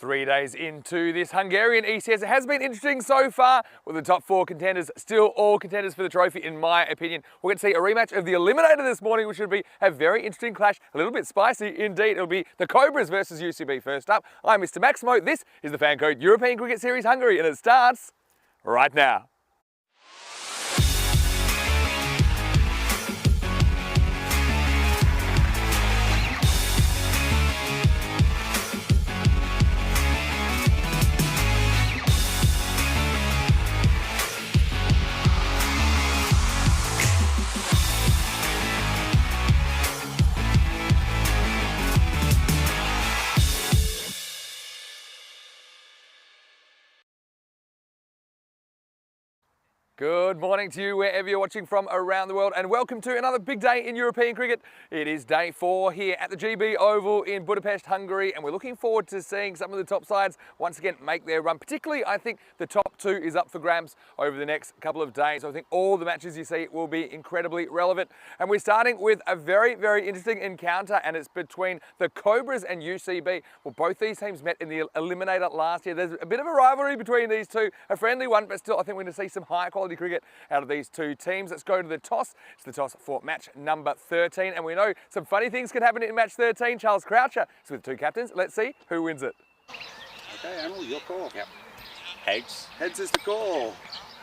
3 days into this Hungarian ECS. It has been interesting so far, with the top 4 contenders still all contenders for the trophy, in my opinion. We're going to see a rematch of the Eliminator this morning, which should be a very interesting clash, a little bit spicy indeed. It'll be the Cobras versus UCB first up. I'm Mr. Maximo. This is the FanCode European Cricket Series Hungary, and it starts right now. Good morning to you wherever you're watching from around the world, and welcome to another big day in European cricket. It is day 4 here at the GB Oval in Budapest, Hungary, and we're looking forward to seeing some of the top sides once again make their run. Particularly, I think the top 2 is up for grabs over the next couple of days. I think all the matches you see will be incredibly relevant. And we're starting with a very, very interesting encounter, and it's between the Cobras and UCB. Well, both these teams met in the Eliminator last year. There's a bit of a rivalry between these two, a friendly one, but still I think we're going to see some high quality cricket out of these two teams. Let's go to the toss. It's the toss for match number 13, and we know some funny things can happen in match 13. Charles Croucher is with 2 captains. Let's see who wins it. Okay, Anil, your call. Yep. Heads. Heads is the call,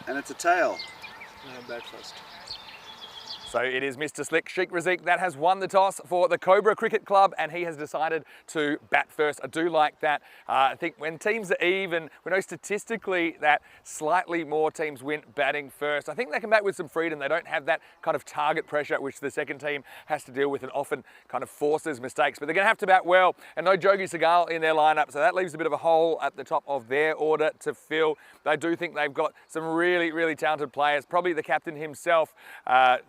and it's a tail. Bat first. So it is Mr. Slick Sheikh Razik that has won the toss for the Cobra Cricket Club, and he has decided to bat first. I do like that. I think when teams are even, we know statistically that slightly more teams win batting first. I think they can bat with some freedom. They don't have that kind of target pressure which the second team has to deal with, and often kind of forces mistakes. But they're going to have to bat well, and no Jogi Segal in their lineup, so that leaves a bit of a hole at the top of their order to fill. They do think they've got some really, really talented players. Probably the captain himself,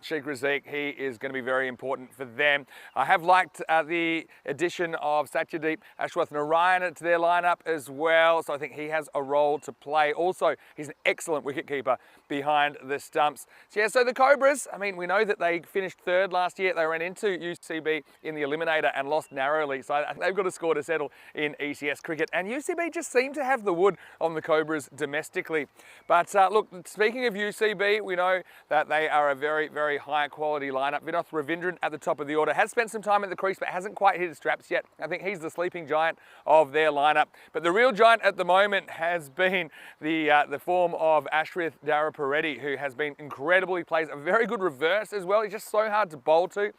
Sheikh Razik. He is going to be very important for them. I have liked the addition of Satyadeep Ashwath Narayan to their lineup as well, so I think he has a role to play. Also, he's an excellent wicketkeeper behind the stumps. So yeah, so the Cobras, I mean, we know that they finished 3rd last year. They ran into UCB in the Eliminator and lost narrowly, so they've got a score to settle in ECS cricket. And UCB just seem to have the wood on the Cobras domestically. But look, speaking of UCB, we know that they are a very, very high quality lineup. Vinoth Ravindran at the top of the order has spent some time at the crease but hasn't quite hit his straps yet. I think he's the sleeping giant of their lineup. But the real giant at the moment has been the form of Ashrith Darapareddy, who has been incredibly, plays a very good reverse as well. He's just so hard to bowl to.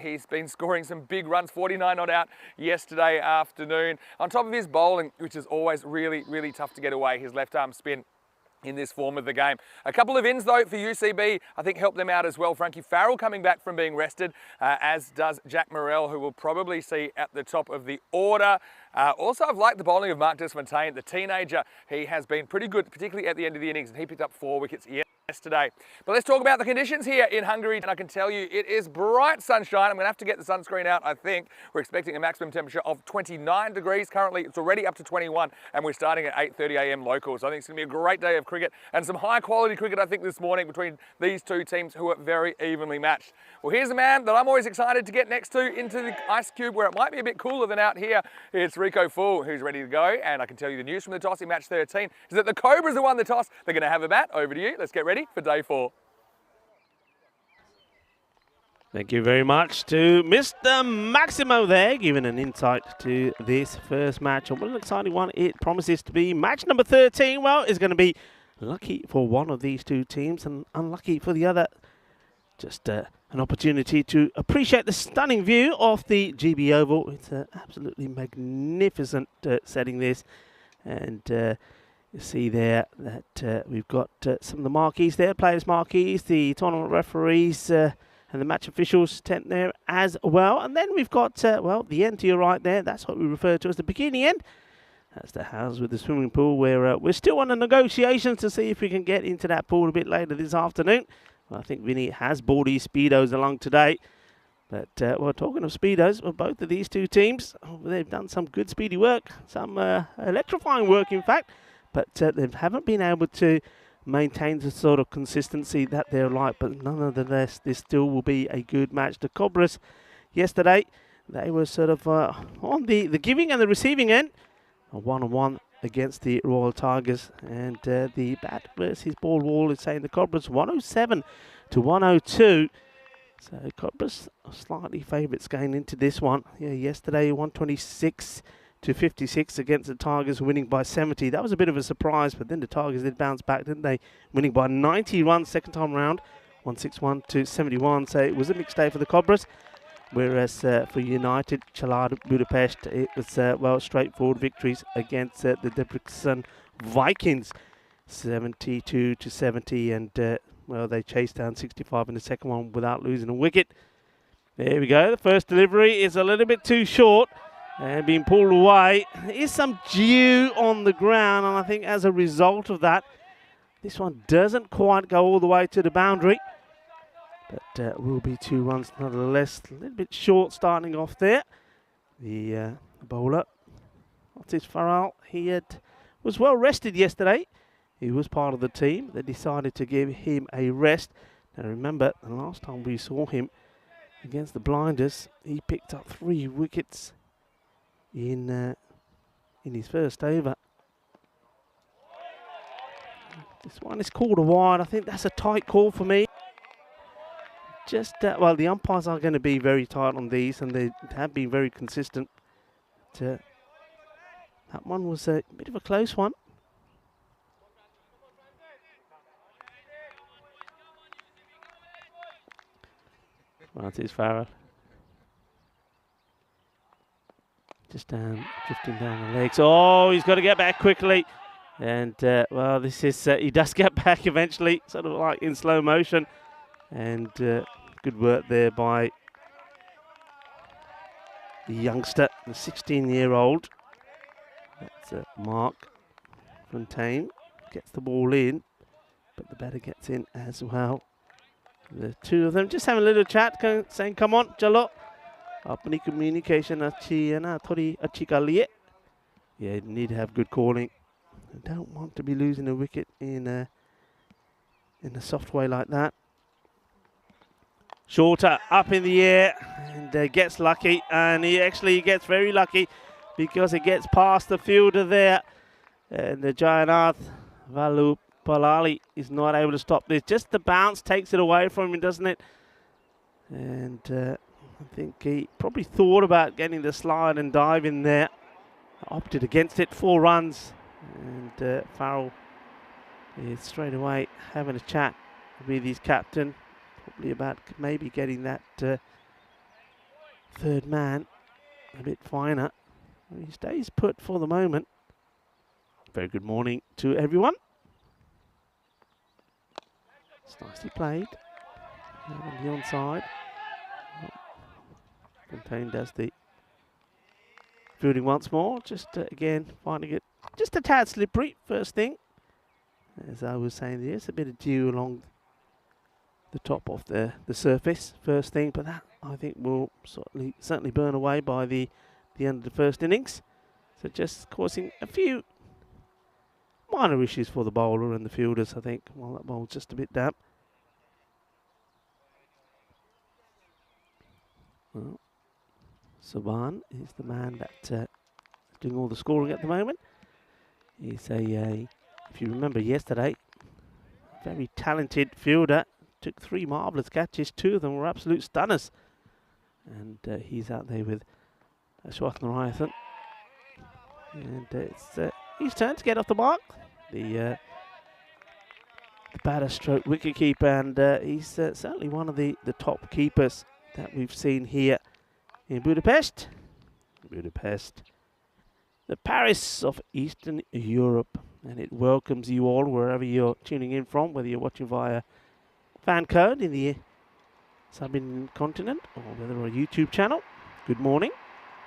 He's been scoring some big runs, 49 not out yesterday afternoon. On top of his bowling, which is always really, really tough to get away, his left arm spin in this form of the game. A couple of ins though for UCB, I think helped them out as well. Frankie Farrell coming back from being rested, as does Jack Morrell, who we'll probably see at the top of the order. Also, I've liked the bowling of Mark Desfontaine, the teenager. He has been pretty good, particularly at the end of the innings, and he picked up 4 wickets yesterday. But let's talk about the conditions here in Hungary, and I can tell you it is bright sunshine. I'm going to have to get the sunscreen out, I think. We're expecting a maximum temperature of 29 degrees. Currently, it's already up to 21, and we're starting at 8:30 a.m. local. So I think it's going to be a great day of cricket, and some high-quality cricket, I think, this morning between these two teams who are very evenly matched. Well, here's a man that I'm always excited to get next to into the ice cube, where it might be a bit cooler than out here. It's Rico Fool, who's ready to go, and I can tell you the news from the toss in match 13 is that the Cobras have won the toss. They're going to have a bat. Over to you. Let's get ready for day 4. Thank you very much to Mr. Maximo there, giving an insight to this first match. And what an exciting one it promises to be. Match number 13, well, is going to be lucky for one of these two teams and unlucky for the other. Just an opportunity to appreciate the stunning view of the GB Oval. It's an absolutely magnificent setting, this. And you see there that we've got some of the marquees there, players' marquees, the tournament referees, and the match officials tent there as well. And then we've got, well, the end to your right there. That's what we refer to as the bikini end. That's the house with the swimming pool, where we're still on the negotiations to see if we can get into that pool a bit later this afternoon. Well, I think Vinny has brought his Speedos along today. But, well, talking of Speedos, well, both of these two teams, they've done some good speedy work, some electrifying work, in fact. But they haven't been able to maintain the sort of consistency that they're like. But nonetheless, this still will be a good match. The Cobras yesterday, they were sort of on the giving and the receiving end a 1-on-1 against the Royal Tigers, and the bat versus ball wall is saying the Cobras 107 to 102. So Cobras are slightly favourites going into this one. Yeah, yesterday 126 to 56 against the Tigers, winning by 70. That was a bit of a surprise, but then the Tigers did bounce back, didn't they? Winning by 90 runs second time round, 161 to 71. So it was a mixed day for the Cobras. Whereas for United Chalad Budapest, it was well, straightforward victories against the Debrecen Vikings, 72 to 70, and well, they chased down 65 in the second one without losing a wicket. There we go. The first delivery is a little bit too short and being pulled away. There is some dew on the ground, and I think as a result of that, this one doesn't quite go all the way to the boundary. But will be 2 runs nonetheless. A little bit short starting off there. The bowler, Otis Farrell, he was well rested yesterday. He was part of the team. They decided to give him a rest. Now remember, the last time we saw him against the Blinders, he picked up 3 wickets in his first over. This one is called a wide. I think that's a tight call for me. Just, well, the umpires are going to be very tight on these, and they have been very consistent. But, that one was a bit of a close one. Martis Farrell. Just drifting down the legs. Oh, he's got to get back quickly. And, well, this is, he does get back eventually, sort of like in slow motion. And good work there by the youngster, the 16-year-old. That's Mark Fontaine. Gets the ball in, but the batter gets in as well. The two of them just having a little chat, saying, come on, chalo. Apni communication achi hai na, thodi achi kar liye. Yeah, you need to have good calling. You don't want to be losing a wicket in a soft way like that. Shorter up in the air and gets lucky, and he actually gets very lucky because it gets past the fielder there, and the Jayannath Valupalali is not able to stop this. Just the bounce takes it away from him, doesn't it? And I think he probably thought about getting the slide and dive in there, opted against it. 4 runs, and Farrell is straight away having a chat with his captain. Probably about maybe getting that third man a bit finer. He stays put for the moment. Very good morning to everyone. It's nicely played. On the onside. Fontaine does the fielding once more. Just again finding it just a tad slippery first thing. As I was saying, there's a bit of dew along the top of the surface first thing, but that I think will certainly burn away by the end of the first innings. So just causing a few minor issues for the bowler and the fielders, I think. Well, that bowl's just a bit damp. Well, Saban is the man that is doing all the scoring at the moment. He's if you remember yesterday, very talented fielder. Took 3 marvellous catches, 2 of them were absolute stunners. And he's out there with Ashwathanarayathan. And it's his turn to get off the mark. The batter stroke wicketkeeper, and he's certainly one of the top keepers that we've seen here in Budapest. Budapest, the Paris of Eastern Europe. And it welcomes you all wherever you're tuning in from, whether you're watching via FanCode in the Sub-Indian continent or whether a YouTube channel. Good morning.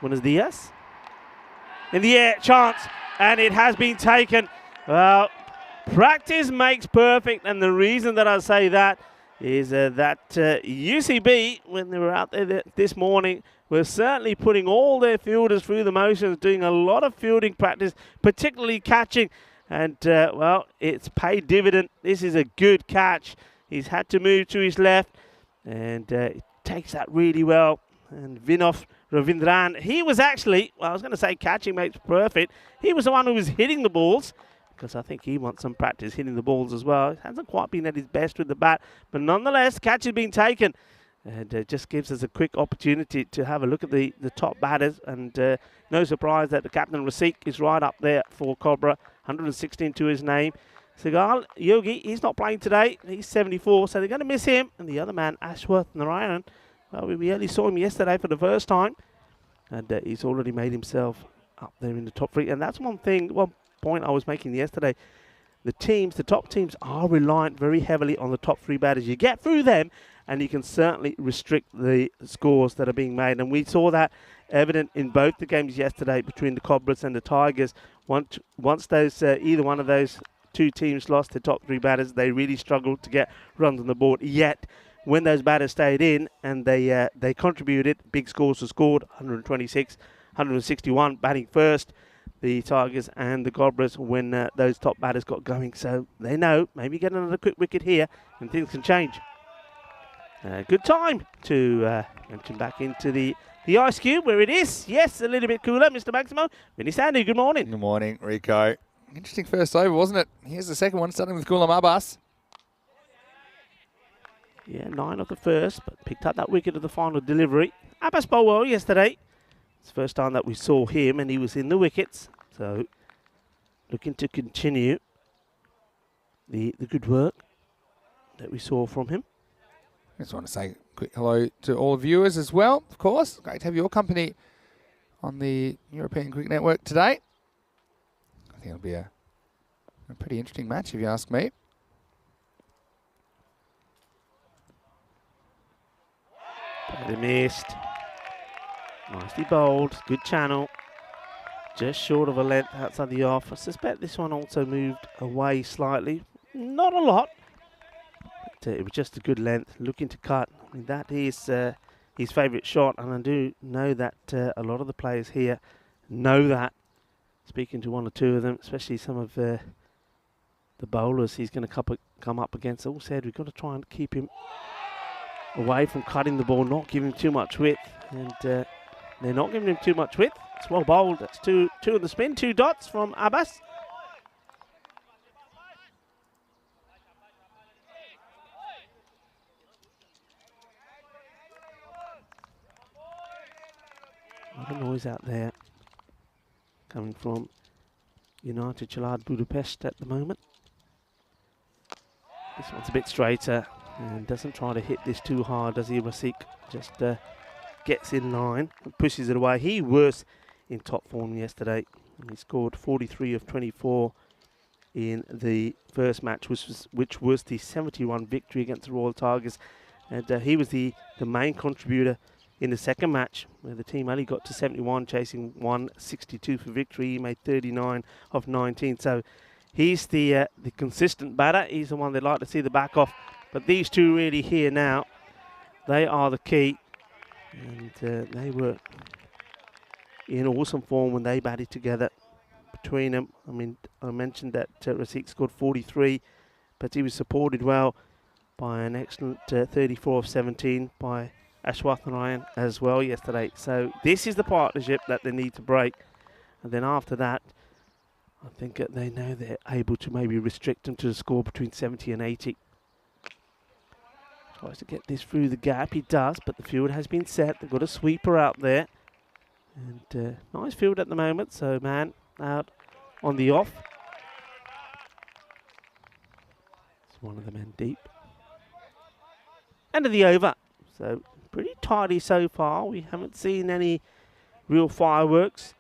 Buenos dias. In the air, chance, and it has been taken. Well, practice makes perfect, and the reason that I say that is that UCB, when they were out there this morning, were certainly putting all their fielders through the motions, doing a lot of fielding practice, particularly catching, and well, it's paid dividend. This is a good catch. He's had to move to his left, and he takes that really well. And Vinov Ravindran. He was actually, well, I was going to say catching makes perfect. He was the one who was hitting the balls, because I think he wants some practice hitting the balls as well. He hasn't quite been at his best with the bat, but nonetheless, catch has been taken. And it just gives us a quick opportunity to have a look at the top batters. And no surprise that the captain, Rasik, is right up there for Cobra. 116 to his name. Segal Yogi, he's not playing today. He's 74, so they're going to miss him. And the other man, Ashworth Narayan, well, we only saw him yesterday for the first time. And he's already made himself up there in the top 3. And that's one point I was making yesterday. The top teams are reliant very heavily on the top 3 batters. You get through them, and you can certainly restrict the scores that are being made. And we saw that evident in both the games yesterday between the Cobras and the Tigers. Once those either one of those 2 teams lost their top 3 batters, they really struggled to get runs on the board. Yet, when those batters stayed in and they contributed, big scores were scored, 126, 161, batting first, the Tigers and the Cobras, when those top batters got going. So they know maybe get another quick wicket here and things can change. Good time to enter back into the ice cube where it is. Yes, a little bit cooler, Mr. Maximo. Vinny Sandy, good morning. Good morning, Rico. Interesting first over, wasn't it? Here's the second one, starting with Gulam Abbas. Yeah, 9 of the first, but picked up that wicket of the final delivery. Abbas bowled well yesterday. It's the first time that we saw him, and he was in the wickets. So, looking to continue the good work that we saw from him. I just want to say a quick hello to all the viewers as well, of course. Great to have your company on the European Cricket Network today. I think it'll be a pretty interesting match, if you ask me. They missed. Nicely bowled. Good channel. Just short of a length outside the off. I suspect this one also moved away slightly. Not a lot. But it was just a good length. Looking to cut. I mean, that is his favourite shot. And I do know that a lot of the players here know that. Speaking to 1 or 2 of them, especially some of the bowlers he's going to come up against, all said we've got to try and keep him away from cutting the ball, not giving him too much width. And they're not giving him too much width. It's well bowled. That's two in the spin, 2 dots from Abbas. A lot of noise out there coming from United Chalad Budapest at the moment. This one's a bit straighter and doesn't try to hit this too hard, does he? Rasik just gets in line and pushes it away. He was in top form yesterday. He scored 43 of 24 in the first match, which was the 71 victory against the Royal Tigers. And he was the main contributor in the second match, where the team only got to 71, chasing 162 for victory. He made 39 of 19. So he's the consistent batter. He's the one they'd like to see the back off. But these 2 really here now, they are the key. And they were in awesome form when they batted together. Between them, I mean, I mentioned that Rasik scored 43, but he was supported well by an excellent 34 of 17 by Ashwath Narayan as well yesterday. So this is the partnership that they need to break. And then after that, I think that they know they're able to maybe restrict them to the score between 70 and 80. Tries to get this through the gap. He does, but the field has been set. They've got a sweeper out there. And nice field at the moment. So man out on the off. It's one of the men deep. End of the over. So pretty tidy so far. We haven't seen any real fireworks.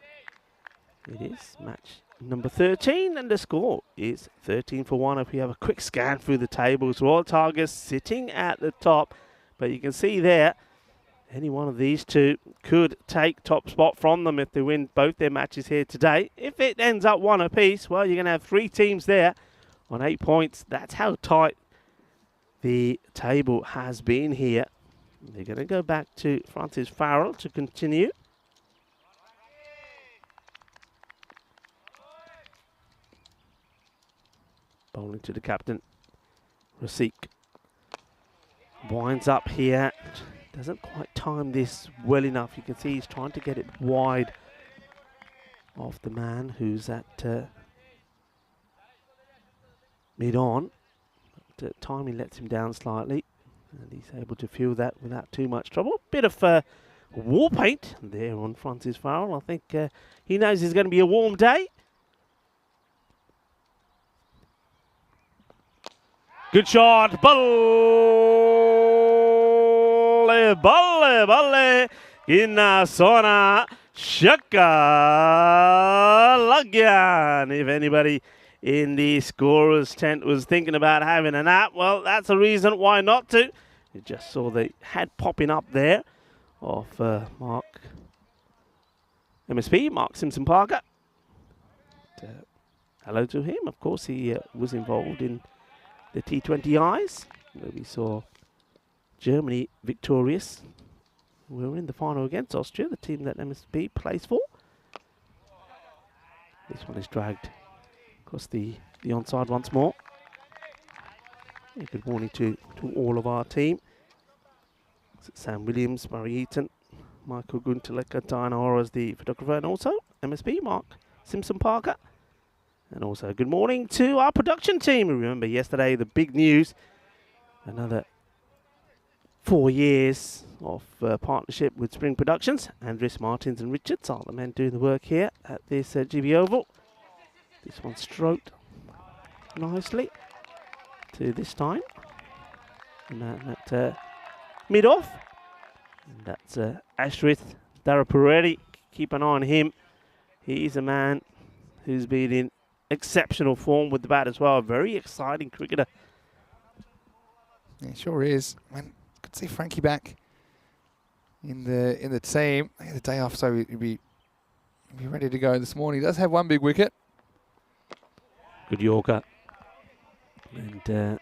It is match number 13, and the score is 13 for 1. If we have a quick scan through the tables, Royal Tigers sitting at the top, but you can see there, any one of these 2 could take top spot from them if they win both their matches here today. If it ends up 1 apiece, well, you're going to have 3 teams there on 8 points. That's how tight the table has been here. They're going to go back to Francis Farrell to continue. Bowling to the captain, Rasik. Winds up here. doesn't quite time this well enough. You can see he's trying to get it wide of the man who's at mid-on. But timing lets him down slightly, and he's able to feel that without too much trouble. Bit of war paint there on Francis Farrell. I think he knows it's going to be a warm day. Good shot. Balle, balle, balle. Inna sona shaka lagyan. If anybody in the scorer's tent was thinking about having a nap, well, that's a reason why not to. You just saw the hat popping up there of Mark MSP, Mark Simpson Parker. Hello to him. Of course, he was involved in the T20 Eyes, where we saw Germany victorious. We were in the final against Austria, the team that MSP plays for. This one is dragged across the onside once more. Yeah, good morning to all of our team. Sam Williams, Murray Eaton, Michael Gunteleka, Diana Orr as the photographer, and also MSP, Mark Simpson Parker. And also good morning to our production team. Remember yesterday the big news, another 4 years of partnership with Spring Productions. Andres, Martins and Richards are the men doing the work here at this GB Oval. This one stroked nicely to this time. And that mid-off. And that's Ashrith Darapuretti. Keep an eye on him. He's a man who's been in exceptional form with the bat as well. A very exciting cricketer. Yeah, sure is. Man, good to see Frankie back in the team. He had the day off, so he'd be ready to go this morning. He does have one big wicket. Good Yorker. And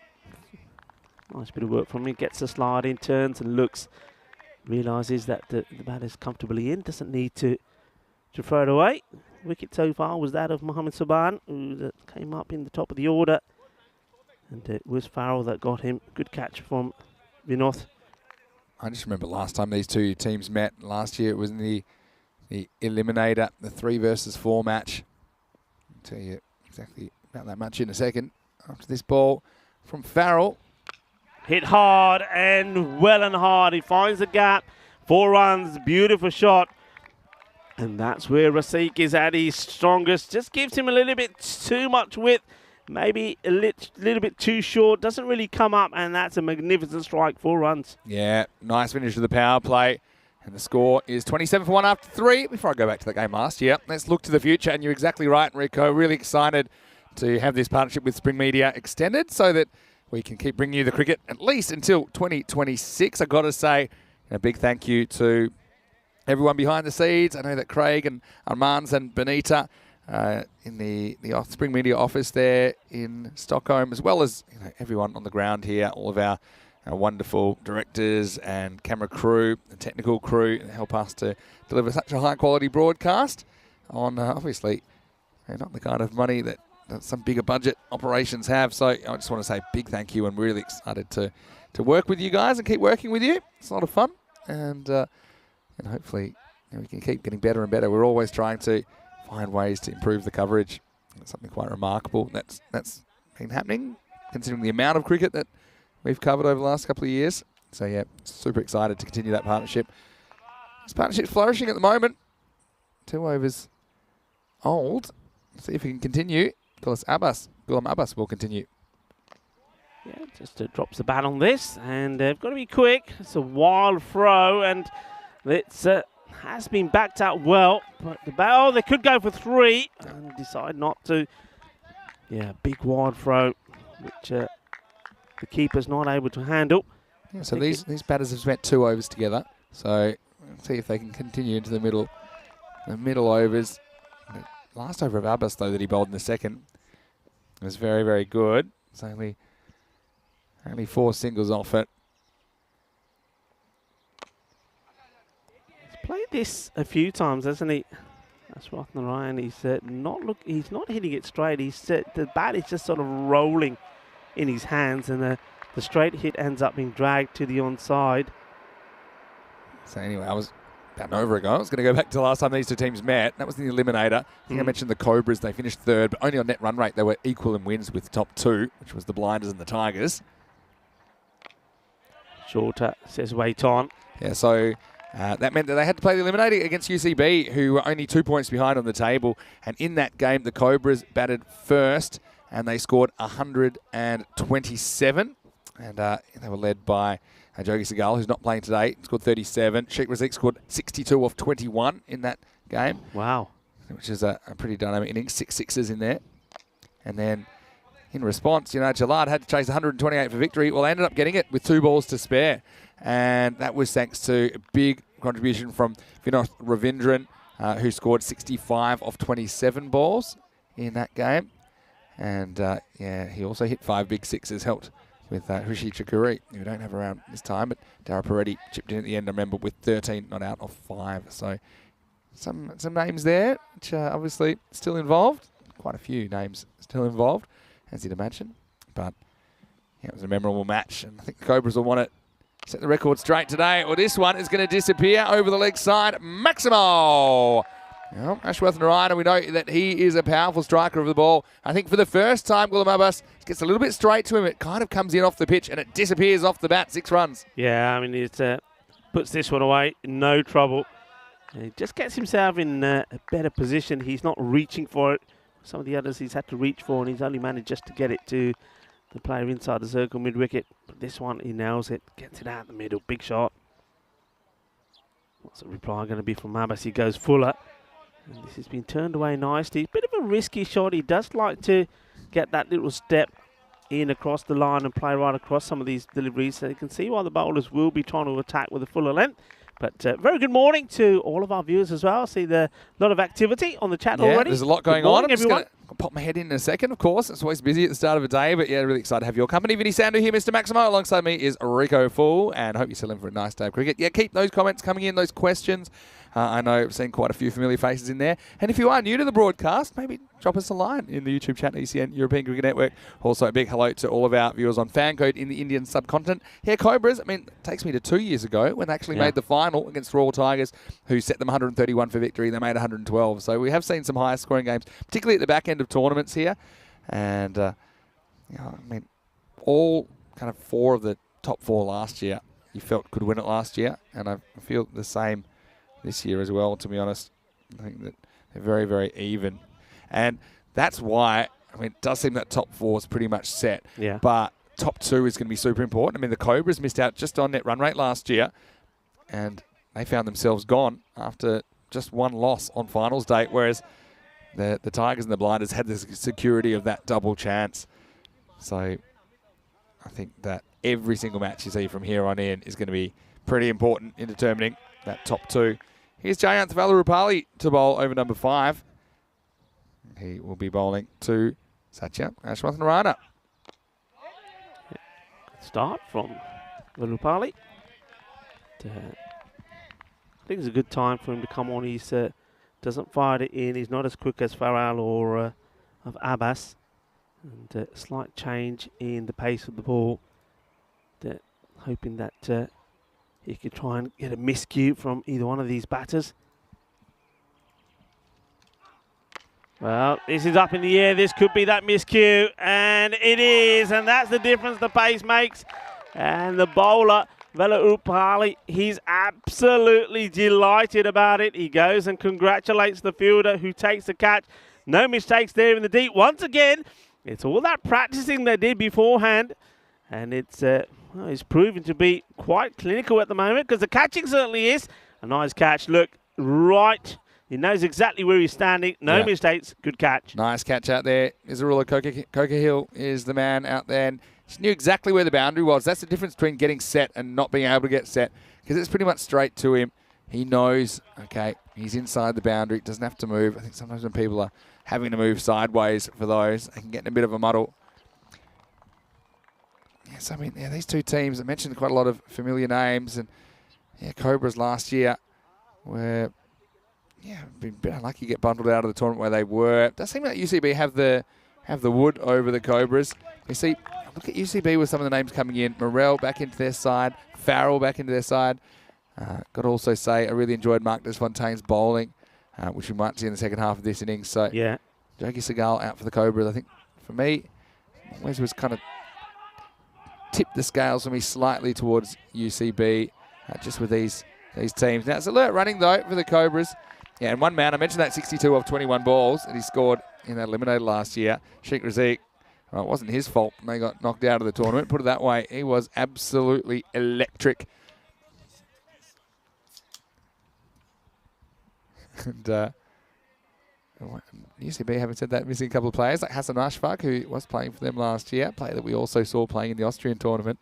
nice bit of work from him. Gets the slide in, turns and looks. Realises that the bat is comfortably in. Doesn't need to throw it away. Wicket so far was that of Mohammed Saban, who came up in the top of the order. And it was Farrell that got him. Good catch from Vinoth. I just remember last time these two teams met. Last year it was in the Eliminator, the 3 versus 4 match. I'll tell you exactly about that match in a second. After this ball from Farrell. Hit hard and well and hard. He finds the gap. 4 runs. Beautiful shot. And that's where Rasikh is at his strongest. Just gives him a little bit too much width. Maybe a little bit too short. Doesn't really come up. And that's a magnificent strike. 4 runs. Yeah, nice finish of the power play. And the score is 27 for 1 after 3. Before I go back to the game last year, let's look to the future. And you're exactly right, Enrico. Really excited to have this partnership with Spring Media extended so that we can keep bringing you the cricket at least until 2026. I've got to say a big thank you to everyone behind the scenes. I know that Craig and Armands and Benita in the Spring Media office there in Stockholm, as well as everyone on the ground here, all of our wonderful directors and camera crew and technical crew help us to deliver such a high quality broadcast on obviously not the kind of money that some bigger budget operations have. So I just want to say a big thank you, and really excited to work with you guys and keep working with you. It's a lot of fun, and hopefully we can keep getting better and better. We're always trying to find ways to improve the coverage. It's something quite remarkable that's been happening, considering the amount of cricket that we've covered over the last couple of years. So yeah, super excited to continue that partnership. This partnership's flourishing at the moment. 2 overs old. See if we can continue. Ghulam Abbas will continue. Yeah, just drops the bat on this, and they've got to be quick. It's a wild throw, and it's has been backed out well. But the bat, they could go for 3, and decide not to. Yeah, big wild throw, which the keeper's not able to handle. Yeah, so these batters have spent 2 overs together. So let's see if they can continue into the middle overs. The last over of Abbas, though, that he bowled in the second was very, very good. It's only 4 singles off it. He's played this a few times, hasn't he? That's Rathan Ryan. He's not hitting it straight. The bat is just sort of rolling in his hands, and the straight hit ends up being dragged to the onside. So anyway, I was about an over ago. I was going to go back to the last time these two teams met. That was the eliminator. I think I mentioned the Cobras. They finished third, but only on net run rate. They were equal in wins with the top two, which was the Blinders and the Tigers. Shorter says wait on. Yeah, so that meant that they had to play the eliminator against UCB, who were only 2 points behind on the table. And in that game, the Cobras batted first, and they scored 127. And they were led by Jogi Segal, who's not playing today, scored 37. Sheikh Razik scored 62 off 21 in that game. Wow. Which is a pretty dynamic innings, 6 sixes in there. And then in response, Gillard had to chase 128 for victory. Well, they ended up getting it with 2 balls to spare. And that was thanks to a big contribution from Vinod Ravindran, who scored 65 off 27 balls in that game. And, he also hit 5 big sixes, helped with Rishi Chakuri, who we don't have around this time. But Dara Peretti chipped in at the end, I remember, with 13 not out of 5. So some names there, which are obviously still involved. Quite a few names still involved, as you'd imagine. But it was a memorable match, and I think the Cobras will want it. Set the record straight today, or this one is going to disappear over the leg side. Maximo! Well, Ashworth Narayana, we know that he is a powerful striker of the ball. I think for the first time, Gulam Abbas gets a little bit straight to him. It kind of comes in off the pitch and it disappears off the bat. 6 runs. Yeah, I mean, it puts this one away, no trouble. And he just gets himself in a better position. He's not reaching for it. Some of the others he's had to reach for, and he's only managed just to get it to the player inside the circle, mid-wicket. But this one, he nails it, gets it out the middle. Big shot. What's the reply going to be from Abbas? He goes fuller. And this has been turned away nicely. Bit of a risky shot. He does like to get that little step in across the line and play right across some of these deliveries. So you can see why the bowlers will be trying to attack with a fuller length. But very good morning to all of our viewers as well. I see a lot of activity on the chat already. There's a lot going on. I'm just going to pop my head in a second, of course. It's always busy at the start of a day, but yeah, really excited to have your company. Vinny Sandu here, Mr. Maximo. Alongside me is Rico Fool, and hope you're still in for a nice day of cricket. Yeah, keep those comments coming in, those questions. I know I've seen quite a few familiar faces in there. And if you are new to the broadcast, maybe drop us a line in the YouTube chat, ECN European Cricket Network. Also, a big hello to all of our viewers on FanCode in the Indian subcontinent. Here, Cobras, it takes me to 2 years ago when they actually made the final against Royal Tigers, who set them 131 for victory. They made 112. So we have seen some high scoring games, particularly at the back end of tournaments here. And, all kind of 4 of the top 4 last year you felt could win it last year. And I feel the same this year as well, to be honest. I think that they're very, very even. And that's why, it does seem that top 4 is pretty much set. Yeah. But top 2 is going to be super important. The Cobras missed out just on net run rate last year, and they found themselves gone after just 1 loss on finals day, whereas the Tigers and the Blinders had the security of that double chance. So I think that every single match you see from here on in is going to be pretty important in determining that top 2. Here's Jayanth Valarupali to bowl over number 5. He will be bowling to Satya Ashwathanarana. Good start from Valarupali. I think it's a good time for him to come on. He doesn't fire it in. He's not as quick as Farrell or of Abbas. And a slight change in the pace of the ball. Hoping that he could try and get a miscue from either one of these batters. Well, this is up in the air. This could be that miscue, and it is, and that's the difference the pace makes. And the bowler, Valarupali, he's absolutely delighted about it. He goes and congratulates the fielder who takes the catch. No mistakes there in the deep. Once again, it's all that practicing they did beforehand, and it's proven to be quite clinical at the moment, because the catching certainly is. A nice catch. Look, right. He knows exactly where he's standing. No mistakes. Good catch. Nice catch out there. Izarula Coker-Hill is the man out there. And he knew exactly where the boundary was. That's the difference between getting set and not being able to get set, because it's pretty much straight to him. He knows, okay, he's inside the boundary. Doesn't have to move. I think sometimes when people are having to move sideways for those, they can get in a bit of a muddle. Yes, these two teams, I mentioned quite a lot of familiar names, and Cobras last year were been a bit unlucky to get bundled out of the tournament where they were. It does seem like UCB have the wood over the Cobras. You see, look at UCB with some of the names coming in. Morel back into their side, Farrell back into their side. Got to also say, I really enjoyed Mark Desfontaine's bowling, which we might see in the second half of this innings. So, Yeah. Jokey Segal out for the Cobras. I think, for me, Wes was kind of tipped the scales for me slightly towards UCB, just with these teams. Now, it's alert running, though, for the Cobras. Yeah, and one man, I mentioned that 62 off 21 balls that he scored in that eliminator last year. Sheikh Razik, well, it wasn't his fault. They got knocked out of the tournament. Put it that way, he was absolutely electric. And UCB, having said that, missing a couple of players like Hassan Ashfaq, who was playing for them last year, player that we also saw playing in the Austrian tournament.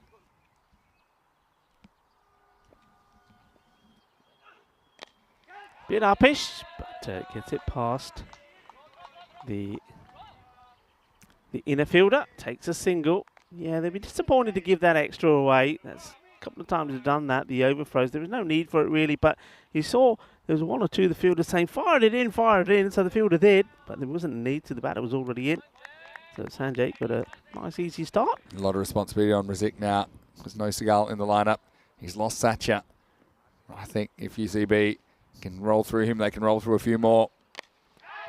Bit uppish, but gets it past the inner fielder. Takes a single. Yeah, they'd be disappointed to give that extra away. That's a couple of times they've done that, the overthrows. There was no need for it really, but you saw there was one or two of the fielders saying, fire it in, so the fielder did, but there wasn't a need to, the batter was already in. So Sanjay got a nice easy start. A lot of responsibility on Razik now. There's no Segal in the lineup. He's lost Satcher. I think if UCB can roll through him, they can roll through a few more.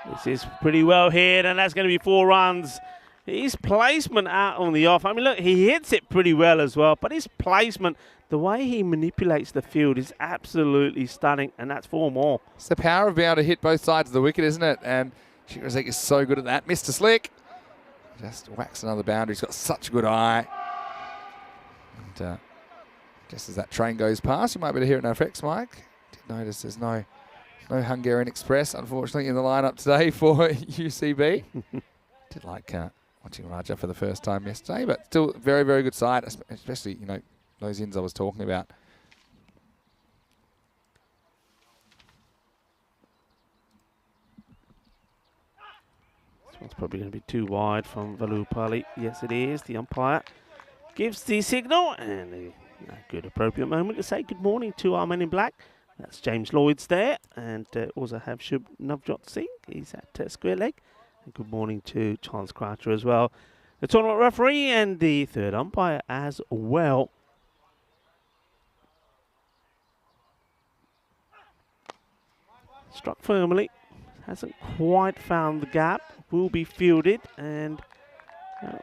This is pretty well hit, and that's going to be 4 runs. His placement out on the off, I mean, look, he hits it pretty well as well, but his placement, the way he manipulates the field is absolutely stunning, and that's 4 more. It's the power of being able to hit both sides of the wicket, isn't it? And Sheikh Razik is so good at that. Mr. Slick just whacks another boundary. He's got such a good eye. And just as that train goes past, you might be able to hear it in our effects, Mike. Did notice there's no Hungarian Express, unfortunately, in the lineup today for UCB. Did like watching Raja for the first time yesterday, but still very, very good side, especially, you know, those ins I was talking about. This one's probably going to be too wide from Valupali. Yes, it is. The umpire gives the signal, and a good appropriate moment to say good morning to our men in black. That's James Lloyd's there, and also have Shub Navjot Singh. He's at square leg. And good morning to Charles Croucher as well, the tournament referee and the third umpire as well. Struck firmly, hasn't quite found the gap, will be fielded, and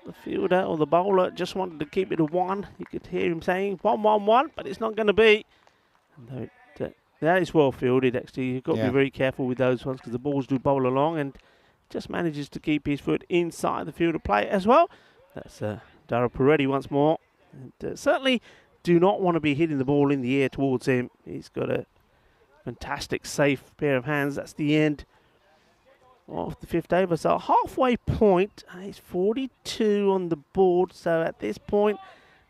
the fielder or the bowler just wanted to keep it a 1. You could hear him saying 1-1-1, but it's not going to be. And that is well fielded, actually. You've got to be very careful with those ones because the balls do bowl along, and just manages to keep his foot inside the field of play as well. That's Dara Peretti once more. And, certainly do not want to be hitting the ball in the air towards him. He's got a fantastic, safe pair of hands. That's the end of the 5th over. So halfway point, he's 42 on the board. So at this point,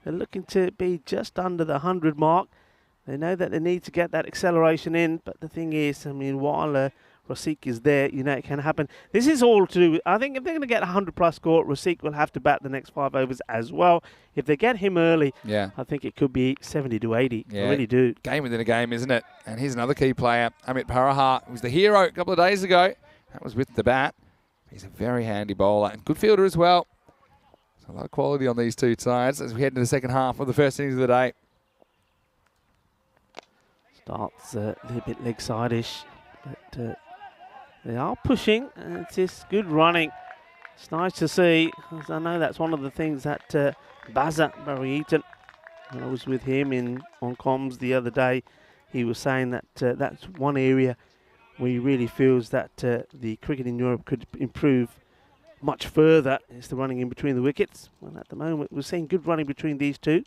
they're looking to be just under the 100 mark. They know that they need to get that acceleration in. But the thing is, I mean, while Razik is there, you know it can happen. This is all to do with, I think if they're going to get a 100-plus score, Razik will have to bat the next 5 overs as well. If they get him early, I think it could be 70 to 80. I really do. Game within a game, isn't it? And here's another key player, Amit Parahar, who was the hero a couple of days ago. That was with the bat. He's a very handy bowler and good fielder as well. So a lot of quality on these two sides as we head into the second half of the first innings of the day. Starts a little bit leg-side-ish, but they are pushing, and it's just good running. It's nice to see, as I know that's one of the things that Baza Barry Eaton, when I was with him on comms the other day, he was saying that that's one area where he really feels that the cricket in Europe could improve much further. It's the running in between the wickets. Well, at the moment, we're seeing good running between these two.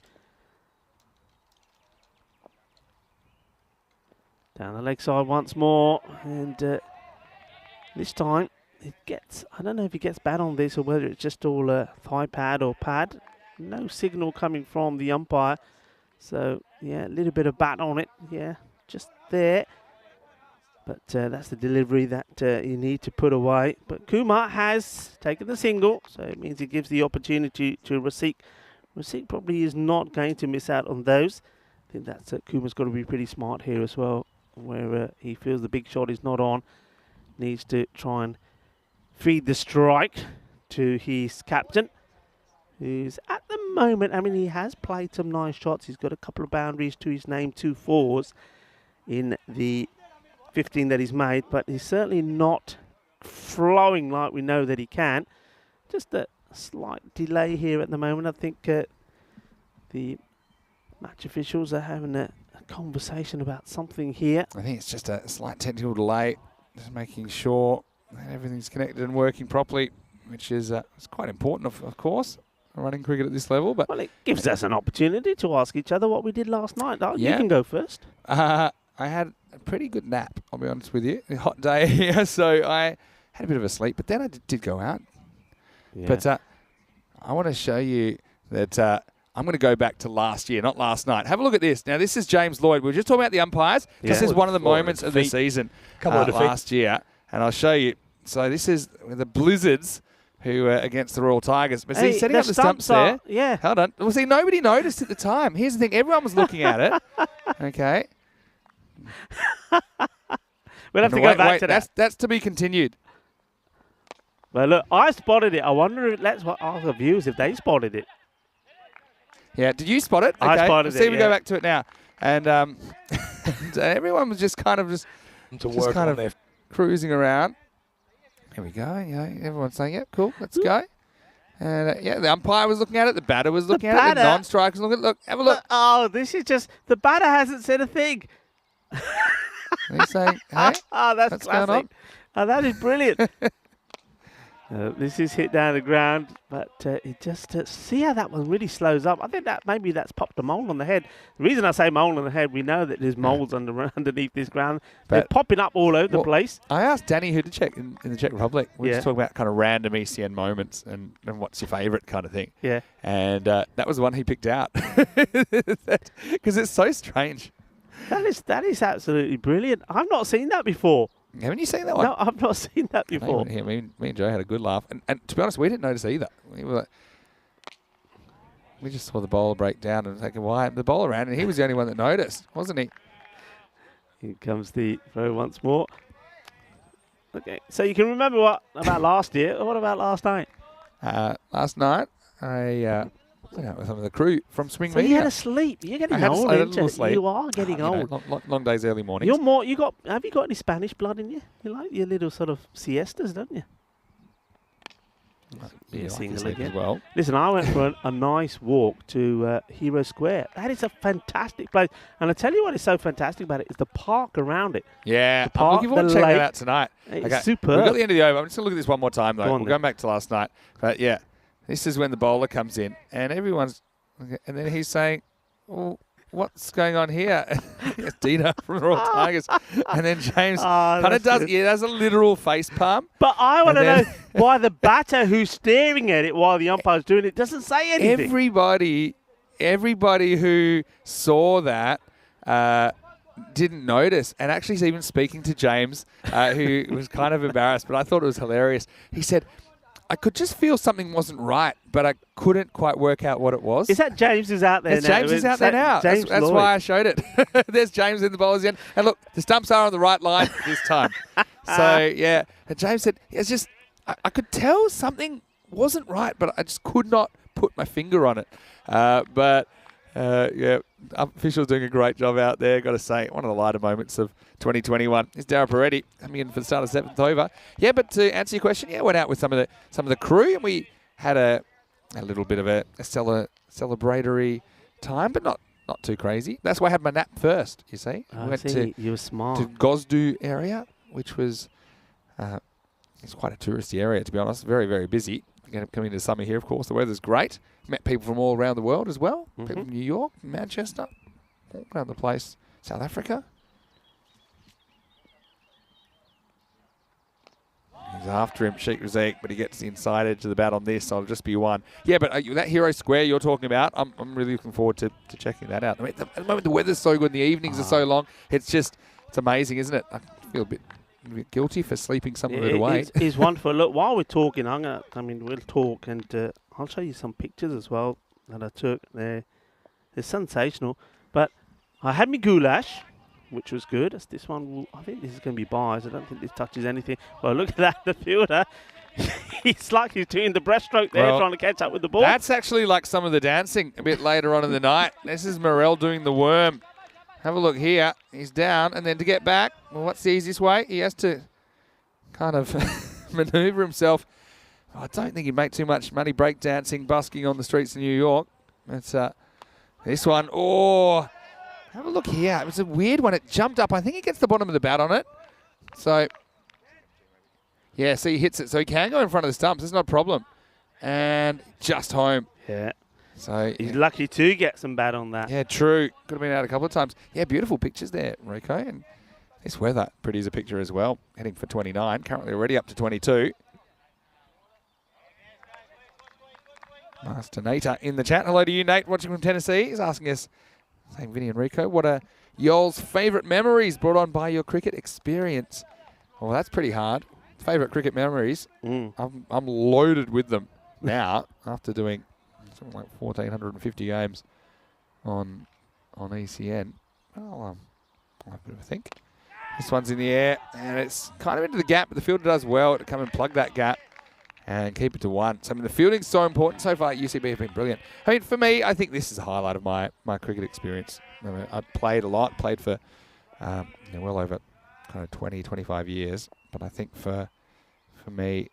Down the leg side once more, and this time it gets, I don't know if he gets bat on this or whether it's just all thigh pad or pad. No signal coming from the umpire. So, yeah, a little bit of bat on it. Yeah, just there. But that's the delivery that you need to put away. But Kumar has taken the single, so it means he gives the opportunity to Razik. Razik probably is not going to miss out on those. I think that's Kumar's got to be pretty smart here as well, where he feels the big shot is not on. Needs to try and feed the strike to his captain, who's at the moment, I mean, he has played some nice shots. He's got a couple of boundaries to his name, 2 4s in the 15 that he's made, but he's certainly not flowing like we know that he can. Just a slight delay here at the moment. I think the match officials are having a conversation about something here. I think it's just a slight technical delay, just making sure that everything's connected and working properly, which is it's quite important, of course, running cricket at this level. But well, it gives us an opportunity to ask each other what we did last night. Yeah. You can go first. I had a pretty good nap, I'll be honest with you. A hot day here, so I had a bit of a sleep, but then I did go out. Yeah. But I want to show you that I'm going to go back to last year, not last night. Have a look at this. Now, this is James Lloyd. We were just talking about the umpires. Yeah. This is one of the moments of the season last year, and I'll show you. So this is the Blizzards who are against the Royal Tigers. But see, setting up the stumps there. Yeah. Hold on. Well, see, nobody noticed at the time. Here's the thing. Everyone was looking at it. Okay. We'll have to go back to that. That's to be continued. Well, look, I spotted it. I wonder if that's what ask the viewers if they spotted it. Yeah, did you spot it? Okay. I spotted Let's see it, if we go back to it now. And everyone was just kind of just cruising around. Here we go. You know, everyone's saying, "Yep, cool, let's go." And yeah, the umpire was looking at it. The batter was looking at it. The non-strikers looking. Look, have a look. Oh, this is just the batter hasn't said a thing. He's saying, "Hey, that's what's going on?" classic. Oh, that is brilliant. This is hit down the ground, but it just see how that one really slows up. I think that maybe that's popped a mole on the head. The reason I say mole on the head, we know that there's moles underneath this ground. They're popping up all over the place. I asked Danny who to check in the Czech Republic. We were just talking about kind of random ECN moments and what's your favourite kind of thing. Yeah. And that was the one he picked out because it's so strange. That is absolutely brilliant. I've not seen that before. Haven't you seen that one? No, I've not seen that before. Yeah, me and Joe had a good laugh. And to be honest, we didn't notice either. We just saw the bowler break down and thinking, why the bowler ran, and he was the only one that noticed, wasn't he? Here comes the throw once more. Okay, so you can remember what about last year? Or what about last night? Last night, I went out with some of the crew from Spring So Media. you had a sleep. You're getting old, I had a aren't little you? sleep. You are getting old. Long days, early mornings. You're more. Have you got any Spanish blood in you? You like your little sort of siestas, don't you? Yeah, Single like again. as well. Listen, I went for a nice walk to Hero Square. That is a fantastic place. And I tell you what is so fantastic about it is the park around it. Yeah, The park, I'm looking forward to the checking lake. that out tonight. It's superb. We've got the end of the over. I'm just going to look at this one more time, though. Go on We're then. going back to last night. But, yeah, this is when the bowler comes in, and everyone's... And then he's saying, well, what's going on here? It's Dina from the Royal Tigers. And then James kind of does a literal face palm. But I want to know why the batter who's staring at it while the umpire's doing it doesn't say anything. Everybody who saw that didn't notice. And actually he's even speaking to James, who was kind of embarrassed, but I thought it was hilarious. He said, I could just feel something wasn't right, but I couldn't quite work out what it was. Is that James is out there now? James is out there now. That's why I showed it. There's James in the bowler's end. And look, the stumps are on the right line this time. So, yeah. And James said, it's just, I could tell something wasn't right, but I just could not put my finger on it. Yeah, officials doing a great job out there. Got to say, one of the lighter moments of 2021 is Darren Peretti coming in for the start of 7th over. Yeah, but to answer your question, yeah, went out with some of the crew, and we had a little bit of a celebratory time, but not too crazy. That's why I had my nap first. You see, I see. You were smart. to Gosdu area, which was it's quite a touristy area, to be honest. Very, very busy. Coming into summer here, of course, the weather's great. Met people from all around the world as well. People from New York, Manchester, all around the place. South Africa. He's after him, Sheikh Razik, but he gets the inside edge of the bat on this, so it'll just be one. Yeah, but that Hero Square you're talking about, I'm really looking forward to checking that out. I mean, at the moment, the weather's so good and the evenings are so long. It's amazing, isn't it? I feel a bit guilty for sleeping some of it away. It's wonderful. Look, while we're talking, we'll talk, and I'll show you some pictures as well that I took. They're sensational. But I had my goulash, which was good. This one, I think this is going to be buys. I don't think this touches anything. Well, look at that, the fielder. He's like he's doing the breaststroke there, Well, trying to catch up with the ball. That's actually like some of the dancing a bit later on in the night. This is Morel doing the worm. Have a look here. He's down, and then to get back, well, what's the easiest way? He has to kind of maneuver himself. I don't think he'd make too much money breakdancing, busking on the streets of New York. That's this one. Oh, have a look here. It was a weird one. It jumped up. I think he gets the bottom of the bat on it. So, yeah, see, he hits it. So he can go in front of the stumps. It's not a problem. And just home. Yeah. So He's lucky to get some bat on that. yeah, true. Could have been out a couple of times. Yeah, beautiful pictures there, Rico. And this weather, pretty as a picture as well. Heading for 29. Currently already up to 22. Master Nater in the chat. Hello to you, Nate, watching from Tennessee. He's asking us, saying Vinny and Rico, what are y'all's favourite memories brought on by your cricket experience? Well, that's pretty hard. Favourite cricket memories. I'm loaded with them now after doing something like 1,450 games on ECN. Well, I'll have a bit of a think. This one's in the air, and it's kind of into the gap, but the fielder does well to come and plug that gap and keep it to 1. So, I mean, the fielding's so important. So far, UCB have been brilliant. I mean, for me, I think this is a highlight of my cricket experience. I mean, I've played a lot, played for well over kind of 20, 25 years. But I think for me,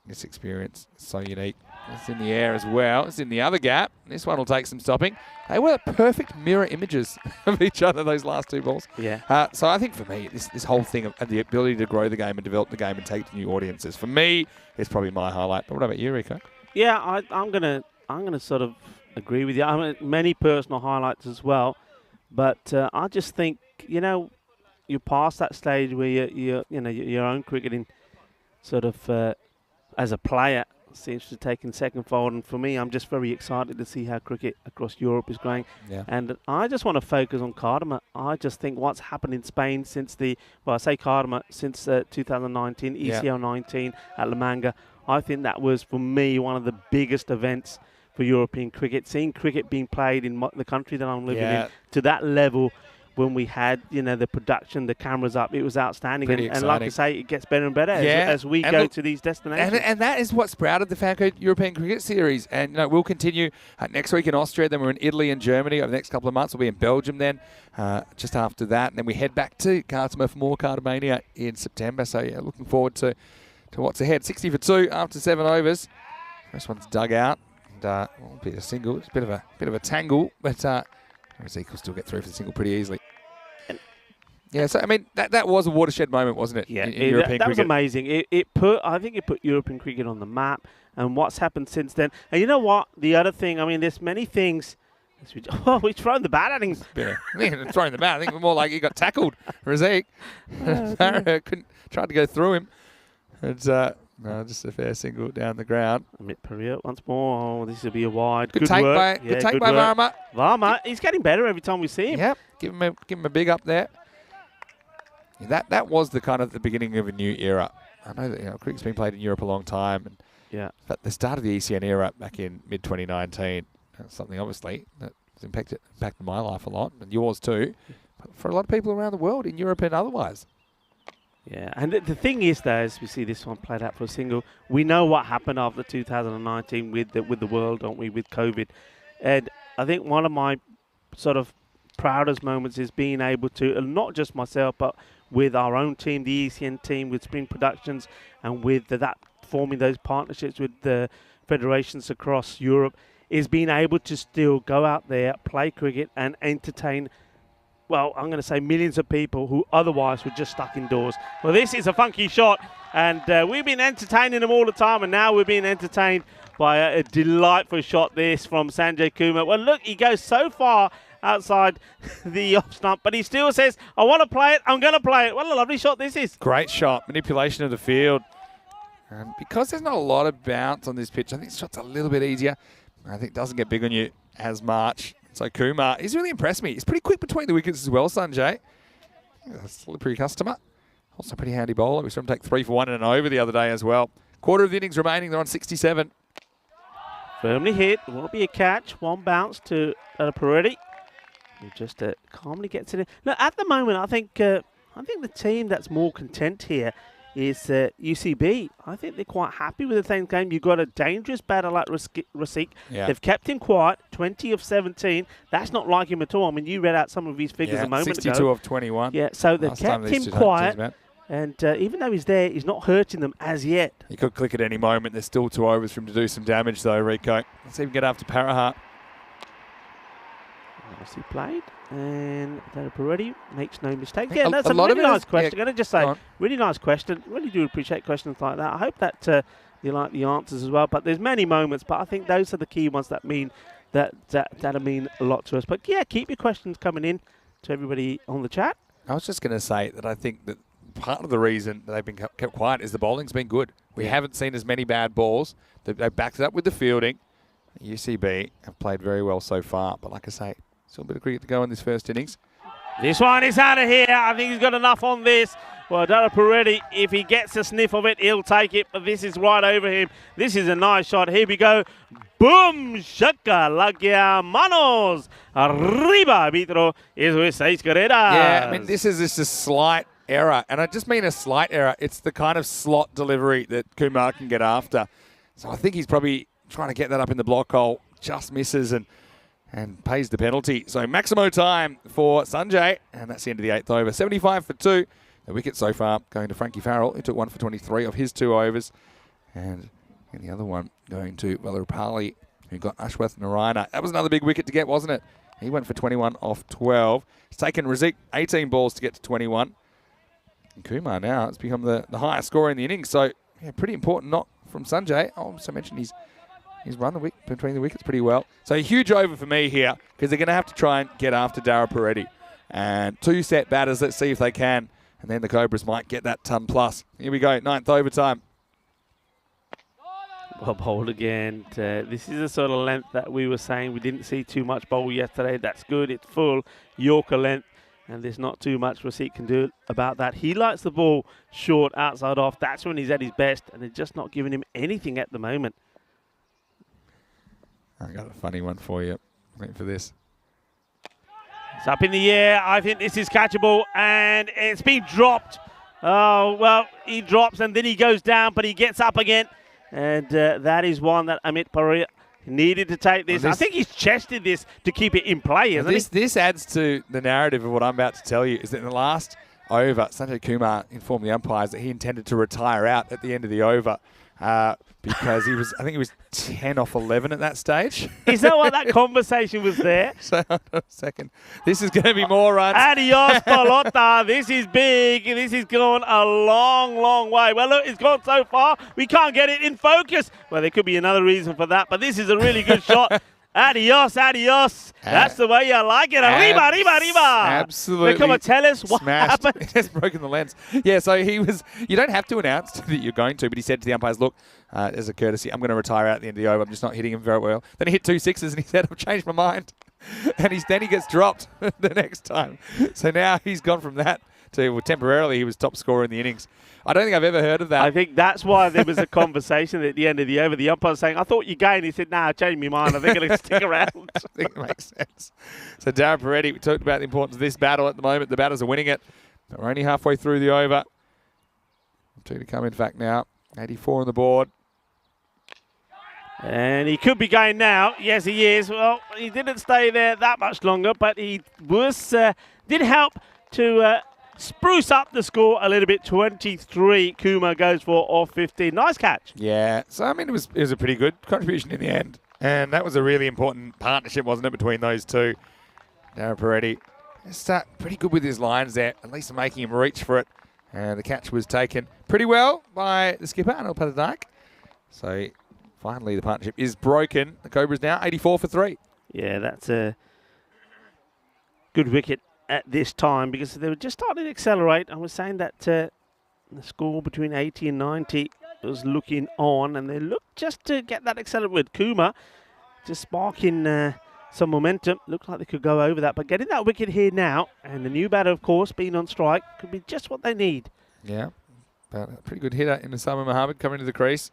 this experience is so unique. It's in the air as well. It's in the other gap. This one will take some stopping. They were perfect mirror images of each other, those last 2 balls. Yeah. So I think for me, this whole thing of the ability to grow the game and develop the game and take it to new audiences, for me, is probably my highlight. But what about you, Rico? Yeah, I'm gonna sort of agree with you. I mean, many personal highlights as well, but I just think you're past that stage where your own cricketing sort of as a player seems to have taken second fold, and for me, I'm just very excited to see how cricket across Europe is going. Yeah. And I just want to focus on Cardama. I just think what's happened in Spain since since 2019, ECL 19 at La Manga, I think that was, for me, one of the biggest events for European cricket. Seeing cricket being played in the country that I'm living in to that level, when we had, the production, the cameras up, it was outstanding. And like I say, it gets better and better as we go to these destinations. And that is what sprouted the FanCode European Cricket Series. And we'll continue next week in Austria. Then we're in Italy and Germany over the next couple of months. We'll be in Belgium then just after that. And then we head back to Cartama for more Cardamania in September. So, yeah, looking forward to what's ahead. 60 for 2 after 7 overs. First one's dug out. And will be a single. It's a bit of a tangle, but Zeke will still get through for the single pretty easily. Yeah, so I mean that was a watershed moment, wasn't it? Yeah, in European that was cricket. amazing. I think it put European cricket on the map, and what's happened since then. And you know what? The other thing, I mean, there's many things. We've thrown the bat at him. Yeah, throwing the bat. I think more like he got tackled. Razik tried to go through him. It's no, just a fair single down the ground. Amit Parriot once more. Oh, this will be a wide. Good take work. by Varma. Varma, he's getting better every time we see him. Yep, give him a big up there. Yeah, that was the kind of the beginning of a new era. I know that cricket's been played in Europe a long time, but the start of the ECN era back in mid 2019, something obviously that's impacted my life a lot and yours too, but for a lot of people around the world in Europe and otherwise. Yeah, and the thing is, though, as we see this one played out for a single, we know what happened after 2019 with the world, don't we, with COVID. And I think one of my sort of proudest moments is being able to, and not just myself, but with our own team, the ECN team, with Spring Productions, and with that forming those partnerships with the federations across Europe, is being able to still go out there, play cricket, and entertain, well, I'm going to say millions of people who otherwise were just stuck indoors. Well, this is a funky shot, and we've been entertaining them all the time, and now we're being entertained by a delightful shot this from Sanjay Kumar. Well, look, he goes so far outside the off stump, but he still says, I want to play it, I'm going to play it. What a lovely shot this is. Great shot, manipulation of the field. And because there's not a lot of bounce on this pitch, I think this shot's a little bit easier. I think it doesn't get big on you as much. So Kumar, he's really impressed me. He's pretty quick between the wickets as well, Sanjay. He's a slippery customer. Also a pretty handy bowler. We saw him take 3 for 1 and an over the other day as well. Quarter of the innings remaining. They're on 67. Firmly hit. It won't be a catch. One bounce to Peretti. Who just calmly gets it in. Now, at the moment, I think the team that's more content here is UCB. I think they're quite happy with the 10th game. You've got a dangerous batter like Rasik. Yeah. They've kept him quiet, 20 of 17. That's not like him at all. I mean, you read out some of his figures a moment 62 ago. of 21. Yeah, so they've Last time kept these him two quiet. teams met. And even though he's there, he's not hurting them as yet. He could click at any moment. There's still 2 overs for him to do some damage, though, Rico. Let's even get after Paraha. Nicely played. And Peretti makes no mistake. Yeah, Yeah, that's a lot of really it nice is- question. yeah, Going to just say, go on. really nice question. Really do appreciate questions like that. I hope that you like the answers as well. But there's many moments, but I think those are the key ones that mean that'll mean a lot to us. But yeah, keep your questions coming in to everybody on the chat. I was just going to say that I think that part of the reason that they've been kept quiet is the bowling's been good. We haven't seen as many bad balls. They've backed it up with the fielding. UCB have played very well so far. But like I say, still a bit of cricket to go in this first innings. This one is out of here. I think he's got enough on this. Well, Dara Peretti, if he gets a sniff of it, he'll take it. But this is right over him. This is a nice shot. Here we go. Boom! Shaka, lagia manos. Arriba, arbitro. Eso es 6 carreras. Yeah, I mean, this is just a slight error. And I just mean a slight error. It's the kind of slot delivery that Kumar can get after. So I think he's probably trying to get that up in the block hole. Just misses and pays the penalty. So Maximo time for Sanjay. And that's the end of the 8th over. 75 for 2. The wicket so far going to Frankie Farrell, who took 1 for 23 of his 2 overs. And the other one going to Valarapali, who got Ashwath Narayana. That was another big wicket to get, wasn't it? He went for 21 off 12. It's taken Razik 18 balls to get to 21. And Kumar now has become the highest scorer in the innings. So, yeah, pretty important knock from Sanjay. I also mentioned he's run the wicket between the wickets pretty well. So a huge over for me here because they're going to have to try and get after Dara Peretti. And 2 set batters, let's see if they can. And then the Cobras might get that ton plus. Here we go, 9th overtime. Well bowled again. This is the sort of length that we were saying. We didn't see too much bowl yesterday. That's good. It's full Yorker length. And there's not too much Rasik can do about that. He likes the ball short, outside off. That's when he's at his best. And they're just not giving him anything at the moment. I got a funny one for you. Wait for this. It's up in the air. I think this is catchable. And it's been dropped. Oh, well, he drops and then he goes down, but he gets up again. And that is one that Amit Paria needed to take this. Well, I think he's chested this to keep it in play, isn't he? This adds to the narrative of what I'm about to tell you, is that in the last over, Sanjay Kumar informed the umpires that he intended to retire out at the end of the over because I think he was 10 off 11 at that stage. Is that why that conversation was there? So, hold on a second. This is going to be more runs. Adios, Pelota. This is big. This is gone a long, long way. Well, look, it's gone so far, we can't get it in focus. Well, there could be another reason for that, but this is a really good shot. Adios, adios. That's the way you like it. Arriba, arriba, arriba. Absolutely. Now, come on, tell us what smashed. happened. He has broken the lens. Yeah, so he was, you don't have to announce that you're going to, but he said to the umpires, look, as a courtesy, I'm going to retire out at the end of the over. I'm just not hitting him very well. Then he hit 2 sixes and he said, I've changed my mind. And then he gets dropped the next time. So now he's gone from that to, well, temporarily he was top scorer in the innings. I don't think I've ever heard of that. I think that's why there was a conversation at the end of the over. The umpire was saying, I thought you gained. He said, I changed my mind. I think I'm going to stick around. I think it makes sense. So Darren Peretti, we talked about the importance of this battle at the moment. The batters are winning it. We're only halfway through the over. 2 to come, in fact, now. 84 on the board. And he could be going now. Yes, he is. Well, he didn't stay there that much longer, but he was did help to spruce up the score a little bit. 23 Kumar goes for off 15. Nice catch. Yeah. So, I mean, it was a pretty good contribution in the end. And that was a really important partnership, wasn't it, between those two? Darren Peretti pretty good with his lines there, at least making him reach for it. And the catch was taken pretty well by the skipper, Anil Patadak. So, finally, the partnership is broken. The Cobras now 84 for 3. Yeah, that's a good wicket at this time because they were just starting to accelerate. I was saying that the score between 80 and 90 was looking on, and they looked just to get that accelerate with Kumar, just sparking some momentum. Looked like they could go over that, but getting that wicket here now, and the new batter, of course, being on strike, could be just what they need. Yeah, but a pretty good hitter in the Osama Mohammed coming to the crease.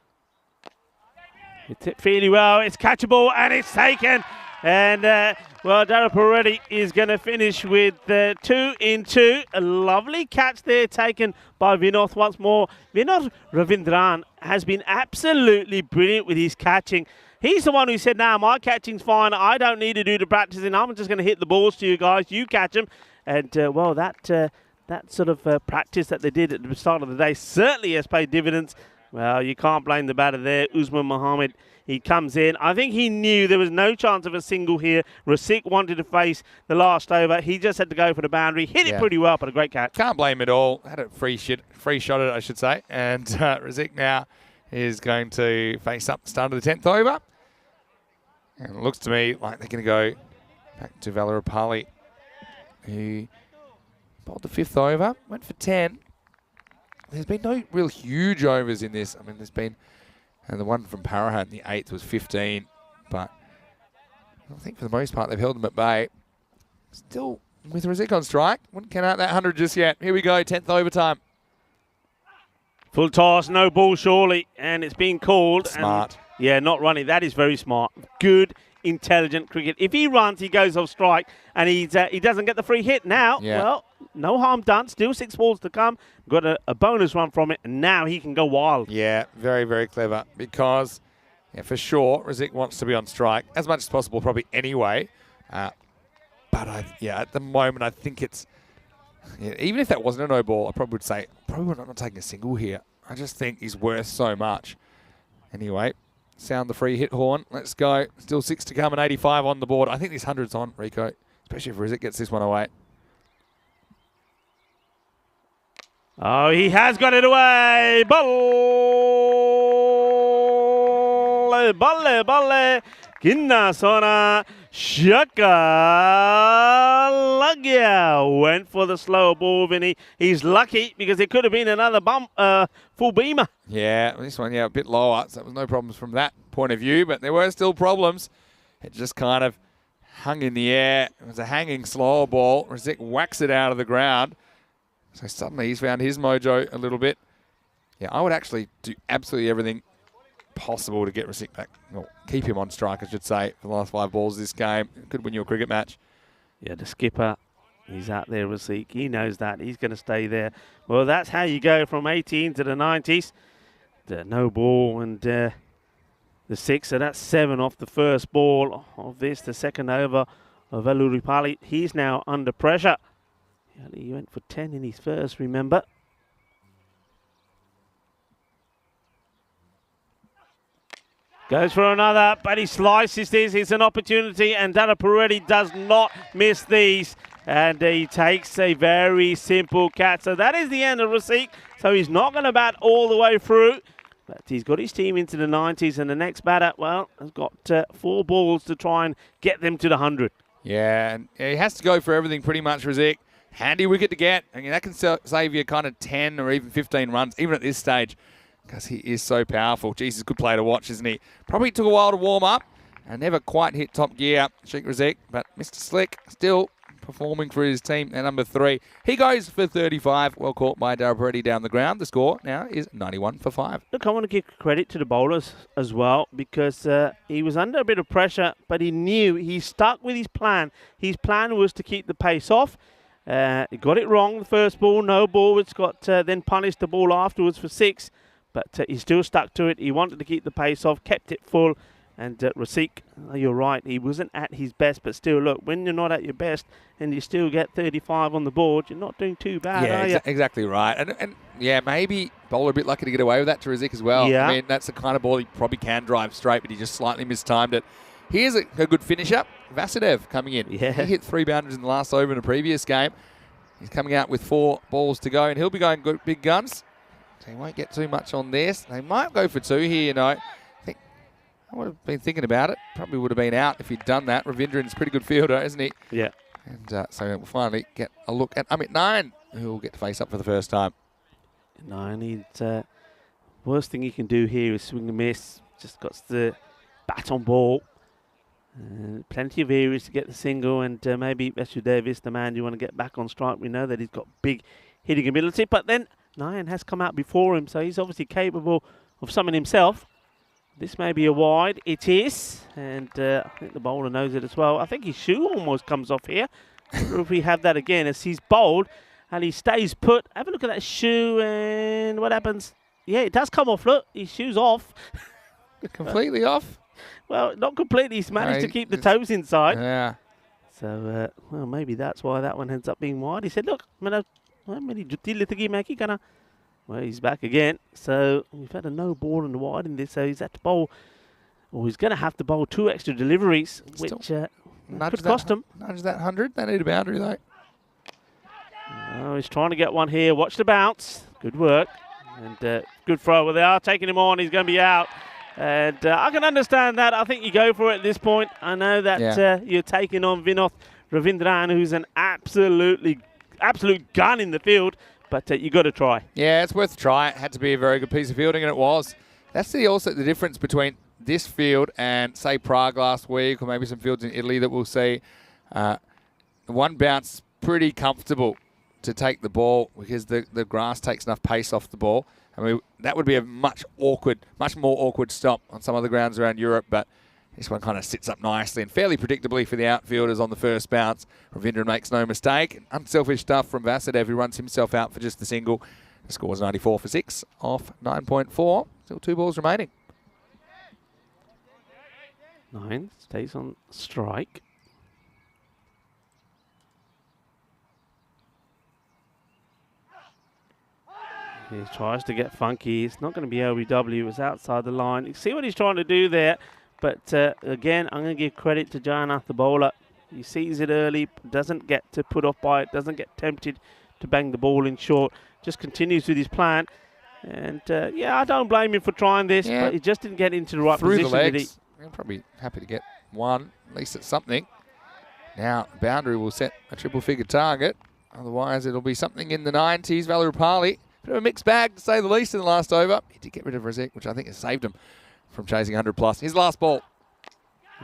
It's hit fairly well. It's catchable, and it's taken. And Well, Dara Peretti is going to finish with 2 in 2. A lovely catch there taken by Vinod once more. Vinod Ravindran has been absolutely brilliant with his catching. He's the one who said, "Nah, my catching's fine. I don't need to do the practicing. I'm just going to hit the balls to you guys. You catch them." And, well, that sort of practice that they did at the start of the day certainly has paid dividends. Well, you can't blame the batter there, Usman Mohammed. He comes in. I think he knew there was no chance of a single here. Rasik wanted to face the last over. He just had to go for the boundary. Hit it pretty well, but a great catch. Can't blame him at all. Had a free shot at it, I should say. And Rasik now is going to face up the start of the 10th over. And it looks to me like they're going to go back to Valarapali, who bowled the 5th over, went for 10. There's been no real huge overs in this. I mean, there's been, and the one from Parahat in the 8th was 15, but I think for the most part they've held them at bay. Still with Rasik on strike, wouldn't count out that 100 just yet. Here we go, 10th overtime. Full toss, no ball surely, and it's been called. Smart. And, yeah, not running. That is very smart. Good, intelligent cricket. If he runs, he goes off strike, and he doesn't get the free hit. Now, well, no harm done. Still 6 balls to come. Got a bonus run from it, and now he can go wild. Yeah, very, very clever, because for sure Rasik wants to be on strike as much as possible, probably anyway. But at the moment I think it's, even if that wasn't a no ball, I probably would say probably not taking a single here. I just think he's worth so much. Anyway, sound the free hit horn. Let's go. Still 6 to come and 85 on the board. I think this 100's on, Rico, especially if Rasik gets this one away. Oh, he has got it away. Balle. Kinna Sona. Shaka Lagya. Went for the slower ball, Vinny. He's lucky because it could have been another full beamer. Yeah, this one, a bit lower, so there was no problems from that point of view, but there were still problems. It just kind of hung in the air. It was a hanging slower ball. Rasik whacks it out of the ground. So suddenly he's found his mojo a little bit. Yeah, I would actually do absolutely everything possible to get Rasik back. Well, keep him on strike, I should say, for the last 5 balls of this game. It could win you a cricket match. Yeah, the skipper, he's out there, Rasik. He knows that. He's going to stay there. Well, that's how you go from 18 to the 90s. The no ball and the 6. So that's 7 off the first ball of this, the second over of Valuripali. He's now under pressure. He went for 10 in his first, remember. Goes for another, but he slices this. It's an opportunity, and Dara Peretti does not miss these. And he takes a very simple catch. So that is the end of Rasik. So he's not going to bat all the way through. But he's got his team into the 90s, and the next batter, well, has got 4 balls to try and get them to the 100. Yeah, and he has to go for everything pretty much, Rasik. Handy wicket to get. I mean, that can save you kind of 10 or even 15 runs, even at this stage, because he is so powerful. Jeez, he's a good player to watch, isn't he? Probably took a while to warm up and never quite hit top gear, Sheikh Rasik, but Mr. Slick still performing for his team at number 3. He goes for 35. Well caught by Dara Peretti down the ground. The score now is 91 for 5. Look, I want to give credit to the bowlers as well, because he was under a bit of pressure, but he knew he stuck with his plan. His plan was to keep the pace off. He got it wrong, the first ball, no ball, which got then punished the ball afterwards for 6. But he still stuck to it. He wanted to keep the pace off, kept it full. And Rasik, you're right, he wasn't at his best. But still, look, when you're not at your best and you still get 35 on the board, you're not doing too bad, are you? Exactly right. And yeah, maybe bowler a bit lucky to get away with that to Rasik as well. Yeah. I mean, that's the kind of ball he probably can drive straight, but he just slightly mistimed it. Here's a good finisher. Vasudev coming in. Yeah. He hit 3 boundaries in the last over in a previous game. He's coming out with 4 balls to go, and he'll be going good, big guns. So he won't get too much on this. They might go for 2 here, I would have been thinking about it. Probably would have been out if he'd done that. Ravindran's a pretty good fielder, isn't he? Yeah. And so we'll finally get a look at Amit Nayan, who will get to face up for the first time. Nayan, worst thing he can do here is swing and miss. Just got the bat on ball. Plenty of areas to get the single, and maybe Vasudev is the man you want to get back on strike. We know that he's got big hitting ability, but then Nayan has come out before him, so he's obviously capable of something himself. This may be a wide. It is. And I think the bowler knows it as well. I think his shoe almost comes off here. I wonder if we have that again as he's bowled and he stays put. Have a look at that shoe and what happens? Yeah, it does come off. Look, his shoe's off. Completely off? Well, not completely. He's managed to keep the toes inside. Yeah. So, well, maybe that's why that one ends up being wide. He said, look, well, he's back again. So, we've had a no ball and wide in this. So, he's had to bowl, or he's going to have to bowl 2 extra deliveries, which could cost him. Nudge that 100. They need a boundary, though. Oh, he's trying to get one here. Watch the bounce. Good work. And good throw. Well, they are taking him on. He's going to be out. And I can understand that. I think you go for it at this point. I know that you're taking on Vinoth Ravindran, who's an absolute gun in the field, but you got to try. Yeah, it's worth a try. It had to be a very good piece of fielding, and it was. That's also the difference between this field and, say, Prague last week, or maybe some fields in Italy that we'll see. One bounce pretty comfortable to take the ball because the grass takes enough pace off the ball. I mean, that would be a much more awkward stop on some other grounds around Europe, but this one kind of sits up nicely and fairly predictably for the outfielders on the first bounce. Ravindran makes no mistake. Unselfish stuff from Vasudev, who runs himself out for just the single. The score is 94 for 6 off 9.4. Still 2 balls remaining. 9 stays on strike. He tries to get funky. It's not going to be OBW. It's outside the line. You see what he's trying to do there. But again, I'm going to give credit to Janath, the bowler. He sees it early, doesn't get to put off by it, doesn't get tempted to bang the ball in short. Just continues with his plan. And yeah, I don't blame him for trying this, but he just didn't get into the right position. Through the legs. I'm probably happy to get one. At least it's something. Now, boundary will set a triple figure target. Otherwise, it'll be something in the 90s. Valarupali. Bit of a mixed bag, to say the least, in the last over. He did get rid of Rizek, which I think has saved him from chasing 100 plus. His last ball.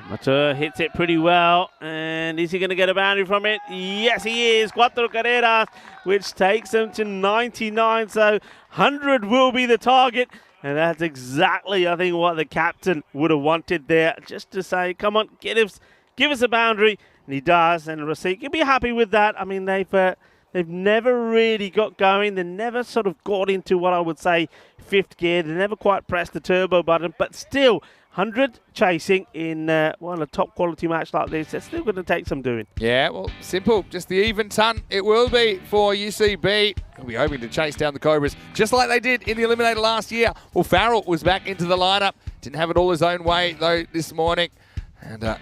Matur hits it pretty well. And is he going to get a boundary from it? Yes, he is. Cuatro carreras, which takes him to 99. So 100 will be the target. And that's exactly, I think, what the captain would have wanted there. Just to say, come on, give us a boundary. And he does. And Rasik, you'll be happy with that. I mean, they've never really got going. They never sort of got into what I would say fifth gear. They never quite pressed the turbo button, but still 100 chasing in a top quality match like this. It's still going to take some doing. Yeah, well, simple. Just the even ton it will be for UCB. We'll be hoping to chase down the Cobras just like they did in the Eliminator last year. Well, Farrell was back into the lineup. Didn't have it all his own way, though, this morning. And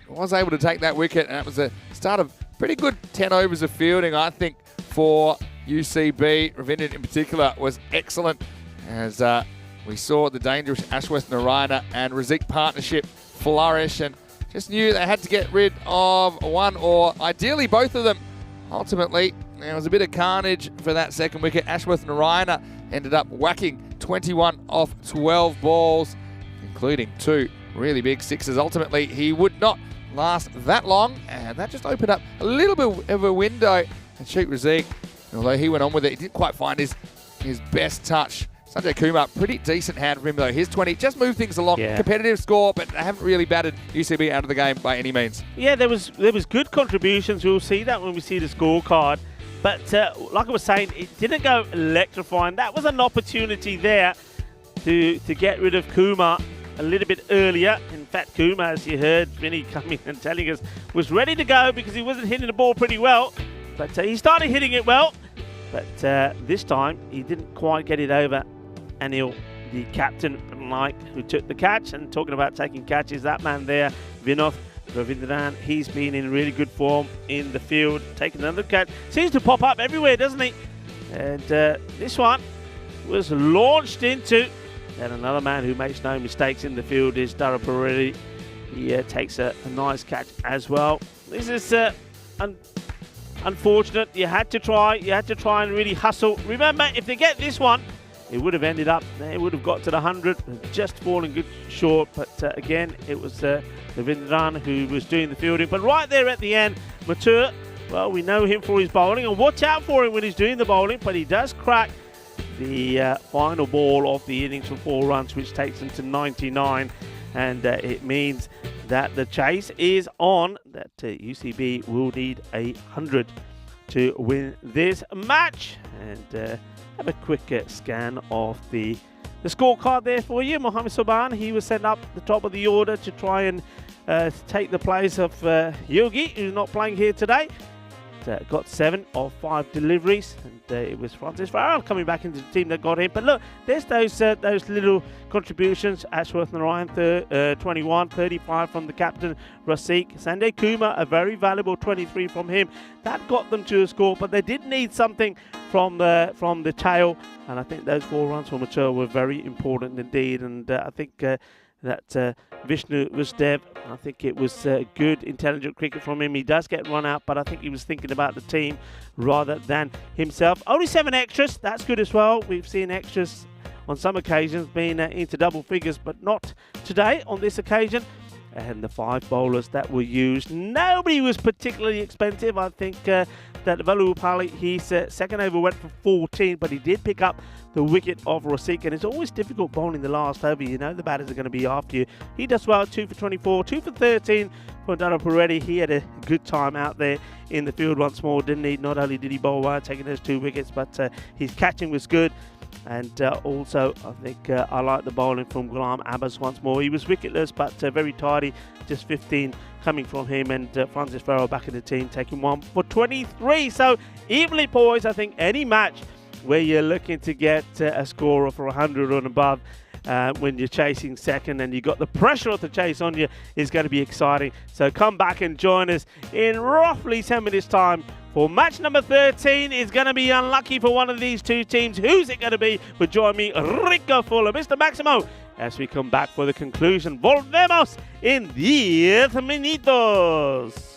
was able to take that wicket. And that was the start of pretty good 10 overs of fielding, I think, for UCB. Ravindran in particular was excellent as we saw the dangerous Ashworth Narayana and Razik partnership flourish, and just knew they had to get rid of one or ideally both of them. Ultimately, there was a bit of carnage for that second wicket. Ashworth Narayana ended up whacking 21 off 12 balls, including 2 really big sixes. Ultimately, he would not last that long, and that just opened up a little bit of a window. And Sheikh Razik, although he went on with it, he didn't quite find his best touch. Sanjay Kumar, pretty decent hand from him though. His 20 just moved things along. Yeah. Competitive score, but they haven't really batted UCB out of the game by any means. Yeah, there was good contributions. We'll see that when we see the scorecard. But like I was saying, it didn't go electrifying. That was an opportunity there to get rid of Kumar a little bit earlier. In fact, Kumar, as you heard Vinny coming and telling us, was ready to go because he wasn't hitting the ball pretty well. But he started hitting it well. But this time, he didn't quite get it over Anil, the captain, Mike, who took the catch. And talking about taking catches, that man there, Vinoth Ravindran, he's been in really good form in the field, taking another catch. Seems to pop up everywhere, doesn't he? And this one was launched into. And another man who makes no mistakes in the field is Dharapuredi. He takes a nice catch as well. This is unfortunate. You had to try and really hustle. Remember, if they get this one, it would have ended up, they would have got to the 100, just falling good short. But again, it was Ravindran who was doing the fielding. But right there at the end, Matur, well, we know him for his bowling, and watch out for him when he's doing the bowling, but he does crack the final ball of the innings for 4 runs, which takes them to 99. And it means that the chase is on, that UCB will need 100 to win this match. And have a quick scan of the scorecard there for you. Mohamed Soban, he was sent up the top of the order to try and take the place of Yogi, who's not playing here today. Got 7 of 5 deliveries, and it was Francis Farrell coming back into the team that got him. But look, there's those little contributions. Ashworth Narayan, 21, 35 from the captain Rasik. Sanjay Kumar, a very valuable 23 from him. That got them to a score, but they did need something from the tail, and I think those 4 runs from Mature were very important indeed. And I think that Vishnu Rusdev, I think it was good, intelligent cricket from him. He does get run out, but I think he was thinking about the team rather than himself. Only 7 extras, that's good as well. We've seen extras on some occasions being into double figures, but not today on this occasion. And the 5 bowlers that were used, nobody was particularly expensive. I think that Valupali, his second over went for 14, but he did pick up the wicket of Rasik, and it's always difficult bowling the last over. You know the batters are going to be after you. He does well, 2 for 24, 2 for 13 for Dara Puretti. He had a good time out there in the field once more, didn't he? Not only did he bowl well, taking those 2 wickets, but his catching was good. And also, I think I like the bowling from Ghulam Abbas once more. He was wicketless, but very tidy. Just 15 coming from him, and Francis Farrell back in the team, taking 1 for 23. So evenly poised. I think any match where you're looking to get a score of 100 or above, when you're chasing second and you've got the pressure of the chase on you, is going to be exciting. So come back and join us in roughly 10 minutes time for match number 13. Is going to be unlucky for one of these 2 teams. Who's it going to be? But join me, Rico Fuller, Mr. Maximo, as we come back for the conclusion. Volvemos en 10 minutos.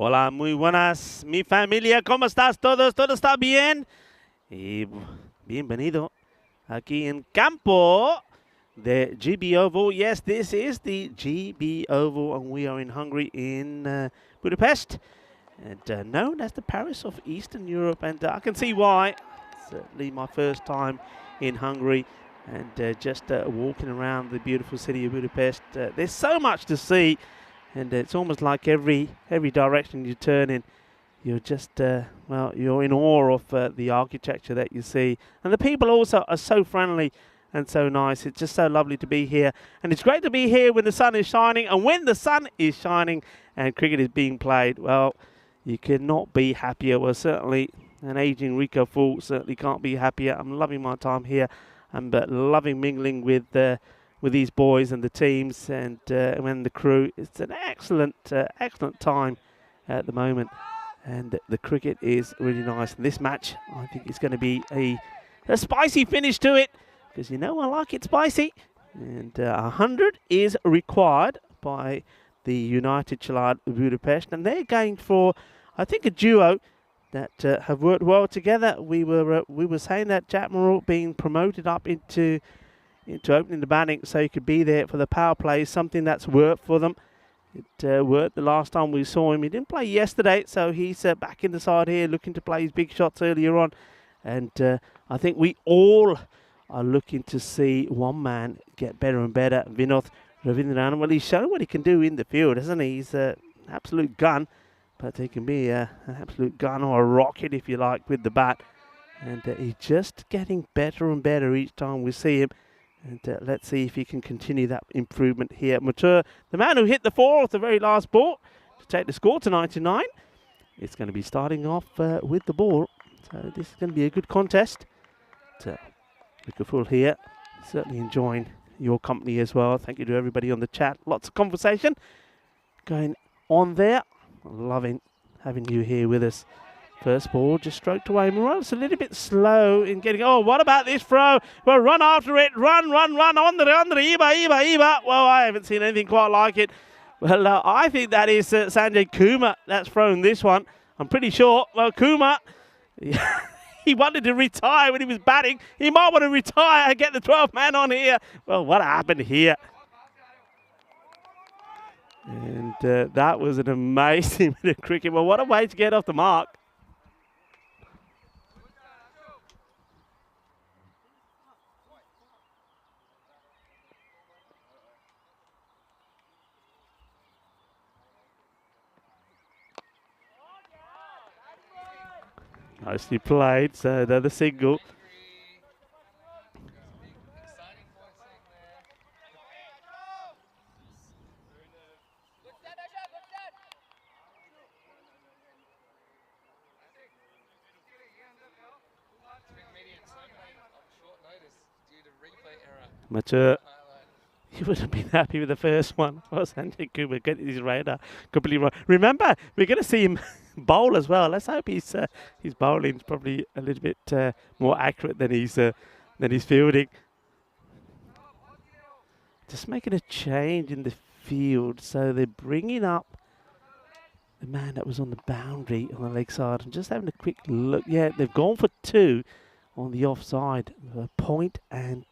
Hola, muy buenas, mi familia, ¿cómo estás todos? ¿Todo está bien? Y bienvenido aquí en campo the GB Oval. Yes, this is the GB Oval, and we are in Hungary, in Budapest, and known as the Paris of Eastern Europe. And I can see why. Certainly my first time in Hungary, and just walking around the beautiful city of Budapest. There's so much to see, and it's almost like every direction you turn in, you're just, well, you're in awe of the architecture that you see. And the people also are so friendly and so nice. It's just so lovely to be here. And it's great to be here when the sun is shining. And when the sun is shining and cricket is being played, well, you cannot be happier. Well, certainly an aging Rico Fool certainly can't be happier. I'm loving my time here. I'm loving mingling with these boys and the teams and the crew. It's an excellent time at the moment. And the cricket is really nice. And this match, I think, is going to be a spicy finish to it. Because you know I like it spicy. And 100 is required by the United Chalad Budapest. And they're going for, I think, a duo that have worked well together. We were saying that Jack Morrell being promoted up into opening the batting so he could be there for the power play is something that's worked for them. It worked the last time we saw him. He didn't play yesterday, so he's back in the side here looking to play his big shots earlier on. And I think we all are looking to see one man get better and better. Vinod Ravindran. Well, he's shown what he can do in the field, hasn't he? He's an absolute gun, but he can be an absolute gun or a rocket, if you like, with the bat. And he's just getting better and better each time we see him. And let's see if he can continue that improvement here. Mature, the man who hit the 4 off the very last ball to take the score to 99. It's going to be starting off with the ball. So this is going to be a good contest. Full here, certainly enjoying your company as well. Thank you to everybody on the chat. Lots of conversation going on there. Loving having you here with us. First ball just stroked away. Morales a little bit slow in getting. Oh, what about this throw? Well, run after it. Run. On the Iba. Well, I haven't seen anything quite like it. Well, I think that is Sanjay Kumar that's thrown this one. I'm pretty sure. Well, Kumar. He wanted to retire when he was batting. He might want to retire and get the 12th man on here. Well, what happened here? And that was an amazing bit of cricket. Well, what a way to get off the mark. Nicely played, so another single. Mature. He would have been happy with the first one. Well, Sanjay Kumar getting his radar completely wrong. Remember, we're going to see him bowl as well. Let's hope his bowling's probably a little bit more accurate than his fielding. Just making a change in the field, so they're bringing up the man that was on the boundary on the leg side. I'm just having a quick look. Yeah, they've gone for 2 on the offside. Point and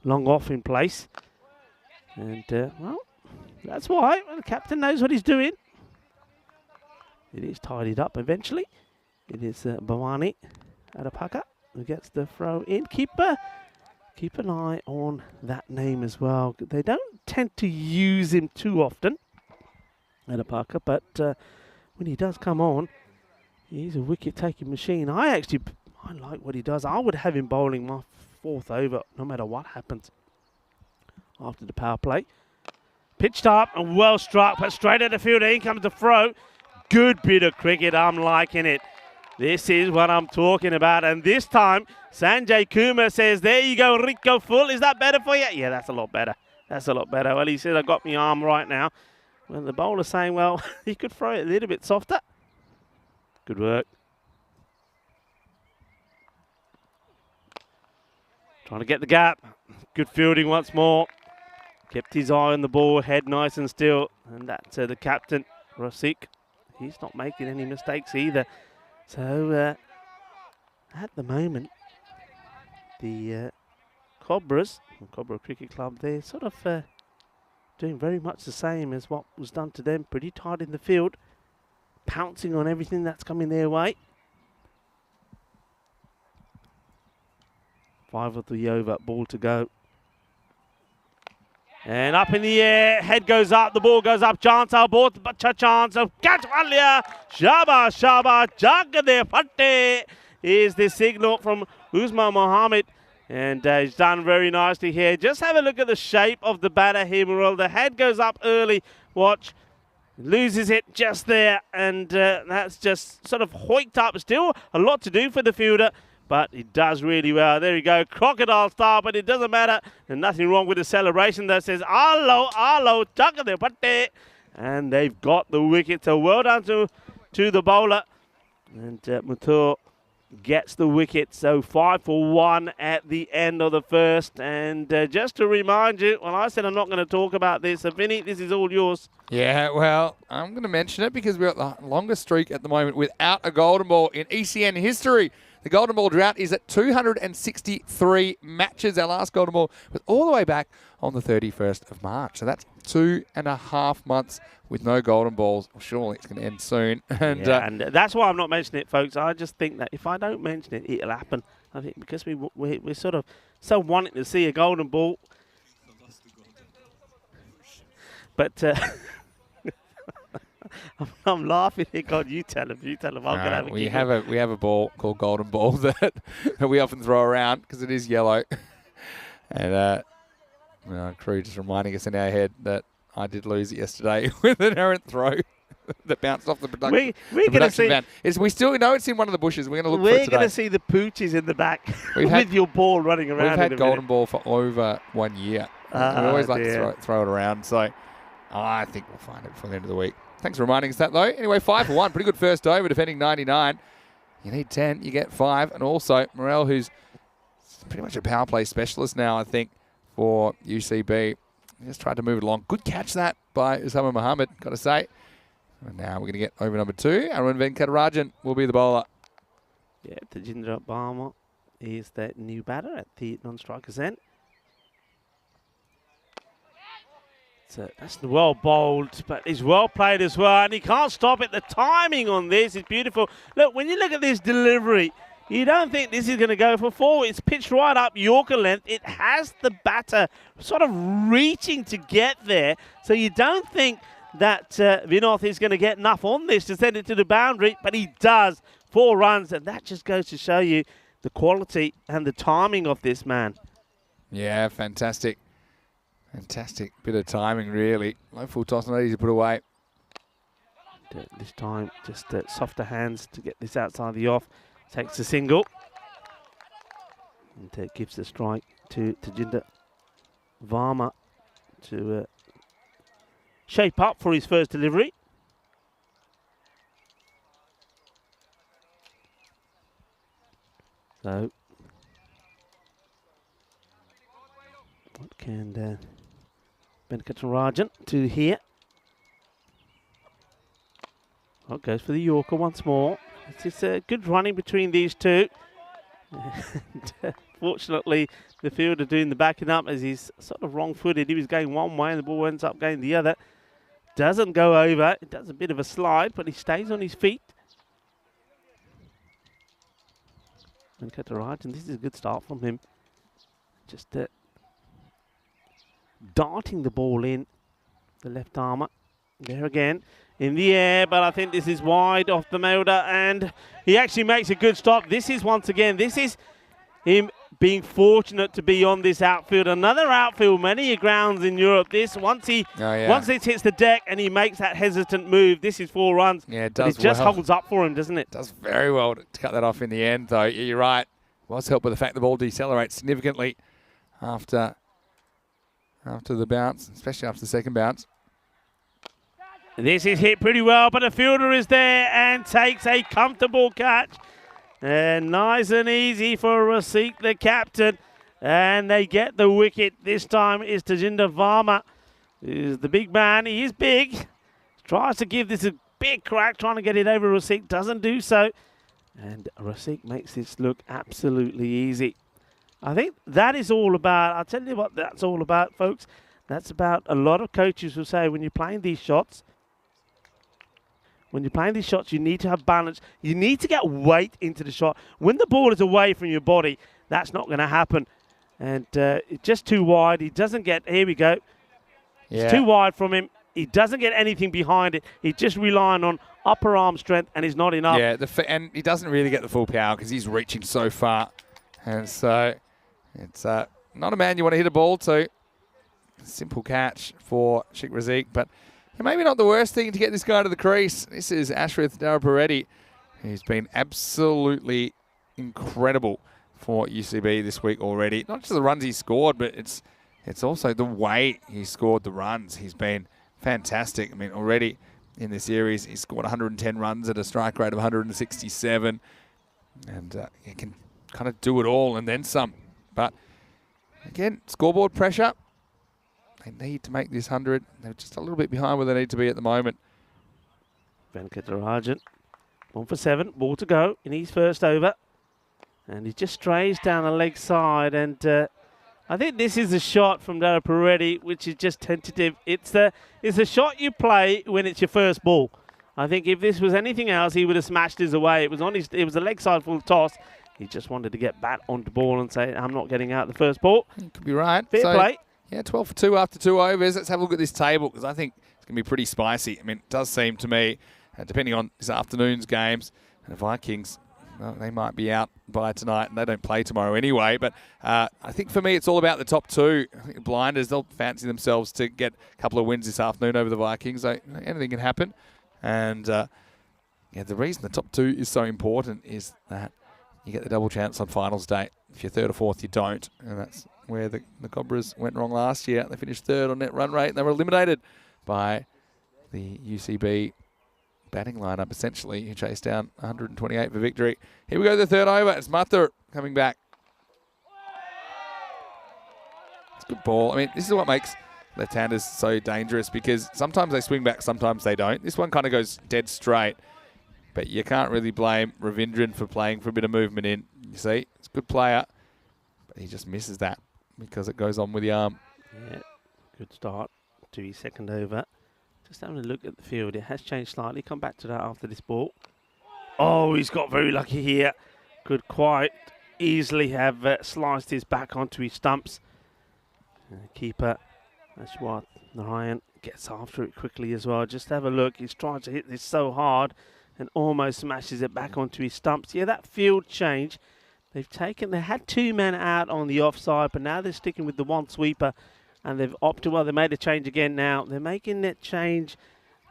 long off in place. And, well, that's why. Well, the captain knows what he's doing. It is tidied up eventually. It is Bhavani Adapaka who gets the throw in. Keep an eye on that name as well. They don't tend to use him too often, Adapaka, but when he does come on, he's a wicket-taking machine. I like what he does. I would have him bowling my 4th over no matter what happens after the power play. Pitched up and well struck, but straight at the field. In comes the throw. Good bit of cricket. I'm liking it. This is what I'm talking about. And this time, Sanjay Kumar says, there you go, Rico Full. Is that better for you? Yeah, that's a lot better. That's a lot better. Well, he said, I got my arm right now. Well, the bowler's saying, well, he could throw it a little bit softer. Good work. Trying to get the gap. Good fielding once more. Kept his eye on the ball, head nice and still. And that's the captain, Rosik. he's not making any mistakes either. So at the moment, the Cobras, Cobra Cricket Club, they're sort of doing very much the same as what was done to them. Pretty tight in the field, pouncing on everything that's coming their way. 5 of the over, ball to go. And up in the air, head goes up, the ball goes up, chance our ball, chance of catch Alia, Shaba, Jagade Pate is the signal from Usman Mohammed. And he's done very nicely here. Just have a look at the shape of the batter here, Morel. The head goes up early, watch, loses it just there, and that's just sort of hoiked up. Still a lot to do for the fielder, but he does really well. There you go, crocodile style, but it doesn't matter. There's nothing wrong with the celebration that says, Arlo, Chakade Pate. And they've got the wicket, so well done to the bowler. And Mutur gets the wicket, so 5 for 1 at the end of the first. And just to remind you, well, I said I'm not going to talk about this, so Vinny, this is all yours. Yeah, well, I'm going to mention it because we're at the longest streak at the moment without a golden ball in ECN history. The golden ball drought is at 263 matches. Our last golden ball was all the way back on the 31st of March. So that's 2.5 months with no golden balls. Well, surely it's going to end soon. And, and that's why I'm not mentioning it, folks. I just think that if I don't mention it, it'll happen. I think because we're sort of so wanting to see a golden ball. But I'm laughing here. God, you tell him. I'm gonna have a we have a ball called golden ball that we often throw around because it is yellow. And crew just reminding us in our head that I did lose it yesterday with an errant throw that bounced off the production. We're going to see. We still know it's in one of the bushes. We're going to look for it today. We're going to see the poochies in the back with your ball running around. We've had golden ball for over 1 year. We always like to throw it around. So I think we'll find it before the end of the week. Thanks for reminding us that, though. Anyway, 5 for 1. Pretty good first over, defending 99. You need 10, you get 5. And also, Morel, who's pretty much a power play specialist now, I think, for UCB. He just tried to move it along. Good catch that by Usman Mohammed, got to say. And now we're going to get over number 2. Arun Venkatarajan will be the bowler. Yeah, Tajinder Barma is that new batter at the non-strikers end. So that's well bowled, but he's well played as well, and he can't stop it. The timing on this is beautiful. Look, when you look at this delivery, you don't think this is going to go for 4. It's pitched right up Yorker length. It has the batter sort of reaching to get there, so you don't think that Vinoth is going to get enough on this to send it to the boundary, but he does. 4 runs, and that just goes to show you the quality and the timing of this man. Yeah, fantastic. Fantastic bit of timing, really. Low full toss, not easy to put away. This time, just softer hands to get this outside the off. Takes a single. And gives the strike to Tajinder Varma to shape up for his first delivery. So, what can Venkatarajan do here? Well, goes for the Yorker once more. It's a good running between these two. And, fortunately, the fielder doing the backing up as he's sort of wrong-footed. He was going one way and the ball ends up going the other. Doesn't go over. It does a bit of a slide, but he stays on his feet. Venkatarajan, this is a good start from him. Just darting the ball in, the left armour. There again, in the air, but I think this is wide off the Melder, and he actually makes a good stop. This is, once again, this is him being fortunate to be on this outfield. Another outfield, many grounds in Europe. This, once it hits the deck and he makes that hesitant move, this is 4 runs. Yeah, it does. It just holds up for him, doesn't it? Does very well to cut that off in the end, though. You're right. Was helped by the fact the ball decelerates significantly after the bounce, especially after the second bounce. This is hit pretty well, but the fielder is there and takes a comfortable catch. And nice and easy for Rasik, the captain. And they get the wicket. This time is Tajinder Varma, who's the big man. He is big. Tries to give this a big crack, trying to get it over Rosick, doesn't do so. And Rosick makes this look absolutely easy. I think that is all about, I'll tell you what that's all about, folks. That's about a lot of coaches will say when you're playing these shots, you need to have balance. You need to get weight into the shot. When the ball is away from your body, that's not going to happen. And it's just too wide. He doesn't get, here we go. Yeah. It's too wide from him. He doesn't get anything behind it. He's just relying on upper arm strength, and it's not enough. Yeah, and he doesn't really get the full power because he's reaching so far. And so it's not a man you want to hit a ball to. Simple catch for Sheikh Razik, but maybe not the worst thing to get this guy to the crease. This is Ashrith Darapareddy, who's been absolutely incredible for UCB this week already. Not just the runs he scored, but it's also the way he scored the runs. He's been fantastic. I mean, already in this series, he scored 110 runs at a strike rate of 167. And he can kind of do it all and then some. But again, scoreboard pressure. They need to make this 100. They're just a little bit behind where they need to be at the moment. Venkatarajan, 1 for 7, ball to go in his first over. And he just strays down the leg side. And I think this is a shot from Darapareddy, which is just tentative. It's a shot you play when it's your first ball. I think if this was anything else, he would have smashed his away. It was a leg side full toss. He just wanted to get back onto the ball and say, I'm not getting out the first ball. You could be right. Fair play. Yeah, 12 for 2 after 2 overs. Let's have a look at this table because I think it's going to be pretty spicy. I mean, it does seem to me, depending on this afternoon's games, the Vikings, well, they might be out by tonight and they don't play tomorrow anyway. But I think for me, it's all about the top two. I think the Blinders, they'll fancy themselves to get a couple of wins this afternoon over the Vikings. So anything can happen. And the reason the top two is so important is that you get the double chance on finals day. If you're third or fourth, you don't. And that's where the Cobras went wrong last year. They finished third on net run rate, and they were eliminated by the UCB batting lineup, essentially, who chased down 128 for victory. Here we go, the third over. It's Mathur coming back. It's a good ball. I mean, this is what makes left-handers so dangerous because sometimes they swing back, sometimes they don't. This one kind of goes dead straight, but you can't really blame Ravindran for playing for a bit of movement in. You see, it's a good player, but he just misses that because it goes on with the arm. Yeah, good start to his second over. Just having a look at the field. It has changed slightly. Come back to that after this ball. Oh, he's got very lucky here. Could quite easily have sliced his back onto his stumps. Keeper, that's what Narayan gets after it quickly as well. Just have a look. He's trying to hit this so hard and almost smashes it back onto his stumps. Yeah, that field change. They had 2 men out on the offside, but now they're sticking with the one sweeper. And they've opted, well, they made a change again now. They're making that change,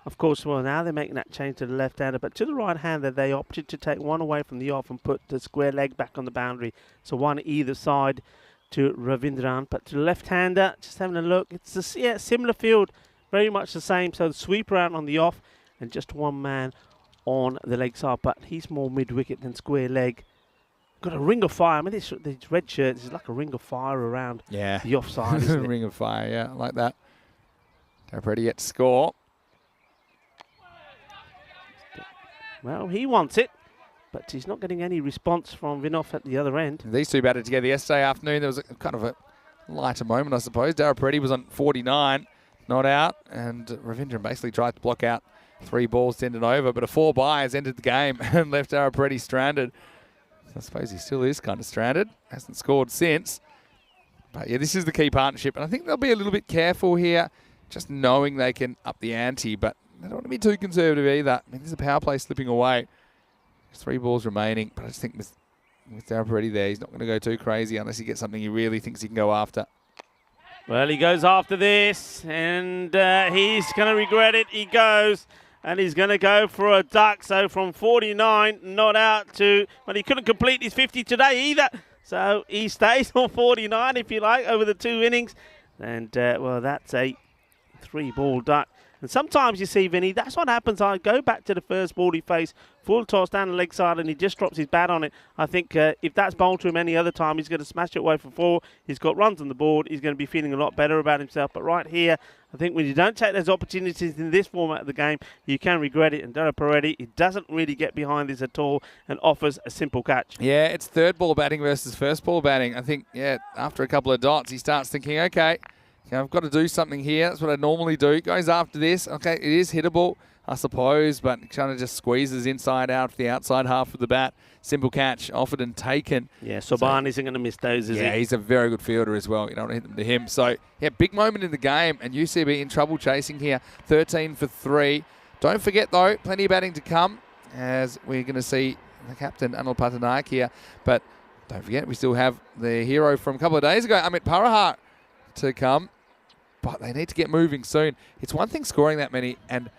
of course, well, now they're making that change to the left-hander. But to the right-hander, they opted to take one away from the off and put the square leg back on the boundary. So one either side to Ravindran. But to the left-hander, just having a look, it's a similar field, very much the same. So the sweeper out on the off and just one man on the leg side. But he's more mid-wicket than square leg. Got a ring of fire. I mean, this red shirt is like a ring of fire around the offside, isn't it? Ring of fire, yeah, I like that. Darapareddy yet to score. Well, he wants it, but he's not getting any response from Vinov at the other end. These two batted together yesterday afternoon. There was a kind of a lighter moment, I suppose. Darapareddy was on 49, not out, and Ravindran basically tried to block out 3 balls to end it over, but a 4-by has ended the game and left Darapareddy stranded. I suppose he still is kind of stranded. Hasn't scored since. But yeah, this is the key partnership. And I think they'll be a little bit careful here, just knowing they can up the ante. But they don't want to be too conservative either. I mean, there's a power play slipping away. There's 3 balls remaining. But I just think with Darapareddy there, he's not going to go too crazy unless he gets something he really thinks he can go after. Well, he goes after this. And he's going to regret it. He goes. And he's going to go for a duck. So from 49, not out to... Well, he couldn't complete his 50 today either. So he stays on 49, if you like, over the 2 innings. And, well, that's a 3-ball duck. And sometimes you see, Vinny, that's what happens. I go back to the first ball he faced, full toss down the leg side, and he just drops his bat on it. I think if that's bowled to him any other time, he's going to smash it away for 4. He's got runs on the board. He's going to be feeling a lot better about himself. But right here, I think when you don't take those opportunities in this format of the game, you can regret it. And Dara Peretti, he doesn't really get behind this at all and offers a simple catch. Yeah, it's third ball batting versus first ball batting. I think, after a couple of dots, he starts thinking, okay, I've got to do something here. That's what I normally do. Goes after this. Okay, it is hittable, I suppose, but kind of just squeezes inside out the outside half of the bat. Simple catch, offered and taken. Yeah, Soban isn't going to miss those, is he? Yeah, he's a very good fielder as well. You don't want to hit them to him. So, big moment in the game, and UCB in trouble chasing here. 13 for 3. Don't forget, though, plenty of batting to come, as we're going to see the captain, Anil Patanaik, here. But don't forget, we still have the hero from a couple of days ago, Amit Parahar, to come. But they need to get moving soon. It's one thing scoring that many and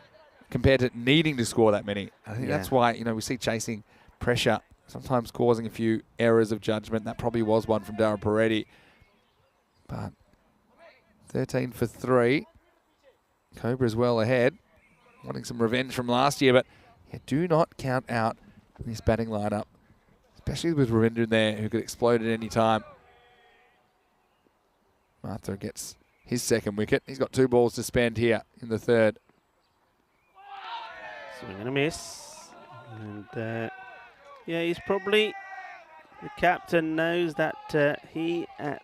compared to needing to score that many. I think that's why, we see chasing pressure, sometimes causing a few errors of judgment. That probably was one from Dara Peretti. But 13 for 3. Cobra's well ahead. Wanting some revenge from last year, but do not count out this batting lineup, especially with Ravindra in there, who could explode at any time. Martha gets his second wicket. He's got 2 balls to spend here in the third. Swing and a miss. And, he's probably... The captain knows that he, at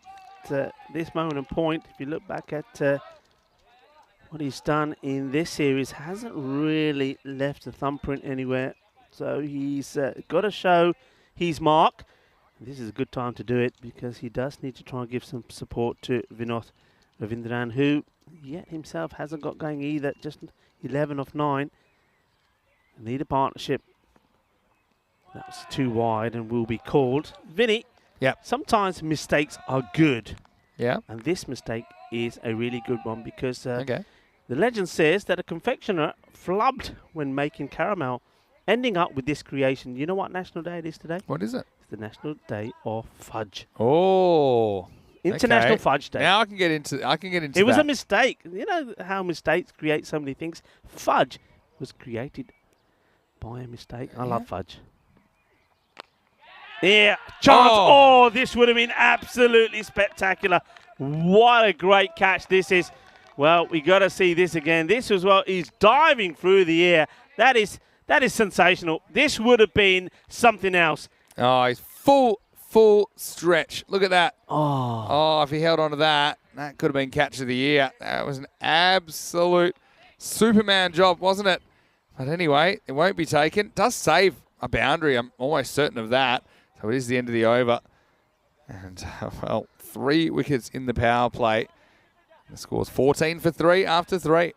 this moment and point, if you look back at what he's done in this series, hasn't really left a thumbprint anywhere. So he's got to show his mark. This is a good time to do it because he does need to try and give some support to Vinod Ravindran, who yet himself hasn't got going either, just 11 off 9. Need a partnership. That's too wide and will be called. Vinny, sometimes mistakes are good. Yeah. And this mistake is a really good one because the legend says that a confectioner flubbed when making caramel, ending up with this creation. You know what National Day it is today? What is it? It's the National Day of Fudge. Oh. International Fudge Day. Now I can get into It was a mistake. You know how mistakes create so many things? Fudge was created by a mistake. I love fudge. Yeah, chance. Oh, this would have been absolutely spectacular. What a great catch this is. Well, we got to see this again. This as well is diving through the air. That is sensational. This would have been something else. Oh, he's full stretch. Look at that. Oh, if he held on to that, that could have been catch of the year. That was an absolute Superman job, wasn't it? But anyway, it won't be taken. Does save a boundary. I'm almost certain of that. So it is the end of the over. And, 3 wickets in the power play. The score's 14 for 3 after 3.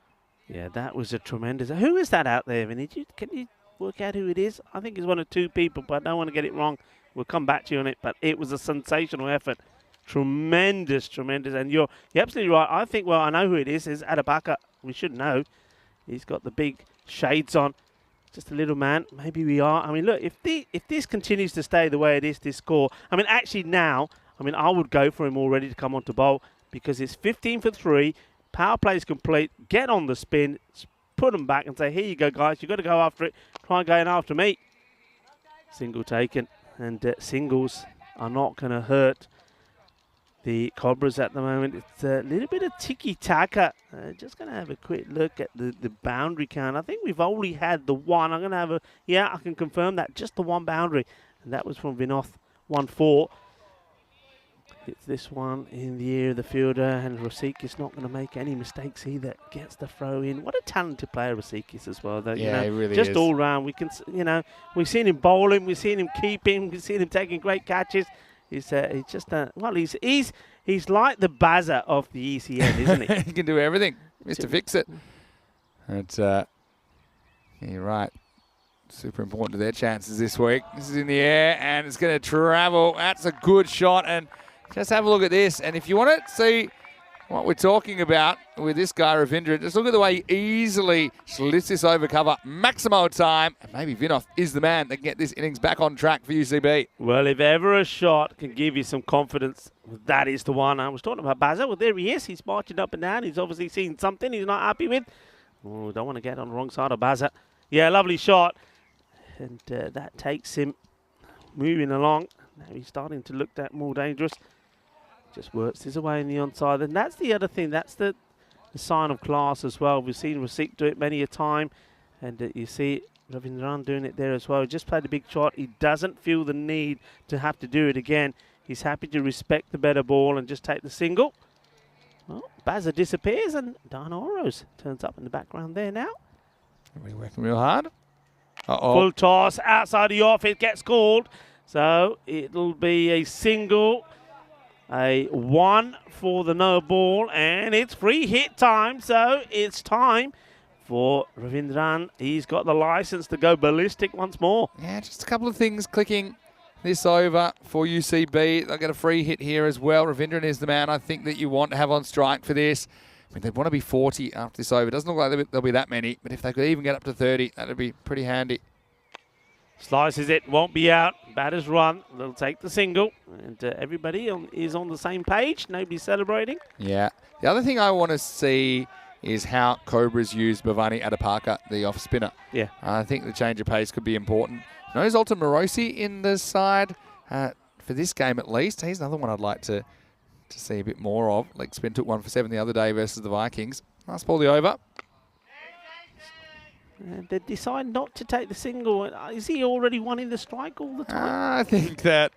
Yeah, that was a tremendous... Who is that out there, Vinny? Can you work out who it is? I think it's one of 2 people, but I don't want to get it wrong. We'll come back to you on it, but it was a sensational effort. Tremendous. And you're absolutely right. I think, I know who it is. It's Adabaka. We should know. He's got the big shades on. Just a little man. Maybe we are. I mean, look, if this continues to stay the way it is, this score, actually now, I would go for him already to come on to bowl because it's 15 for 3. Power play is complete. Get on the spin. Put them back and say, here you go, guys. You've got to go after it. Try going after me. Single taken. And singles are not going to hurt the Cobras at the moment. It's a little bit of tiki-taka. Just going to have a quick look at the boundary count. I think we've only had the one. I'm going to have I can confirm that. Just the one boundary. And that was from Vinoth, 1-4. Hits this one in the ear of the fielder. And Rosikis not going to make any mistakes either. Gets the throw in. What a talented player Rosikis as well, though. Yeah, he really just is. all round. We can, we've seen him bowling. We've seen him keeping. We've seen him taking great catches. He's just he's like the Bazza of the ECN, isn't he? He can do everything. Mr. Fix-It. You're right. Super important to their chances this week. This is in the air and it's going to travel. That's a good shot. And just have a look at this. And if you want to see what we're talking about with this guy, Ravindra, just look at the way he easily lifts this over cover. Maximo time. And maybe Vinoth is the man that can get this innings back on track for UCB. Well, if ever a shot can give you some confidence, that is the one. I was talking about Bazza. Well, there he is. He's marching up and down. He's obviously seen something he's not happy with. Oh, don't want to get on the wrong side of Bazza. Yeah, lovely shot. And that takes him moving along. Now he's starting to look that more dangerous. Just works his way in the onside. And that's the other thing. That's the sign of class as well. We've seen Rasik do it many a time. And you see Ravindran doing it there as well. He just played a big shot. He doesn't feel the need to have to do it again. He's happy to respect the better ball and just take the single. Well, Bazza disappears and Dana Oros turns up in the background there now. We're working real hard. Uh-oh. Full toss outside the off. It gets called. So it'll be a single. A 1 for the no ball. And it's free hit time. So it's time for Ravindran. He's got the license to go ballistic once more. Yeah, just a couple of things clicking this over for UCB. They'll get a free hit here as well. Ravindran is the man I think that you want to have on strike for this. I mean, they'd want to be 40 after this over. Doesn't look like there'll be that many, but if they could even get up to 30, that'd be pretty handy. Slices it, won't be out. Batters run. They'll take the single. And everybody is on the same page. Nobody's celebrating. Yeah. The other thing I want to see is how Cobra's used Bhavani Adapaka, the off spinner. Yeah. I think the change of pace could be important. No Zoltan Morosi in the side for this game at least. He's another one I'd like to see a bit more of. Leg spin took 1 for 7 the other day versus the Vikings. Nice ball the over. And they decide not to take the single. Is he already wanting the strike all the time? I think that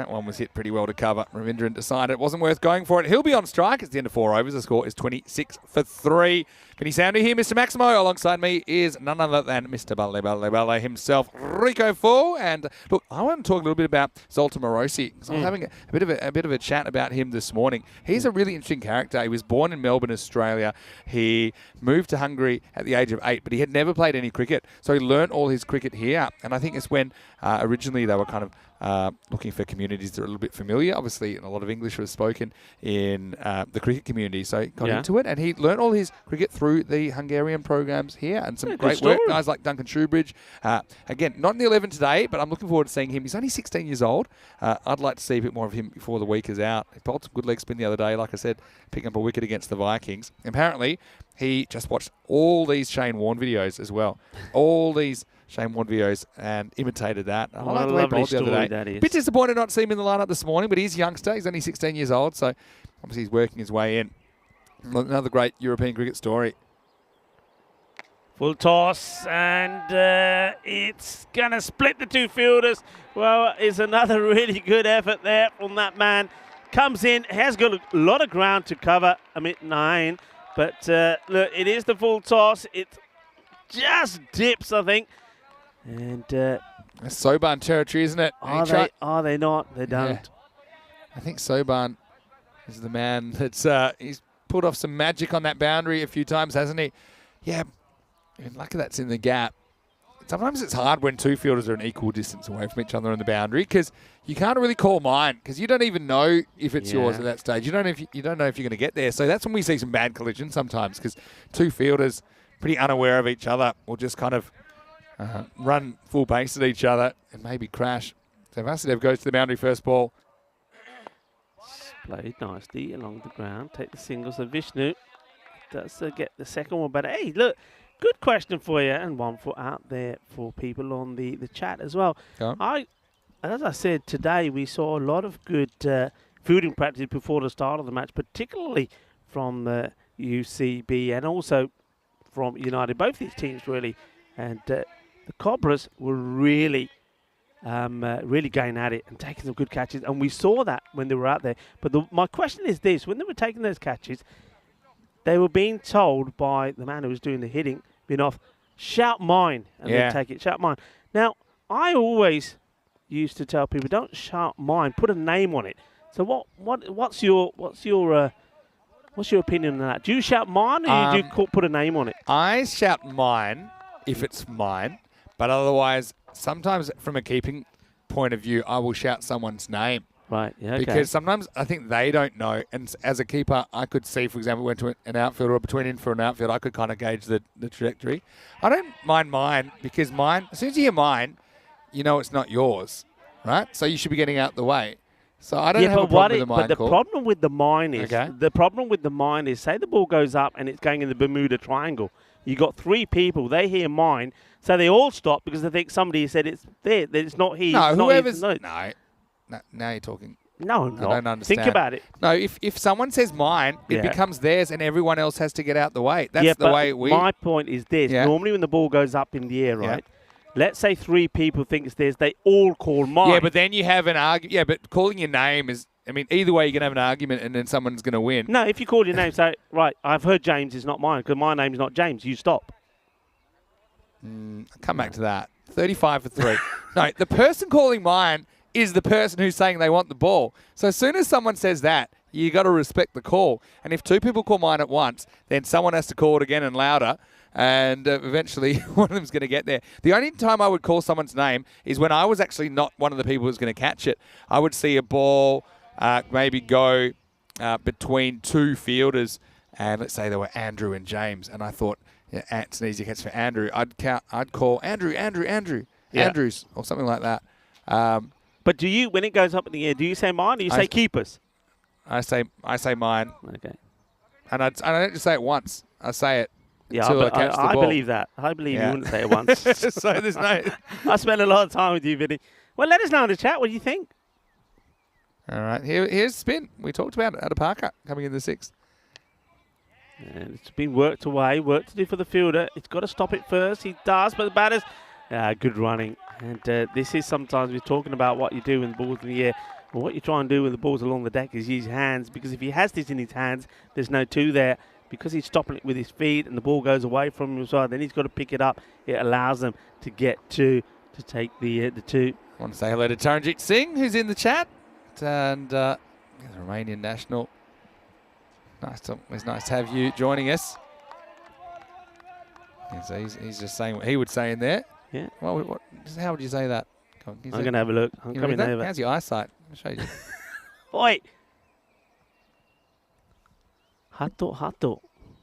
one was hit pretty well to cover. Ravindran decided it wasn't worth going for it. He'll be on strike. It's the end of 4 overs. The score is 26 for 3. Can you sound me here, Mr. Maximo? Alongside me is none other than Mr. Ballet himself, Rico Fu. And look, I want to talk a little bit about Zoltan Morosi, because I was having a bit of a chat about him this morning. He's a really interesting character. He was born in Melbourne, Australia. He moved to Hungary at the age of 8, but he had never played any cricket. So he learnt all his cricket here. And I think it's when originally they were kind of looking for communities that are a little bit familiar. Obviously, a lot of English was spoken in the cricket community, so he got into it, and he learnt all his cricket through the Hungarian programs here, and some great work. Guys like Duncan Shoebridge. Again, not in the 11 today, but I'm looking forward to seeing him. He's only 16 years old. I'd like to see a bit more of him before the week is out. He bowled some good leg spin the other day, like I said, picking up a wicket against the Vikings. Apparently, he just watched all these Shane Warne videos as well. All these Shane Warne videos and imitated that. I like the way he bowled the other day. Bit disappointed not to see him in the lineup this morning, but he's a youngster. He's only 16 years old, so obviously he's working his way in. Another great European cricket story. Full toss, and it's going to split the two fielders. Well, it's another really good effort there from that man. Comes in, has got a lot of ground to cover, amid 9. But look, it is the full toss. It just dips, I think. And that's Soban territory, isn't it? Are they not? They don't. Yeah. I think Soban is the man that's he's pulled off some magic on that boundary a few times, hasn't he? Yeah. Lucky that's in the gap. Sometimes it's hard when two fielders are an equal distance away from each other in the boundary, because you can't really call mine, because you don't even know if it's yours at that stage. You don't know if you're going to get there. So that's when we see some bad collisions sometimes, because two fielders pretty unaware of each other will just kind of run full pace at each other and maybe crash. So Vasudev goes to the boundary first ball. Played nicely along the ground. Take the single. So Vishnu does get the second one. But hey, look, good question for you, and one for out there for people on the chat as well. As I said, today we saw a lot of good fielding practice before the start of the match, particularly from UCB and also from United. Both these teams really, and the Cobras were really going at it and taking some good catches, and we saw that when they were out there. But my question is this: when they were taking those catches, they were being told by the man who was doing the hitting, being off, shout mine, and then take it, shout mine. Now, I always used to tell people, don't shout mine, put a name on it. So what's your opinion on that? Do you shout mine, or do you put a name on it? I shout mine if it's mine, but otherwise, sometimes from a keeping point of view, I will shout someone's name. Right, yeah, okay. Because sometimes I think they don't know. And as a keeper, I could see, for example, went to an outfielder or between in for an outfield, I could kind of gauge the trajectory. I don't mind mine, because mine, as soon as you hear mine, you know it's not yours, right? So you should be getting out the way. So I don't have a problem with the mine call. Problem with the mine is, say the ball goes up and it's going in the Bermuda Triangle. You got 3 people. They hear mine, so they all stop because they think somebody said it's there. That it's not here. No, it's not whoever's... his. No, now you're talking. No, I don't understand. Think about it. No, if someone says mine, it becomes theirs and everyone else has to get out the way. That's the way we... My point is this. Yeah. Normally when the ball goes up in the air, right, let's say 3 people think it's theirs, they all call mine. Yeah, but then you have an argument. Yeah, but calling your name is... I mean, either way, you're going to have an argument and then someone's going to win. No, if you call your name, say, right, I've heard James is not mine because my name's not James. You stop. Come back to that. 35 for 3. No, the person calling mine is the person who's saying they want the ball. So as soon as someone says that, you got to respect the call. And if 2 people call mine at once, then someone has to call it again and louder. And eventually, one of them's going to get there. The only time I would call someone's name is when I was actually not one of the people who's going to catch it. I would see a ball maybe go between 2 fielders, and let's say they were Andrew and James, and I thought, yeah, it's an easy catch for Andrew. I'd call Andrew, Andrews, or something like that. But do you, when it goes up in the air, do you say mine or you say keepers? I say mine. Okay. And I don't just say it once. I say it. Yeah, I believe that. I believe you wouldn't say it once. So there's no... I spent a lot of time with you, Vinny. Well, let us know in the chat. What do you think? All right. Here's spin. We talked about it at a Parker coming in the 6th. And it's been worked away. Work to do for the fielder. It's got to stop it first. He does, but the batter's... good running. And this is sometimes we're talking about what you do when the ball's in the air. Well, what you try and do when the ball's along the deck is use hands, because if he has this in his hands, there's no 2 there. Because he's stopping it with his feet and the ball goes away from him as well, then he's got to pick it up. It allows them to get to take the 2. I want to say hello to Taranjit Singh, who's in the chat. And he's a Romanian national. It's nice to have you joining us. Yeah, so he's just saying what he would say in there. Yeah. Well, how would you say that? I'm going to have a look. I'm coming over. How's your eyesight? I'll show you. Oi! Hato.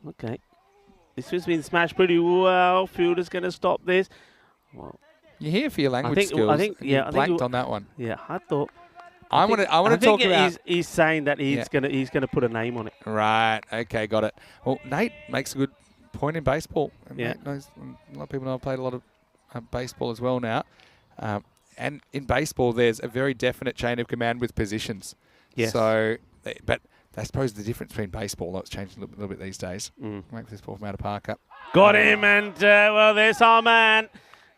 Okay. This has been smashed pretty well. Fielder's going to stop this. Well, you're here for your language skills. I think blanked on that one. Yeah, Hato. I want to talk about. He's saying that he's gonna put a name on it. Right. Okay. Got it. Well, Nate makes a good point in baseball. And yeah. Nate knows, a lot of people know I've played a lot of baseball as well now. And in baseball, there's a very definite chain of command with positions. Yes. So, but I suppose the difference between baseball, that's changed a little bit these days. Make this ball from out of Parker. Got him, and well, there's our man.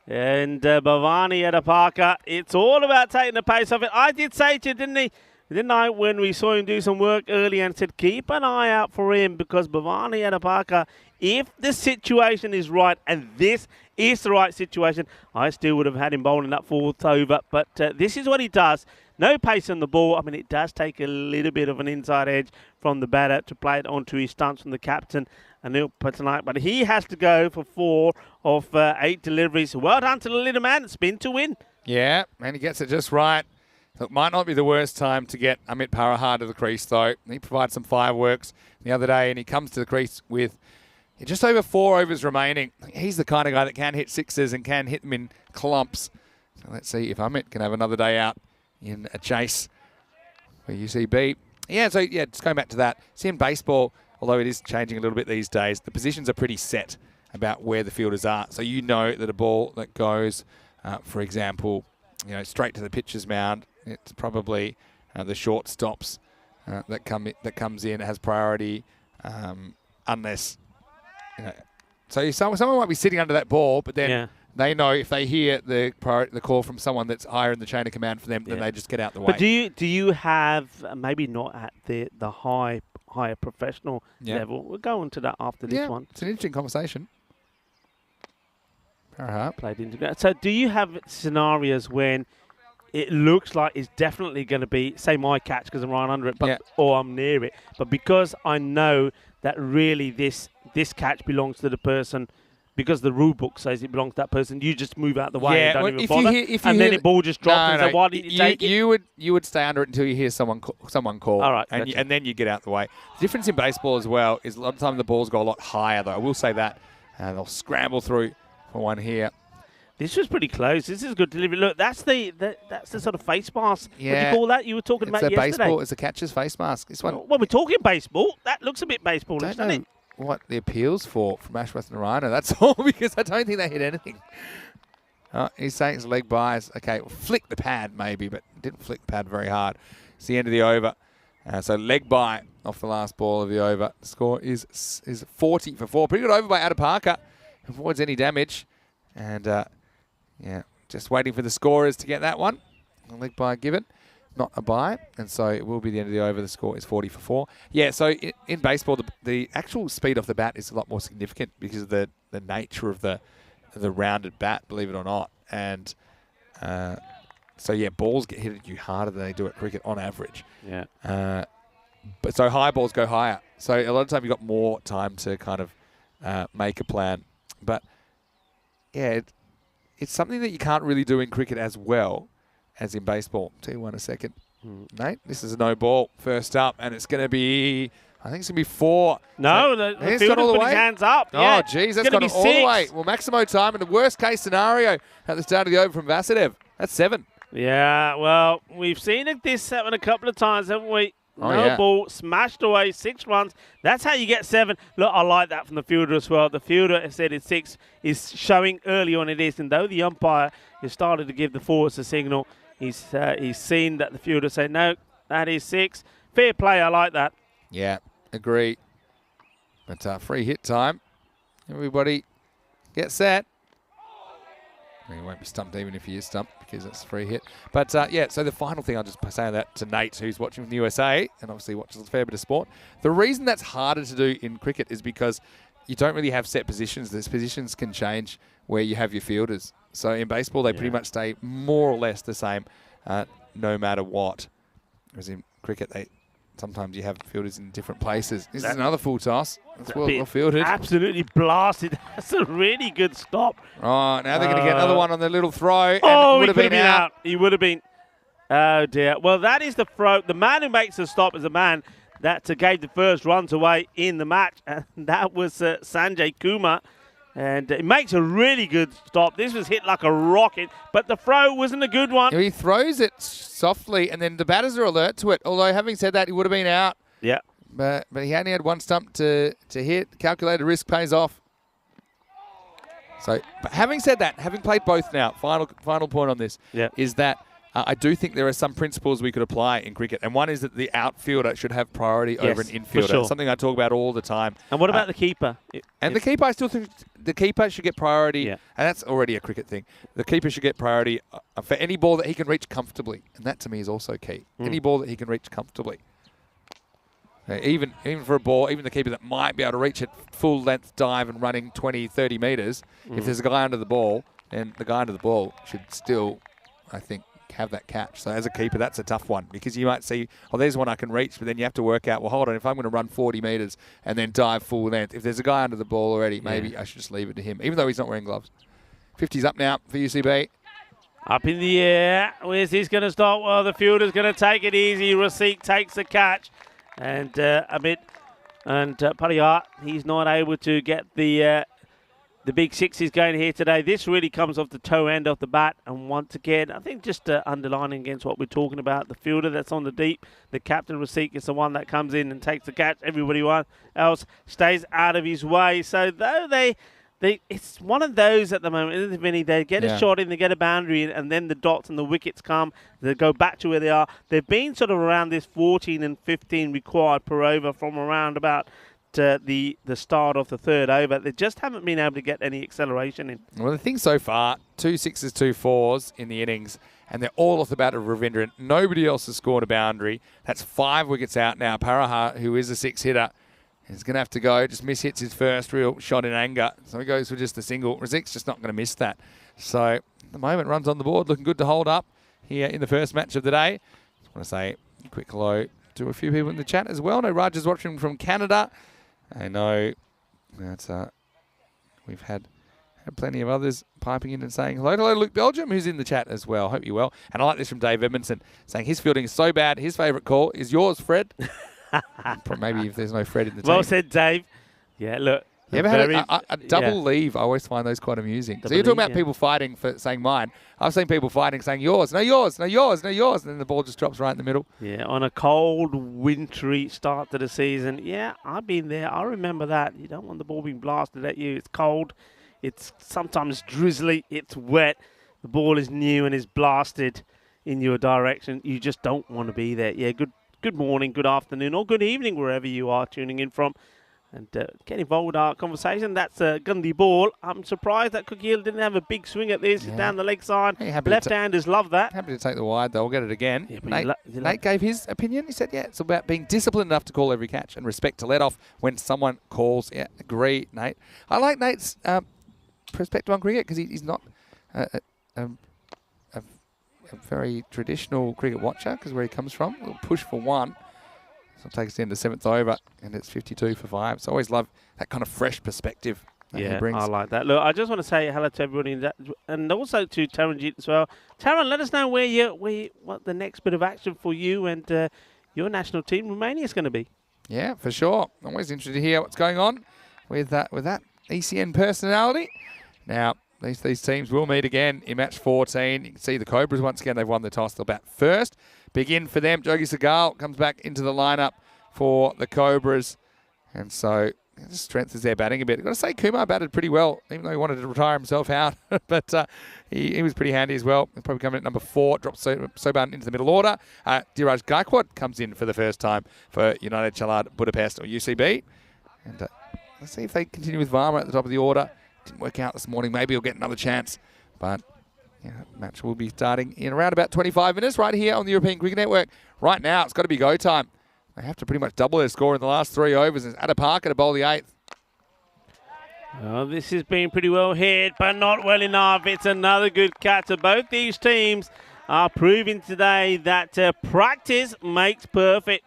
And Bhavani at a Parker. It's all about taking the pace off it. I did say to you, didn't I, when we saw him do some work earlier and said, keep an eye out for him because Bhavani at a Parker, if the situation is right, and this is the right situation, I still would have had him bowling that 4th over. But this is what he does. No pace on the ball. I mean, it does take a little bit of an inside edge from the batter to play it onto his stunts from the captain, Anil Patnaik. But he has to go for 4 of 8 deliveries. Well done to the little man. Spin to win. Yeah, and he gets it just right. Look, might not be the worst time to get Amit Parahar to the crease, though. He provides some fireworks the other day, and he comes to the crease with just over 4 overs remaining. He's the kind of guy that can hit 6s and can hit them in clumps. So let's see if Amit can have another day out in a chase for UCB. Yeah, so yeah, just going back to that. See, in baseball, although it is changing a little bit these days, the positions are pretty set about where the fielders are. So you know that a ball that goes, for example, straight to the pitcher's mound, it's probably the short stops that comes in has priority, unless So someone might be sitting under that ball, but then they know if they hear the call from someone that's higher in the chain of command for them, then they just get out the way. But do you have maybe not at the higher professional level? We'll go into that after this one. It's an interesting conversation. Played into. So do you have scenarios when it looks like it's definitely going to be, say, my catch because I'm right under it, or I'm near it, but because I know that really this catch belongs to the person, because the rule book says it belongs to that person, you just move out the way and don't even bother, and then the ball just drops and say, why didn't you take it? You would stay under it until you hear someone call. All right, and then you get out the way. The difference in baseball as well is a lot of the time the balls go a lot higher, though. I will say that. They'll scramble through for one here. This was pretty close. This is a good delivery. Look, that's the sort of face mask. Yeah. What do you call that? You were talking about yesterday. Baseball. It's a catcher's face mask. This one. When we're talking baseball, that looks a bit baseball-ish, doesn't it? what the appeal's for from Ashworth and Rhino. That's all, because I don't think they hit anything. He's saying it's leg buys. Okay, well, flick the pad maybe, but didn't flick the pad very hard. It's the end of the over. So leg buy off the last ball of the over. The score is 40 for 4. Pretty good over by Adapaka. Avoids any damage. And, yeah, just waiting for the scorers to get that one. A leg buy given, not a buy. And so it will be the end of the over. The score is 40 for 4. Yeah, so in baseball, the actual speed off the bat is a lot more significant because of the nature of the rounded bat, believe it or not. And so, yeah, balls get hit at you harder than they do at cricket on average. Yeah. But so high balls go higher. So a lot of time you've got more time to kind of make a plan. But, yeah, it's something that you can't really do in cricket as well as in baseball. I'll tell you one in a second. Nate, this is a no ball first up, and it's going to be, I think it's going to be 4. No, so the fielder put his hands up. Oh, geez, that's gone all the way. Well, Maximo time in the worst case scenario at the start of the over from Vasudev. That's 7. Yeah, well, we've seen this happen a couple of times, haven't we? No ball, smashed away, 6 runs. That's how you get 7. Look, I like that from the fielder as well. The fielder has said it's 6, is showing early on it is. And though the umpire has started to give the forwards a signal, he's seen that the fielder said, no, that is 6. Fair play, I like that. Yeah, agree. But free hit time. Everybody get set. He won't be stumped even if he is stumped because it's a free hit. But, yeah, so the final thing, I'll just say that to Nate, who's watching from the USA and obviously watches a fair bit of sport. The reason that's harder to do in cricket is because you don't really have set positions. Those positions can change where you have your fielders. So in baseball, they pretty much stay more or less the same no matter what. Whereas in cricket, sometimes you have fielders in different places. This is another full toss. That's well fielded. Absolutely blasted. That's a really good stop. Oh, now they're going to get another one on the little throw. Oh, he could have been out. He would have been. Oh, dear. Well, that is the throw. The man who makes the stop is the man that gave the first runs away in the match. And that was Sanjay Kumar. And it makes a really good stop. This was hit like a rocket, but the throw wasn't a good one. He throws it softly, and then the batters are alert to it. Although, having said that, he would have been out. Yeah. But he only had one stump to hit. Calculated risk pays off. So, but having said that, having played both now, final point on this is that I do think there are some principles we could apply in cricket. And one is that the outfielder should have priority over an infielder. Sure. It's something I talk about all the time. And what about the keeper? The keeper, I still think the keeper should get priority. And that's already a cricket thing. The keeper should get priority for any ball that he can reach comfortably. And that, to me, is also key. Any ball that he can reach comfortably. Even for a ball, even the keeper that might be able to reach it full length dive and running 20, 30 metres, if there's a guy under the ball, then the guy under the ball should still, I think, have that catch. So as a keeper, that's a tough one because you might see, oh, there's one I can reach, but then you have to work out, well, hold on, if I'm going to run 40 metres and then dive full length, if there's a guy under the ball already, maybe I should just leave it to him, even though he's not wearing gloves. 50's up now for UCB. Up in the air. Where's this going to stop? Well, the fielder's going to take it easy. Rasik takes the catch. And Pariat, he's not able to get the big sixes going here today. This really comes off the toe end of the bat. And once again, I think just underlining against what we're talking about, the fielder that's on the deep, the captain Rasik is the one that comes in and takes the catch. Everybody else stays out of his way. So though it's one of those at the moment, isn't it, Vinny? They get a shot in, they get a boundary in, and then the dots and the wickets come. They go back to where they are. They've been sort of around this 14 and 15 required per over from around about the start of the third over. They just haven't been able to get any acceleration in. Well, the thing so far, 2 6s, 2 4s in the innings, and they're all off the bat of Ravindran. Nobody else has scored a boundary. That's 5 wickets out now. Paraha, who is a 6-hitter, is going to have to go. Just mishits his first real shot in anger. So he goes for just a single. Razik's just not going to miss that. So at the moment, runs on the board, looking good to hold up here in the first match of the day. Just want to say a quick hello to a few people in the chat as well. I know Raj is watching from Canada. I know that we've had plenty of others piping in and saying hello. Hello, Luke Belgium, who's in the chat as well. Hope you're well. And I like this from Dave Edmondson, saying his fielding is so bad. His favourite call is yours, Fred. Maybe if there's no Fred in the team. Well said, Dave. Yeah, look. You ever had a double leave? I always find those quite amusing. So you're talking about people fighting for saying mine. I've seen people fighting saying yours, no yours, no yours, no yours, and then the ball just drops right in the middle. Yeah, on a cold, wintry start to the season. Yeah, I've been there. I remember that. You don't want the ball being blasted at you. It's cold. It's sometimes drizzly. It's wet. The ball is new and is blasted in your direction. You just don't want to be there. Yeah, good morning, good afternoon, or good evening, wherever you are tuning in from. And get involved with our conversation. That's a Gundy ball. I'm surprised that Cookie Hill didn't have a big swing at this down the leg side. Hey, Left-handers love that. Happy to take the wide, though. We'll get it again. Yeah, Nate gave his opinion. He said, yeah, it's about being disciplined enough to call every catch and respect to let off when someone calls. Yeah, agree, Nate. I like Nate's perspective on cricket because he's not a very traditional cricket watcher because where he comes from. A little push for one. So it takes us into 7th over, and it's 52 for 5. So I always love that kind of fresh perspective that he brings. I like that. Look, I just want to say hello to everybody, and also to Taranjeet as well. Taran, let us know what the next bit of action for you and your national team, Romania, is going to be. Yeah, for sure. Always interested to hear what's going on with that ECN personality. Now, these teams will meet again in match 14. You can see the Cobras, once again, they've won the toss. They'll bat first. Big in for them. Jogi Segal comes back into the lineup for the Cobras. And so it just strengthens their batting a bit. I've got to say, Kumar batted pretty well, even though he wanted to retire himself out. But he was pretty handy as well. He'll probably come in at number 4, drops Soban into the middle order. Diraj Gaikwad comes in for the first time for United Chalad Budapest or UCB. And let's see if they continue with Varma at the top of the order. Didn't work out this morning. Maybe he'll get another chance. But match will be starting in around about 25 minutes right here on the European Cricket Network. Right now, it's got to be go time. They have to pretty much double their score in the last 3 overs. It's Adapaka to bowl the 8th. Well, this has been pretty well hit, but not well enough. It's another good catch. So both these teams are proving today that practice makes perfect.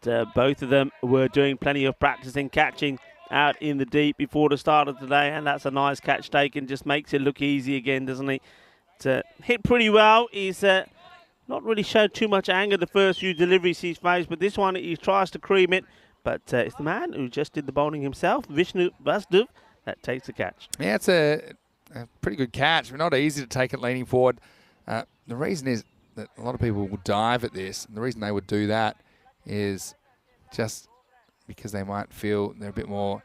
Both of them were doing plenty of practicing, catching out in the deep before the start of today, and that's a nice catch taken. Just makes it look easy again, doesn't he? Hit pretty well. He's not really showed too much anger the first few deliveries he's faced, but this one he tries to cream it. But it's the man who just did the bowling himself, Vishnu Vasdev, that takes the catch. Yeah, it's a pretty good catch. Not easy to take it leaning forward. The reason is that a lot of people will dive at this, and the reason they would do that is just because they might feel they're a bit more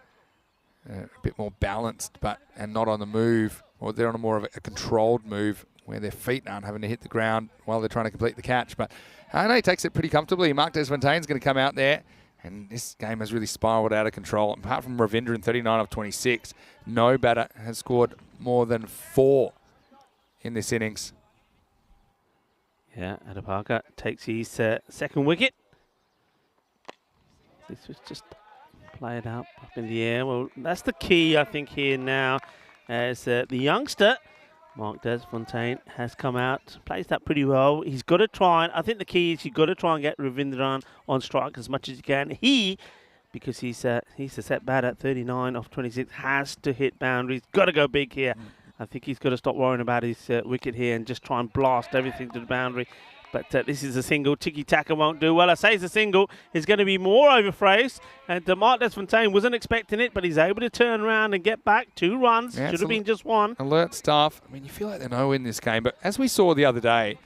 balanced, and not on the move, or they're on a more of a controlled move where their feet aren't having to hit the ground while they're trying to complete the catch. But I know he takes it pretty comfortably. Mark Desfontaine's going to come out there, and this game has really spiraled out of control. Apart from Ravindran, 39 of 26, no batter has scored more than 4 in this innings. Yeah, Adapaka takes his second wicket. This was just played up in the air. Well, that's the key, I think, here now, as the youngster, Mark Desfontaine, has come out, plays that pretty well. He's got to try, and I think the key is you've got to try and get Ravindran on strike as much as you can. Because he's a set batter at 39 of 26, has to hit boundaries. Got to go big here. I think he's got to stop worrying about his wicket here and just try and blast everything to the boundary. But this is a single. Tiki-taka won't do well. I say it's a single. It's going to be more overphrased. And Mark Desfontaine wasn't expecting it, but he's able to turn around and get back 2 runs. Yeah, should have been just 1. Alert stuff. I mean, you feel like they know in this game. But as we saw the other day,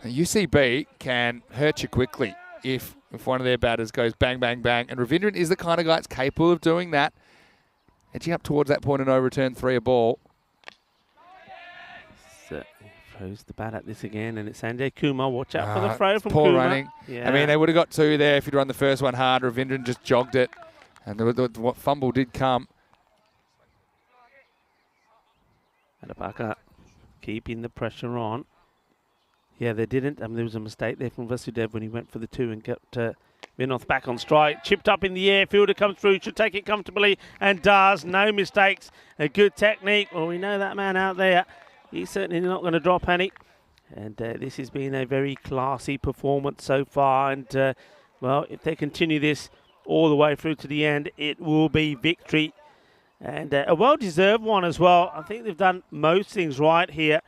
UCB can hurt you quickly if one of their batters goes bang, bang, bang. And Ravindran is the kind of guy that's capable of doing that. Edging up towards that point and no return 3 a ball. Throws the bat at this again, and it's Sanjay Kumar. Watch out for the throw from Kumar. Poor running. Yeah. I mean, they would have got 2 there if he'd run the first one hard. Ravindran just jogged it, and the fumble did come. Adapaka keeping the pressure on. Yeah, they didn't. There was a mistake there from Vasudev when he went for the 2 and got Vinoth back on strike. Chipped up in the air. Fielder comes through. Should take it comfortably and does. No mistakes. A good technique. Well, we know that man out there. He's certainly not going to drop any. And this has been a very classy performance so far. And, well, if they continue this all the way through to the end, it will be victory. And a well-deserved one as well. I think they've done most things right here.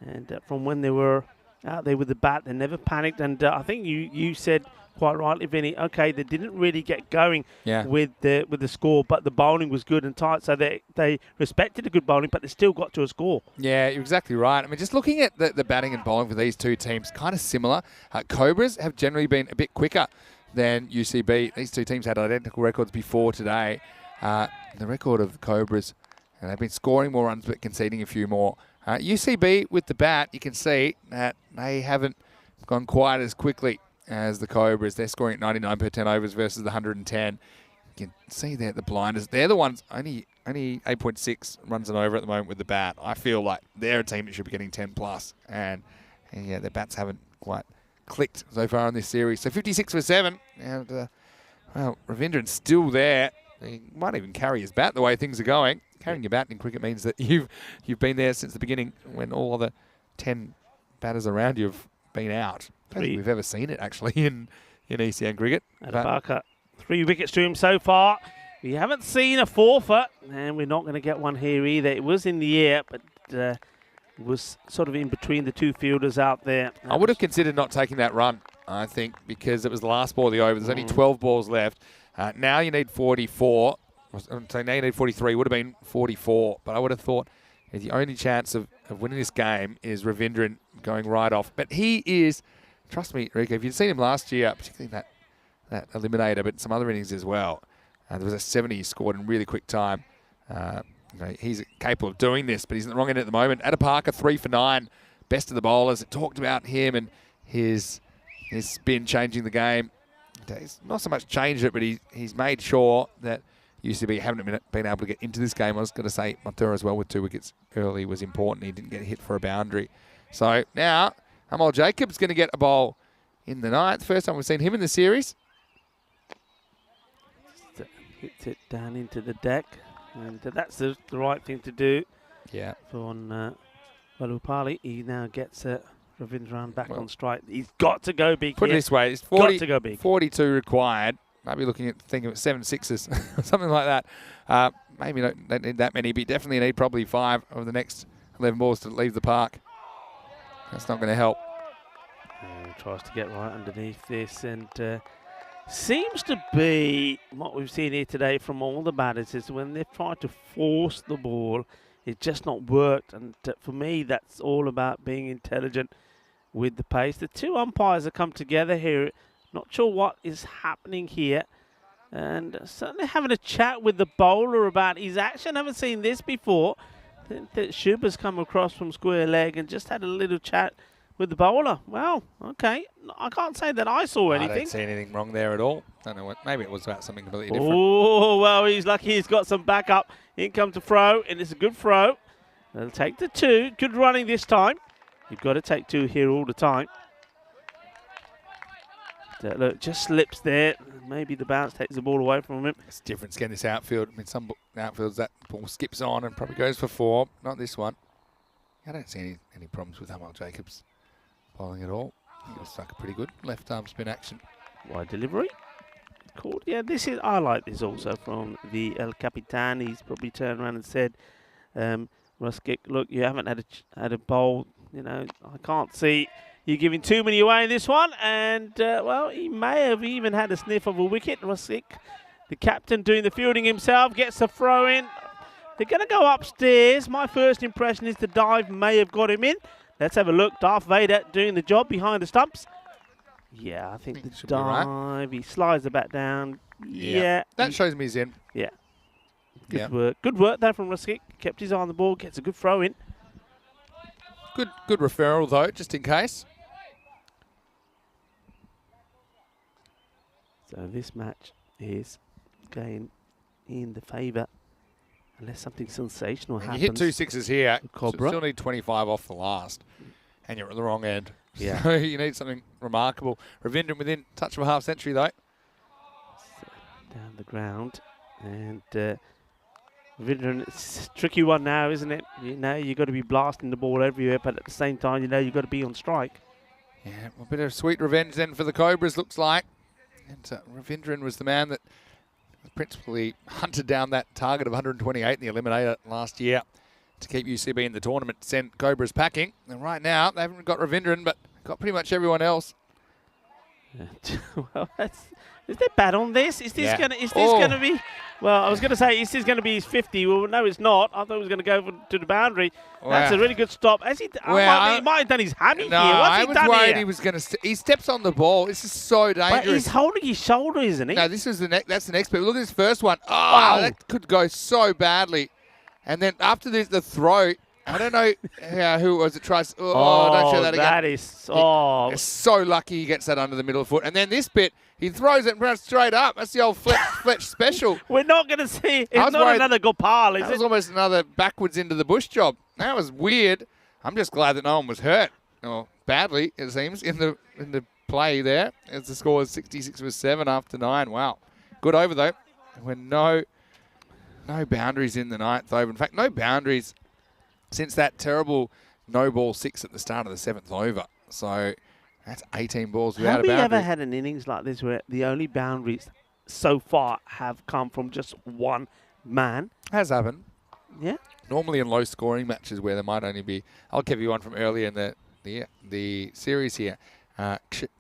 And from when they were out there with the bat, they never panicked. And I think you said quite rightly, Vinny. Okay, they didn't really get going Yeah. with the score, but the bowling was good and tight, so they respected the good bowling, but they still got to a score. Yeah, you're exactly right. I mean, just looking at the batting and bowling for these two teams, kind of similar. Cobras have generally been a bit quicker than UCB. These two teams had identical records before today. The record of the Cobras, and they've been scoring more runs but conceding a few more. UCB with the bat, you can see that they haven't gone quite as quickly as the Cobras. They're scoring at 99 per 10 overs versus the 110. You can see there the blinders. They're the ones only 8.6 runs and over at the moment with the bat. I feel like they're a team that should be getting 10 plus, and yeah, their bats haven't quite clicked so far in this series. So 56 for 7, and well, Ravindran's still there. He might even carry his bat the way things are going. Carrying your bat in cricket means that you've been there since the beginning when all other 10 batters around you have been out. I don't think we've ever seen it actually in ECN cricket. Adabaka, 3 wickets to him so far. We haven't seen a forfeit, and we're not going to get one here either. It was in the air, but it was sort of in between the two fielders out there. I would have considered not taking that run, I think, because it was the last ball of the over. There's only 12 balls left. Now you need 44. So now you need 43. Would have been 44. But I would have thought the only chance of winning this game is Ravindran going right off. But he is, trust me, Rico, if you'd seen him last year, particularly that eliminator, but some other innings as well, there was a 70 he scored in really quick time. He's capable of doing this, but he's in the wrong end at the moment. Adapaka, 3 for 9. Best of the bowlers. It talked about him and his spin changing the game. He's not so much changed it, but he's made sure that UCB haven't been able to get into this game. I was going to say Montero as well with 2 wickets early was important. He didn't get hit for a boundary. So now Amal Jacobs going to get a bowl in the 9th. First time we've seen him in the series. Hits it down into the deck, and that's the right thing to do. Yeah. For Valupali, he now gets Ravindran back on strike. He's got to go big. Put it this way, it's got to go big. 42 required. Maybe looking at thinking of 7 sixes, something like that. Maybe don't need that many, but you definitely need probably 5 of the next 11 balls to leave the park. That's not going to help. Tries to get right underneath this, and seems to be what we've seen here today from all the batters is when they've tried to force the ball, it's just not worked. And for me, that's all about being intelligent with the pace. The 2 umpires have come together here. Not sure what is happening here. And certainly having a chat with the bowler about his action. Haven't seen this before. I think that Shuba's come across from square leg and just had a little chat with the bowler. Well, okay. I can't say that I saw anything. I don't see anything wrong there at all. Don't know what. Maybe it was about something completely different. Oh, well, he's lucky he's got some backup. In comes the throw, and it's a good throw. They'll take the 2. Good running this time. You've got to take 2 here all the time. Look, just slips there. Maybe the bounce takes the ball away from him. It's different getting this outfield. I mean, some outfields that ball skips on and probably goes for 4. Not this one. I don't see any problems with Amal Jacobs bowling at all. He was stuck a pretty good left arm spin action. Wide delivery. Called. Yeah, I like this also from the El Capitan. He's probably turned around and said, Ruskick, look, you haven't had a bowl. You know, I can't see you giving too many away in this one. And, well, he may have even had a sniff of a wicket. Ruskick, the captain, doing the fielding himself, gets a throw in. They're going to go upstairs. My first impression is the dive may have got him in. Let's have a look. Darth Vader doing the job behind the stumps. Yeah, I think the dive. Right. He slides the bat down. Yeah. That shows me he's in. Yeah. Good work. Good work there from Ruskick. Kept his eye on the ball. Gets a good throw in. Good referral, though, just in case. So this match is going in the favour. Unless something sensational happens. You hit 2 sixes here. Cobra. Still need 25 off the last. And you're at the wrong end. Yeah. So you need something remarkable. Ravindran within touch of a half century, though. So down the ground. And Ravindran, it's a tricky one now, isn't it? You know, you've got to be blasting the ball everywhere, but at the same time, you know, you've got to be on strike. Yeah, a bit of sweet revenge then for the Cobras, looks like. And Ravindran was the man that principally hunted down that target of 128 in the eliminator last year to keep UCB in the tournament, send Cobras packing. And right now, they haven't got Ravindran, but got pretty much everyone else. Well, is there bat on this? Is this Yeah. going to be? Well, I was going to say, is this going to be his 50? Well, no, it's not. I thought it was going to go to the boundary. That's a really good stop. Has he? He might have done his hammy here. What's I he was done worried here? he was going to. He steps on the ball. This is so dangerous. But he's holding his shoulder, isn't he? No, this is that's the next bit. Look at this first one. Oh, Wow. that could go so badly. And then after this, the throw. I don't know who it was that tries. Oh, don't show that again. That is. Oh, He's so lucky he gets that under the middle of the foot. And then this bit, he throws it and runs straight up. That's the old Fletch special. we're not going to see. It's was not worried- another Gopal, is That it? was almost another backwards into the bush job. That was weird. I'm just glad that no one was hurt. Or badly, it seems, in the play there. As the score is 66-7 after 9. Wow. Good over, though. When no boundaries in the ninth over. In fact, no boundaries since that terrible no ball 6 at the start of the 7th over. So that's 18 balls without Have a we boundary. ever had an innings like this where the only boundaries so far have come from just one man? Has happened. Yeah. Normally in low scoring matches where there might only be, I'll give you one from earlier in the series here.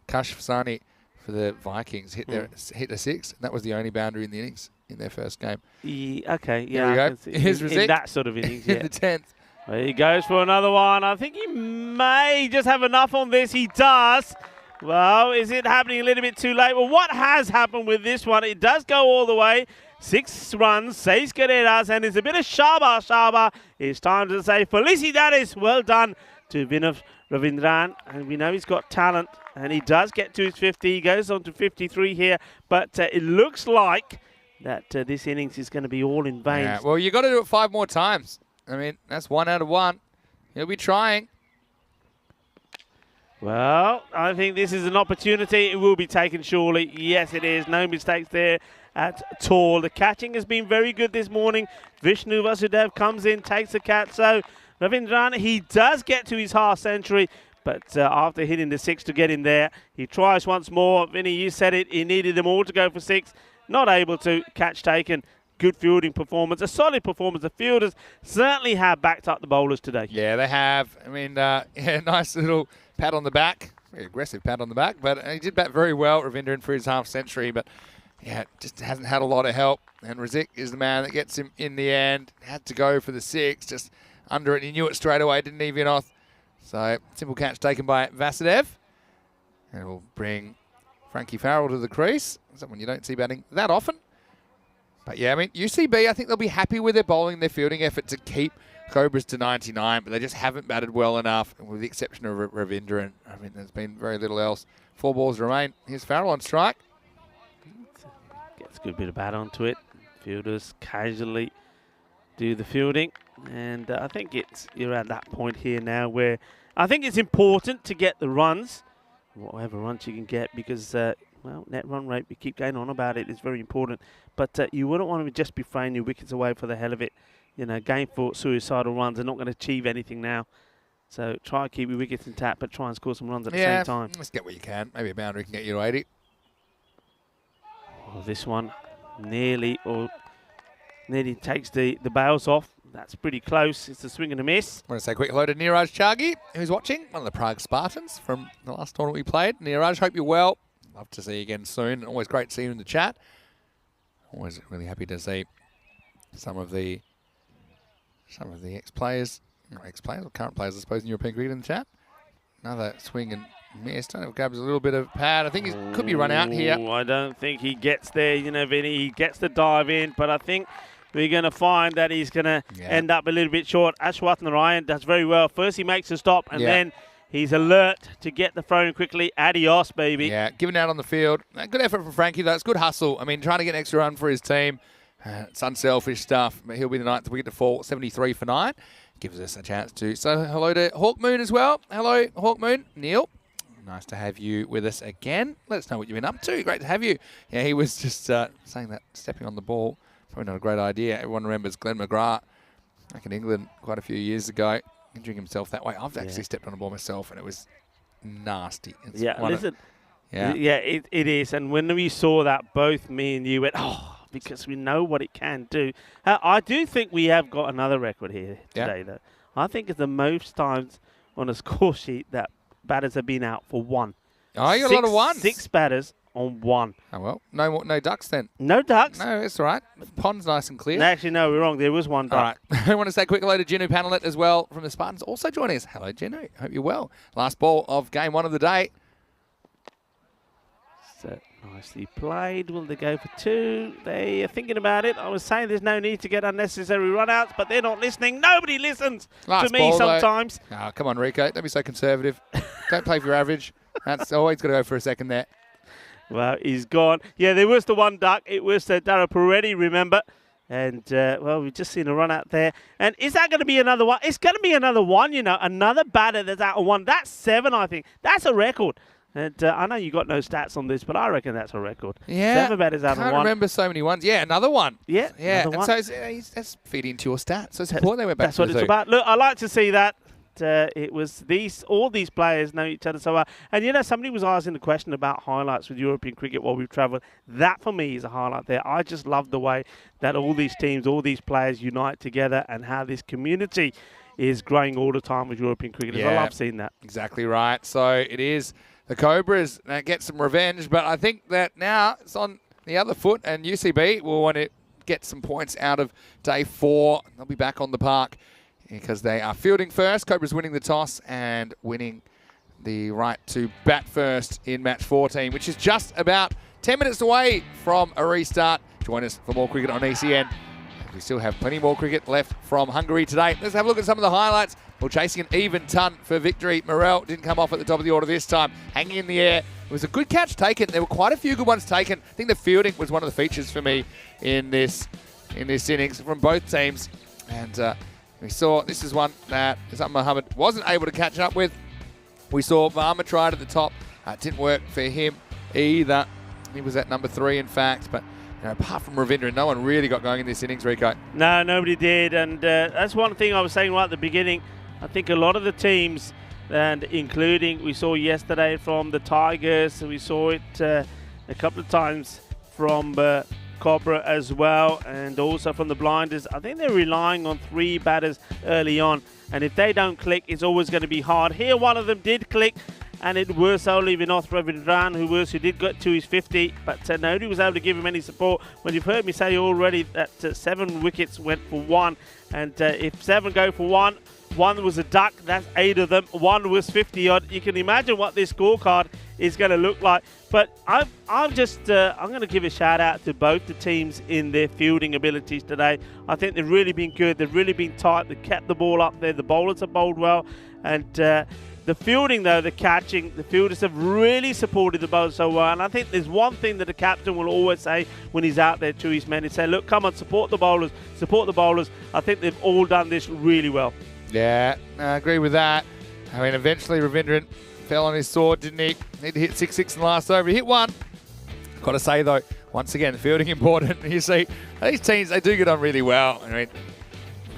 Kashfasani for the Vikings hit a 6. And that was the only boundary in the innings in their first game. Okay. Yeah. There we I go. can see- Here's in Rizek. that sort of innings. In Yeah. the 10th. There he goes for another one. I think he may just have enough on this. He does. Well, is it happening a little bit too late? Well, what has happened with this one? It does go all the way. 6 runs, 6 carreras, and it's a bit of shaba. It's time to say felicidades. Well done to Vinod Ravindran. And we know he's got talent, and he does get to his 50. He goes on to 53 here, but it looks like that this innings is going to be all in vain. Yeah, well, you got to do it 5 more times. I mean, that's 1 out of 1. He'll be trying. Well, I think this is an opportunity. It will be taken surely. Yes, it is. No mistakes there at all. The catching has been very good this morning. Vishnu Vasudev comes in, takes the catch. So Ravindran, he does get to his half century, but after hitting the 6 to get in there, he tries once more. Vinny, you said it. He needed them all to go for 6. Not able to. Catch taken. Good fielding performance, a solid performance. The fielders certainly have backed up the bowlers today. Yeah, they have. I mean, nice little pat on the back. Very aggressive pat on the back, but he did bat very well, Ravindran, for his half century, but yeah, just hasn't had a lot of help. And Rizek is the man that gets him in the end. Had to go for the 6, just under it. He knew it straight away, didn't even off. So, simple catch taken by Vasudev. And we'll bring Frankie Farrell to the crease. Someone you don't see batting that often. But yeah, I mean, UCB, I think they'll be happy with their bowling, their fielding effort to keep Cobras to 99, but they just haven't batted well enough, with the exception of Ravindran. I mean, there's been very little else. 4 balls remain. Here's Farrell on strike. Gets a good bit of bat onto it. Fielders casually do the fielding. And I think you're at that point here now where I think it's important to get the runs, whatever runs you can get, because well, net run rate, we keep going on about it, it's very important. But you wouldn't want to just be throwing your wickets away for the hell of it. You know, going for suicidal runs, they're not going to achieve anything now. So try to keep your wickets intact, but try and score some runs at the same time. Let's get what you can. Maybe a boundary can get you to 80. Oh, this one nearly takes the bails off. That's pretty close. It's a swing and a miss. I want to say a quick hello to Neeraj Chagi, who's watching, one of the Prague Spartans from the last tournament we played. Neeraj, hope you're well. Love to see you again soon. Always great to see you in the chat. Always really happy to see some of the ex-players, not ex-players, or current players, I suppose, in European cricket in the chat. Another swing and miss. Don't know if grabs a little bit of pad. I think he could be run out here. I don't think he gets there, you know, Vinny. He gets the dive in, but I think we're going to find that he's going to end up a little bit short. Ashwath Narayan does very well. First he makes a stop, and then he's alert to get the throw in quickly. Adios, baby. Yeah, giving out on the field. Good effort from Frankie, though. It's good hustle. I mean, trying to get an extra run for his team. It's unselfish stuff. But he'll be the ninth wicket to fall, 73 for 9. Gives us a chance to. So hello to Hawk Moon as well. Hello, Hawk Moon. Neil, nice to have you with us again. Let us know what you've been up to. Great to have you. Yeah, he was just saying that stepping on the ball, probably not a great idea. Everyone remembers Glenn McGrath back in England quite a few years ago, injuring himself that way. I've actually stepped on a ball myself, and it was nasty. It's listen. It is. And when we saw that, both me and you went, because we know what it can do. I do think we have got another record here today, though. I think it's the most times on a score sheet that batters have been out for 1. Oh, you got a lot of ones. 6 batters on 1. Oh, well, no ducks then. No ducks. No, it's all right. Pond's nice and clear. No, actually, no, we're wrong. There was 1 duck. All right. I want to say a quick hello to Genu Panelet as well from the Spartans. Also joining us. Hello, Genu. Hope you're well. Last ball of game 1 of the day. So nicely played. Will they go for 2? They are thinking about it. I was saying there's no need to get unnecessary run-outs, but they're not listening. Nobody listens Last to me ball, sometimes. Oh, come on, Rico. Don't be so conservative. Don't play for your average. That's always got to go for a second there. Well, he's gone. Yeah, there was the 1 duck. It was Dara Peretti, remember? And, well, we've just seen a run out there. And is that going to be another one? It's going to be another one, you know, another batter that's out of 1. That's 7, I think. That's a record. And I know you got no stats on this, but I reckon that's a record. Yeah. 7 batters out of 1. Can't remember so many ones. Yeah, another one. Yeah, Yeah. another And one. so that's feeding into your stats. So it's important they went back That's to what the it's zoo. about. Look, I like to see that. It was all these players know each other so well. And, you know, somebody was asking the question about highlights with European cricket while we've travelled. That, for me, is a highlight there. I just love the way that all these teams, all these players unite together and how this community is growing all the time with European cricketers. I Yeah. love seeing that. Exactly right. So it is the Cobras that get some revenge, but I think that now it's on the other foot, and UCB will want to get some points out of day 4. They'll be back on the park because they are fielding first. Cobras winning the toss and winning the right to bat first in match 14, which is just about 10 minutes away from a restart. Join us for more cricket on ECN. We still have plenty more cricket left from Hungary today. Let's have a look at some of the highlights. Well, chasing an even ton for victory. Morel didn't come off at the top of the order this time. Hanging in the air. It was a good catch taken. There were quite a few good ones taken. I think the fielding was one of the features for me in this innings from both teams. And we saw this is one that Zam Mohammed wasn't able to catch up with. We saw Varma tried at the top. Didn't work for him either. He was at number 3, in fact. But you know, apart from Ravindra, no one really got going in this innings, Rico. No, nobody did. And that's one thing I was saying right at the beginning. I think a lot of the teams, and including we saw yesterday from the Tigers, we saw it a couple of times from Cobra as well, and also from the Blinders. I think they're relying on 3 batters early on, and if they don't click, it's always going to be hard. Here, one of them did click, and it was only Vinod Ravindran who did get to his 50, but nobody was able to give him any support. When you've heard me say already that 7 wickets went for 1, and if 7 go for 1, 1 was a duck, that's 8 of them, 1 was 50-odd. You can imagine what this scorecard is going to look like. But I'm going to give a shout-out to both the teams in their fielding abilities today. I think they've really been good. They've really been tight. They've kept the ball up there. The bowlers have bowled well. And the fielding, though, the catching, the fielders have really supported the bowlers so well. And I think there's one thing that the captain will always say when he's out there to his men. He'll say, look, come on, support the bowlers, support the bowlers. I think they've all done this really well. Yeah, I agree with that. I mean, eventually Ravindran fell on his sword, didn't he? Need to hit 6-6 in the last over. He hit 1. Got to say, though, once again, fielding important. You see, these teams, they do get on really well. I mean,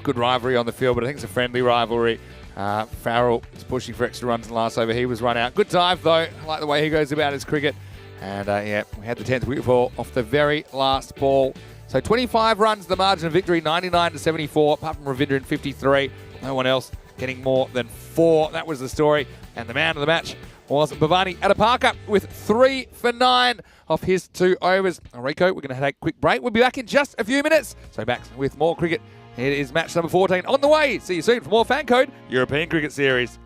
good rivalry on the field, but I think it's a friendly rivalry. Farrell is pushing for extra runs in the last over. He was run out. Good dive, though. I like the way he goes about his cricket. And, yeah, we had the 10th wicket fall off the very last ball. So 25 runs, the margin of victory, 99 to 74, apart from Ravindran, 53. No one else getting more than 4. That was the story. And the man of the match was Bhavani Adapaka with 3 for 9 off his 2 overs. Rico, we're going to take a quick break. We'll be back in just a few minutes. So back with more cricket. It is match number 14 on the way. See you soon for more FanCode European Cricket Series.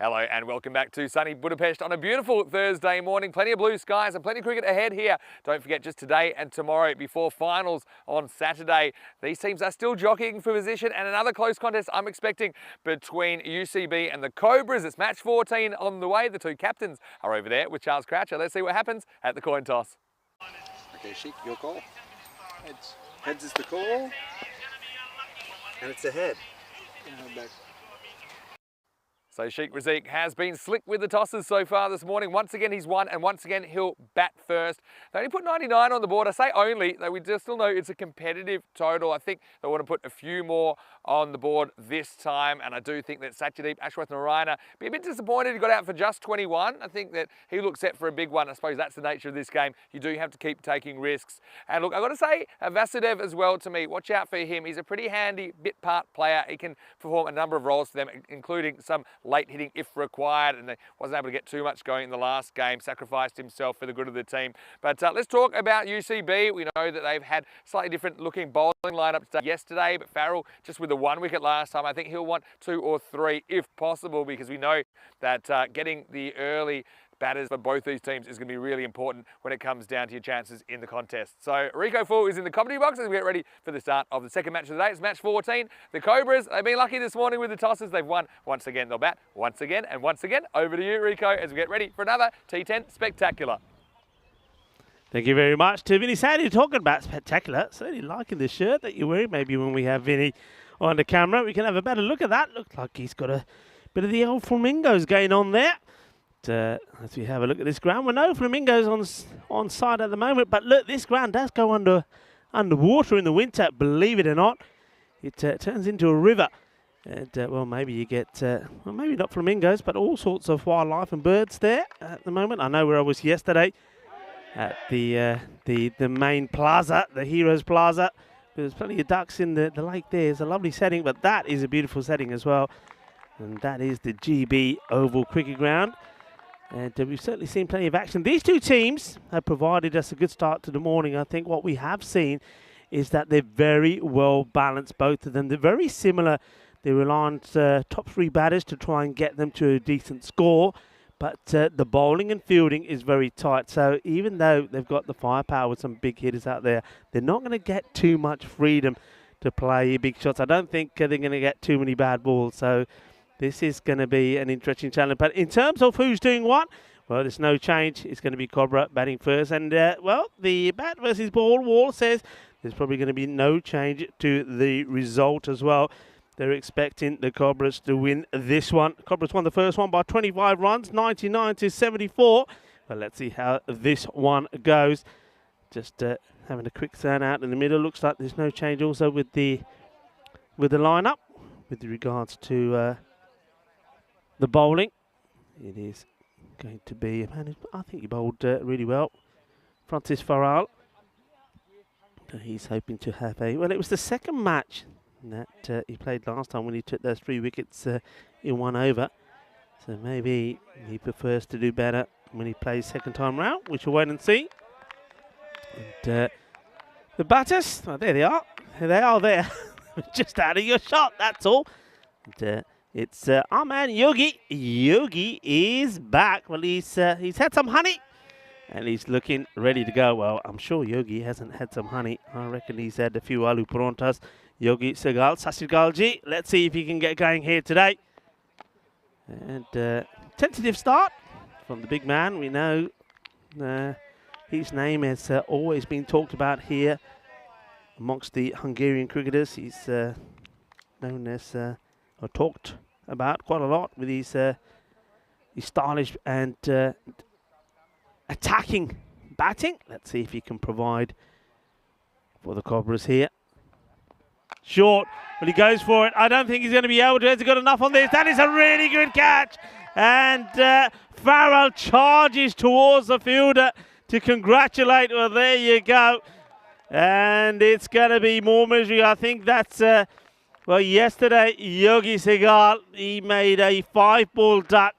Hello and welcome back to sunny Budapest on a beautiful Thursday morning. Plenty of blue skies and plenty of cricket ahead here. Don't forget, just today and tomorrow before finals on Saturday, these teams are still jockeying for position, and another close contest I'm expecting between UCB and the Cobras. It's match 14 on the way. The two captains are over there with Charles Croucher. Let's see what happens at the coin toss. Okay, Sheik, your call. Heads. Heads is the call. And it's a head. Back. So Sheik Razik has been slick with the tosses so far this morning. Once again, he's won, and once again, he'll bat first. They only put 99 on the board. I say only, though we just still know it's a competitive total. I think they want to put a few more on the board this time, and I do think that Satyadeep Ashwath-Narayana be a bit disappointed he got out for just 21. I think that he looks set for a big one. I suppose that's the nature of this game. You do have to keep taking risks. And look, I've got to say, Vasudev as well to me. Watch out for him. He's a pretty handy bit part player. He can perform a number of roles for them, including some late hitting if required, and they wasn't able to get too much going in the last game, sacrificed himself for the good of the team. But let's talk about UCB. We know that they've had slightly different looking bowling lineup yesterday, but Farrell just with the 1 wicket last time. I think he'll want 2 or 3 if possible, because we know that getting the early batters for both these teams is going to be really important when it comes down to your chances in the contest. So Rico Full is in the comedy box as we get ready for the start of the second match of the day. It's match 14. The Cobras, they've been lucky this morning with the tosses. They've won once again. They'll bat once again and once again. Over to you, Rico, as we get ready for another T10 Spectacular. Thank you very much to Vinny Sandy talking about spectacular. Certainly liking the shirt that you're wearing. Maybe when we have Vinny on the camera, we can have a better look at that. Looks like he's got a bit of the old flamingos going on there. As we have a look at this ground, well, no flamingos on site at the moment, but look, this ground does go underwater in the winter, believe it or not. It turns into a river, and well, maybe you get, well, maybe not flamingos, but all sorts of wildlife and birds there at the moment. I know where I was yesterday at the main plaza, the Heroes Plaza. There's plenty of ducks in the lake there. It's a lovely setting, but that is a beautiful setting as well, and that is the GB Oval Cricket Ground. And we've certainly seen plenty of action. These two teams have provided us a good start to the morning. I think what we have seen is that they're very well balanced, both of them. They're very similar. They rely on top 3 batters to try and get them to a decent score. But the bowling and fielding is very tight. So even though they've got the firepower with some big hitters out there, they're not going to get too much freedom to play big shots. I don't think they're going to get too many bad balls. So this is going to be an interesting challenge. But in terms of who's doing what, well, there's no change. It's going to be Cobra batting first. And, well, the bat versus ball wall says there's probably going to be no change to the result as well. They're expecting the Cobras to win this one. Cobras won the first one by 25 runs, 99-74. Well, let's see how this one goes. Just having a quick turn out in the middle. Looks like there's no change also with the lineup with regards to the bowling. It is going to be, I think he bowled really well. Francis Farrell. He's hoping to have well, it was the second match that he played last time when he took those 3 wickets in 1 over. So maybe he prefers to do better when he plays second time round. We shall wait and see. And the batters, oh, there they are. They are there. Just out of your shot, that's all. And, it's our man Yogi. Yogi is back. Well, he's had some honey, and he's looking ready to go. Well, I'm sure Yogi hasn't had some honey. I reckon he's had a few aloo paranthas. Yogi Segal, Sasigalji. Let's see if he can get going here today. And tentative start from the big man. We know his name has always been talked about here amongst the Hungarian cricketers. He's known as or talked about quite a lot with his stylish and attacking batting. Let's see if he can provide for the Cobras here. Short, but he goes for it. I don't think he's going to be able to. Has he got enough on this? That is a really good catch. And Farrell charges towards the fielder to congratulate. Well, there you go. And it's going to be more misery. I think that's, well, yesterday, Yogi Segal, he made a 5-ball duck.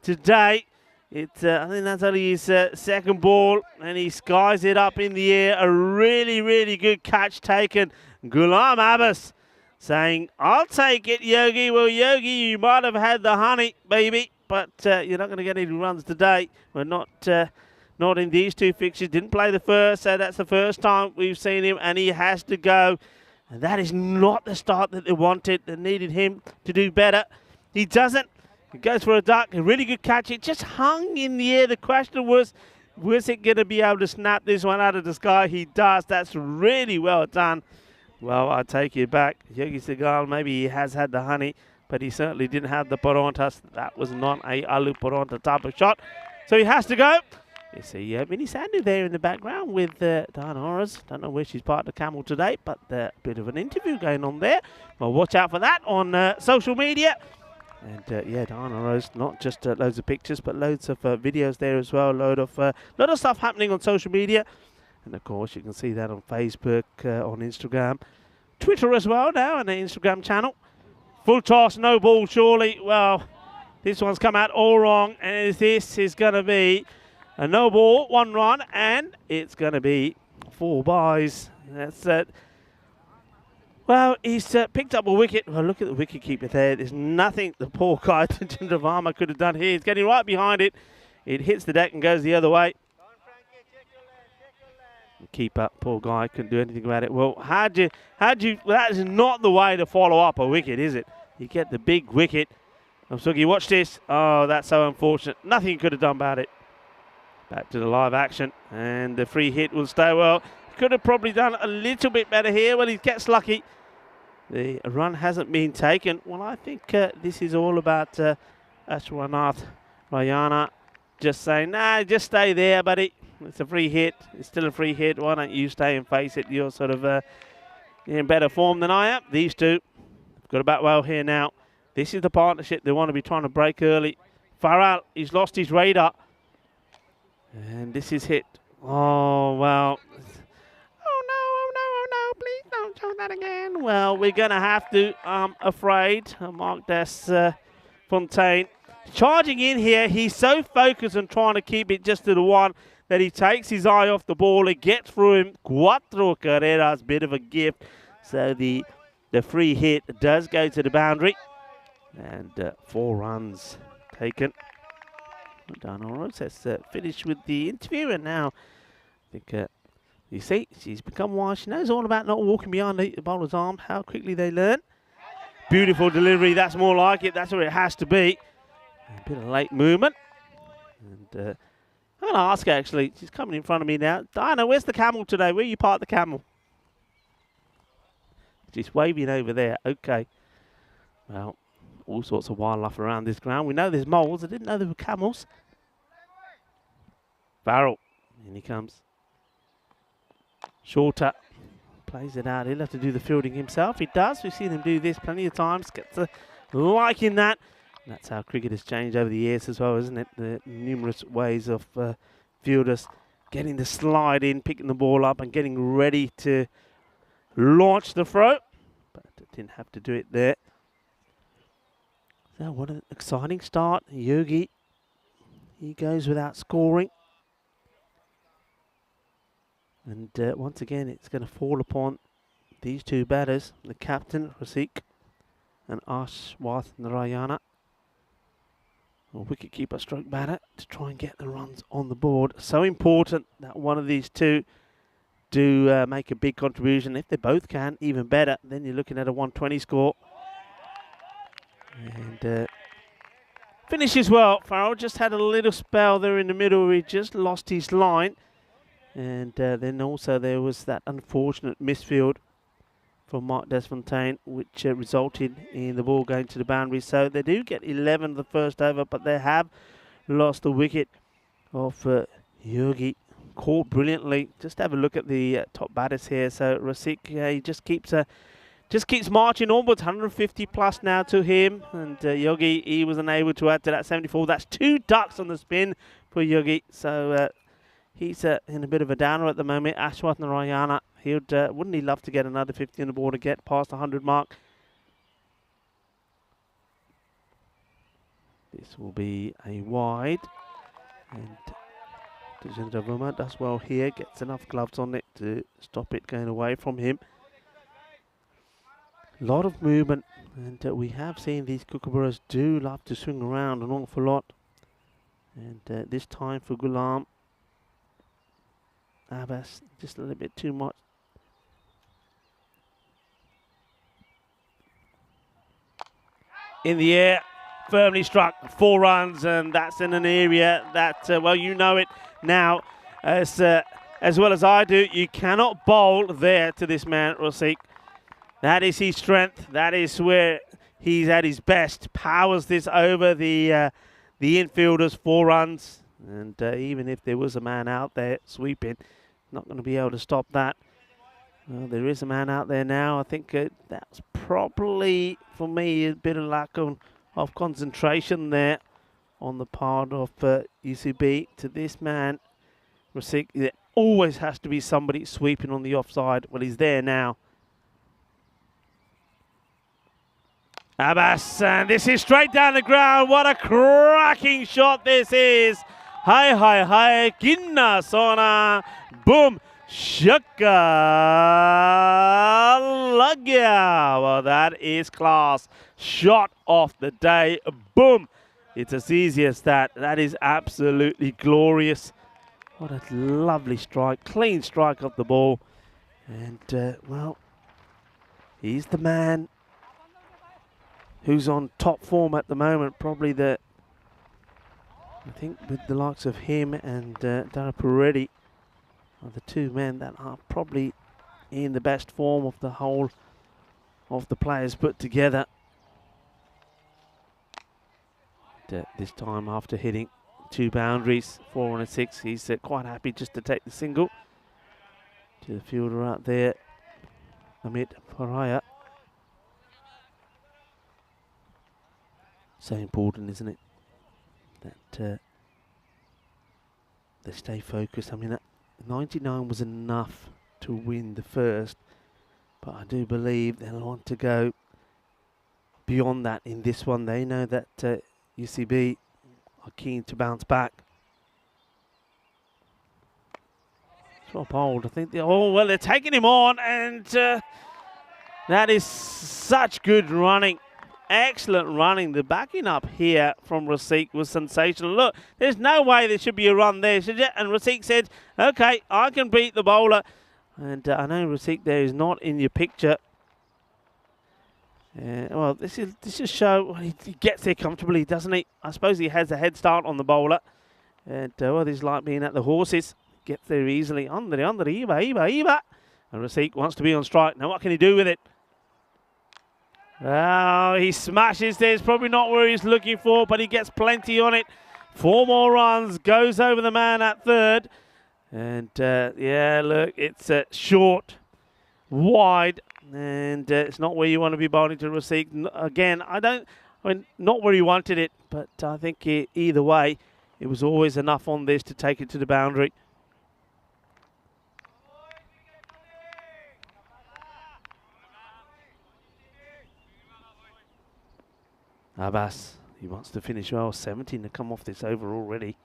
Today, it's I think that's only his second ball, and he skies it up in the air. A really, really good catch taken. Ghulam Abbas saying, I'll take it, Yogi. Well, Yogi, you might have had the honey, baby, but you're not going to get any runs today. We're not in these two fixtures. Didn't play the first, so that's the first time we've seen him, and he has to go. And that is not the start that they wanted. They needed him to do better. He doesn't. He goes for a duck, a really good catch. It just hung in the air. The question was it going to be able to snap this one out of the sky? He does. That's really well done. Well, I take it back. Yogi Segal, maybe he has had the honey, but he certainly didn't have the Porontas. That was not a Alu Poronta type of shot. So he has to go. You see Minnie Sandu there in the background with Diana Horace. Don't know where she's parked the camel today, but a bit of an interview going on there. Well, watch out for that on social media. And yeah, Diana Rose, not just loads of pictures, but loads of videos there as well. Lot of stuff happening on social media. And of course, you can see that on Facebook, on Instagram, Twitter as well now, and the Instagram channel. Full toss, no ball, surely. Well, this one's come out all wrong, and this is going to be a no ball, 1 run, and it's going to be 4 byes. That's it. Well, he's picked up a wicket. Well, look at the wicket keeper there. There's nothing the poor guy, Varma, could have done here. He's getting right behind it. It hits the deck and goes the other way. The keeper, poor guy, couldn't do anything about it. Well, that is not the way to follow up a wicket, is it? You get the big wicket. Sugi, watch this. Oh, that's so unfortunate. Nothing you could have done about it. Back to the live action, and the free hit will stay well. Could have probably done a little bit better here. Well, he gets lucky. The run hasn't been taken. Well, I think this is all about Ashwanath Rayana just saying, nah, just stay there, buddy. It's a free hit. It's still a free hit. Why don't you stay and face it? You're sort of in better form than I am. These two have got a bat well here now. This is the partnership they want to be trying to break early. Farrell, he's lost his radar. And this is hit. Oh, well. Oh, no, please don't show that again. Well, we're going to have to, I'm afraid. Mark Des Fontaine charging in here. He's so focused on trying to keep it just to the one that he takes his eye off the ball. It gets through him. Cuatro Carreras, bit of a gift. So the free hit does go to the boundary. And 4 runs taken. Dana Rose has finished with the interview, and now I think you see she's become wise. She knows all about not walking behind the bowler's arm, how quickly they learn. Beautiful delivery, that's more like it, that's where it has to be. A bit of late movement. And I'm going to ask her actually, she's coming in front of me now. Diana, where's the camel today? Where you parked the camel? She's waving over there, okay. Well, all sorts of wildlife around this ground. We know there's moles. I didn't know there were camels. Farrell. In he comes. Shorter. Plays it out. He'll have to do the fielding himself. He does. We've seen him do this plenty of times. Gets a like in that. And that's how cricket has changed over the years as well, isn't it? The numerous ways of fielders getting the slide in, picking the ball up and getting ready to launch the throw. But didn't have to do it there. So what an exciting start. Yogi, he goes without scoring. And once again, it's going to fall upon these two batters, the captain, Rasik, and Ashwath Narayana. A wicketkeeper stroke batter to try and get the runs on the board. So important that one of these two do make a big contribution. If they both can, even better. Then you're looking at a 120 score. And finishes well. Farrell just had a little spell there in the middle where he just lost his line. And then also there was that unfortunate misfield from Mark Desfontaine, which resulted in the ball going to the boundary. So they do get 11 of the first over, but they have lost the wicket of Yogi. Caught brilliantly. Just have a look at the top batters here. So Rasik, he just keeps marching onwards. 150 plus now to him. And Yogi, he was unable to add to that 74. That's 2 ducks on the spin for Yogi. So he's in a bit of a downer at the moment. Ashwath Narayana, wouldn't he love to get another 50 on the board to get past the 100 mark? This will be a wide. And Tejendra Verma does well here. Gets enough gloves on it to stop it going away from him. A lot of movement, and we have seen these kookaburras do love to swing around an awful lot. And this time for Ghulam, Abbas just a little bit too much. In the air, firmly struck, 4 runs, and that's in an area that, well, you know it now as well as I do. You cannot bowl there to this man, Rosique. That is his strength. That is where he's at his best. Powers this over the infielders, 4 runs. And even if there was a man out there sweeping, not going to be able to stop that. Well, there is a man out there now. I think that's probably, for me, a bit of lack of concentration there on the part of UCB to this man. Rosique, there always has to be somebody sweeping on the offside. Well, he's there now. Abbas, and this is straight down the ground. What a cracking shot this is. Hi, Kinna Sona. Boom. Shaka Lagya. Well, that is class. Shot off the day. Boom. It's as easy as that. That is absolutely glorious. What a lovely strike. Clean strike of the ball. And, well, he's the man who's on top form at the moment. Probably I think with the likes of him and Dara Peretti are the 2 men that are probably in the best form of the whole of the players put together. This time after hitting 2 boundaries, 4 on a 6, he's quite happy just to take the single. To the fielder out there, Amit Paraya. So important, isn't it, that they stay focused. I mean, 99 was enough to win the first, but I do believe they'll want to go beyond that in this one. They know that UCB are keen to bounce back. Drop hold, I think. They're taking him on, and that is such good running. Excellent running. The backing up here from Rosique was sensational. Look, there's no way there should be a run there, should you? And Rosique said, okay, I can beat the bowler. And I know Rosique there is not in your picture. Well, this just show he gets there comfortably, doesn't he? I suppose he has a head start on the bowler. And well, this is like being at the horses. Gets there easily. Under, Iba. And Rosique wants to be on strike. Now what can he do with it? Oh, he smashes there. It's probably not where he's looking for, but he gets plenty on it. 4 more runs, goes over the man at third. And, yeah, look, it's short, wide, and it's not where you want to be bowling to Rosique. Again, not where he wanted it, but I think either way, it was always enough on this to take it to the boundary. Abbas, he wants to finish well. 17 to come off this over already.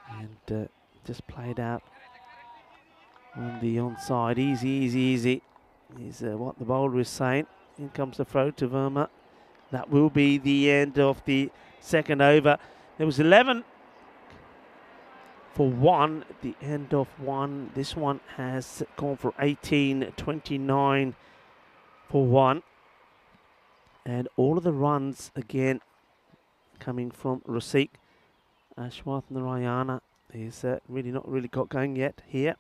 And just played out on the onside. Easy. Is what the bowler is saying. In comes the throw to Verma. That will be the end of the second over. There was 11 for 1 at the end of 1. This one has gone for 18, 29 for 1. And all of the runs, again, coming from Rosique. Ashwath Narayana is really not really got going yet here.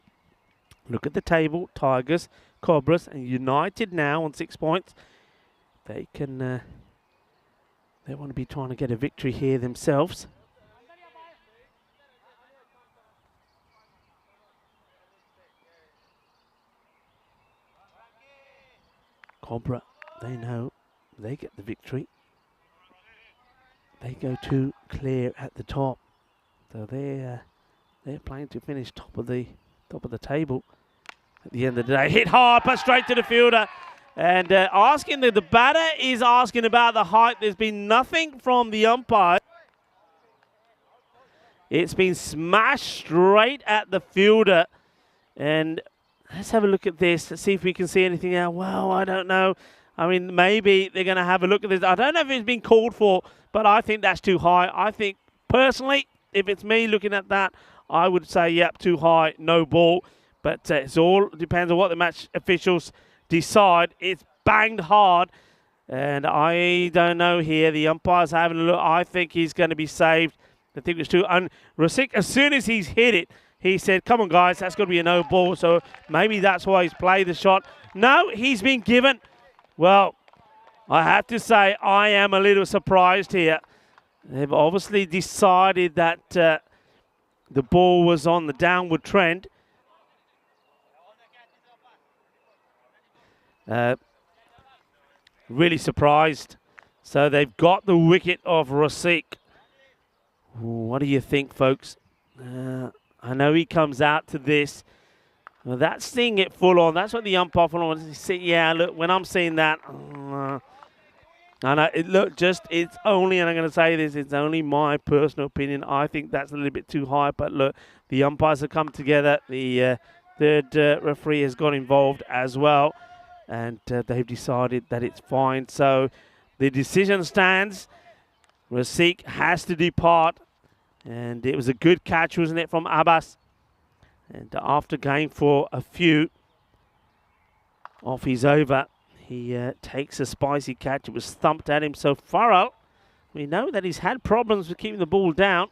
Look at the table. Tigers, Cobras, and United now on 6 points. They can, they want to be trying to get a victory here themselves. Cobra, they know they get the victory. They go to clear at the top, so they're playing to finish top of the table. At the end of the day, hit hard, but straight to the fielder, and the batter is asking about the height. There's been nothing from the umpire. It's been smashed straight at the fielder, and let's have a look at this. Let's see if we can see anything else. Well, I don't know. I mean, maybe they're going to have a look at this. I don't know if it's been called for, but I think that's too high. I think, personally, if it's me looking at that, I would say, yep, too high, no ball. But it all depends on what the match officials decide. It's banged hard, and I don't know here. The umpire's having a look. I think he's going to be saved. I think it's too. And Rasik, as soon as he's hit it, he said, come on, guys, that's got to be a no ball. So maybe that's why he's played the shot. No, he's been given. Well, I have to say I am a little surprised here. They've obviously decided that the ball was on the downward trend. Really surprised. So they've got the wicket of Rasik. What do you think, folks? I know he comes out to this. Well, that's seeing it full on. That's what the umpire full on. Yeah, look, when I'm seeing that, I know, it's only, and I'm going to say this, it's only my personal opinion. I think that's a little bit too high. But look, the umpires have come together. The third referee has got involved as well. And they've decided that it's fine. So the decision stands. Rasik has to depart. And it was a good catch, wasn't it, from Abbas? And after going for a few off his over, he takes a spicy catch. It was thumped at him. So Farrell, we know that he's had problems with keeping the ball down.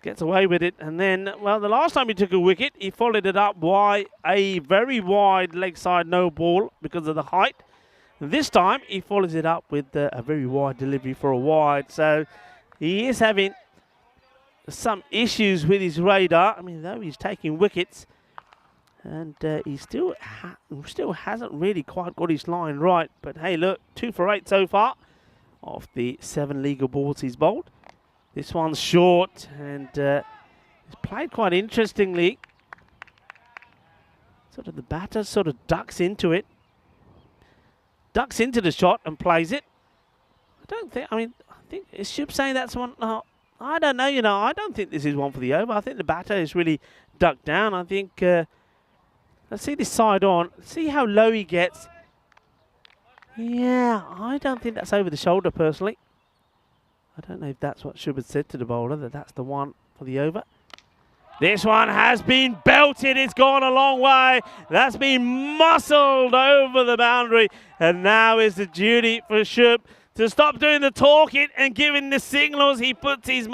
Gets away with it. And then, well, the last time he took a wicket, he followed it up by a very wide leg side no ball because of the height. And this time, he follows it up with a very wide delivery for a wide. So he is having some issues with his radar. I mean, though he's taking wickets, and he still hasn't really quite got his line right. But hey, look, 2 for 8 so far of the 7 legal balls he's bowled. This one's short, and it's played quite interestingly. Sort of the batter sort of ducks into the shot and plays it. I think is Shub saying that's one? No, I don't know, I don't think this is one for the over. I think the batter is really ducked down. I think, let's see this side on. See how low he gets. Yeah, I don't think that's over the shoulder, personally. I don't know if that's what Shub had said to the bowler, that that's the one for the over. This one has been belted. It's gone a long way. That's been muscled over the boundary. And now is the duty for Shub to stop doing the talking and giving the signals. He puts his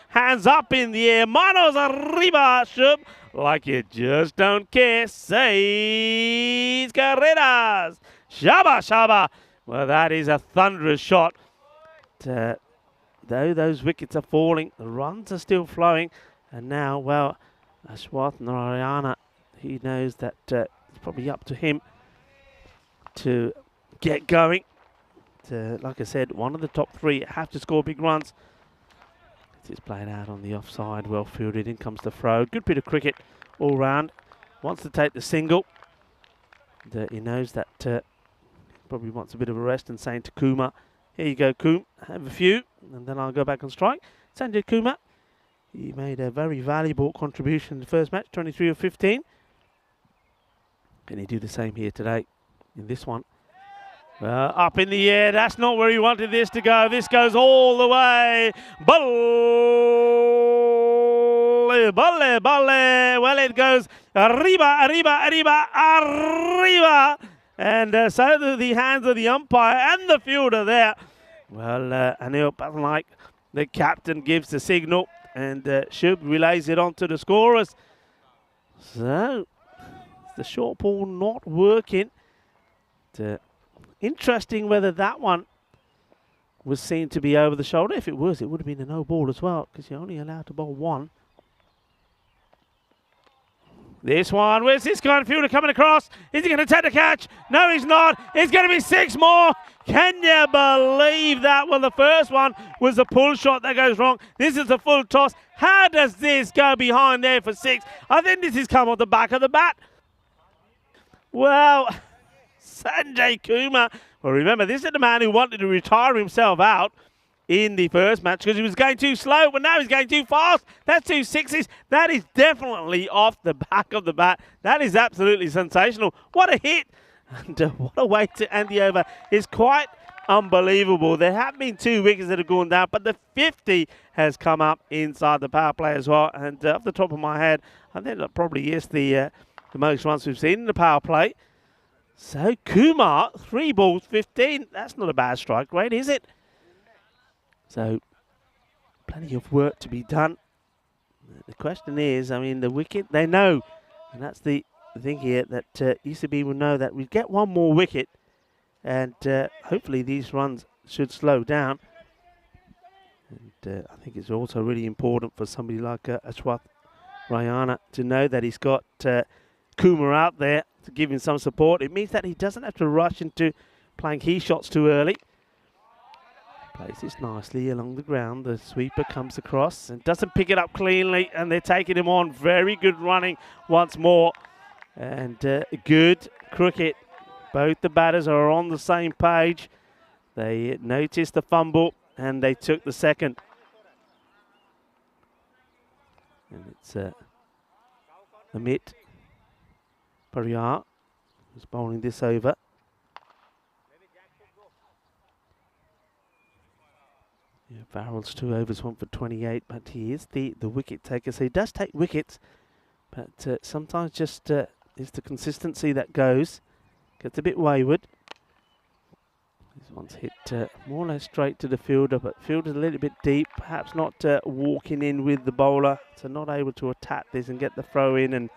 hands up in the air. Manos arriba, Shub. Like you just don't care. Seis carreras. Shaba, shaba. Well, that is a thunderous shot. Though those wickets are falling, the runs are still flowing. And now, well, Ashwath Narayana, he knows that it's probably up to him to get going. Like I said, one of the top 3 have to score big runs. It's played out on the offside, well fielded. In comes the throw. Good bit of cricket all round. Wants to take the single. And, he knows that probably wants a bit of a rest and saying to Kumar, here you go, Kum, have a few, and then I'll go back and strike. Sanjay Kumar, he made a very valuable contribution in the first match, 23 of 15. Can he do the same here today in this one? Up in the air, that's not where he wanted this to go. This goes all the way. Balle, balle, balle. Well, it goes arriba, arriba, arriba, arriba. And so do the hands of the umpire and the fielder there. Well, Anil Patnaik, the captain, gives the signal, and Shub relays it on to the scorers. So, the short ball not working. Interesting whether that one was seen to be over the shoulder. If it was, it would have been a no ball as well, because you're only allowed to bowl 1. This one, where's this kind of fielder coming across? Is he going to take the catch? No, he's not. It's going to be 6 more. Can you believe that? Well, the first one was a pull shot that goes wrong. This is a full toss. How does this go behind there for 6? I think this has come off the back of the bat. Well, Sanjay Kumar. Well, remember, this is the man who wanted to retire himself out in the first match because he was going too slow, but now he's going too fast. That's 2 sixes. That is definitely off the back of the bat. That is absolutely sensational. What a hit. And what a way to end the over. It's quite unbelievable. There have been 2 wickets that have gone down, but the 50 has come up inside the power play as well. And off the top of my head, I think that probably is the most runs we've seen in the power play. So Kumar, 3 balls, 15. That's not a bad strike rate, is it? So plenty of work to be done. The question is, I mean, the wicket, they know. And that's the thing here that ECB will know that we get 1 more wicket. And hopefully these runs should slow down. And I think it's also really important for somebody like Ashwath Rayana to know that he's got Kumar out there to give him some support. It means that he doesn't have to rush into playing key shots too early. Plays this nicely along the ground. The sweeper comes across and doesn't pick it up cleanly, and they're taking him on. Very good running once more. And good cricket. Both the batters are on the same page. They noticed the fumble and they took the second. And it's Amit Pariyar who's bowling this over. Yeah, Farrell's 2 overs, 1 for 28, but he is the wicket taker, so he does take wickets, but sometimes just is the consistency that goes. Gets a bit wayward. This one's hit more or less straight to the fielder, but fielder's a little bit deep, perhaps not walking in with the bowler, so not able to attack this and get the throw in and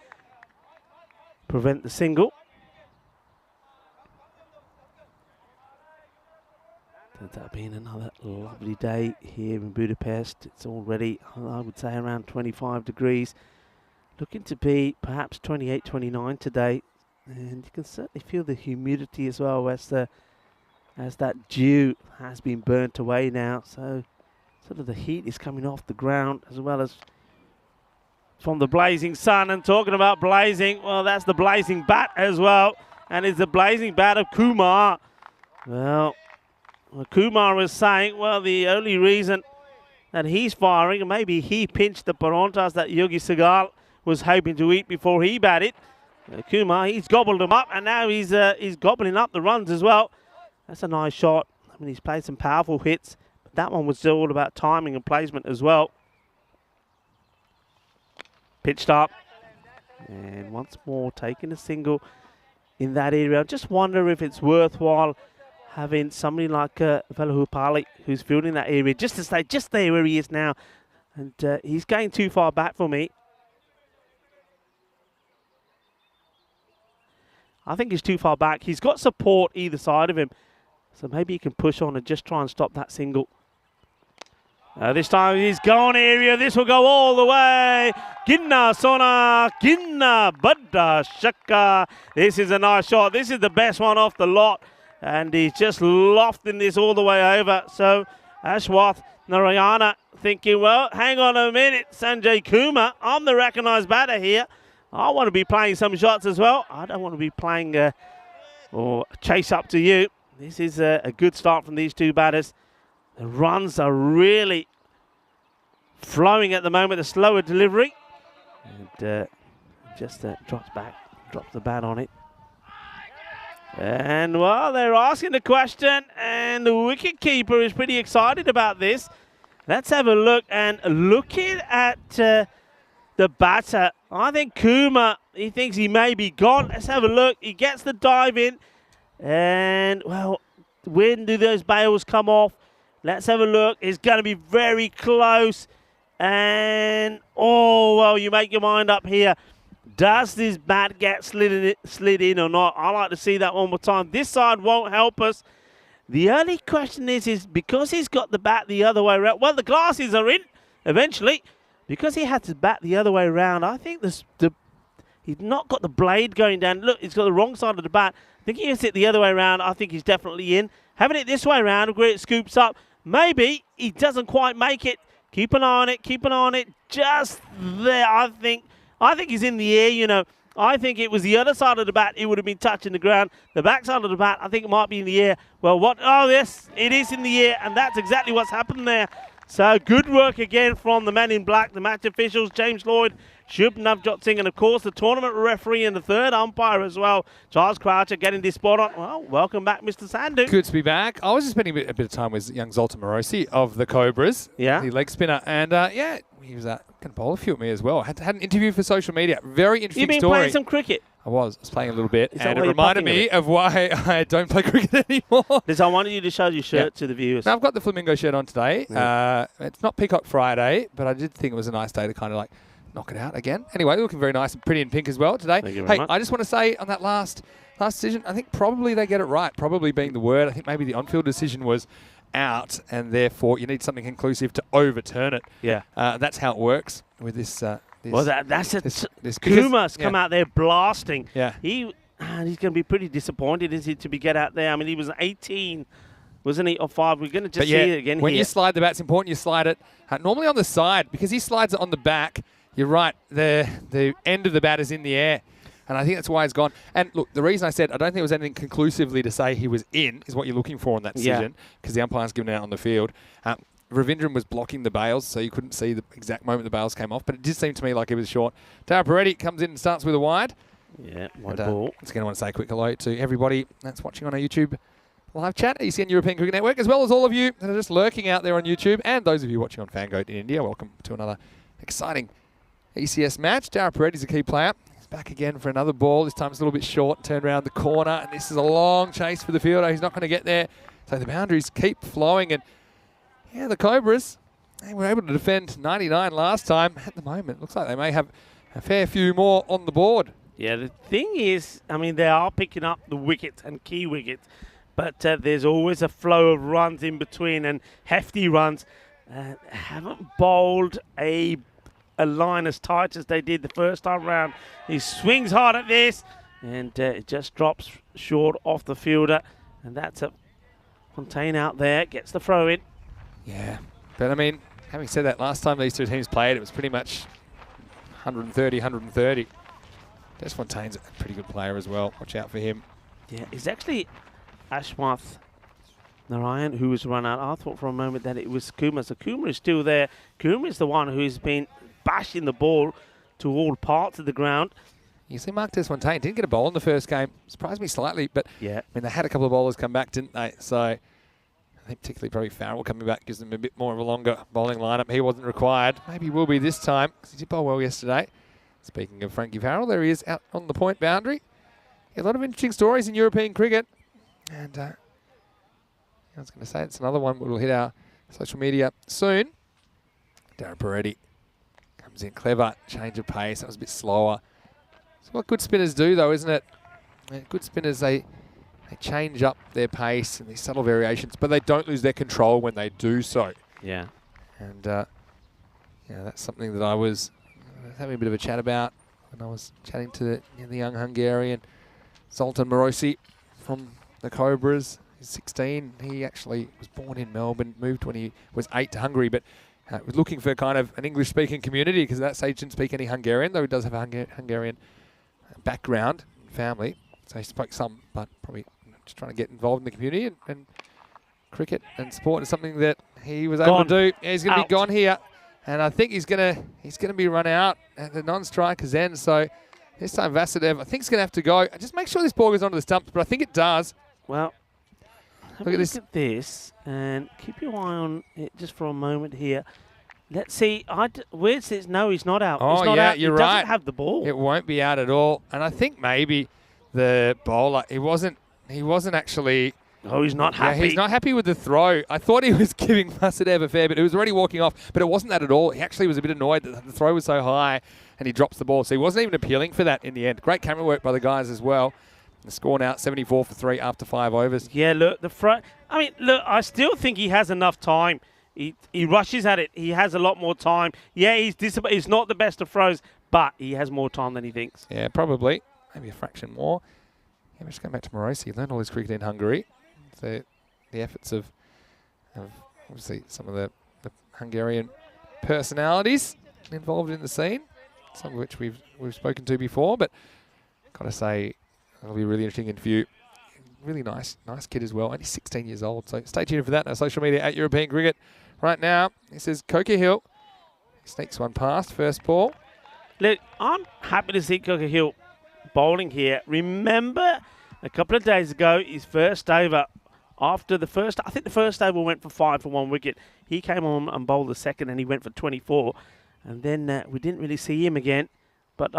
prevent the single. Turns out being another lovely day here in Budapest. It's already, I would say, around 25 degrees. Looking to be perhaps 28, 29 today. And you can certainly feel the humidity as well as that dew has been burnt away now. So sort of the heat is coming off the ground as well as from the blazing sun. And talking about blazing, well, that's the blazing bat as well. And it's the blazing bat of Kumar. Well, Kumar was saying, well, the only reason that he's firing, and maybe he pinched the parantas that Yogi Sagal was hoping to eat before he batted. Kumar, he's gobbled them up, and now he's gobbling up the runs as well. That's a nice shot. I mean, he's played some powerful hits, but that one was all about timing and placement as well. Pitched up, and once more taking a single in that area. I just wonder if it's worthwhile having somebody like Velahupali who's fielding that area just to stay just there where he is now. And he's going too far back for me. I think he's too far back. He's got support either side of him. So maybe he can push on and just try and stop that single. This time he's gone area. This will go all the way. Ginna Sona, Ginna Badda Shaka. This is a nice shot. This is the best one off the lot. And he's just lofting this all the way over. So Ashwath Narayana thinking, well, hang on a minute, Sanjay Kumar. I'm the recognised batter here. I want to be playing some shots as well. I don't want to be playing or chase up to you. This is a good start from these 2 batters. The runs are really flowing at the moment. The slower delivery. And just drops the bat on it. And, well, they're asking the question, and the wicketkeeper is pretty excited about this. Let's have a look. And looking at the batter, I think Kumar, he thinks he may be gone. Let's have a look. He gets the dive in. And, well, when do those bails come off? Let's have a look. It's going to be very close. And, oh, well, you make your mind up here. Does this bat get slid in or not? I like to see that one more time. This side won't help us. The only question is because he's got the bat the other way around. Well, the glasses are in eventually. Because he had to bat the other way around, I think he's not got the blade going down. Look, he's got the wrong side of the bat. I think he hits it the other way around. I think he's definitely in. Having it this way around, where it scoops up, maybe he doesn't quite make it. Keep an eye on it. Keep an eye on it. Just there, I think he's in the air, you know. I think it was the other side of the bat. It would have been touching the ground. The back side of the bat, I think it might be in the air. Well, what? Oh, yes, it is in the air, and that's exactly what's happened there. So good work again from the man in black, the match officials, James Lloyd, Shub Navjot Singh, and of course the tournament referee and the third umpire as well, Charles Croucher, getting this spot on. Well, welcome back, Mr. Sandhu. Good to be back. I was just spending a bit of time with young Zoltan Morosi of the Cobras, Yeah. the leg spinner, and yeah, he was going to bowl a few at me as well. Had an interview for social media. Very interesting You've been story. playing some cricket. I was playing a little bit, Is that and why it you're reminded puffing a me bit? of why I don't play cricket anymore. Liz, I wanted you to show your shirt to the viewers. Now, I've got the flamingo shirt on today. Yeah. It's not Peacock Friday, but I did think it was a nice day to kind of like knock it out again. Anyway, looking very nice and pretty in pink as well today. Thank you very much. I just want to say on that last decision, I think probably they get it right, probably being the word. I think maybe the on-field decision was out, and therefore you need something conclusive to overturn it. Yeah. That's how it works with this. Well, that's it. This Kumar's yeah. come out there blasting. Yeah. He's going to be pretty disappointed, is he, to be get out there? I mean, he was 18, wasn't he, or 5? We're going to just see it again when here. you slide the bat, it's important you slide it normally on the side, because he slides it on the back. You're right. The end of the bat is in the air, and I think that's why it's gone. And look, the reason I said I don't think there was anything conclusively to say he was in is what you're looking for in that decision, because the umpire's given it out on the field. Ravindran was blocking the bails, so you couldn't see the exact moment the bails came off, but it did seem to me like it was short. Dara Peretti comes in and starts with a wide. Yeah, wide ball. Just going to want to say a quick hello to everybody that's watching on our YouTube live chat, ECN European Cricket Network, as well as all of you that are just lurking out there on YouTube, and those of you watching on FanCode in India. Welcome to another exciting ECS match. Dara Peretti's a key player. He's back again for another ball. This time it's a little bit short, turned around the corner, and this is a long chase for the fielder. He's not going to get there. So the boundaries keep flowing, and yeah, the Cobras, they were able to defend 99 last time. At the moment, looks like they may have a fair few more on the board. Yeah, the thing is, I mean, they are picking up the wickets and key wickets, but there's always a flow of runs in between and hefty runs. Haven't bowled a line as tight as they did the first time round. He swings hard at this, and it just drops short off the fielder, and that's a Fontaine out there, gets the throw in. Yeah, but I mean, having said that, last time these two teams played, it was pretty much 130, 130. Des Fontaine's a pretty good player as well. Watch out for him. Yeah, it's actually Ashwath Narayan who was run out. I thought for a moment that it was Kumar. So Kumar is still there. Kumar is the one who's been bashing the ball to all parts of the ground. You see Mark Des Fontaine didn't get a bowl in the first game. Surprised me slightly, but Yeah. I mean, they had a couple of bowlers come back, didn't they? So I think particularly probably Farrell coming back gives them a bit more of a longer bowling lineup. He wasn't required. Maybe he will be this time, because he did bowl well yesterday. Speaking of Frankie Farrell, there he is out on the point boundary. Yeah, a lot of interesting stories in European cricket. And I was going to say it's another one that will hit our social media soon. Dara Peretti comes in clever, change of pace. That was a bit slower. It's what good spinners do, though, isn't it? Good spinners, they change up their pace and these subtle variations, but they don't lose their control when they do so. Yeah. And that's something that I was having a bit of a chat about when I was chatting to the young Hungarian Zoltan Morosi from the Cobras. He's 16. He actually was born in Melbourne, moved when he was 8 to Hungary, but was looking for kind of an English-speaking community, because at that stage didn't speak any Hungarian, though he does have a Hungarian background and family. So he spoke some, but probably just trying to get involved in the community, and cricket and sport is something that he was able to do. Yeah, he's going to be gone here, and I think he's going to be run out at the non-striker's end. So this time Vasudev, I think, is going to have to go. Just make sure this ball goes onto the stumps, but I think it does. Well, Look at this. Look at this, and keep your eye on it just for a moment here. Let's see. Where it says no, he's not out. Oh, he's not yeah, out. you're he right. doesn't have the ball. It won't be out at all. And I think maybe the bowler, he wasn't actually. Oh, he's not happy. Yeah, he's not happy with the throw. I thought he was giving Vasudev a fair bit. He was already walking off, but it wasn't that at all. He actually was a bit annoyed that the throw was so high and he drops the ball. So he wasn't even appealing for that in the end. Great camera work by the guys as well. The score now 74 for 3 after 5 overs. Yeah, look, I still think he has enough time. He rushes at it. He has a lot more time. Yeah, he's not the best of throws, but he has more time than he thinks. Yeah, probably. Maybe a fraction more. Yeah, we're just going back to Morosi. He learned all his cricket in Hungary. The efforts of obviously some of the Hungarian personalities involved in the scene, some of which we've spoken to before. But Got to say, it'll be really interesting interview. Really nice kid as well. Only 16 years old. So stay tuned for that on our social media at European Cricket. Right now, this is Coker Hill. He sneaks one past, first ball. Look, I'm happy to see Coker Hill bowling here. Remember a couple of days ago, his first over, after the first, I think the first over went for 5 for 1 wicket. He came on and bowled the second and he went for 24. And then we didn't really see him again. But,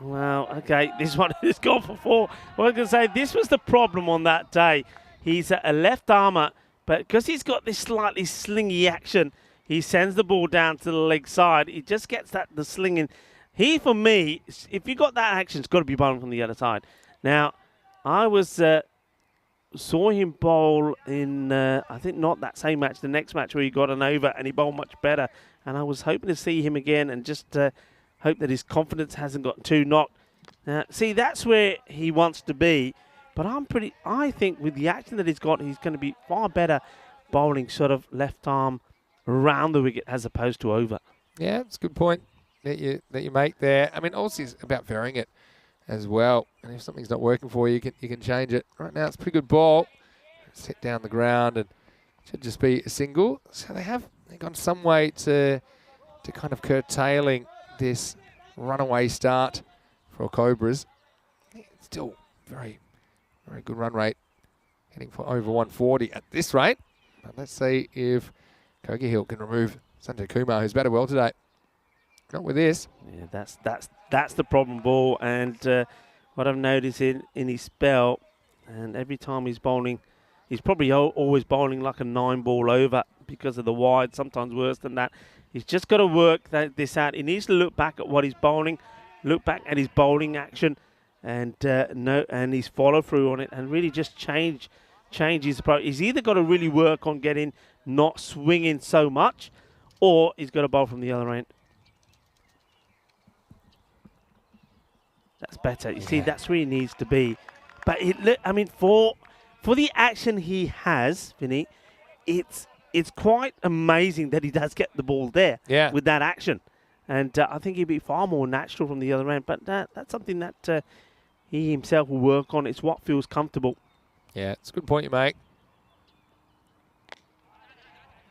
well, okay, this one has gone for 4. Well, I was going to say, this was the problem on that day. He's a left armer, but because he's got this slightly slingy action, he sends the ball down to the leg side. He just gets the slinging. He, for me, if you got that action, it's got to be bowling from the other side. Now, I saw him bowl in, I think not that same match, the next match where he got an over and he bowled much better. And I was hoping to see him again and just hope that his confidence hasn't got too knocked. See, that's where he wants to be. But I think with the action that he's got, he's going to be far better bowling sort of left arm around the wicket as opposed to over. Yeah, it's a good point that you make there. I mean, also it's about varying it as well. And if something's not working for you, you can change it. Right now, it's a pretty good ball. It's hit down the ground and should just be a single. So they've gone some way to kind of curtailing this runaway start for Cobras. It's still very, very good run rate, heading for over 140 at this rate. But let's see if Coker Hill can remove Sanjay Kumar, who's batted well today. Not with this. Yeah, that's the problem ball. And what I've noticed in his spell, and every time he's bowling, he's probably always bowling like a 9-ball over because of the wide, sometimes worse than that. He's just got to work this out. He needs to look back at what he's bowling, look back at his bowling action, and his follow through on it, and really just change his approach. He's either got to really work on getting not swinging so much, or he's got to bowl from the other end. That's better. You see, that's where he needs to be. But I mean, for the action he has, Vinny, it's quite amazing that he does get the ball there with that action. And I think he'd be far more natural from the other end. But that's something that he himself will work on. It's what feels comfortable. Yeah, it's a good point you make.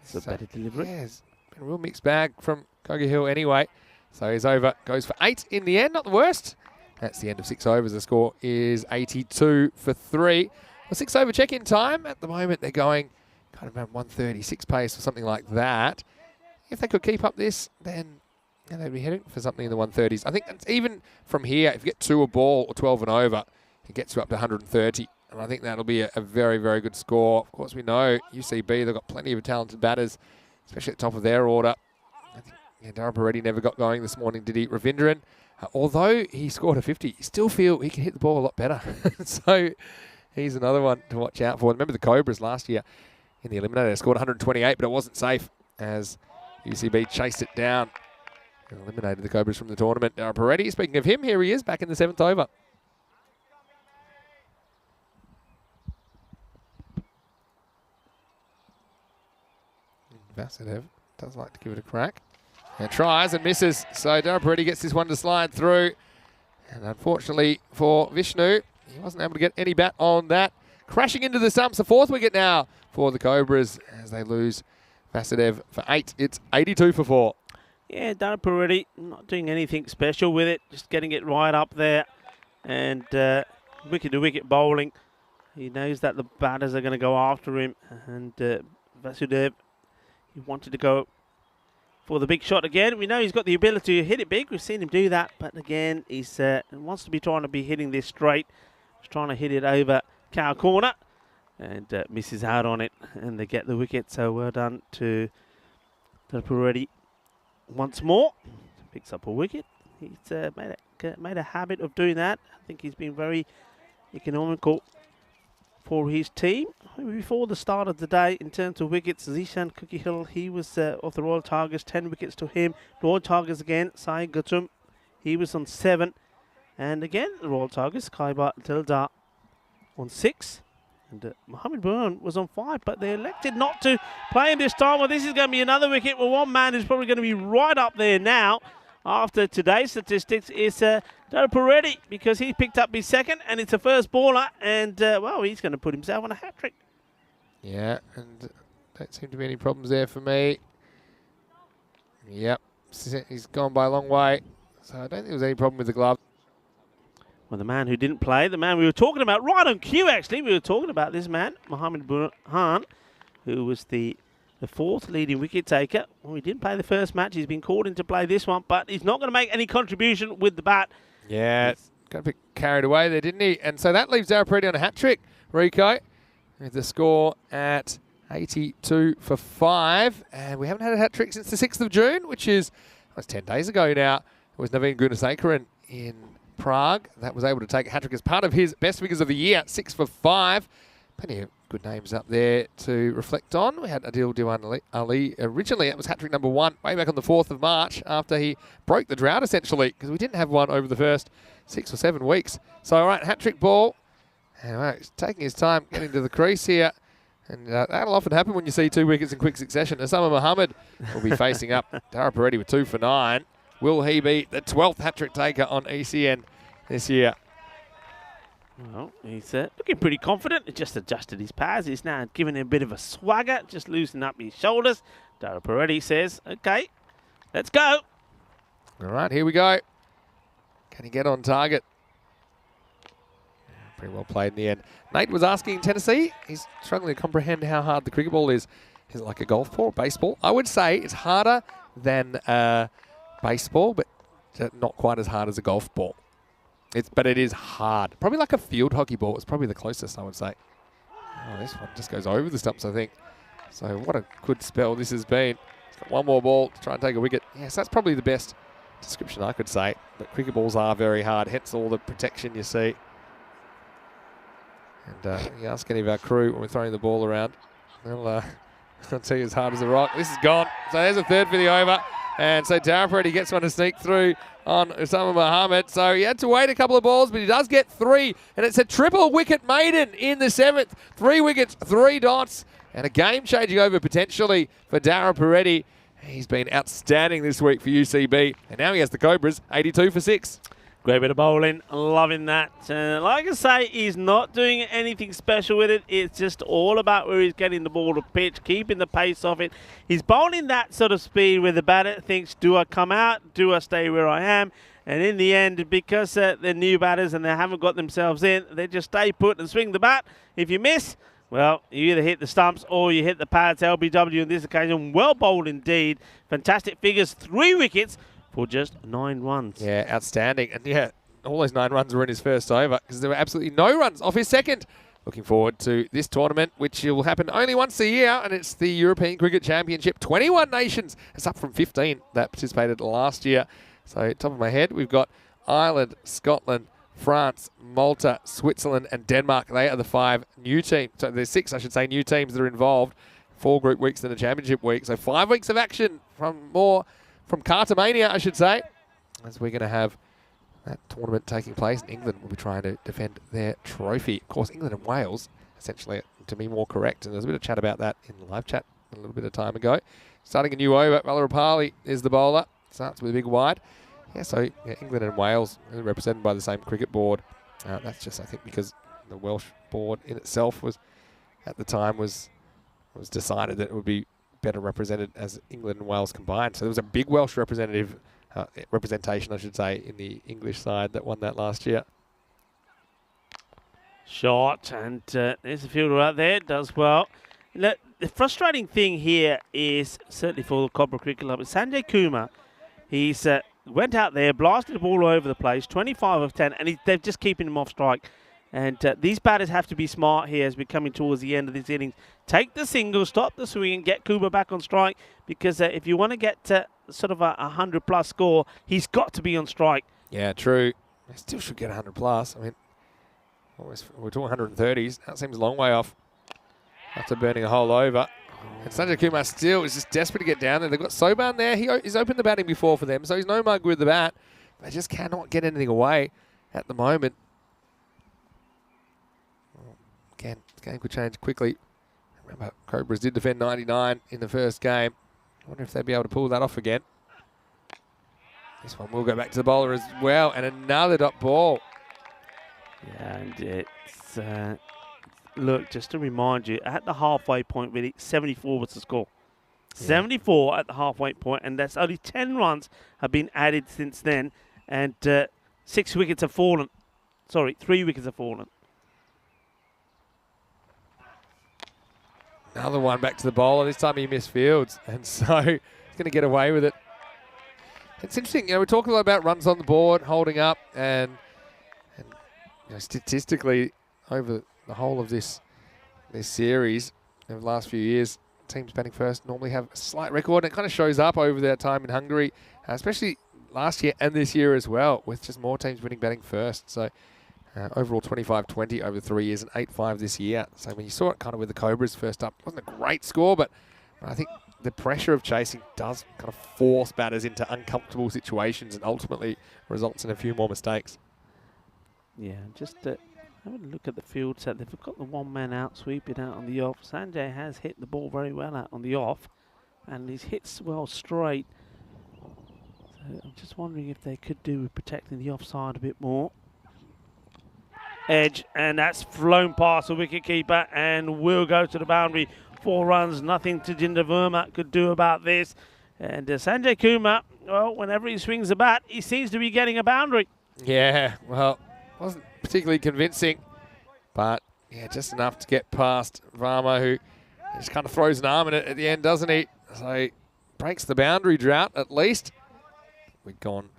It's a better delivery. Yeah, it's been a real mixed bag from Coker Hill anyway. So his over goes for 8 in the end, not the worst. That's the end of 6 overs. The score is 82 for 3. Well, 6 over check-in time. At the moment, they're going kind of around 136 pace or something like that. If they could keep up this, then they'd be heading for something in the 130s. I think that's even from here, if you get 2 a ball or 12 and over, it gets you up to 130. And I think that'll be a very, very good score. Of course, we know UCB, they've got plenty of talented batters, especially at the top of their order. I think Dara Peretti never got going this morning, did he? Ravindran, although he scored a 50, you still feel he can hit the ball a lot better. So he's another one to watch out for. Remember the Cobras last year in the Eliminator, they scored 128, but it wasn't safe as UCB chased it down and eliminated the Cobras from the tournament. Dara Peretti, speaking of him, here he is back in the 7th over. Vasudev does like to give it a crack. And tries and misses. So Dara Peretti gets this one to slide through. And unfortunately for Vishnu, he wasn't able to get any bat on that. Crashing into the stumps, the 4th wicket now for the Cobras as they lose Vasudev for 8. It's 82 for 4. Yeah, Dara Peretti not doing anything special with it, just getting it right up there. And wicket-to-wicket bowling. He knows that the batters are going to go after him. And Vasudev, he wanted to go for the big shot again. We know he's got the ability to hit it big. We've seen him do that. But again, he wants to be trying to be hitting this straight. He's trying to hit it over cow corner. And misses out on it. And they get the wicket. So well done to Peretti once more. Picks up a wicket. He's made a habit of doing that. I think he's been very economical for his team. Before the start of the day, in terms of wickets, Zishan Coker, he was of the Royal Tigers, 10 wickets to him. Royal Tigers again, Sai Gutum, he was on 7. And again, the Royal Tigers, Kaiba Dildar on 6. And Mohammed Burn was on 5, but they elected not to play him this time. Well, this is going to be another wicket. Well, one man is probably going to be right up there now. after today's statistics is Peretti, because he picked up his second, and it's a first baller, and, well, he's going to put himself on a hat-trick. Yeah, and don't seem to be any problems there for me. Yep, he's gone by a long way, so I don't think there was any problem with the glove. Well, the man who didn't play, the man we were talking about, right on cue, actually, we were talking about this man, Mohammed Burhan, who was the fourth leading wicket taker. Well, he didn't play the first match. He's been called in to play this one, but he's not going to make any contribution with the bat. Yeah, got a bit carried away there, didn't he? And so that leaves Peretti on a hat-trick, Rico, with the score at 82 for 5. And we haven't had a hat-trick since the 6th of June, which is 10 days ago now. It was Naveen Gunasekaran in Prague that was able to take a hat-trick as part of his best figures of the year, 6 for 5. Plenty of good names up there to reflect on. We had Adil Diwan Ali originally. It was hat-trick number 1 way back on the 4th of March after he broke the drought, essentially, because we didn't have one over the first 6 or 7 weeks. So, all right, hat-trick ball. And he's taking his time getting to the crease here. And that'll often happen when you see 2 wickets in quick succession. Osama Mohammed will be facing up Peretti with 2 for 9. Will he be the 12th hat-trick taker on ECN this year? Well, he's looking pretty confident. He just adjusted his pads. He's now giving him a bit of a swagger, just loosening up his shoulders. Peretti says, okay, let's go. All right, here we go. Can he get on target? Pretty well played in the end. Nate was asking Tennessee. He's struggling to comprehend how hard the cricket ball is. Is it like a golf ball or baseball? I would say it's harder than baseball, but not quite as hard as a golf ball. But it is hard. Probably like a field hockey ball. It's probably the closest, I would say. Oh, this one just goes over the stumps, I think. So what a good spell this has been. He's got one more ball to try and take a wicket. Yes, that's probably the best description I could say. But cricket balls are very hard, hence all the protection you see. And you ask any of our crew when we're throwing the ball around, they'll tell you as hard as a rock. This is gone. So there's a third for the over. And so Peretti gets one to sneak through on Osama Mohammed. So he had to wait a couple of balls, but he does get 3. And it's a triple wicket maiden in the 7th. 3 wickets, 3 dots. And a game-changing over potentially for Peretti. He's been outstanding this week for UCB. And now he has the Cobras, 82 for 6. Great bit of bowling, loving that. Like I say, he's not doing anything special with it. It's just all about where he's getting the ball to pitch, keeping the pace of it. He's bowling that sort of speed where the batter thinks, do I come out? Do I stay where I am? And in the end, because they're new batters and they haven't got themselves in, they just stay put and swing the bat. If you miss, well, you either hit the stumps or you hit the pads. LBW on this occasion, well bowled indeed. Fantastic figures, 3 wickets for just 9 runs. Yeah, outstanding. And yeah, all those 9 runs were in his first over because there were absolutely no runs off his second. Looking forward to this tournament, which will happen only once a year, and it's the European Cricket Championship. 21 nations. It's up from 15 that participated last year. So top of my head, we've got Ireland, Scotland, France, Malta, Switzerland, and Denmark. They are the 5 new teams. So there's 6, I should say, new teams that are involved. 4 group weeks than the championship week. So 5 weeks of action from Cartamania, I should say, as we're going to have that tournament taking place. And England will be trying to defend their trophy. Of course, England and Wales, essentially, to be more correct. And there's a bit of chat about that in the live chat a little bit of time ago. Starting a new over, Valarapali is the bowler. Starts with a big wide. Yeah, so England and Wales are represented by the same cricket board. That's just, I think, because the Welsh board in itself was, at the time, was decided that it would be better represented as England and Wales combined. So there was a big Welsh representation, I should say, in the English side that won that last year. Shot, and there's the fielder right there, does well. Look, the frustrating thing here is, certainly for the Cobra Cricket Club, Sanjay Kumar. He's went out there, blasted the ball all over the place, 25 of 10, and they're just keeping him off strike. And these batters have to be smart here as we're coming towards the end of this innings. Take the single, stop the swing, and get Kuba back on strike. Because if you want to get sort of a 100-plus score, he's got to be on strike. Yeah, true. They still should get 100-plus. I mean, we're talking 130s. That seems a long way off after burning a hole over. And Sanjay Kumar still is just desperate to get down there. They've got Soban there. He's opened the batting before for them, so he's no mug with the bat. They just cannot get anything away at the moment. Again, the game could change quickly. Remember, Cobras did defend 99 in the first game. I wonder if they'd be able to pull that off again. This one will go back to the bowler as well, and another dot ball. Yeah, and it's look, just to remind you, at the halfway point, really, 74 was the score. 74 at the halfway point, and that's only 10 runs have been added since then, and 6 wickets have fallen. Sorry, 3 wickets have fallen. Another one back to the bowler. This time he missed fields, and so he's going to get away with it. It's interesting, we're talking a lot about runs on the board, holding up, and statistically, over the whole of this series, over the last few years, teams batting first normally have a slight record, and it kind of shows up over their time in Hungary, especially last year and this year as well, with just more teams winning batting first. So overall 25-20 over 3 years and 8-5 this year. So when you saw it kind of with the Cobras first up, it wasn't a great score, but I think the pressure of chasing does kind of force batters into uncomfortable situations and ultimately results in a few more mistakes. Yeah, just have a look at the field set. They've got the one-man out, sweeping out on the off. Sanjay has hit the ball very well out on the off, and he's hit well straight. So I'm just wondering if they could do with protecting the offside a bit more. Edge, and that's flown past the wicket-keeper and will go to the boundary. 4 runs, nothing to Jinder Verma could do about this. And Sanjay Kumar, well, whenever he swings the bat, he seems to be getting a boundary. Yeah, well, wasn't particularly convincing, but yeah, just enough to get past Varma, who just kind of throws an arm in it at the end, doesn't he? So he breaks the boundary drought at least. We've gone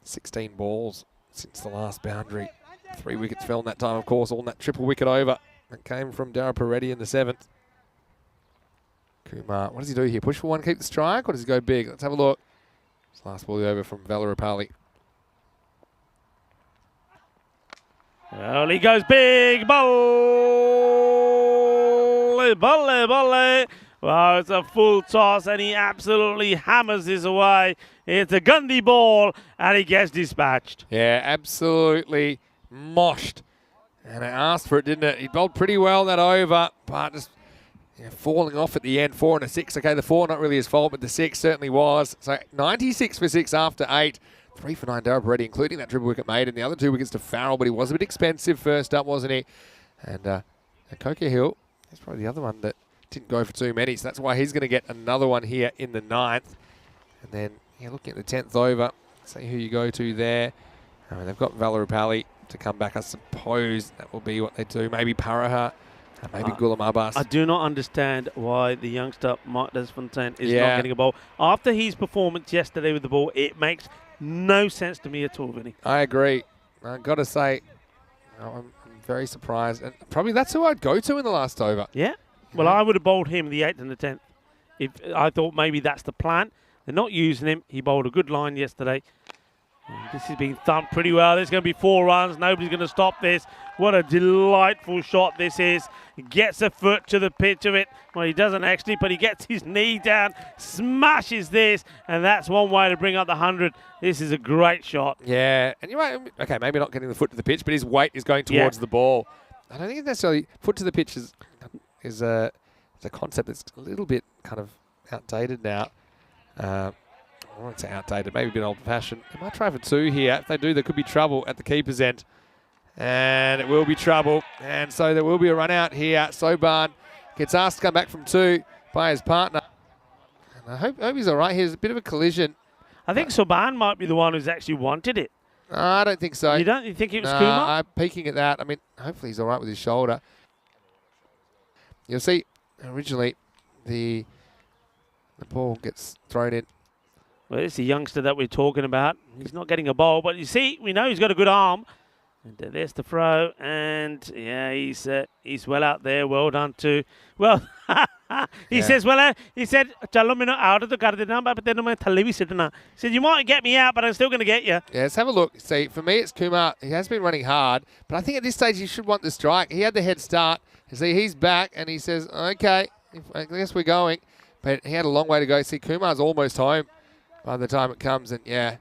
16 balls since the last boundary. 3 wickets fell in that time, of course, all in that triple wicket over. That came from Dara Peretti in the 7th. Kumar, what does he do here? Push for one, keep the strike, or does he go big? Let's have a look. This last ball over from Valarapalli. Well, he goes big. Volley, volley, volley. Well, it's a full toss, and he absolutely hammers this away. It's a Gundy ball, and he gets dispatched. Yeah, absolutely moshed. And it asked for it, didn't it? He bowled pretty well that over, but just falling off at the end. 4 and a 6. Okay, the 4 not really his fault, but the 6 certainly was. So 96 for 6 after 8. 3 for 9 Dara Peretti, including that triple wicket made, and the other 2 wickets to Farrell, but he was a bit expensive first up, wasn't he? And Coker Hill, that's probably the other one that didn't go for too many, so that's why he's going to get another one here in the 9th. And then, looking at the 10th over, see who you go to there. They've got Valarapalli to come back, I suppose. That will be what they do. Maybe Paraha, maybe Ghulam Abbas. I do not understand why the youngster, Mark Desfontaine, is not getting a ball. After his performance yesterday with the ball, it makes no sense to me at all, Vinny. I agree. I've got to say, I'm very surprised. And probably that's who I'd go to in the last over. Yeah. Well, I would have bowled him the 8th and the 10th. If I thought maybe that's the plan. They're not using him. He bowled a good line yesterday. This is being thumped pretty well. There's going to be 4 runs. Nobody's going to stop this. What a delightful shot this is. He gets a foot to the pitch of it. Well, he doesn't actually, but he gets his knee down, smashes this, and that's one way to bring up the 100. This is a great shot. Yeah, and you might, okay, maybe not getting the foot to the pitch, but his weight is going towards the ball. I don't think necessarily foot to the pitch is a concept that's a little bit kind of outdated now. I won't say outdated, maybe a bit old-fashioned. They might try for 2 here. If they do, there could be trouble at the keeper's end. And it will be trouble. And so there will be a run out here. Soban gets asked to come back from 2 by his partner. And I hope he's all right. Here's a bit of a collision. I think Soban might be the one who's actually wanted it. No, I don't think so. You think it was Kumar? I'm peeking at that. I mean, hopefully he's all right with his shoulder. You'll see, originally, the ball gets thrown in. Well, it's the youngster that we're talking about. He's not getting a bowl, but you see, we know he's got a good arm. And there's the throw, and yeah, he's well out there. Well done too. Well, he says, he said, "Chalo maine out to kar dena, but then main thalle bhi sitna." He said, "You might get me out, but I'm still going to get you." Yeah, let's have a look. See, for me, it's Kumar. He has been running hard, but I think at this stage he should want the strike. He had the head start. You see, he's back, and he says, "Okay, I guess we're going." But he had a long way to go. See, Kumar's almost home by the time it comes, and yeah.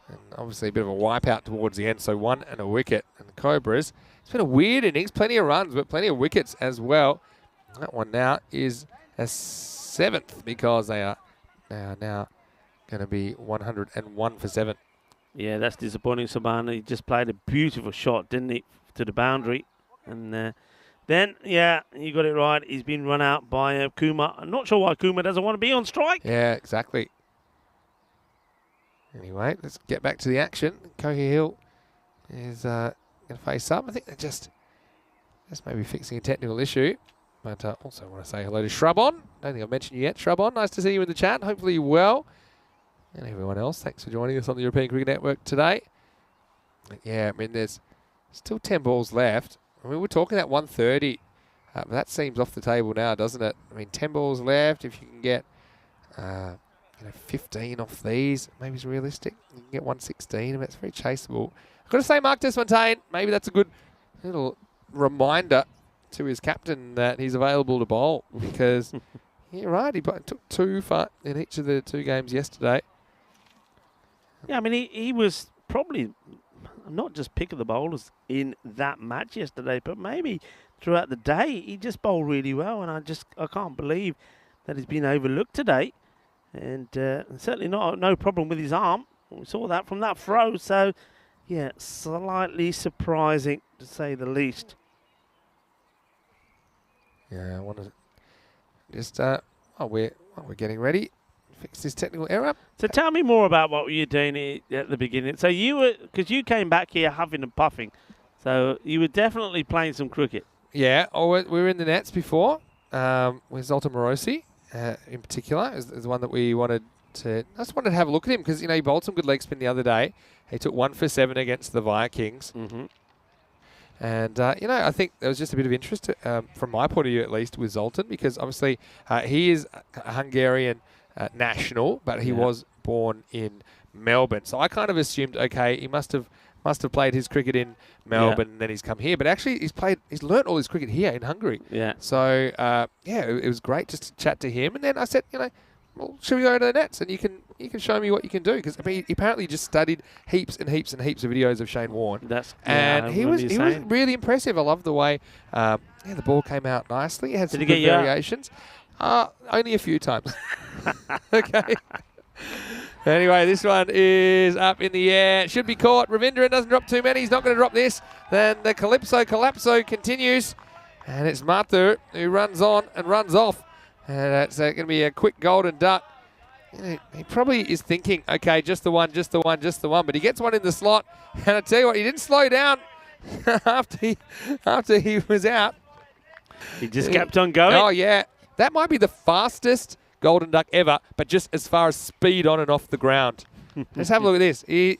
And obviously a bit of a wipeout towards the end, so 1 and a wicket. And the Cobras, it's been a weird innings, plenty of runs, but plenty of wickets as well. That one now is a 7th because they are now going to be 101 for 7. Yeah, that's disappointing, Sabana. He just played a beautiful shot, didn't he, to the boundary. And then, yeah, you got it right. He's been run out by Kuma. I'm not sure why Kuma doesn't want to be on strike. Yeah, exactly. Anyway, let's get back to the action. Kohi Hill is going to face up. I think they're just maybe fixing a technical issue. But also want to say hello to Shrubon. Don't think I've mentioned you yet, Shrubon. Nice to see you in the chat. Hopefully you're well. And everyone else, thanks for joining us on the European Cricket Network today. But yeah, I mean, there's still 10 balls left. I mean, we're talking at 130. But that seems off the table now, doesn't it? I mean, 10 balls left. If you can get 15 off these, maybe it's realistic. You can get 116, and that's very chaseable. I've got to say, Mark Desfontaine, maybe that's a good little reminder to his captain that he's available to bowl, because you're right, he took 2 in each of the 2 games yesterday. Yeah, I mean, he was probably not just pick of the bowlers in that match yesterday, but maybe throughout the day he just bowled really well, and I can't believe that he's been overlooked today. And certainly no problem with his arm. We saw that from that throw. So, yeah, slightly surprising to say the least. Yeah, I want to just while we're getting ready, fix this technical error. So tell me more about what you were doing at the beginning. So because you came back here huffing and puffing, so you were definitely playing some cricket. Yeah, we were in the nets before with Zoltan Morosi. In particular, is the one that we wanted to. I just wanted to have a look at him because he bowled some good leg spin the other day. He took 1 for 7 against the Vikings, and I think there was just a bit of interest from my point of view, at least, with Zoltan, because obviously he is a Hungarian national, but he was born in Melbourne. So I kind of assumed, okay, he must have played his cricket in Melbourne, and then he's come here. But actually, he's learnt all his cricket here in Hungary. Yeah. So it was great just to chat to him. And then I said, well, should we go to the nets and you can show me what you can do? Because he apparently just studied heaps and heaps and heaps of videos of Shane Warne. He was really impressive. I love the way the ball came out nicely. It had some good variations. Only a few times. Okay. Anyway, this one is up in the air. Should be caught. Ravindran doesn't drop too many. He's not going to drop this. Then the Calypso continues. And it's Mathur who runs on and runs off. And it's going to be a quick golden duck. He probably is thinking, okay, just the one. But he gets one in the slot. And I tell you what, he didn't slow down after he was out. He just kept on going. Oh, yeah. That might be the fastest golden duck ever, but just as far as speed on and off the ground. Let's have a look at this. He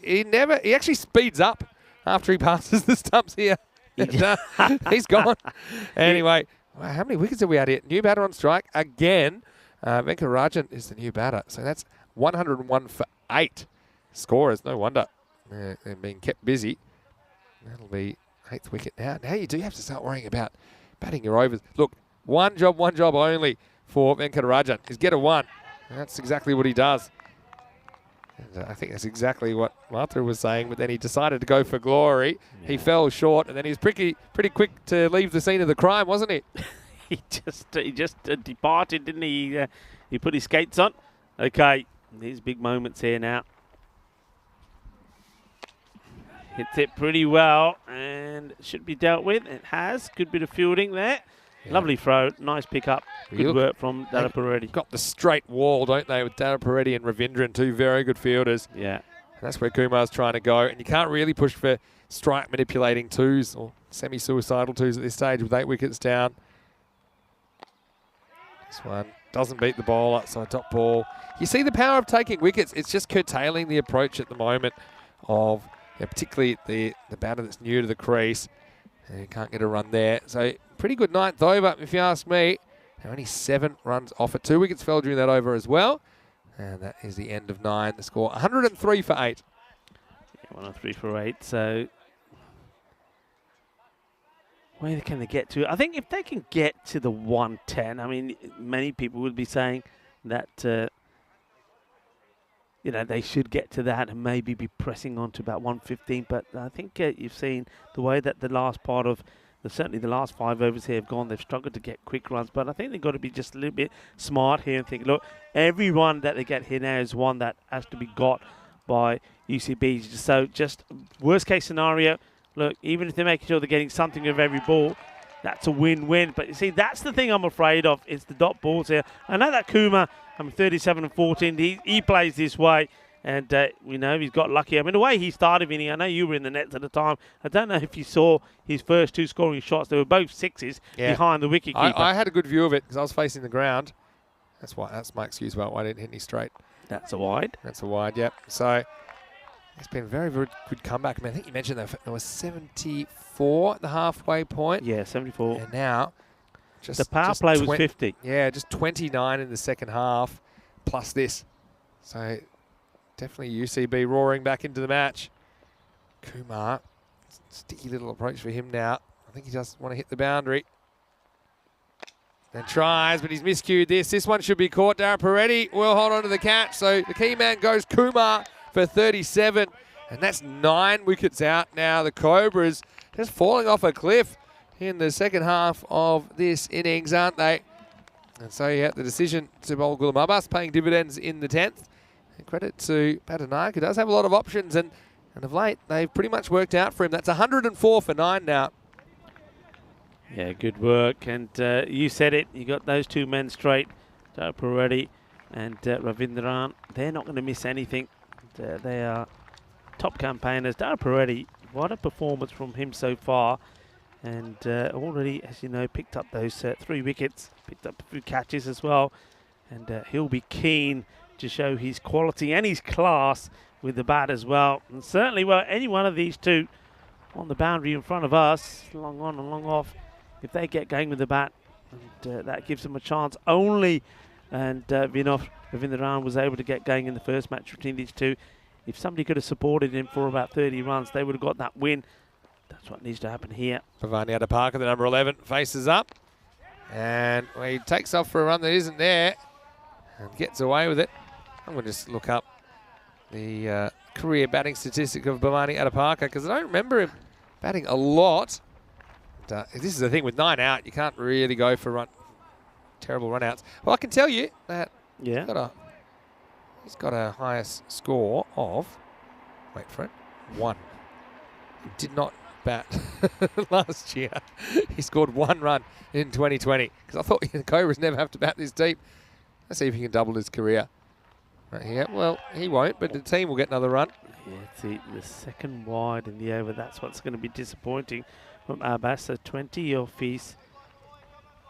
actually speeds up after he passes the stumps here. He's gone. Anyway, wow, how many wickets have we had here? New batter on strike again. Venkatarajan is the new batter, so that's 101 for 8 scorers. No wonder they're being kept busy. That'll be 8th wicket now. Now you do have to start worrying about batting your overs. Look, one job only for Venkatarajan is get a 1. And that's exactly what he does. And I think that's exactly what Mathur was saying, but then he decided to go for glory. Yeah. He fell short, and then he was pretty quick to leave the scene of the crime, wasn't he? he just departed, didn't he? He put his skates on. Okay, these big moments here now. Hits it pretty well, and should be dealt with. It has. Good bit of fielding there. Yeah. Lovely throw, nice pick up. Good work from Darapareddy. Got the straight wall, don't they, with Darapareddy and Ravindran, 2 very good fielders. Yeah. And that's where Kumar's trying to go. And you can't really push for strike manipulating 2s or semi-suicidal 2s at this stage with 8 wickets down. This one doesn't beat the bowler, so a top ball. You see the power of taking wickets. It's just curtailing the approach at the moment of particularly the batter that's new to the crease. And you can't get a run there. So pretty good 9th over, if you ask me. Only 7 runs off it. 2 wickets fell during that over as well. And that is the end of 9. The score 103 for 8. Yeah, 103 for 8. So where can they get to? I think if they can get to the 110, I mean, many people would be saying that they should get to that and maybe be pressing on to about 115. But I think you've seen the way that the last part of certainly the last 5 overs here have gone. They've struggled to get quick runs, but I think they've got to be just a little bit smart here and think, look, every run that they get here now is one that has to be got by UCB. So just worst case scenario, look, even if they're making sure they're getting something of every ball, that's a win-win. But you see, that's the thing I'm afraid of, is the dot balls here. I know that Kuma, 37 and 14, he plays this way. And we know he's got lucky. I mean, the way he started, Vinny, I know you were in the nets at the time. I don't know if you saw his first 2 scoring shots. They were both sixes behind the wicketkeeper. I had a good view of it because I was facing the ground. That's my excuse about why I didn't hit any straight. That's a wide. That's a wide, yep. So it's been a very, very good comeback. I mean, I think you mentioned that there was 74 at the halfway point. Yeah, 74. And now, the power play was 50. Yeah, just 29 in the second half, plus this. So definitely UCB roaring back into the match. Kumar, sticky little approach for him now. I think he does want to hit the boundary. And tries, but he's miscued this. This one should be caught. Darren Peretti will hold on to the catch. So the key man goes Kumar for 37. And that's 9 wickets out now. The Cobras just falling off a cliff in the second half of this innings, aren't they? And so you have the decision to bowl Ghulam Abbas, paying dividends in the 10th. And credit to Badanayak, who does have a lot of options. And of late, they've pretty much worked out for him. That's 104 for 9 now. Yeah, good work. And you said it. You got those 2 men straight, Peretti and Ravindran. They're not going to miss anything. They are top campaigners. Peretti, what a performance from him so far. And already, as you know, picked up those 3 wickets, picked up a few catches as well. And he'll be keen to show his quality and his class with the bat as well. And certainly, well, any one of these 2 on the boundary in front of us, long on and long off, if they get going with the bat, and that gives them a chance only. And Ravindran was able to get going in the first match between these 2. If somebody could have supported him for about 30 runs, they would have got that win. That's what needs to happen here. Bhavani Adapaka, the number 11, faces up. And he takes off for a run that isn't there and gets away with it. I'm going to just look up the career batting statistic of Bhavani Adapaka because I don't remember him batting a lot. This is the thing with 9 out, you can't really go for terrible run-outs. Well, I can tell you that he's got a highest score of, wait for it, 1. He did not bat last year. He scored 1 run in 2020 because I thought the Cobras never have to bat this deep. Let's see if he can double his career. Right here. Well, he won't, but the team will get another run. Yeah, the second wide in the over, that's what's going to be disappointing from Abbas. So 20 off his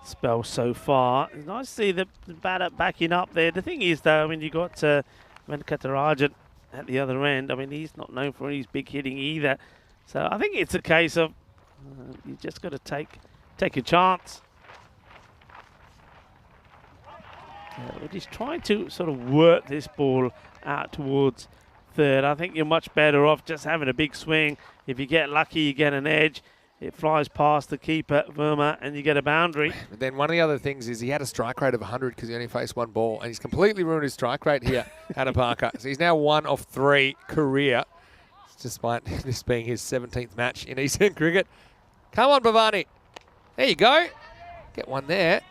spell so far. It's nice to see the batter backing up there. The thing is, though, I mean, you got Venkatarajan at the other end. I mean, he's not known for his big hitting either. So I think it's a case of you just got to take a chance. But he's trying to sort of work this ball out towards third. I think you're much better off just having a big swing. If you get lucky, you get an edge. It flies past the keeper, Verma, and you get a boundary. But then one of the other things is he had a strike rate of 100 because he only faced 1 ball, and he's completely ruined his strike rate here, Adapaka. So he's now 1 of 3 career, despite this being his 17th match in Eastern cricket. Come on, Bhavani. There you go. Get 1 there.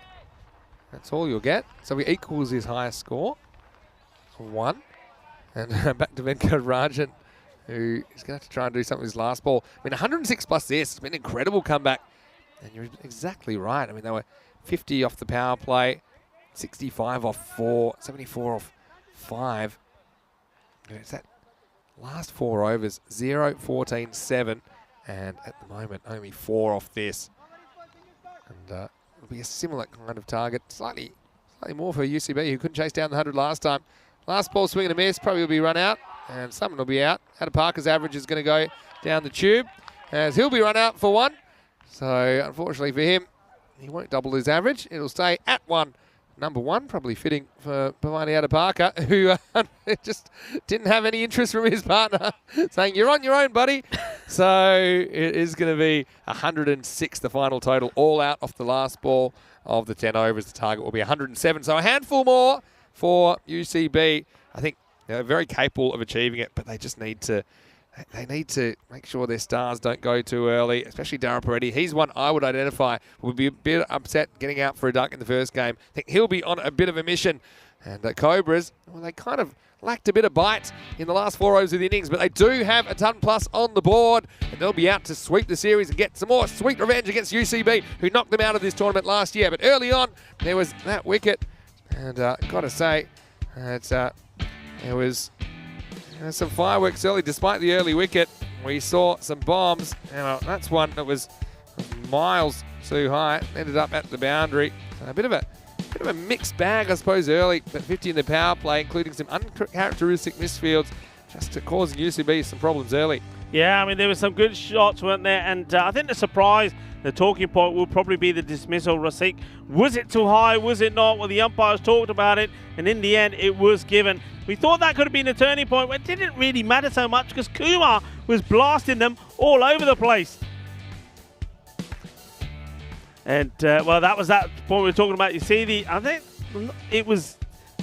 That's all you'll get. So he equals his highest score of 1. And back to Venkatarajan, who is going to have to try and do something with his last ball. I mean, 106 plus this. It's been an incredible comeback. And you're exactly right. I mean, they were 50 off the power play, 65 off 4, 74 off 5. And it's that last 4 overs, 0, 14, 7. And at the moment, only 4 off this. And it'll be a similar kind of target. Slightly more for UCB, who couldn't chase down the 100 last time. Last ball, swing and a miss, probably will be run out, and someone will be out. Adapaka's average is going to go down the tube, as he'll be run out for 1. So, unfortunately for him, he won't double his average. It'll stay at 1. Number 1, probably fitting for Bhavani Adapaka, who just didn't have any interest from his partner, saying, you're on your own, buddy. So, it is going to be 106, the final total, all out off the last ball of the 10 overs. The target will be 107. So, a handful more for UCB. I think they're very capable of achieving it, but they just need to make sure their stars don't go too early, especially Darren Peretti. He's one I would identify would be a bit upset getting out for a duck in the first game. I think he'll be on a bit of a mission. And the Cobras, well, they kind of lacked a bit of bite in the last 4 overs of the innings, but they do have a ton plus on the board, and they'll be out to sweep the series and get some more sweet revenge against UCB, who knocked them out of this tournament last year. But early on, there was that wicket, and got to say, there was some fireworks early. Despite the early wicket, we saw some bombs. That's one that was miles too high. Ended up at the boundary. A bit of a mixed bag, I suppose, early, but 50 in the power play, including some uncharacteristic misfields, just causing UCB some problems early. Yeah, I mean, there were some good shots, weren't there? And I think the surprise, the talking point will probably be the dismissal. Rasiq, was it too high? Was it not? Well, the umpires talked about it, and in the end, it was given. We thought that could have been a turning point, but it didn't really matter so much because Kumar was blasting them all over the place. And, well, that was that point we were talking about. You see I think it was,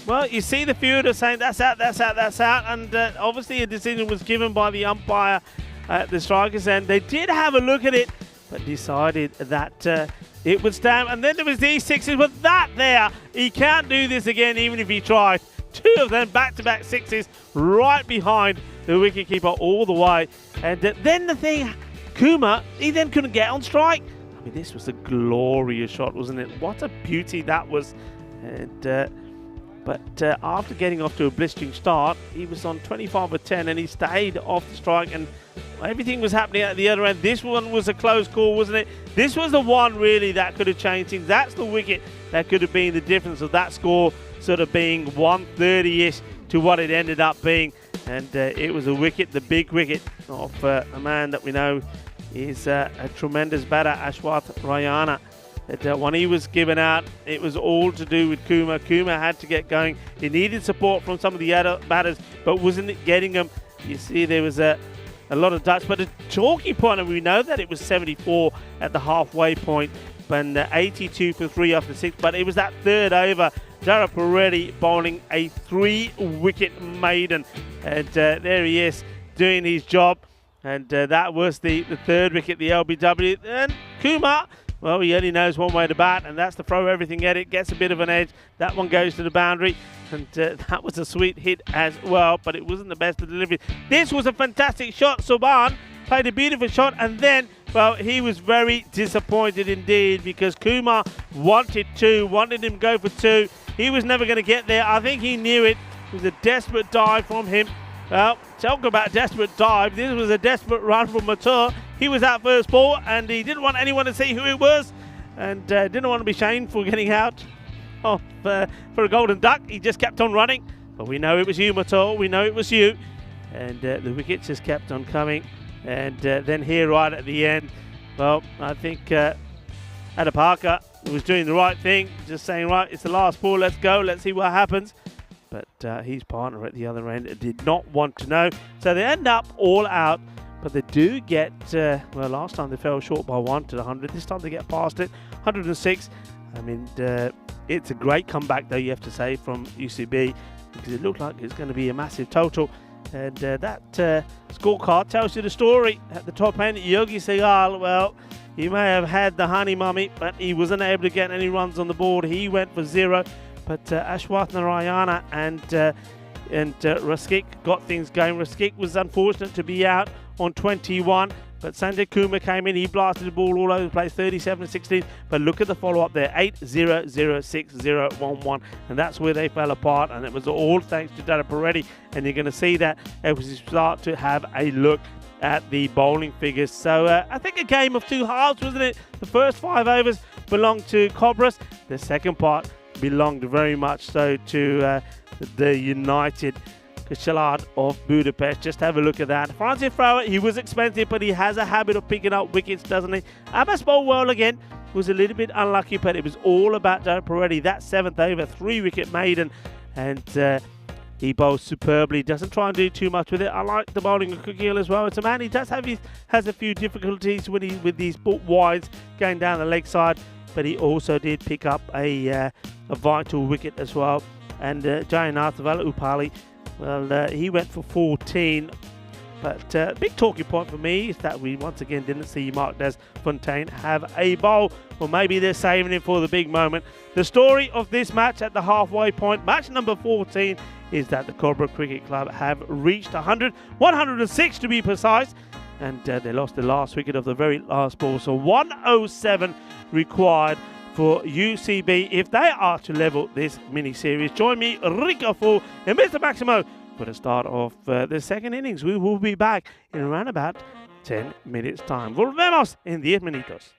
well, you see the fielder saying, that's out, that's out, that's out. And obviously a decision was given by the umpire at the strikers. And they did have a look at it, but decided that it would stand. And then there was these sixes with that there. He can't do this again, even if he tried. 2 of them back-to-back sixes right behind the wicketkeeper all the way. And then the thing, Kumar, he then couldn't get on strike. I mean, this was a glorious shot, wasn't it? What a beauty that was. And but after getting off to a blistering start, he was on 25 for 10 and he stayed off the strike, and everything was happening at the other end. This one was a close call, wasn't it? This was the one really that could have changed things. That's the wicket that could have been the difference of that score sort of being 130-ish to what it ended up being. And it was a wicket, the big wicket of a man that we know is a tremendous batter, Ashwath Rayana. That when he was given out, it was all to do with Kumar. Kumar had to get going. He needed support from some of the other batters, but wasn't getting them. You see, there was a lot of ducks, but a talking point, and we know that it was 74 at the halfway point, and 82 for 3 after 6. But it was that third over, Dara Peretti bowling a 3-wicket maiden, and there he is doing his job. And that was the third wicket, the LBW. And Kumar, well, he only knows one way to bat, and that's to throw everything at it. Gets a bit of an edge. That one goes to the boundary, and that was a sweet hit as well, but it wasn't the best of delivery. This was a fantastic shot. Subhan played a beautiful shot, and then, well, he was very disappointed indeed because Kumar wanted him to go for 2. He was never going to get there. I think he knew it. It was a desperate dive from him. Well, talk about desperate dive. This was a desperate run from Matur. He was at first ball, and he didn't want anyone to see who it was, and didn't want to be shamed for getting out for a golden duck. He just kept on running. But we know it was you, Matur. We know it was you. And the wickets just kept on coming. And then here right at the end, well, I think Adapaka was doing the right thing, just saying, right, it's the last ball, let's go, let's see what happens. But his partner at the other end did not want to know. So they end up all out, but they do get, well, last time they fell short by 1 to the 100. This time they get past it, 106. I mean, it's a great comeback, though, you have to say, from UCB, because it looked like it's going to be a massive total. And that scorecard tells you the story. At the top end, Yogi Sehgal, well, he may have had the honey mummy, but he wasn't able to get any runs on the board. He went for 0. But Ashwath Narayana and Rasiq got things going. Rasiq was unfortunate to be out on 21, but Sanjay Kumar came in. He blasted the ball all over the place, 37-16. But look at the follow-up there, 8-0-0-6-0-1-1. And that's where they fell apart. And it was all thanks to Dara Peretti. And you're going to see that as we start to have a look at the bowling figures. So I think a game of 2 halves, wasn't it? The first 5 overs belonged to Cobras. The second part belonged very much so to the United Kışlalar of Budapest. Just have a look at that. Francis Frower, he was expensive, but he has a habit of picking up wickets, doesn't he? Abbas bowled well again. Was a little bit unlucky, but it was all about Dara Peretti. That 7th over, 3-wicket maiden, and he bowls superbly. Doesn't try and do too much with it. I like the bowling of Kukil as well. It's a man, he does have has a few difficulties when with these wides going down the leg side, but he also did pick up a vital wicket as well. And Jayanath Upali, well, he went for 14. But big talking point for me is that we once again didn't see Mark Des Fontaine have a bowl. Or maybe they're saving him for the big moment. The story of this match at the halfway point, match number 14, is that the Cobra Cricket Club have reached 106 to be precise. And they lost the last wicket of the very last ball. So 107 required for UCB if they are to level this mini-series. Join me, Rico Full and Mr. Maximo, for the start of the second innings. We will be back in around about 10 minutes time. Volvemos en 10 minutos.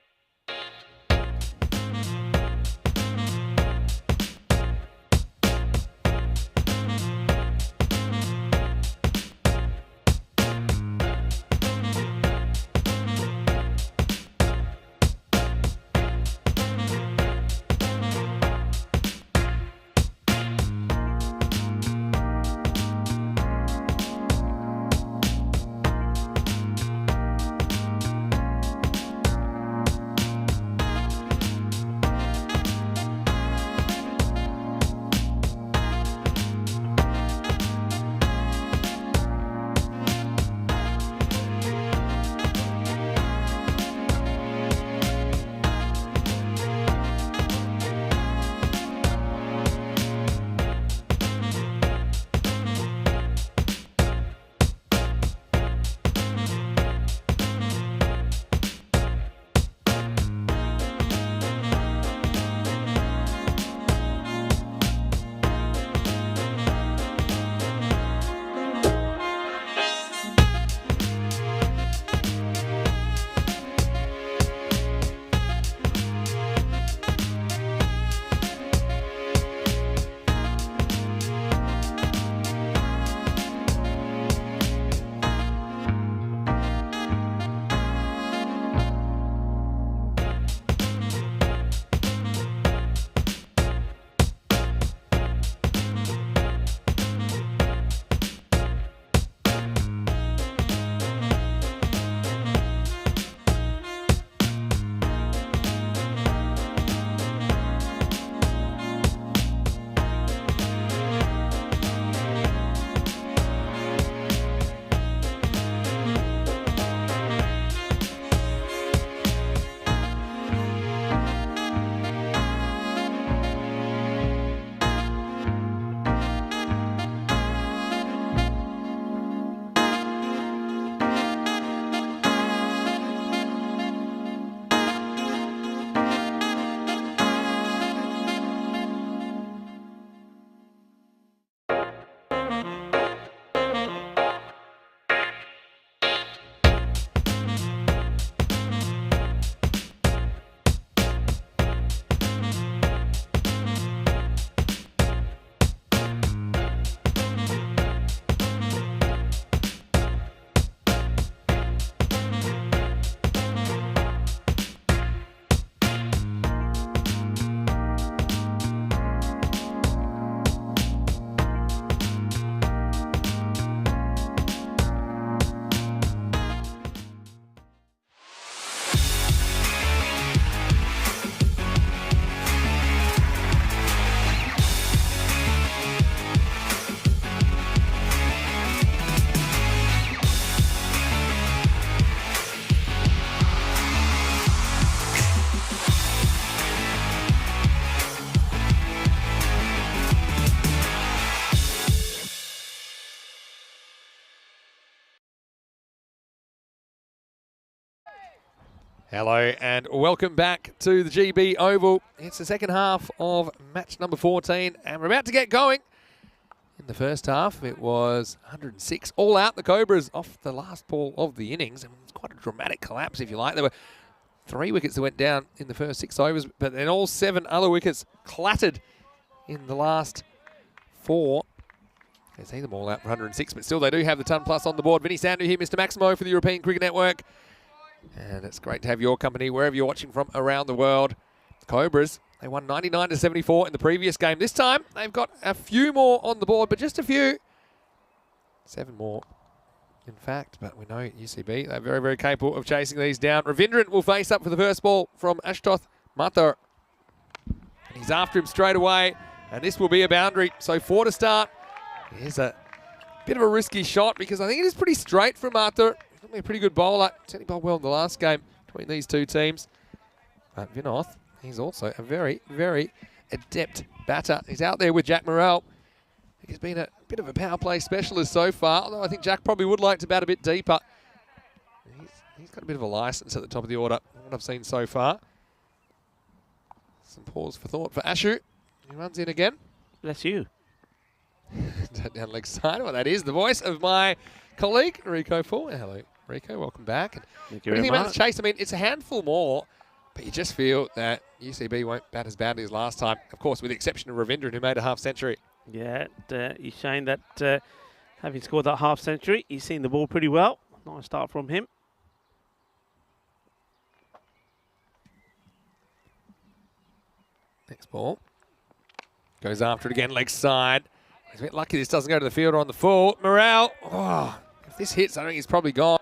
Hello and welcome back to the GB Oval. It's the second half of match number 14 and we're about to get going. In the first half, it was 106 all out. The Cobras off the last ball of the innings. I mean, it's quite a dramatic collapse, if you like. There were 3 wickets that went down in the first 6 overs, but then all 7 other wickets clattered in the last 4. They see them all out for 106, but still they do have the ton plus on the board. Vinny Sandu here, Mr. Maximo for the European Cricket Network. And it's great to have your company wherever you're watching from around the world. The Cobras, they won 99-74 in the previous game. This time, they've got a few more on the board, but just a few. 7 more, in fact. But we know UCB, they're very, very capable of chasing these down. Ravindran will face up for the first ball from Ashutosh Mathur. And he's after him straight away. And this will be a boundary. So 4 to start. Here's a bit of a risky shot because I think it is pretty straight from Arthur. He's going to be a pretty good bowler. Certainly bowled well in the last game between these two teams. But Vinoth, he's also a very, very adept batter. He's out there with Jack Morrell. He's been a bit of a power play specialist so far, although I think Jack probably would like to bat a bit deeper. He's got a bit of a license at the top of the order, what I've seen so far. Some pause for thought for Ashu. He runs in again. Bless you. Down leg side. Well, that is the voice of my colleague, Rico Full. Hello, Rico. Welcome back. And Thank you what do you very think about much. the chase? I mean, it's a handful more, but you just feel that UCB won't bat as badly as last time. Of course, with the exception of Ravindran, who made a half-century. Yeah, he's showing that having scored that half-century, he's seen the ball pretty well. Nice start from him. Next ball. Goes after it again, leg side. He's a bit lucky this doesn't go to the fielder on the full. Morrell, if this hits, I think he's probably gone.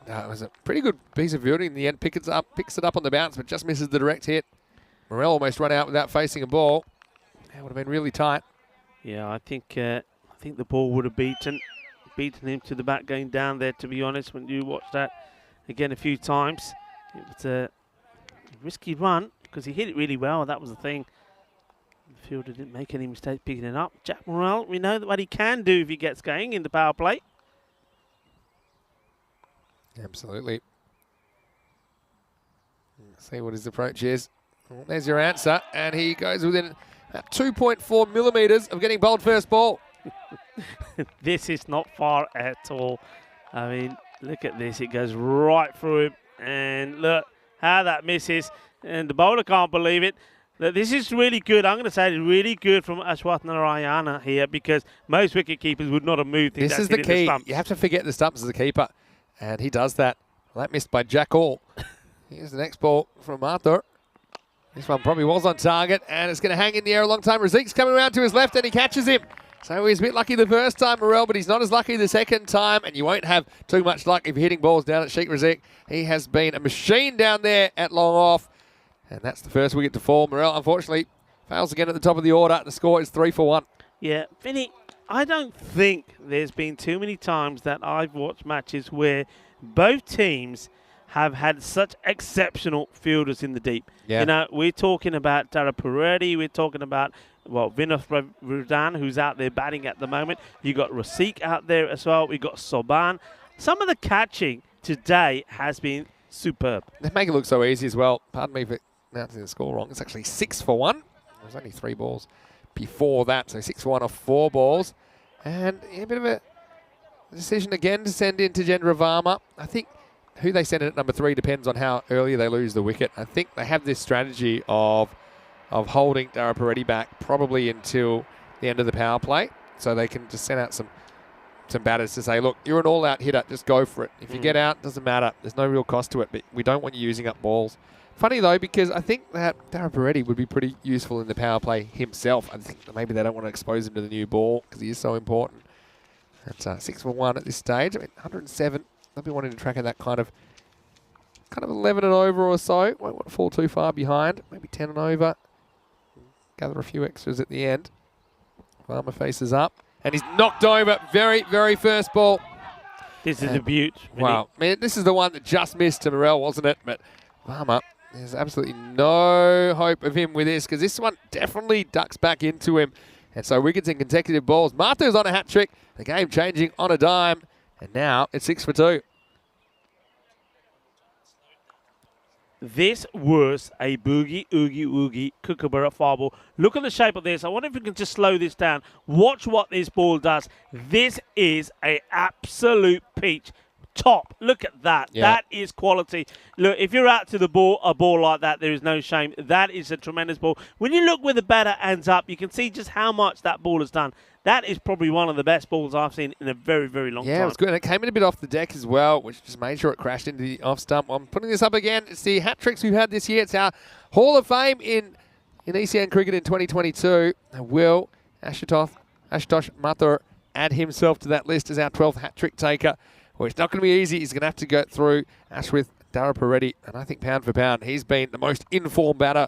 It was a pretty good piece of fielding in the end. Picks it up on the bounce, but just misses the direct hit. Morrell almost run out without facing a ball. That would have been really tight. Yeah, I think the ball would have beaten him to the back going down there, to be honest, when you watch that again a few times. It was a risky run because he hit it really well. That was the thing. The fielder didn't make any mistakes picking it up. Jack Morrell, we know what he can do if he gets going in the power play. Absolutely. Let's see what his approach is. Well, there's your answer. And he goes within about 2.4 millimetres of getting bowled first ball. This is not far at all. I mean, look at this. It goes right through him. And look how that misses. And the bowler can't believe it. This is really good. I'm going to say it's really good from Ashwath Narayana here because most wicket keepers would not have moved. This is the key. You have to forget the stumps as a keeper. And he does that. Well, that missed by Jack All. Here's the next ball from Arthur. This one probably was on target, and it's going to hang in the air a long time. Raziq's coming around to his left, and he catches him. So he's a bit lucky the first time, Morrell, but he's not as lucky the second time, and you won't have too much luck if you're hitting balls down at Sheikh Raziq. He has been a machine down there at long off, and that's the first wicket to fall. Morrell, unfortunately, fails again at the top of the order. The score is 3-for-1. Yeah, Vinny, I don't think there's been too many times that I've watched matches where both teams have had such exceptional fielders in the deep. Yeah. You know, we're talking about Dara Puredi, we're talking about, well, Vinoth Rudan, who's out there batting at the moment. You got Raziq out there as well. We got Soban. Some of the catching today has been superb. They make it look so easy as well. Pardon me for announcing the score wrong. It's actually 6-for-1. There was only 3 balls before that, so 6-for-1 off 4 balls. And a bit of a decision again to send in Tajendra Varma. I think who they send in at number 3 depends on how early they lose the wicket. I think they have this strategy of holding Dara Puredi back probably until the end of the power play, so they can just send out some batters to say, look, you're an all-out hitter, just go for it. If you get out, doesn't matter. There's no real cost to it, but we don't want you using up balls. Funny though, because I think that Dara Puredi would be pretty useful in the power play himself. I think that maybe they don't want to expose him to the new ball because he is so important. That's 6-for-1 at this stage. I mean, 107. They'll be wanting to track at that kind of 11 and over or so. Won't want to fall too far behind. Maybe 10 and over. Gather a few extras at the end. Varma faces up. And he's knocked over. Very, very first ball. This is a beaut. Wow. Man, this is the one that just missed to Morrell, wasn't it? But Varma, there's absolutely no hope of him with this because this one definitely ducks back into him. And so wickets in consecutive balls. Martha's on a hat trick. The game changing on a dime. And now it's 6-for-2. This was a boogie, oogie, oogie, kookaburra foul ball. Look at the shape of this. I wonder if we can just slow this down. Watch what this ball does. This is an absolute peach. Top. Look at that. Yeah. That is quality. Look, if you're out to the ball, a ball like that, there is no shame. That is a tremendous ball. When you look where the batter ends up, you can see just how much that ball has done. That is probably one of the best balls I've seen in a very, very long time. Yeah, it was good. And it came in a bit off the deck as well, which just made sure it crashed into the off stump. I'm putting this up again. It's the hat tricks we've had this year. It's our Hall of Fame in ECN cricket in 2022. Will Ashutosh Mathur add himself to that list as our 12th hat trick taker? Well, it's not going to be easy. He's going to have to go through Ashwith Dara Puredi. And I think pound for pound, he's been the most informed batter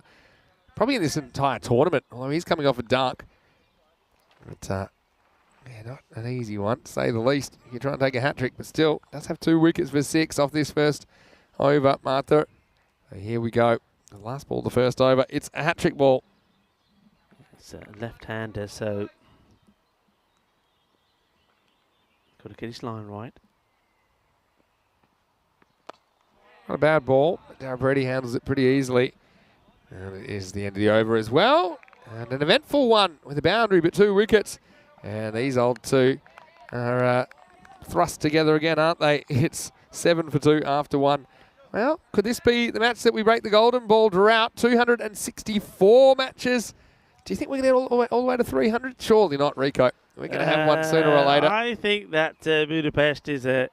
probably in this entire tournament, although he's coming off a duck. But Yeah, not an easy one, to say the least. You try and take a hat-trick, but still does have 2 wickets for 6 off this first over, Martha. So here we go. The last ball, the first over. It's a hat-trick ball. It's a left-hander, so got to get his line right. Not a bad ball. Darren Brady handles it pretty easily. And it is the end of the over as well. And an eventful one with a boundary, but 2 wickets. And these old two are thrust together again, aren't they? It's 7 for 2 after 1. Well, could this be the match that we break the golden ball drought? 264 matches. Do you think we're going to get all the way to 300? Surely not, Rico. We're going to have one sooner or later. I think that Budapest is a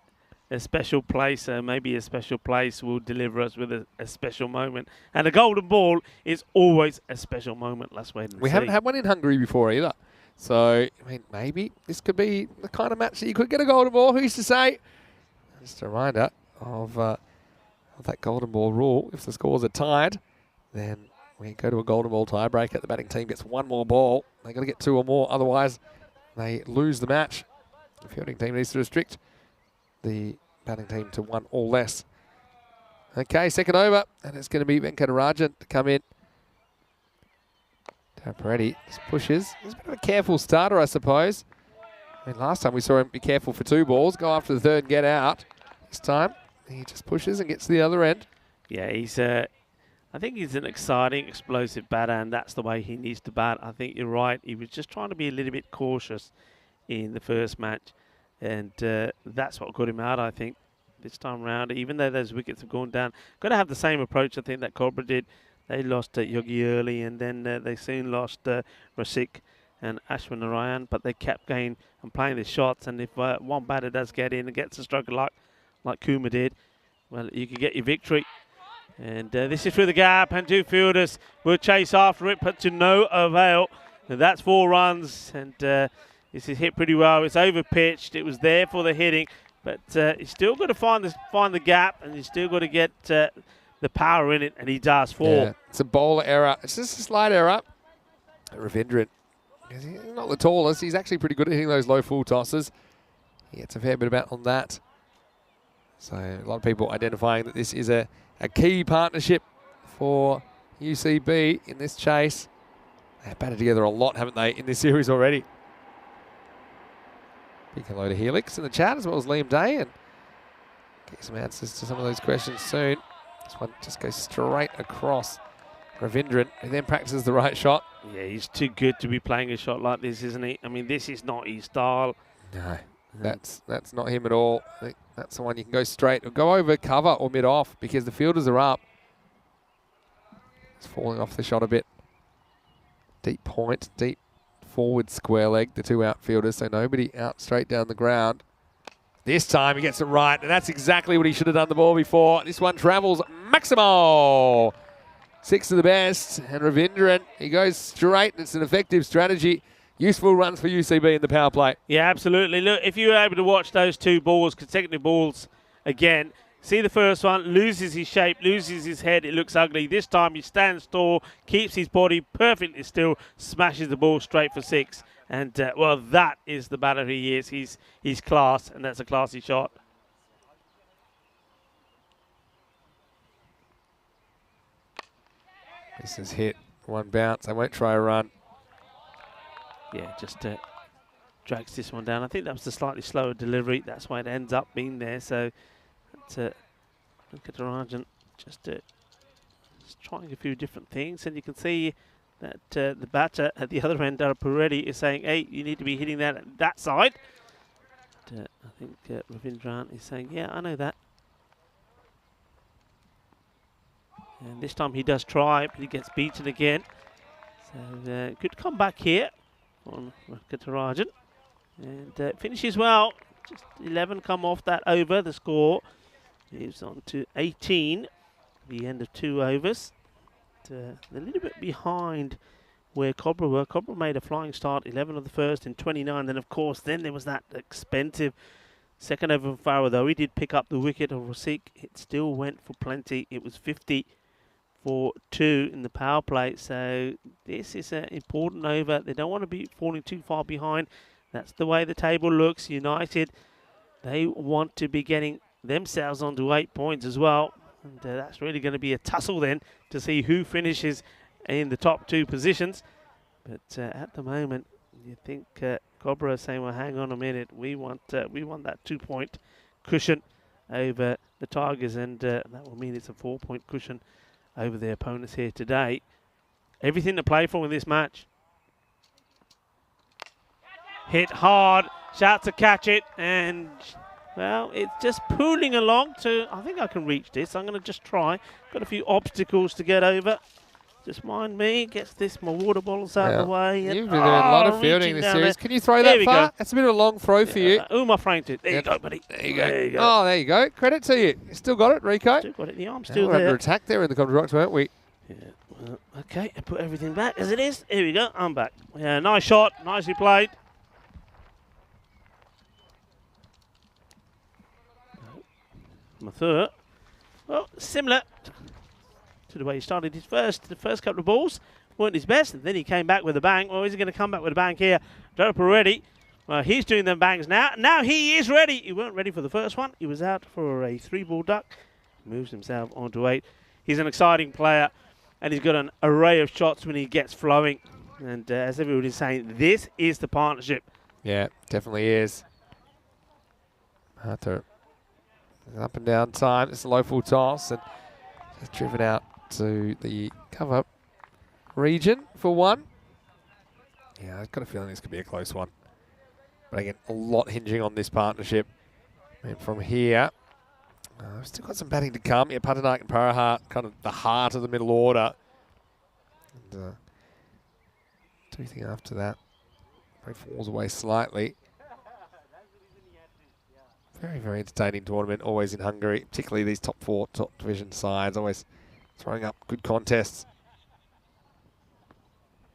special place. Maybe a special place will deliver us with a special moment. And a golden ball is always a special moment. Let's wait and see. We haven't had one in Hungary before either. So, I mean, maybe this could be the kind of match that you could get a golden ball. Who's to say? Just a reminder of that golden ball rule. If the scores are tied, then we go to a golden ball tiebreaker. The batting team gets 1 more ball. They've got to get 2 or more. Otherwise, they lose the match. The fielding team needs to restrict the batting team to 1 or less. Okay, second over. And it's going to be Venkatarajan to come in. Peretti just pushes. He's a bit of a careful starter, I suppose. I mean, last time we saw him be careful for 2 balls, go after the third and get out. This time, he just pushes and gets to the other end. Yeah, he's. I think he's an exciting, explosive batter, and that's the way he needs to bat. I think you're right. He was just trying to be a little bit cautious in the first match, and that's what got him out, I think, this time round. Even though those wickets have gone down, got to have the same approach, I think, that Cobra did. They lost Yogi early, and then they soon lost Rasik and Ashwin Narayan, but they kept going and playing the shots. And if one batter does get in and gets a stroke of luck, like Kuma did, well, you can get your victory. And this is through the gap, and 2 fielders will chase after it, but to no avail. And that's 4 runs, and this is hit pretty well. It's over pitched. It was there for the hitting, but he's still got to find the gap, and he's still got to get the power in it, and he does. 4. Yeah, it's a bowler error. It's just a slight error. Ravindran, he's not the tallest. He's actually pretty good at hitting those low full tosses. He gets a fair bit about on that. So a lot of people identifying that this is a key partnership for UCB in this chase. They've batted together a lot, haven't they, in this series already? Big hello to Helix in the chat, as well as Liam Day, and get some answers to some of those questions soon. This one just goes straight across Ravindran, who then practices the right shot. Yeah, he's too good to be playing a shot like this, isn't he? I mean, this is not his style. No, that's not him at all. I think that's the one you can go straight or go over cover or mid-off because the fielders are up. It's falling off the shot a bit. Deep point, deep forward square leg, the 2 outfielders, so nobody out straight down the ground. This time he gets it right, and that's exactly what he should have done the ball before. This one travels Maximo. 6 to the best, and Ravindran, he goes straight, and it's an effective strategy. Useful runs for UCB in the power play. Yeah, absolutely. Look, if you were able to watch those 2 balls, consecutive balls again, see the first one, loses his shape, loses his head, it looks ugly. This time he stands tall, keeps his body perfectly still, smashes the ball straight for 6. And, well, that is the batter he is. He's class, and that's a classy shot. This is hit. 1 bounce. I won't try a run. Yeah, just drags this one down. I think that was the slightly slower delivery. That's why it ends up being there. So, look at Rajan just trying a few different things. And you can see that the batter at the other end, Peretti, is saying, hey, you need to be hitting that side. But, I think Ravindran is saying, yeah, I know that. And this time he does try, but he gets beaten again. So good comeback here on Venkatarajan. And finishes well. Just 11 come off that over. The score moves on to 18. The end of 2 overs. A little bit behind where Cobra were. Cobra made a flying start, 11 of the first and 29. Then, of course, then there was that expensive second over from Farah, though he did pick up the wicket of Rasik. It still went for plenty. It was 50 for 2 in the power play. So this is an important over. They don't want to be falling too far behind. That's the way the table looks. United, they want to be getting themselves onto 8 points as well. And that's really going to be a tussle then to see who finishes in the top 2 positions. But at the moment, you think Cobra is saying, well, hang on a minute. We want that 2-point cushion over the Tigers, and that will mean it's a 4-point cushion over their opponents here today. Everything to play for in this match. Hit hard, shout to catch it, and well, it's just pooling along to, I think I can reach this. I'm going to just try. Got a few obstacles to get over. Just mind me, gets my water bottles out of the way. You've been doing a lot of fielding this series. Can you throw that far? That's a bit of a long throw for you. I framed it. There you go, buddy. There you go. Oh, there you go. Credit to you. You still got it, Rico. Still got it. The arm's still we're there. under attack there in the Cobra Rocks, weren't we? Yeah. Well, okay, I put everything back as it is. Here we go. I'm back. Yeah, nice shot. Nicely played. My third. Well, similar to the way he started his the first couple of balls. Weren't his best, and then he came back with a bang. Well, is he going to come back with a bang here? Doper ready. Well, he's doing them bangs now. Now he is ready. He weren't ready for the first one. He was out for a 3-ball duck. Moves himself onto 8. He's an exciting player, and he's got an array of shots when he gets flowing. And as everybody's saying, this is the partnership. Yeah, definitely is. Arthur, up and down time. It's a low full toss, and just driven out to the cover region for one. Yeah, I've got a feeling this could be a close one. But again, a lot hinging on this partnership. And from here, we've still got some batting to come. Yeah, Patanak and Parahat, kind of the heart of the middle order. And anything after that, probably falls away slightly. Very, very entertaining tournament, always in Hungary, particularly these top 4 top division sides, always throwing up good contests.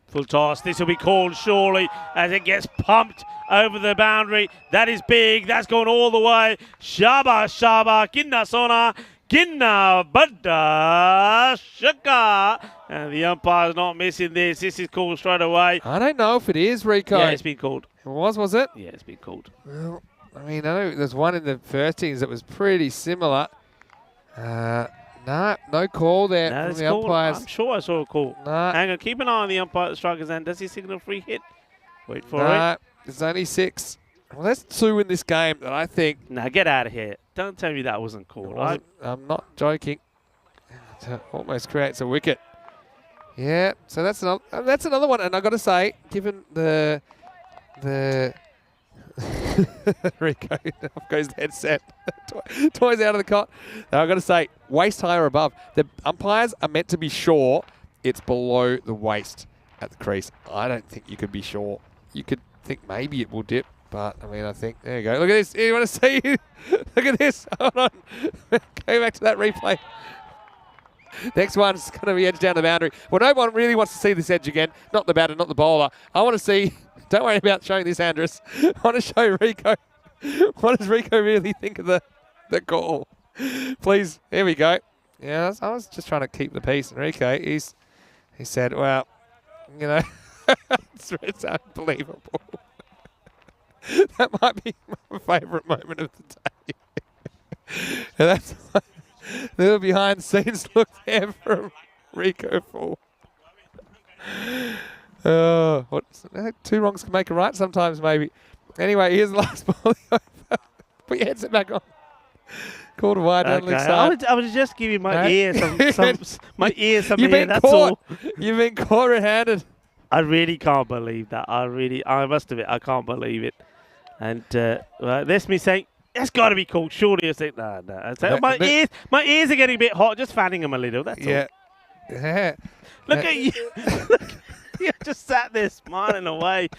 Full toss. This will be called surely as it gets pumped over the boundary. That is big. That's going all the way. Shaba, Shaba, Ginna Sona, Ginna Bada Shaka. And the umpire's not missing this. This is called straight away. I don't know if it is, Rico. Yeah, it's been called. It was it? Yeah, it's been called. Well, I mean, I know there's one in the first innings that was pretty similar. No call there from the umpires. I'm sure I saw a call. Nah. Hang on, keep an eye on the umpire at the striker's end. Does he signal free hit? Wait for it. There's only 6. Well, that's 2 in this game that I think. Now get out of here. Don't tell me that wasn't called. I'm not joking. It almost creates a wicket. Yeah, so that's another one. And I've got to say, given the Rico goes the headset. Toys out of the cot. Now I've got to say, waist high or above. The umpires are meant to be sure it's below the waist at the crease. I don't think you could be sure. You could think maybe it will dip, but I mean, I think, there you go. Look at this. You want to see? Look at this. Hold on. Go back to that replay. Next one's going to be edge down the boundary. Well, no one really wants to see this edge again. Not the batter, not the bowler. I want to see. Don't worry about showing this, Andrus. I want to show Rico. What does Rico really think of the call? Please, here we go. Yeah, I was just trying to keep the peace. And Rico, he said, well, you know, it's unbelievable. That might be my favourite moment of the day. And that's a little behind the scenes look there from Rico Fall. What? 2 wrongs can make a right sometimes, maybe. Anyway, here's the last ball. Put your headset back on. Called wide. Okay. I was just giving my ear some here. That's all. You've been caught red-handed. I really can't believe that. I must admit, I can't believe it. And that's me saying, that's got to be called. Surely I think, no. My ears are getting a bit hot. Just fanning them a little. That's all. Yeah. Look at you. You just sat there smiling away.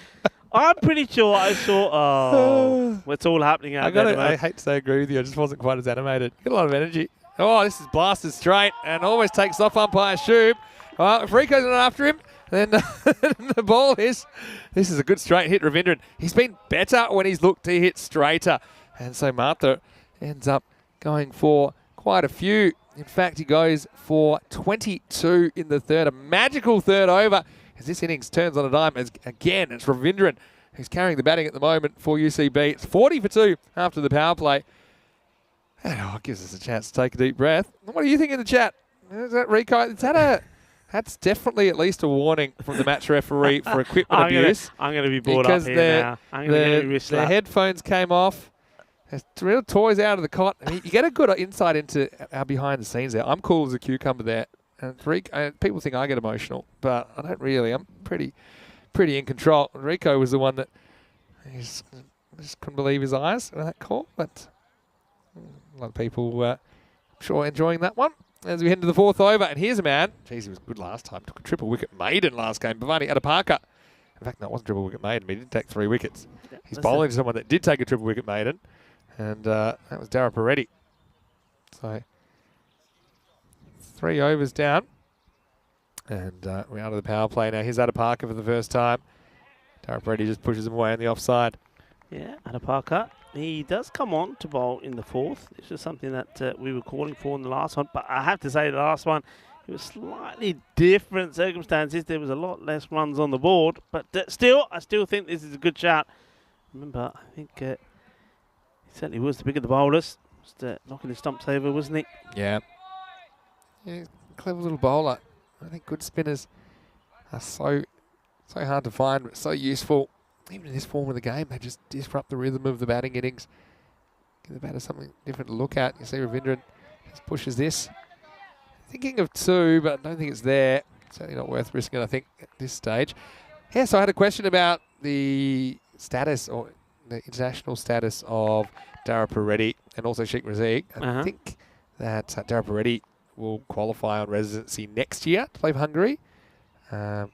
I'm pretty sure I saw. What's all happening out there? I hate to say agree with you. I just wasn't quite as animated. Got a lot of energy. Oh, this is blasted straight and almost takes off umpire Shub. Well, if Rico's not after him, then the ball is. This is a good straight hit, Ravindran. He's been better when he's looked to hit straighter. And so Martha ends up going for quite a few. In fact, he goes for 22 in the third. A magical third over as this innings turns on a dime. As again, it's Ravindran who's carrying the batting at the moment for UCB. It's 40 for 2 after the power play. And it gives us a chance to take a deep breath. What do you think in the chat? Is that Rico? That's definitely at least a warning from the match referee for equipment abuse. I'm going to be brought up here now. I'm going to get wrist the headphones came off. There's real toys out of the cot. I mean, you get a good insight into our behind the scenes there. I'm cool as a cucumber there. And people think I get emotional, but I don't really. I'm pretty in control. Rico was the one that just couldn't believe his eyes in that call. But a lot of people, I'm sure, enjoying that one as we head into the 4th over. And here's a man. Jeez, he was good last time. Took a triple wicket maiden last game. Bhavani Adapaka. In fact, no, it wasn't triple wicket maiden. But he did take 3 wickets. He's bowling to someone that did take a triple wicket maiden. And that was Dara Peretti. So 3 overs down. And we're out of the power play now. Here's Adapaka for the first time. Dara Peretti just pushes him away on the offside. Yeah, Adapaka. He does come on to bowl in the 4th. This was something that we were calling for in the last one. But I have to say, the last one, it was slightly different circumstances. There was a lot less runs on the board. But I still think this is a good shot. Remember, I think he certainly was the bigger the bowlers. Just knocking the stumps over, wasn't he? Yeah. Yeah, clever little bowler. I think good spinners are so hard to find, but so useful. Even in this form of the game, they just disrupt the rhythm of the batting innings. Give the batter something different to look at. You see Ravindran just pushes this. Thinking of 2, but I don't think it's there. Certainly not worth risking, I think, at this stage. Yeah, so I had a question about the status or the international status of Dara Peretti and also Sheikh Razik. I think that Dara Peretti will qualify on residency next year to play for Hungary. And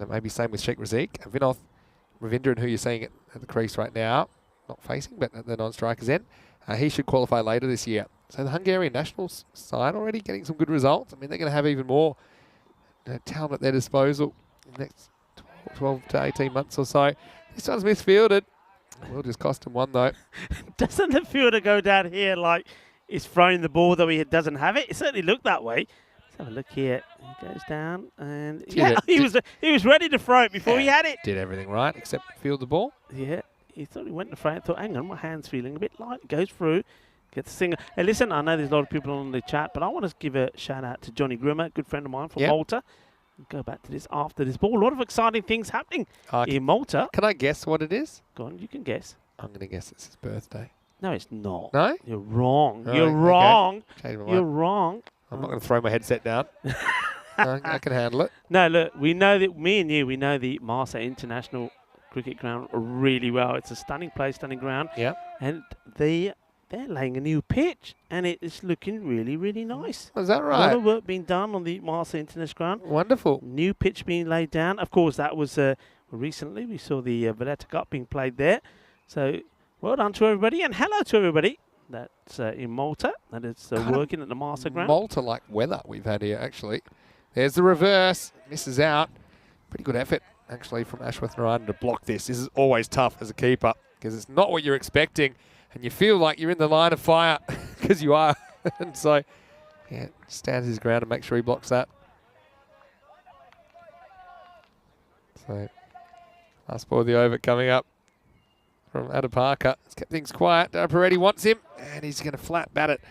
maybe same with Sheikh Razik. Vinod Ravindran, who you're seeing at the crease right now, not facing, but at the non-striker's end, he should qualify later this year. So the Hungarian national side already getting some good results. I mean, they're going to have even more talent at their disposal in the next 12 to 18 months or so. This one's misfielded. Will just cost him 1, though. Doesn't the fielder go down here like he's throwing the ball, though he doesn't have it? It certainly looked that way. Let's have a look here. He goes down, and he was ready to throw it before he had it. Did everything right except field the ball. Yeah, he thought he went to throw it. Thought, hang on, my hand's feeling a bit light. Goes through, gets the singer. Hey, listen, I know there's a lot of people on the chat, but I want to give a shout out to Johnny Grimmer, good friend of mine from Malta. We'll go back to this after this ball. A lot of exciting things happening in Malta. Can I guess what it is? Go on, you can guess. I'm going to guess it's his birthday. No, it's not. No? You're wrong. Right, You're wrong. Okay. You're wrong. I'm not going to throw my headset down. I can handle it. No, look, we know that we know the Marseille International Cricket Ground really well. It's a stunning place, stunning ground. Yeah. And they're laying a new pitch, and it is looking really, really nice. Is that right? A lot of work being done on the Marseille International Ground. Wonderful. New pitch being laid down. Of course, that was recently. We saw the Valletta Cup being played there. So well done to everybody, and hello to everybody that's in Malta, that is working at the Marseille Ground. Malta-like weather we've had here, actually. There's the reverse. Misses out. Pretty good effort, actually, from Ashworth Narayan to block this. This is always tough as a keeper because it's not what you're expecting, and you feel like you're in the line of fire because you are. And so, yeah, stands his ground and makes sure he blocks that. So, last ball of the over coming up from Adapaka. It's kept things quiet. Peretti wants him, and he's going to flat bat it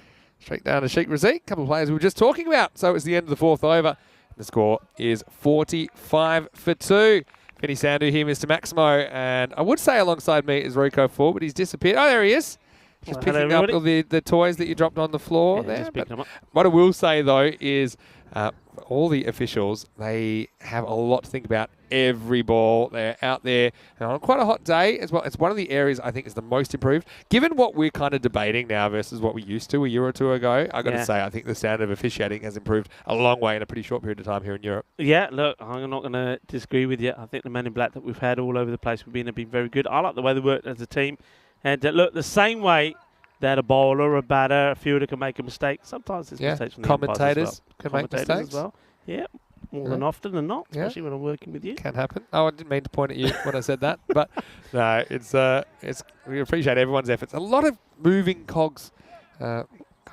straight down to Sheikh Razik. A couple of players we were just talking about. So it's the end of the 4th over. The score is 45 for 2. Vinny Sandhu here, Mr. Maximo. And I would say alongside me is Rico Ford, but he's disappeared. Oh, there he is. Just picking up the toys that you dropped on the floor there. Just picking them up. What I will say, though, is all the officials, they have a lot to think about every ball. They're out there on quite a hot day as well. It's one of the areas I think is the most improved. Given what we're kind of debating now versus what we used to a year or two ago, I've got to say I think the standard of officiating has improved a long way in a pretty short period of time here in Europe. Yeah, look, I'm not going to disagree with you. I think the men in black that we've had all over the place have been very good. I like the way they work as a team. And look, the same way that a bowler, a batter, a fielder can make a mistake. Sometimes there's mistakes from the commentators can make mistakes as well. Yeah, more than often than not, especially when I'm working with you. Can happen. Oh, I didn't mean to point at you when I said that, but no, it's we appreciate everyone's efforts. A lot of moving cogs kind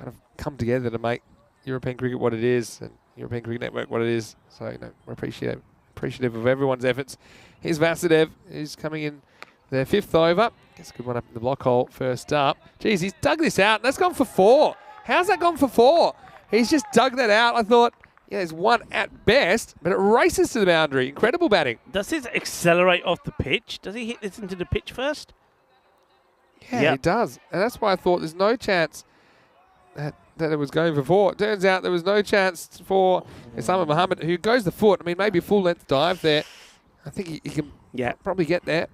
of come together to make European cricket what it is and European Cricket Network what it is. So we appreciate appreciative of everyone's efforts. Here's Vasilev, who's coming in their 5th over. Gets a good one up in the block hole first up. Geez, he's dug this out. That's gone for 4. How's that gone for 4? He's just dug that out. I thought, yeah, there's 1 at best, but it races to the boundary. Incredible batting. Does this accelerate off the pitch? Does he hit this into the pitch first? Yeah, he does. And that's why I thought there's no chance that it was going for 4. It turns out there was no chance for Osama Mohammed, who goes the foot. I mean, maybe a full-length dive there. I think he can probably get there.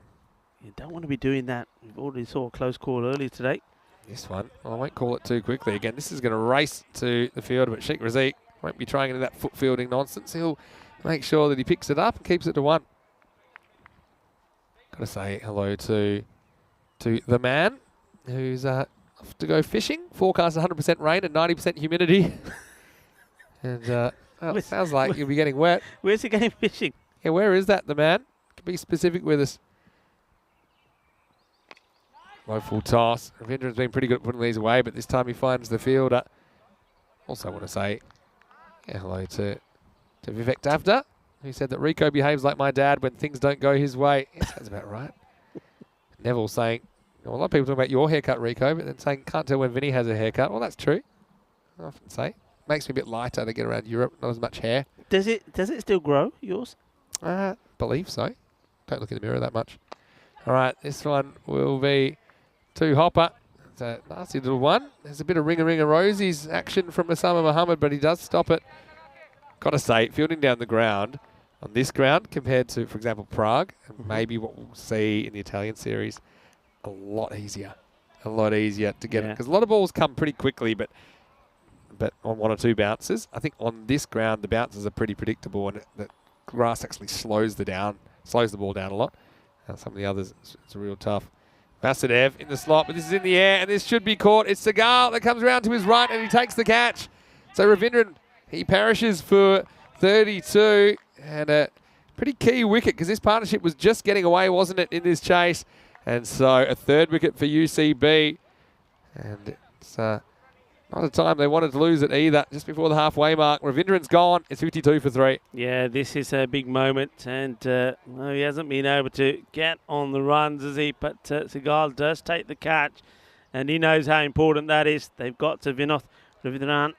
You don't want to be doing that. We've already saw a close call earlier today. This one, I won't call it too quickly. Again, this is going to race to the field, but Sheikh Razik won't be trying into that foot fielding nonsense. He'll make sure that he picks it up and keeps it to 1. Got to say hello to the man who's off to go fishing. Forecast 100% rain and 90% humidity. And it sounds like you'll be getting wet. Where's he going fishing? Yeah, where is that, the man? Can be specific with us. Low full toss. Ravindran's been pretty good at putting these away, but this time he finds the fielder. Also want to say hello to Vivek Davda, who said that Rico behaves like my dad when things don't go his way. Yeah, sounds about right. Neville saying, well, a lot of people talk about your haircut, Rico, but then saying can't tell when Vinny has a haircut. Well, that's true. I often say. Makes me a bit lighter to get around Europe, not as much hair. Does it still grow, yours? Believe so. Don't look in the mirror that much. All right, this one will be to Hopper. It's a nasty little one. There's a bit of ringer rosies action from Osama Mohammed, but he does stop it. Got to say, fielding down the ground on this ground compared to, for example, Prague, and maybe what we'll see in the Italian series, a lot easier to get it. Because a lot of balls come pretty quickly, but on 1 or 2 bounces. I think on this ground, the bounces are pretty predictable, and the grass actually slows the ball down a lot. Some of the others, it's real tough. Vasilev in the slot, but this is in the air, and this should be caught. It's Segal that comes around to his right, and he takes the catch. So Ravindran, he perishes for 32, and a pretty key wicket, because this partnership was just getting away, wasn't it, in this chase? And so a 3rd wicket for UCB, and it's not a time they wanted to lose it either. Just before the halfway mark, Ravindran's gone. It's 52 for 3. Yeah, this is a big moment, and he hasn't been able to get on the runs, has he? But Segal does take the catch, and he knows how important that is. They've got to Vinoth Ravindran.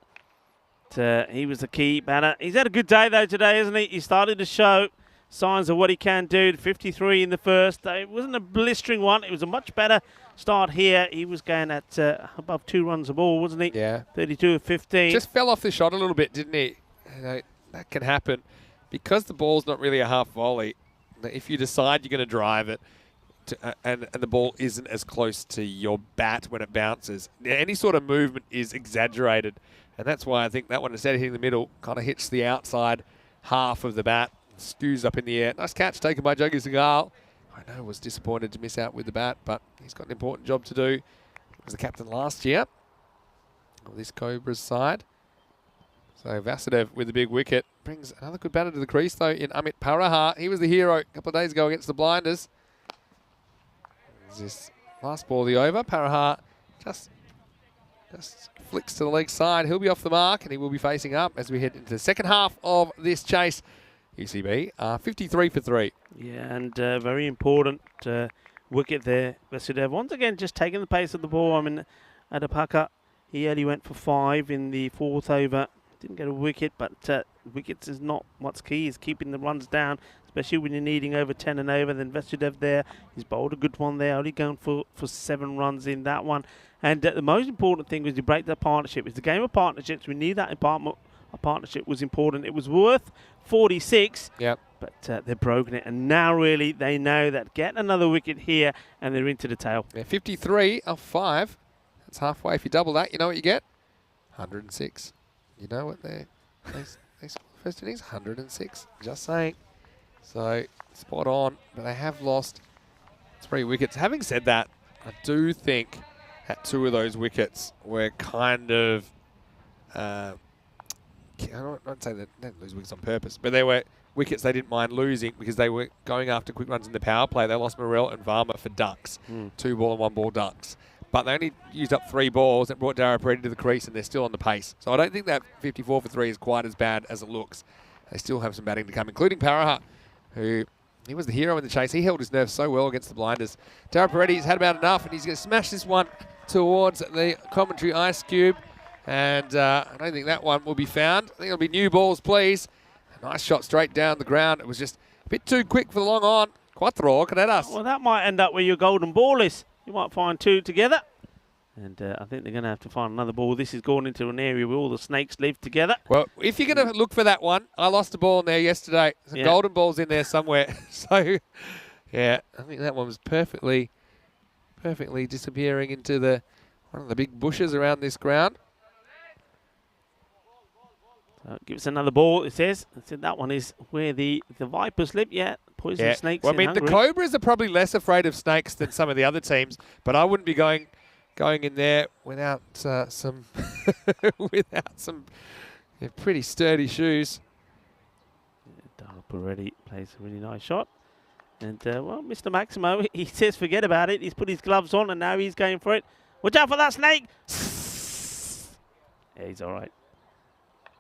He was the key batter. He's had a good day, though, today, hasn't he? He started to show signs of what he can do. 53 in the first. It wasn't a blistering one. It was a much better start here. He was going at above 2 runs a ball, wasn't he? Yeah. 32 of 15. Just fell off the shot a little bit, didn't he? That can happen. Because the ball's not really a half volley, if you decide you're going to drive it, and the ball isn't as close to your bat when it bounces, any sort of movement is exaggerated. And that's why I think that one, instead of hitting the middle, kind of hits the outside half of the bat, skews up in the air. Nice catch taken by Jaggi Segal. I know was disappointed to miss out with the bat, but he's got an important job to do. He was the captain last year of this Cobra's side. So Vasilev with the big wicket brings another good batter to the crease, though, in Amit Parahar. He was the hero a couple of days ago against the Blinders. This last ball of the over. Parahar just flicks to the leg side. He'll be off the mark, and he will be facing up as we head into the second half of this chase. UCB 53 for 3. Yeah, and very important wicket there. Vasilev once again just taking the pace of the ball. I mean, Adapaka, he only went for 5 in the 4th over. Didn't get a wicket, but wickets is not what's key. Is keeping the runs down, especially when you're needing over 10 and over. Then Vasilev there, he's bowled a good one there. Only going for 7 runs in that one. And the most important thing was to break that partnership. It's the game of partnerships. We need that in a partnership was important. It was worth 46, yep. But they've broken it. And now really they know that get another wicket here and they're into the tail. Yeah, 53 of 5. That's halfway. If you double that, you know what you get? 106. You know what they scored first innings? 106. Just saying. So spot on. But they have lost 3 wickets. Having said that, I do think that 2 of those wickets were kind of... I don't say that they didn't lose wickets on purpose, but they were wickets they didn't mind losing because they were going after quick runs in the power play. They lost Morel and Varma for ducks, 2 ball and 1 ball ducks. But they only used up 3 balls and brought Dara Peretti to the crease, and they're still on the pace. So I don't think that 54 for 3 is quite as bad as it looks. they still have some batting to come, including Paraha, who he was the hero in the chase. He held his nerve so well against the blinders. Tara Peretti's had about enough, and he's going to smash this one towards the commentary ice cube. And I don't think that one will be found. I think it'll be new balls, please. A nice shot straight down the ground. It was just a bit too quick for the long on. Quattro, Canetas. Well, that might end up where your golden ball is. You might find two together. And I think they're going to have to find another ball. This is going into an area where all the snakes live together. Well, if you're going to look for that one, I lost a ball in there yesterday. Some golden balls in there somewhere. So, yeah, I think that one was perfectly disappearing into one of the big bushes around this ground. So give us another ball, it says. That one is where the vipers live. Yeah, poison snakes. Well, I mean, Hungary. the Cobras are probably less afraid of snakes than some of the other teams, but I wouldn't be going in there without some pretty sturdy shoes. Already plays a really nice shot. And, well, Mr. Maximo, he says forget about it. He's put his gloves on and now he's going for it. Watch out for that snake! Yeah, he's all right.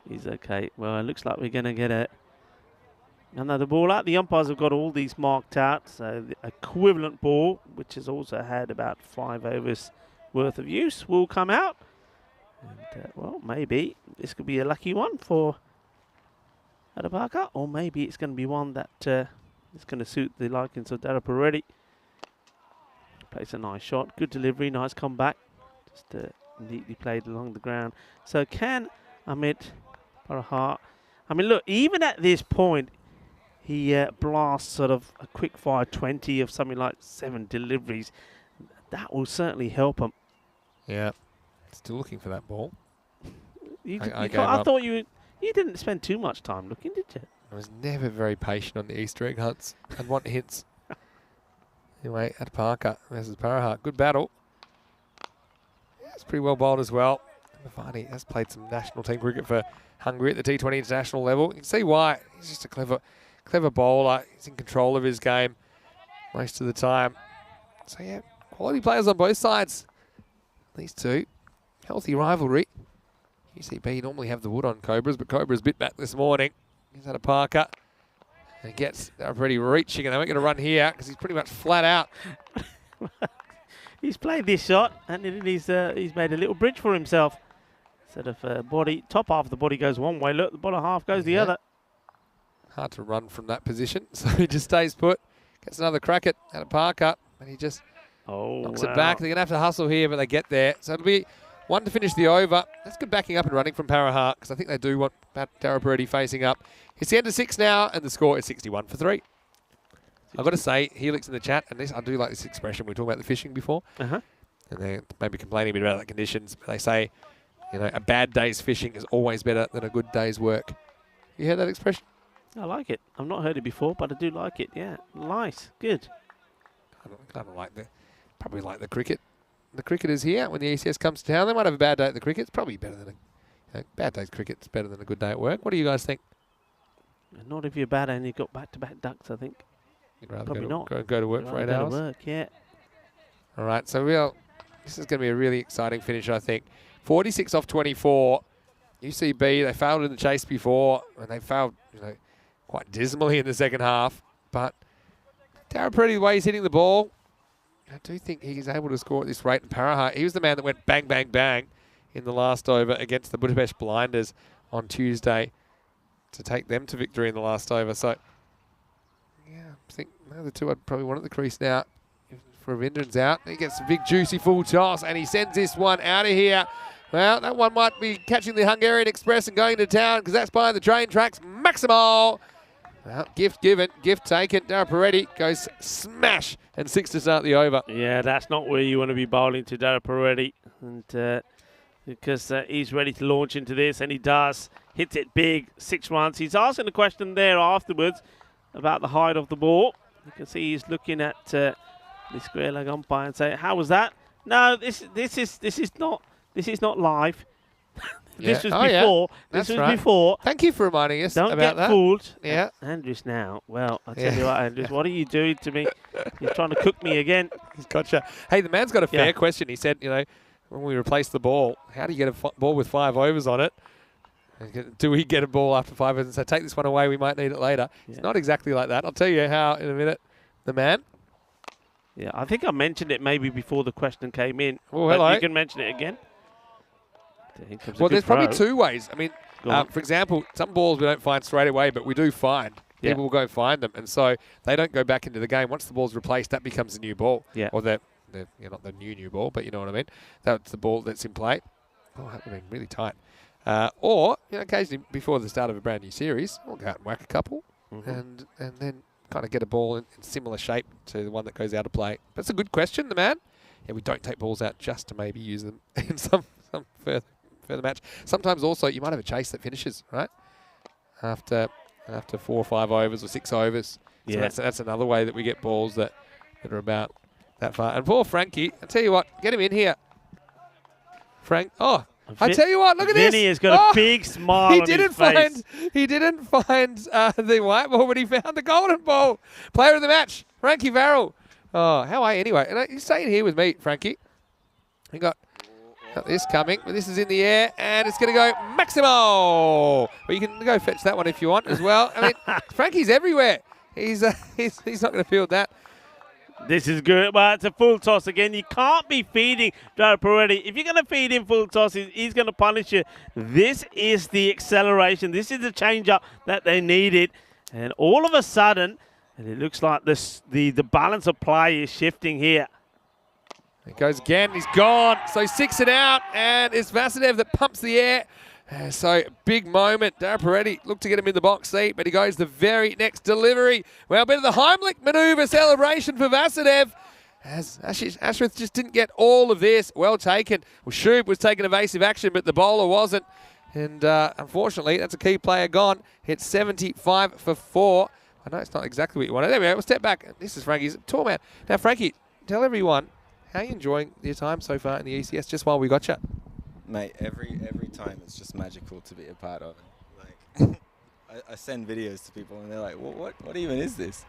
He's okay. Well, it looks like we're going to get another ball out. The umpires have got all these marked out. So the equivalent ball, which has also had about 5 overs worth of use, will come out. And, well, maybe this could be a lucky one for Adapaka, or maybe it's going to be one that is going to suit the likings of Dara Peretti. Plays a nice shot, good delivery, nice comeback. Just neatly played along the ground. So can Amit Paraha, I mean, look, even at this point, he blasts sort of a quick fire 20 of something like 7 deliveries. That will certainly help him. Yeah, still looking for that ball. I thought you didn't spend too much time looking, did you? I was never very patient on the Easter egg hunts. I'd want hints. Anyway, at Parker versus Paraha. Good battle. Yeah, it's pretty well bowled as well. Mavani has played some national team cricket for Hungary at the T20 international level. You can see why. He's just a clever bowler. He's in control of his game most of the time. So, yeah, quality players on both sides. These two. Healthy rivalry. UCB normally have the wood on Cobras, but Cobras bit back this morning. He's at a Parker. And he gets pretty reaching, and they won't get a run here because he's pretty much flat out. He's played this shot, and he's made a little bridge for himself. Instead of top half of the body goes one way, look, the bottom half goes the other. Hard to run from that position, so he just stays put. Gets another crack at a Parker, and he just knocks it back. They're going to have to hustle here, but they get there. So it'll be one to finish the over. That's good backing up and running from Paraha, because I think they do want Dara Peretti facing up. It's the end of 6 now, and the score is 61 for 3. I've got to say, Helix in the chat, and I do like this expression. We were talking about the fishing before, and they're maybe complaining a bit about the conditions, but they say, a bad day's fishing is always better than a good day's work. You heard that expression? I like it. I've not heard it before, but I do like it. Yeah, nice, good. Probably like the cricket. The cricketers here, when the ECS comes to town, they might have a bad day at the cricket. It's probably better than bad day's cricket. It's better than a good day at work. What do you guys think? Not if you're bad and you've got back-to-back ducks, I think. You'd rather probably not. Go to work for 8 hours? Go to work, yeah. All right, so this is going to be a really exciting finish, I think. 46 off 24. UCB, they failed in the chase before, and they failed quite dismally in the second half. But Dara Peretti, the way he's hitting the ball, I do think he's able to score at this rate. And Paraha, he was the man that went bang, bang, bang in the last over against the Budapest Blinders on Tuesday to take them to victory in the last over. So, yeah, I think the two I'd probably want at the crease now. For Ravindran's out. He gets a big, juicy full toss, and he sends this one out of here. Well, that one might be catching the Hungarian Express and going to town because that's behind the train tracks. Maximo! Well, gift given, gift taken. Dara Peretti goes smash and 6 to start the over. Yeah, that's not where you want to be bowling to Dara Peretti. And because he's ready to launch into this, and he does. Hits it big, 6 runs. He's asking a question there afterwards about the height of the ball. You can see he's looking at the square leg umpire and say, "How was that?" No, this is not live. This was before. Yeah. This was right. before. Thank you for reminding us Don't about that. get fooled. Yeah. Andrews now. Well, I tell you what, Andrews, what are you doing to me? You're trying to cook me again. Gotcha. Hey, the man's got a fair question. He said, when we replace the ball, how do you get a ball with 5 overs on it? Do we get a ball after 5 overs and say, take this one away, we might need it later? Yeah. It's not exactly like that. I'll tell you how in a minute. The man. Yeah, I think I mentioned it maybe before the question came in. Oh, but hello. you can mention it again. Well, there's probably two ways. I mean, Go on. for example, some balls we don't find straight away, but we do find. Yeah. People will go find them. And so they don't go back into the game. Once the ball's replaced, that becomes a new ball. Yeah. Or not the new ball, but you know what I mean. That's the ball that's in play. Oh, that would have been really tight. Or, occasionally before the start of a brand new series, we'll go out and whack a couple and then kind of get a ball in similar shape to the one that goes out of play. That's a good question, the man. Yeah, we don't take balls out just to maybe use them in some further match. Sometimes also you might have a chase that finishes, right? After 4 or 5 overs or 6 overs. Yeah. So that's another way that we get balls that are about that far. And poor Frankie, I tell you what, get him in here. Frank, I tell you what, look at this. Vinny has got a big smile on his face. He didn't find the white ball, but he found the golden ball. Player of the match, Frankie Farrell. Oh, how are you anyway? And you're staying here with me, Frankie. We got this coming, but this is in the air, and it's going to go Maximo. But you can go fetch that one if you want as well. I mean, Frankie's everywhere. He's not going to field that. This is good. Well, it's a full toss again. You can't be feeding Joe Peretti. If you're going to feed him full toss, he's going to punish you. This is the acceleration. This is the change-up that they needed. And all of a sudden, and it looks like the balance of play is shifting here. It goes again. He's gone. So 6 and out, and it's Vasilev that pumps the air. So big moment. Darren Peretti looked to get him in the box seat, but he goes the very next delivery. Well, a bit of the Heimlich manoeuvre celebration for Vasilev. As Ashworth just didn't get all of this. Well taken. Well, Shub was taking evasive action, but the bowler wasn't. And unfortunately, that's a key player gone. Hit 75 for 4. I know it's not exactly what you wanted. There we go. We'll step back. This is Frankie's tour man. Now, Frankie, tell everyone, how are you enjoying your time so far in the ECS just while we got you? Mate, every time it's just magical to be a part of it. Like, I send videos to people and they're like, well, what even is this?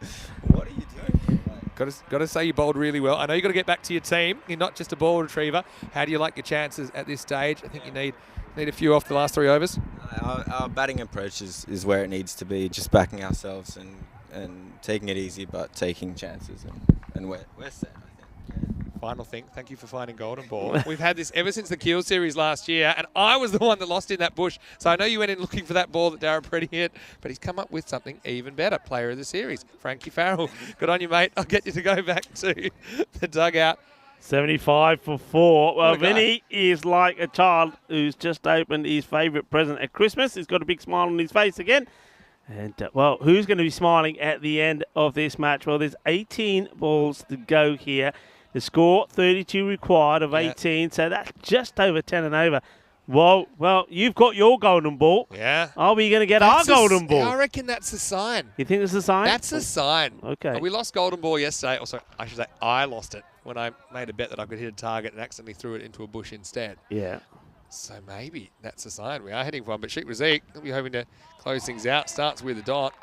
What are you doing? Like, Got to say you bowled really well. I know you got to get back to your team. You're not just a ball retriever. How do you like your chances at this stage? I think you need a few off the last 3 overs. our batting approach is where it needs to be, just backing ourselves and taking it easy, but taking chances. And we're set, I think. Yeah. Final thing, thank you for finding golden ball. We've had this ever since the Kiel series last year, and I was the one that lost in that bush. So I know you went in looking for that ball that Darren Peretti hit, but he's come up with something even better. Player of the series, Frankie Farrell. Good on you, mate. I'll get you to go back to the dugout. 75 for 4. Well, What a guy. Vinny is like a child who's just opened his favourite present at Christmas. He's got a big smile on his face again. And, well, who's going to be smiling at the end of this match? Well, there's 18 balls to go here. The score, 32 required of 18, so that's just over 10 and over. Well, you've got your golden ball. Yeah. Are we going to get our golden ball? I reckon that's a sign. You think it's a sign? That's a sign. Okay. We lost golden ball yesterday. Also, I should say I lost it when I made a bet that I could hit a target and accidentally threw it into a bush instead. Yeah. So maybe that's a sign we are heading for. But Sheikh Razik will be hoping to close things out. Starts with a dot.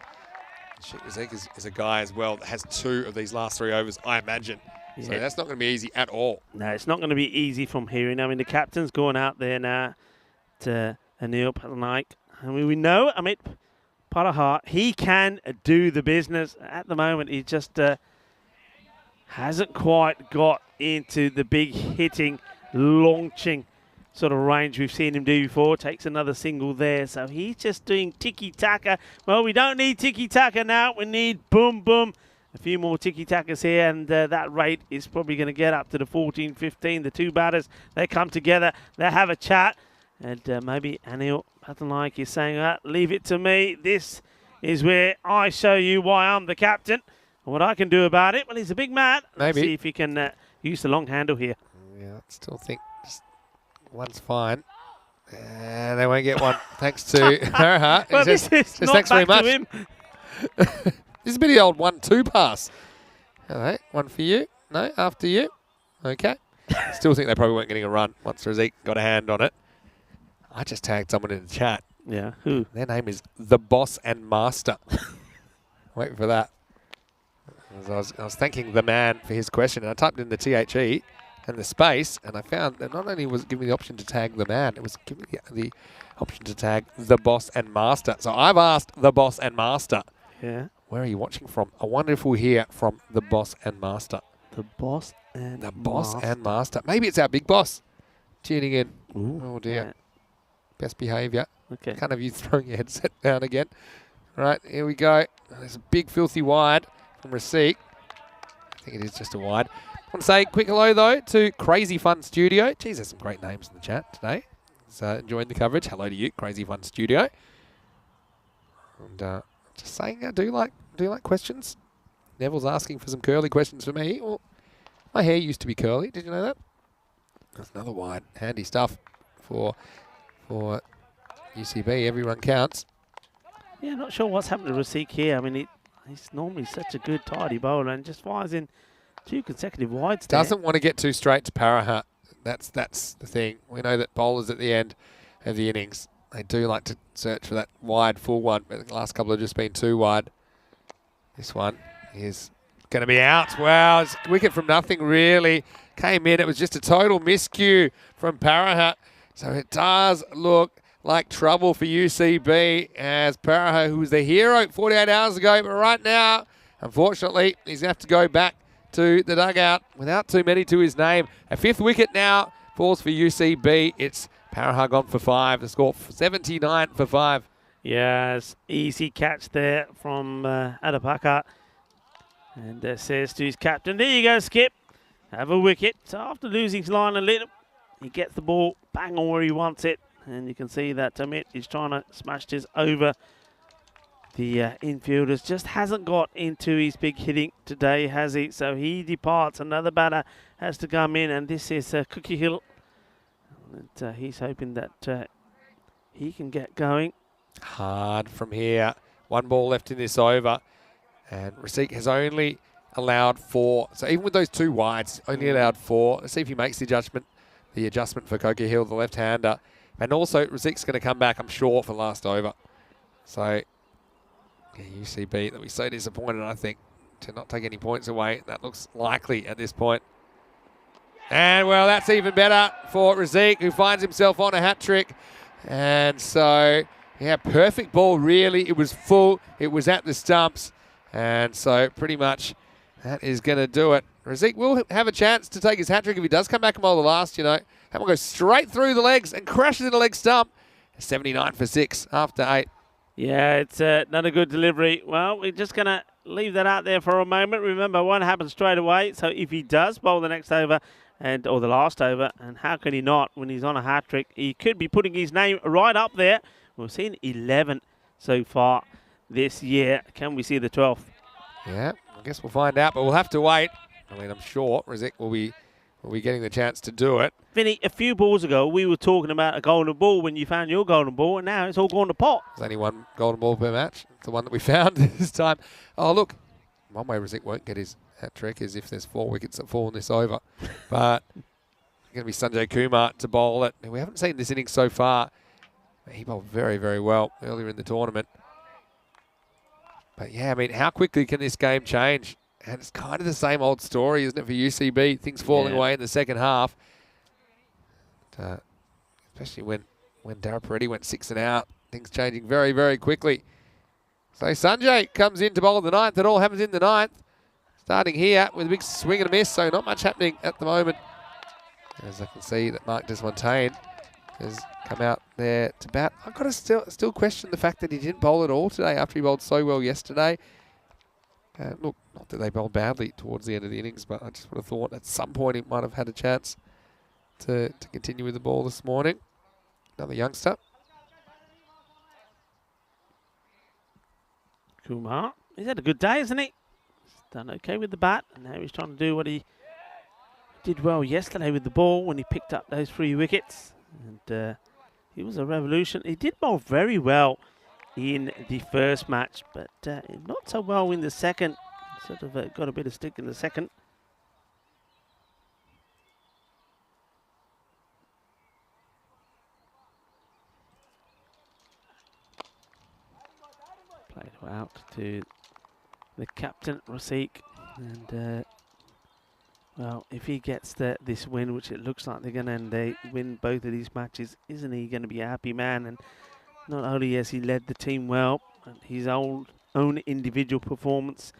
Sheikh Razik is a guy as well that has 2 of these last 3 overs, I imagine. Yeah. So that's not going to be easy at all. No, it's not going to be easy from here. I mean, the captain's going out there now to Anil Patnaik. I mean, we know Amit Parahar, he can do the business. At the moment, he just hasn't quite got into the big hitting, launching sort of range we've seen him do before. Takes another single there. So he's just doing tiki-taka. Well, we don't need tiki-taka now. We need boom-boom. A few more tiki-takas here, and that rate is probably going to get up to the 14, 15. The 2 batters, they come together, they have a chat, and maybe Anil Patnaik is saying, leave it to me. This is where I show you why I'm the captain and what I can do about it. Well, he's a big man. Let's Maybe. see if he can use the long handle here. Yeah, I still think just one's fine. They won't get one thanks to Parahar. Well, this is not thanks very back much. to him. This is a bit of the old 1-2 pass. All right, one for you. No, after you. Okay. Still think they probably weren't getting a run once Razik got a hand on it. I just tagged someone in the chat. Yeah, who? Their name is The Boss and Master. Waiting for that. I was thanking the man for his question, and I typed in the THE. and the space, and I found that not only was it giving me the option to tag the man, it was giving me the option to tag the boss and master. So I've asked the boss and master, Yeah. where are you watching from? I wonder if we'll hear from the boss and master. The boss and The boss and master. Maybe it's our big boss tuning in. Ooh, Oh dear. yeah. Best behaviour. Okay. Can't have you throwing your headset down again. Right, here we go. There's a big filthy wide from Rasik. I think it is just a wide. I want to say quick hello though to Crazy Fun Studio. Geez, there's some great names in the chat today. So enjoying the coverage. Hello to you, Crazy Fun Studio. And just saying, I do like questions. Neville's asking for some curly questions for me. Well, my hair used to be curly. Did you know that? That's another wide. Handy stuff for UCB. Every run counts. Yeah, not sure what's happened to Rasik here. I mean, he's normally such a good tidy bowler and just fires in 2 consecutive wides there. Doesn't want to get too straight to Paraha. That's the thing. We know that bowlers at the end of the innings, they do like to search for that wide full one, but the last couple have just been too wide. This one is going to be out. Wow, it's wicket from nothing really. Came in. It was just a total miscue from Paraha. So it does look like trouble for UCB as Paraha, who was the hero 48 hours ago, but right now, unfortunately, he's going to have to go back to the dugout without too many to his name. A 5th wicket now falls for UCB. It's Paraha gone for 5. The score 79 for 5. Yes, easy catch there from Adapaka. And says to his captain, there you go, Skip. Have a wicket. So after losing his line a little, he gets the ball bang on where he wants it. And you can see that Amit is trying to smash this over the infielders. Just hasn't got into his big hitting today, has he? So he departs. Another batter has to come in, and this is Cookie Hill. And, he's hoping that he can get going. Hard from here. 1 ball left in this over. And Rasik has only allowed 4. So even with those 2 wides, only allowed 4. Let's see if he makes the adjustment for Cookie Hill, the left-hander. And also, Rasik's going to come back, I'm sure, for last over. So, yeah, UCB, they'll be so disappointed, I think, to not take any points away. That looks likely at this point. And, well, that's even better for Rasik, who finds himself on a hat-trick. And so, yeah, perfect ball, really. It was full. It was at the stumps. And so, pretty much, that is going to do it. Rasik will have a chance to take his hat-trick if he does come back and bowl the last, you know. That one goes straight through the legs and crashes in the leg stump. 79 for 6 after 8. Yeah, it's not a good delivery. Well, we're just going to leave that out there for a moment. Remember, one happens straight away. So if he does bowl the next over or the last over, and how can he not when he's on a hat-trick? He could be putting his name right up there. We've seen 11 so far this year. Can we see the 12th? Yeah, I guess we'll find out, but we'll have to wait. I mean, I'm sure Rasik will be getting the chance to do it. Vinny, a few balls ago, we were talking about a golden ball when you found your golden ball, and now it's all gone to pot. There's only 1 golden ball per match. It's the one that we found this time. Oh, look. One way Rasik won't get his hat-trick is if there's 4 wickets that fall in this over. But it's going to be Sanjay Kumar to bowl it. We haven't seen this innings so far. He bowled very, very well earlier in the tournament. But, yeah, I mean, how quickly can this game change? And it's kind of the same old story, isn't it, for UCB? Things falling away in the second half. Especially when Daraparetti went 6 and out. Things changing very, very quickly. So Sanjay comes in to bowl the 9th. It all happens in the 9th. Starting here with a big swing and a miss, so not much happening at the moment. As I can see that Mark Desmontaine has come out there to bat. I've got to still question the fact that he didn't bowl at all today after he bowled so well yesterday. Look, not that they bowled badly towards the end of the innings, but I just would have thought at some point he might have had a chance to continue with the ball this morning. Another youngster. Kumar, he's had a good day, hasn't he? He's done okay with the bat, and now he's trying to do what he did well yesterday with the ball when he picked up those 3 wickets. And he was a revolution. He did bowl very well in the first match, but not so well in the second. Sort of got a bit of stick in the second. Played out to the captain, Rasik. And Well, if he gets this win, which it looks like they're going to, and they win both of these matches, isn't he going to be a happy man? And not only has he led the team well, and his own individual performance,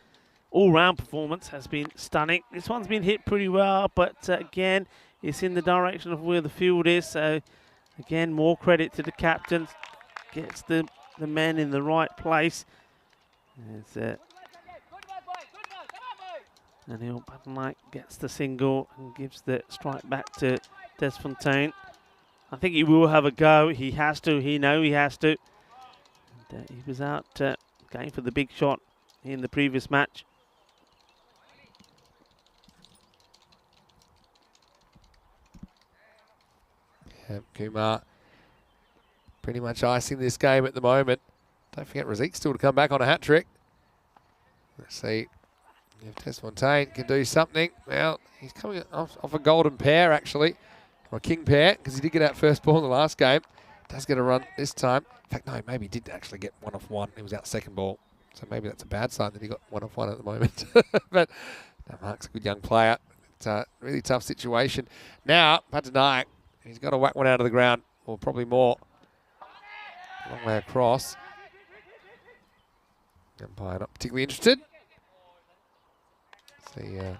all-round performance has been stunning. This one's been hit pretty well, but again, it's in the direction of where the field is. So, again, more credit to the captain. Gets the men in the right place. And Neil Buttonlight gets the single and gives the strike back to Desfontaine. I think he will have a go. He has to. He has to. And, he was out going for the big shot in the previous match. Yeah, Kumar pretty much icing this game at the moment. Don't forget Razik still to come back on a hat trick. Let's see if Desfontaine can do something. Well, he's coming off a golden pair actually, or a king pair, because he did get out first ball in the last game. Does get a run this time. In fact, no, maybe he did actually get 1 off 1. He was out second ball. So maybe that's a bad sign that he got 1 off 1 at the moment. But no, Mark's a good young player. It's a really tough situation. Now, Patanaik, he's got to whack one out of the ground, or probably more. Long way across. Umpire not particularly interested. See, the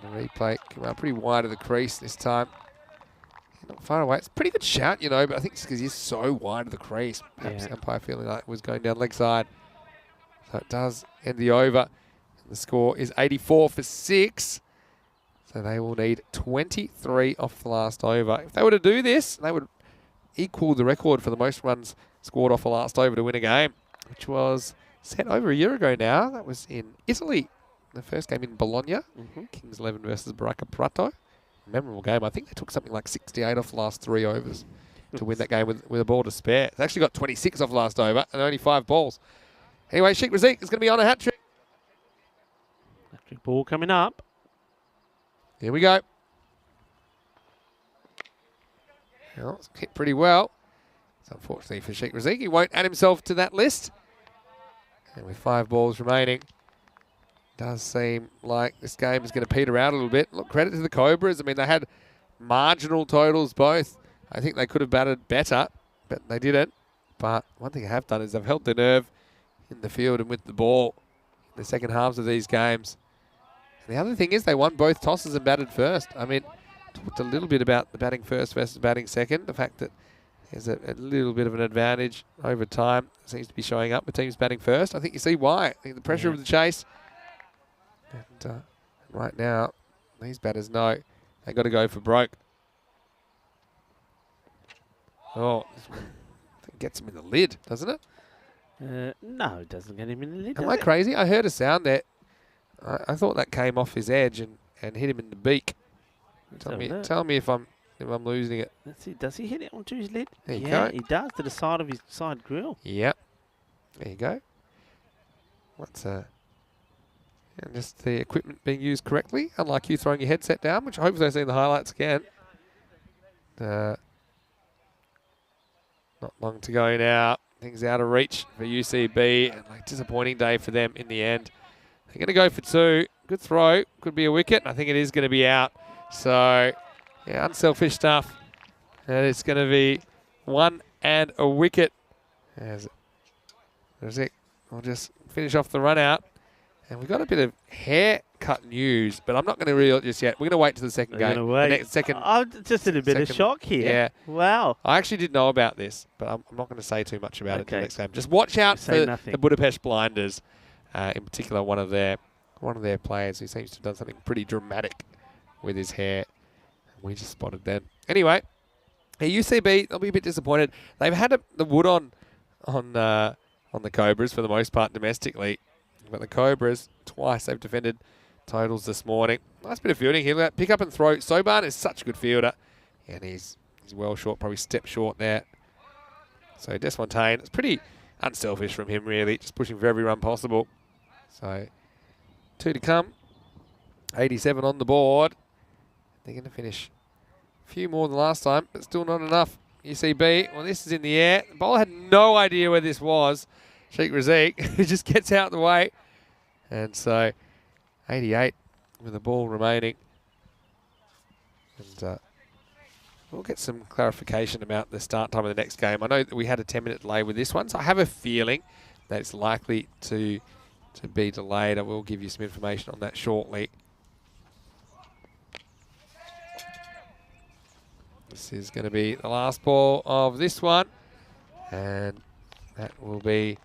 replay came out pretty wide of the crease this time. Not far away. It's a pretty good shout, you know, but I think it's because he's so wide of the crease. Perhaps the umpire feeling like it was going down leg side. So it does end the over. The score is 84 for 6. So they will need 23 off the last over. If they were to do this, they would equal the record for the most runs scored off the last over to win a game, which was set over a year ago now. That was in Italy. The first game in Bologna. Kings 11 versus Baracca Prato. Memorable game. I think they took something like 68 off the last 3 overs to win that game with a ball to spare. They actually got 26 off the last over and only 5 balls. Anyway, Sheikh Razik is going to be on a hat trick. Hat trick ball coming up. Here we go. Well, it's hit pretty well. So unfortunately for Sheikh Razik, he won't add himself to that list. And with 5 balls remaining, does seem like this game is going to peter out a little bit. Look, credit to the Cobras. I mean, they had marginal totals both. I think they could have batted better, but they didn't. But one thing they have done is they've held their nerve in the field and with the ball in the second halves of these games. And the other thing is they won both tosses and batted first. I mean, talked a little bit about the batting first versus batting second. The fact that there's a little bit of an advantage over time seems to be showing up with teams batting first. I think you see why. I think the pressure of the chase. And right now, these batters know they got to go for broke. Oh, it gets him in the lid, doesn't it? No, it doesn't get him in the lid. Am I crazy? I heard a sound there. I thought that came off his edge and hit him in the beak. Tell me if I'm losing it. Let's see. Does he hit it onto his lid? There you go. Yeah, he does, to the side of his side grill. Yep. There you go. What's and just the equipment being used correctly, unlike you throwing your headset down, which hopefully I see in the highlights again. Not long to go now. Things out of reach for UCB. And like disappointing day for them in the end. They're going to go for 2. Good throw. Could be a wicket. I think it is going to be out. So, yeah, unselfish stuff. And it's going to be 1 and a wicket. There's it. We'll just finish off the run out. And we've got a bit of haircut news, but I'm not going to reel it just yet. We're going to wait to the second game. I'm just in a bit of shock here. Yeah. Wow. I actually did know about this, but I'm not going to say too much about it until next game. Just watch out for the Budapest Blinders, in particular one of their players who seems to have done something pretty dramatic with his hair. We just spotted them. Anyway, UCB, they'll be a bit disappointed. They've had the wood on the Cobras for the most part domestically. But the Cobras, twice they've defended totals this morning. Nice bit of fielding here. Pick up and throw. Soban is such a good fielder. And he's well short, probably step short there. So Desfontaine, it's pretty unselfish from him really, just pushing for every run possible. So 2 to come. 87 on the board. They're going to finish a few more than last time, but still not enough. UCB, well, this is in the air. The bowler had no idea where this was. Sheikh Razik, who just gets out of the way. And so 88 with the ball remaining. And we'll get some clarification about the start time of the next game. I know that we had a 10-minute delay with this one, so I have a feeling that it's likely to be delayed. I will give you some information on that shortly. This is going to be the last ball of this one, and that will be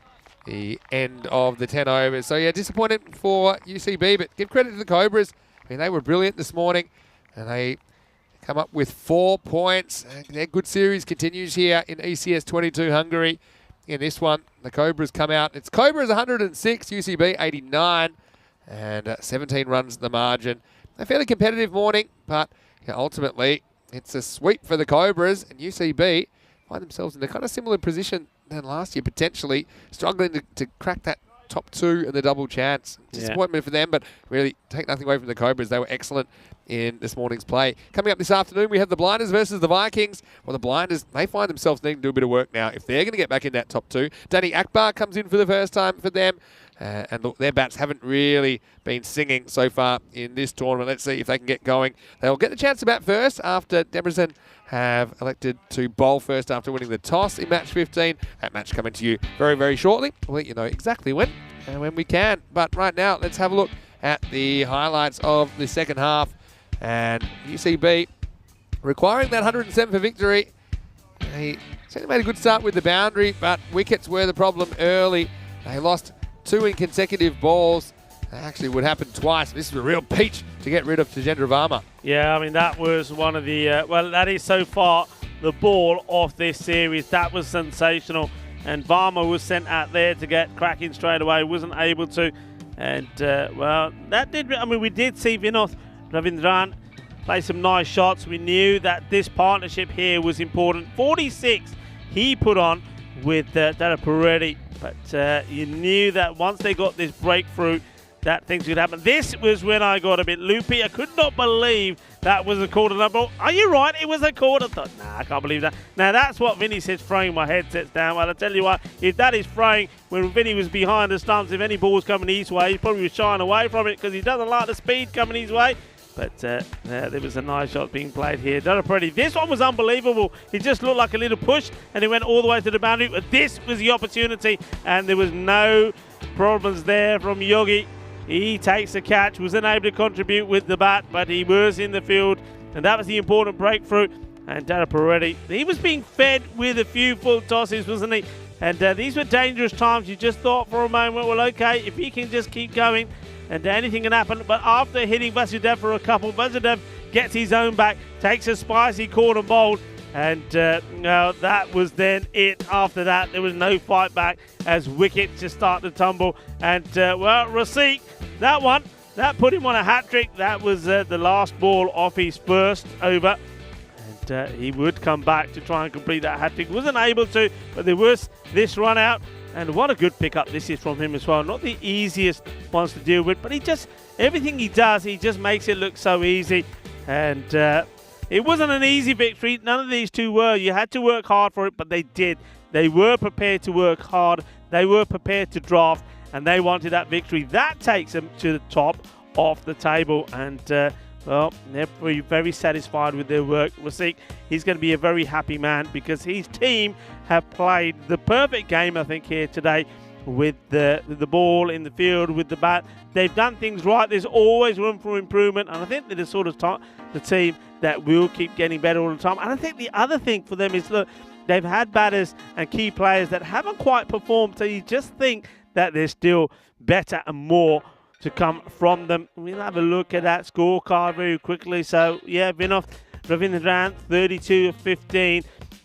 the end of the 10 overs. So yeah, disappointed for UCB, but give credit to the Cobras. I mean, they were brilliant this morning, and they come up with 4 points. And their good series continues here in ECS 22 Hungary. In this one, the Cobras come out. It's Cobras 106, UCB 89, and 17 runs the margin. A fairly competitive morning, but ultimately it's a sweep for the Cobras, and UCB find themselves in a kind of similar position than last year, potentially struggling to crack that top 2 in the double chance. Disappointment for them, but really take nothing away from the Cobras. They were excellent in this morning's play. Coming up this afternoon, we have the Blinders versus the Vikings. Well, the Blinders, they find themselves needing to do a bit of work now if they're going to get back in that top 2. Danny Akbar comes in for the first time for them. And look, their bats haven't really been singing so far in this tournament. Let's see if they can get going. They'll get the chance to bat first after Debrecen have elected to bowl first after winning the toss in match 15. That match coming to you very, very shortly. We'll let you know exactly when and when we can. But right now, let's have a look at the highlights of the second half. And UCB requiring that 107 for victory. They certainly made a good start with the boundary, but wickets were the problem early. They lost 2 in consecutive balls. That actually would happen twice. This is a real peach to get rid of Tajendra Varma. Yeah, I mean, that was one of the, well, that is so far the ball of this series. That was sensational. And Varma was sent out there to get cracking straight away, wasn't able to. And, well, that did, I mean, we did see Vinod Ravindran play some nice shots. We knew that this partnership here was important. 46 he put on with Dara Peretti. But you knew that once they got this breakthrough, that things could happen. This was when I got a bit loopy. I could not believe that was a quarter number. Are you right? It was a quarter. I thought, nah, I can't believe that. Now, that's what Vinny says, throwing my headsets down. Well, I tell you what, if that is throwing when Vinny was behind the stumps, if any ball was coming his way, he probably was shying away from it because he doesn't like the speed coming his way. But there was a nice shot being played here. Dara-Peretti, this one was unbelievable. It just looked like a little push, and it went all the way to the boundary. But this was the opportunity, and there was no problems there from Yogi. He takes the catch, was unable to contribute with the bat, but he was in the field, and that was the important breakthrough. And Dara-Peretti, he was being fed with a few full tosses, wasn't he? And these were dangerous times. You just thought for a moment, well, okay, if he can just keep going, and anything can happen. But after hitting Vasudev for a couple, Vasudev gets his own back, takes a spicy corner bowl, and no, that was then it. After that, there was no fight back as wickets just start to tumble. And, well, Rasik, that put him on a hat-trick. That was the last ball off his first over. And he would come back to try and complete that hat-trick. Wasn't able to, but there was this run out. And what a good pickup this is from him as well. Not the easiest ones to deal with, but he just, everything he does, he just makes it look so easy. And it wasn't an easy victory. None of these two were. You had to work hard for it, but they did. They were prepared to work hard. They were prepared to draft, and they wanted that victory. That takes them to the top of the table. And, well, they're very satisfied with their work. Rasik, he's going to be a very happy man because his team have played the perfect game, I think, here today with the ball in the field, with the bat. They've done things right. There's always room for improvement, and I think they're the sort of the team that will keep getting better all the time. And I think the other thing for them is, look, they've had batters and key players that haven't quite performed, so you just think that there's still better and more to come from them. We'll have a look at that scorecard very quickly. So, yeah, Vinod Ravindran, 32 of 15.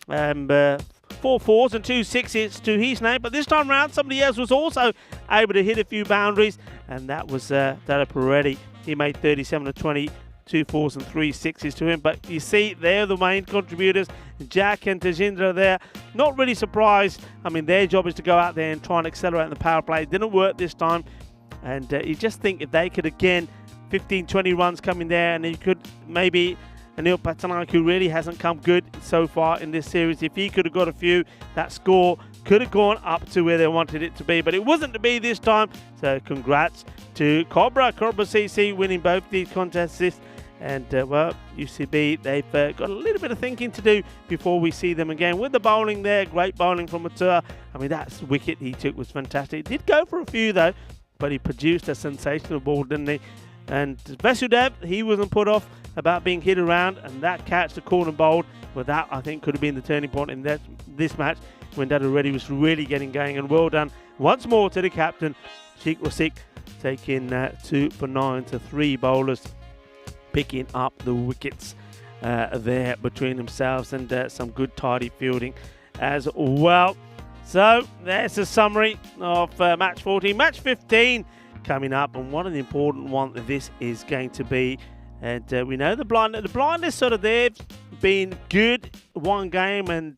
4 4s and 2 6s to his name, but this time round somebody else was also able to hit a few boundaries, and that was Dara Peretti. He made 37 of 20, 2 4s and 3 6s to him. But you see, they're the main contributors. Jack and Tajendra there, not really surprised. I mean, their job is to go out there and try and accelerate in the power play. It didn't work this time, and you just think if they could again 15, 20 runs coming there, and you could maybe Anil Patanaku really hasn't come good so far in this series. If he could have got a few, that score could have gone up to where they wanted it to be, but it wasn't to be this time. So congrats to Cobra CC winning both these contests. And well, UCB, they've got a little bit of thinking to do before we see them again. With the bowling there, great bowling from Matua. I mean, that wicket he took was fantastic. Did go for a few though, but he produced a sensational ball, didn't he? And Vasudev, he wasn't put off about being hit around, and that catch, the corner bowled, well, that I think could have been the turning point in this match when Dada Reddy was really getting going. And well done once more to the captain, Sheikh Rasik, taking 2 for 9 to 3 bowlers, picking up the wickets there between themselves, and some good tidy fielding as well. So there's a summary of match 14. Match 15 coming up, and one of the important ones this is going to be. And we know the blindness sort of there, been good one game and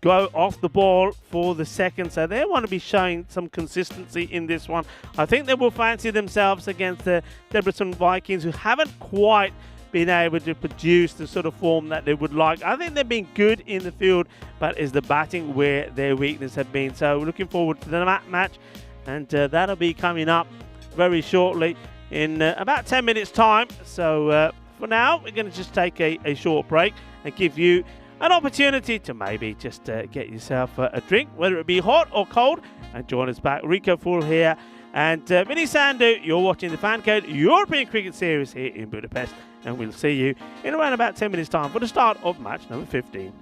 go off the ball for the second. So they want to be showing some consistency in this one. I think they will fancy themselves against the Debrecen Vikings, who haven't quite been able to produce the sort of form that they would like. I think they've been good in the field, but is the batting where their weakness have been. So we're looking forward to the match, and that'll be coming up very shortly in about 10 minutes time. So for now, we're going to just take a short break and give you an opportunity to maybe just get yourself a drink, whether it be hot or cold, and join us back. Rico Full here and Vinny Sandu. You're watching the FanCode European Cricket Series here in Budapest, and we'll see you in around about 10 minutes time for the start of match number 15.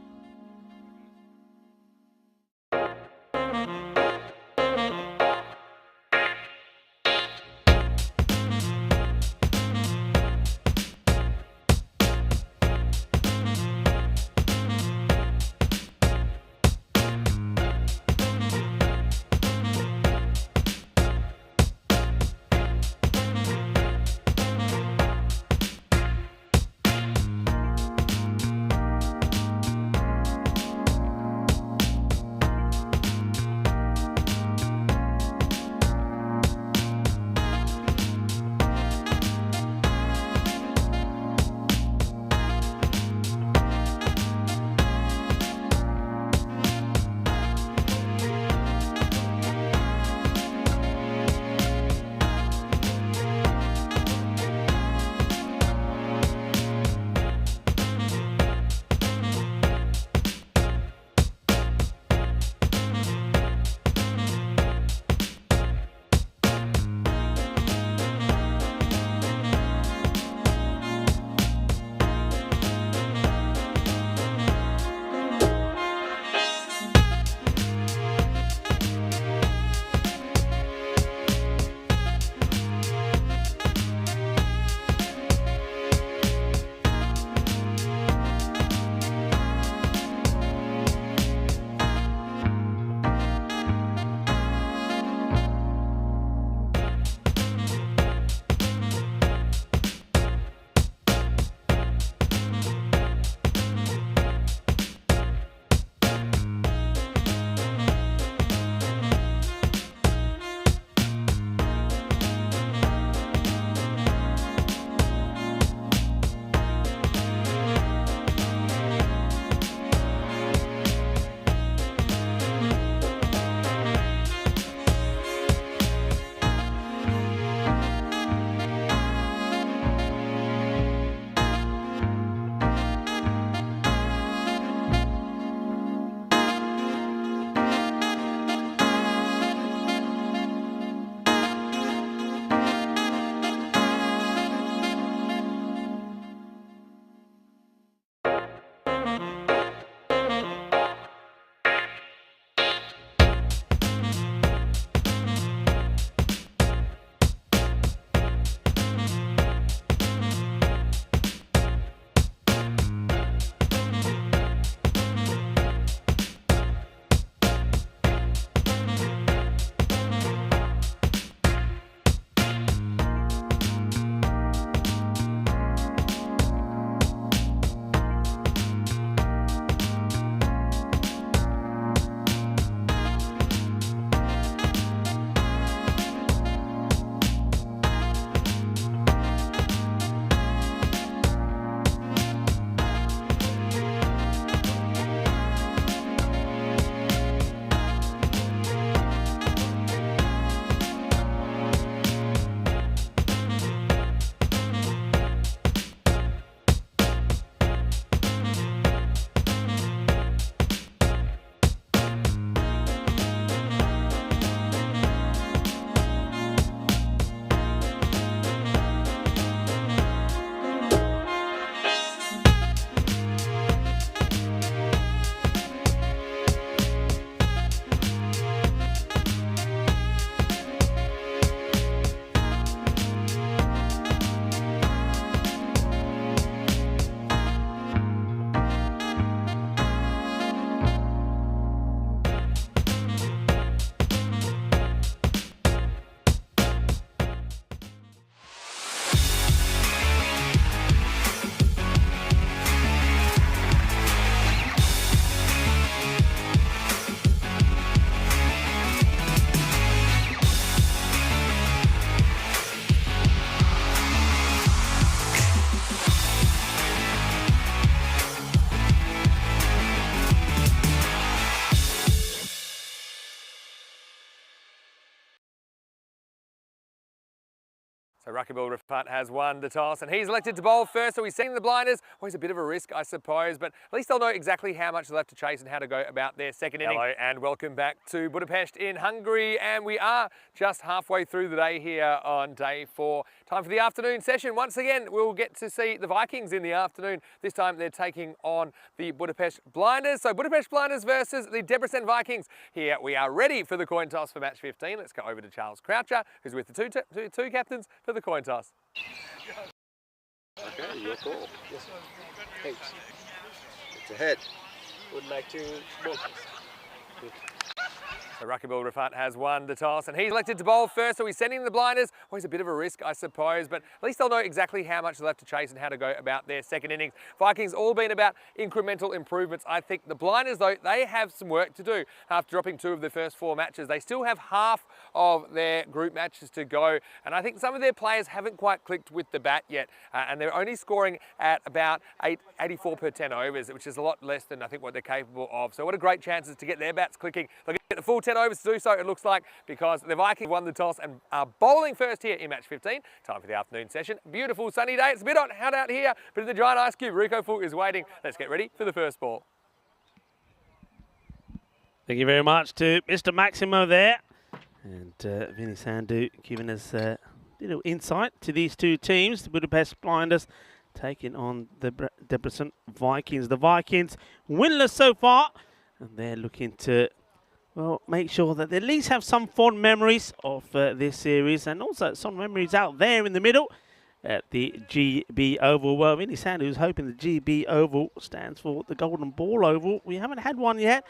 So Rakibul Rafat has won the toss and he's elected to bowl first, so he's setting the blinders. Always a bit of a risk, I suppose, but at least they'll know exactly how much they'll have to chase and how to go about their second inning. Hello and welcome back to Budapest in Hungary, and we are just halfway through the day here on day 4. Time for the afternoon session. Once again, we'll get to see the Vikings in the afternoon. This time they're taking on the Budapest Blinders. So Budapest Blinders versus the Debrecen Vikings. Here we are ready for the coin toss for match 15. Let's go over to Charles Croucher, who's with the two captains for the coin toss. Okay, your call. Yes. Thanks. It's ahead. Would like to bowl. Good. So Rakibul Rafat has won the toss and he's elected to bowl first, so he's sending the blinders. Always a bit of a risk, I suppose, but at least they'll know exactly how much they'll have to chase and how to go about their second innings. Vikings all been about incremental improvements. I think the blinders, though, they have some work to do. After dropping 2 of their first 4 matches, they still have half of their group matches to go, and I think some of their players haven't quite clicked with the bat yet, and they're only scoring at about 84 per 10 overs, which is a lot less than I think what they're capable of. So what a great chances to get their bats clicking. They'll get the full 10 overs to do so, it looks like, because the Vikings won the toss and are bowling first here in match 15. Time for the afternoon session. Beautiful sunny day. It's a bit hot out here, but in the giant ice cube, Rico Full is waiting. Let's get ready for the first ball. Thank you very much to Mr. Maximo there. And Vinny Sandu giving us a little insight to these two teams. The Budapest Blinders taking on the Debrecen Vikings. The Vikings winless so far, and they're looking to, well, make sure that they at least have some fond memories of this series, and also some memories out there in the middle at the GB Oval. Well, Vinny Sandu is hoping the GB Oval stands for the Golden Ball Oval. We haven't had one yet,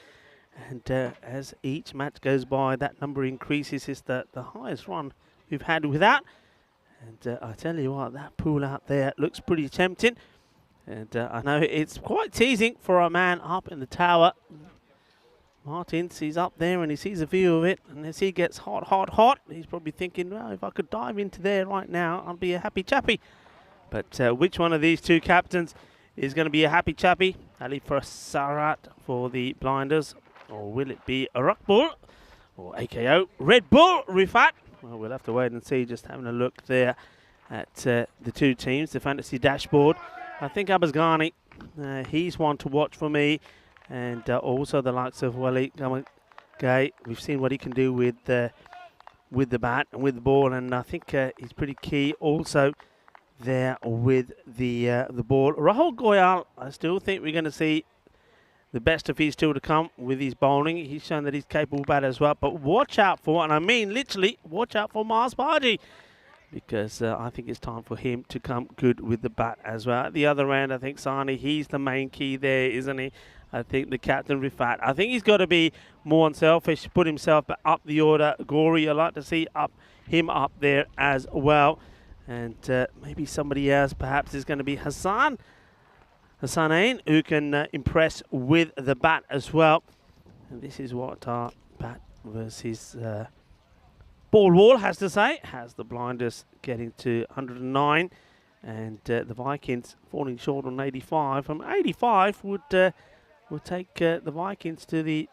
and as each match goes by, that number increases. It's the highest run we've had with that. And I tell you what, that pool out there looks pretty tempting. And I know it's quite teasing for a man up in the tower. Martins, he's up there and he sees a view of it, and as he gets hot, he's probably thinking, well, if I could dive into there right now, I'd be a happy chappy. But which one of these two captains is going to be a happy chappy? Ali Sarat for the Blinders, or will it be a Rakibul, or AKO Red Bull Rifat? Well, we'll have to wait and see. Just having a look there at the two teams, the fantasy dashboard. I think Abbas Ghani, he's one to watch for me. And also the likes of Wali Gamagay. We've seen what he can do with the bat and with the ball, and I think he's pretty key also there with the ball. Rahul Goyal, I still think we're going to see the best of his still to come with his bowling. He's shown that he's capable of bat as well. But watch out for, and I mean literally, watch out for Mars Baji, because I think it's time for him to come good with the bat as well. At the other end, I think Sani, he's the main key there, isn't he? I think the captain, Rifat, I think he's got to be more unselfish, put himself up the order. Gori, I'd like to see him up there as well. And maybe somebody else perhaps is going to be Hassan Ain, who can impress with the bat as well. And this is what our bat versus ball wall has to say. Has the Blinders getting to 109, and the Vikings falling short on 85. 85 would take the Vikings to the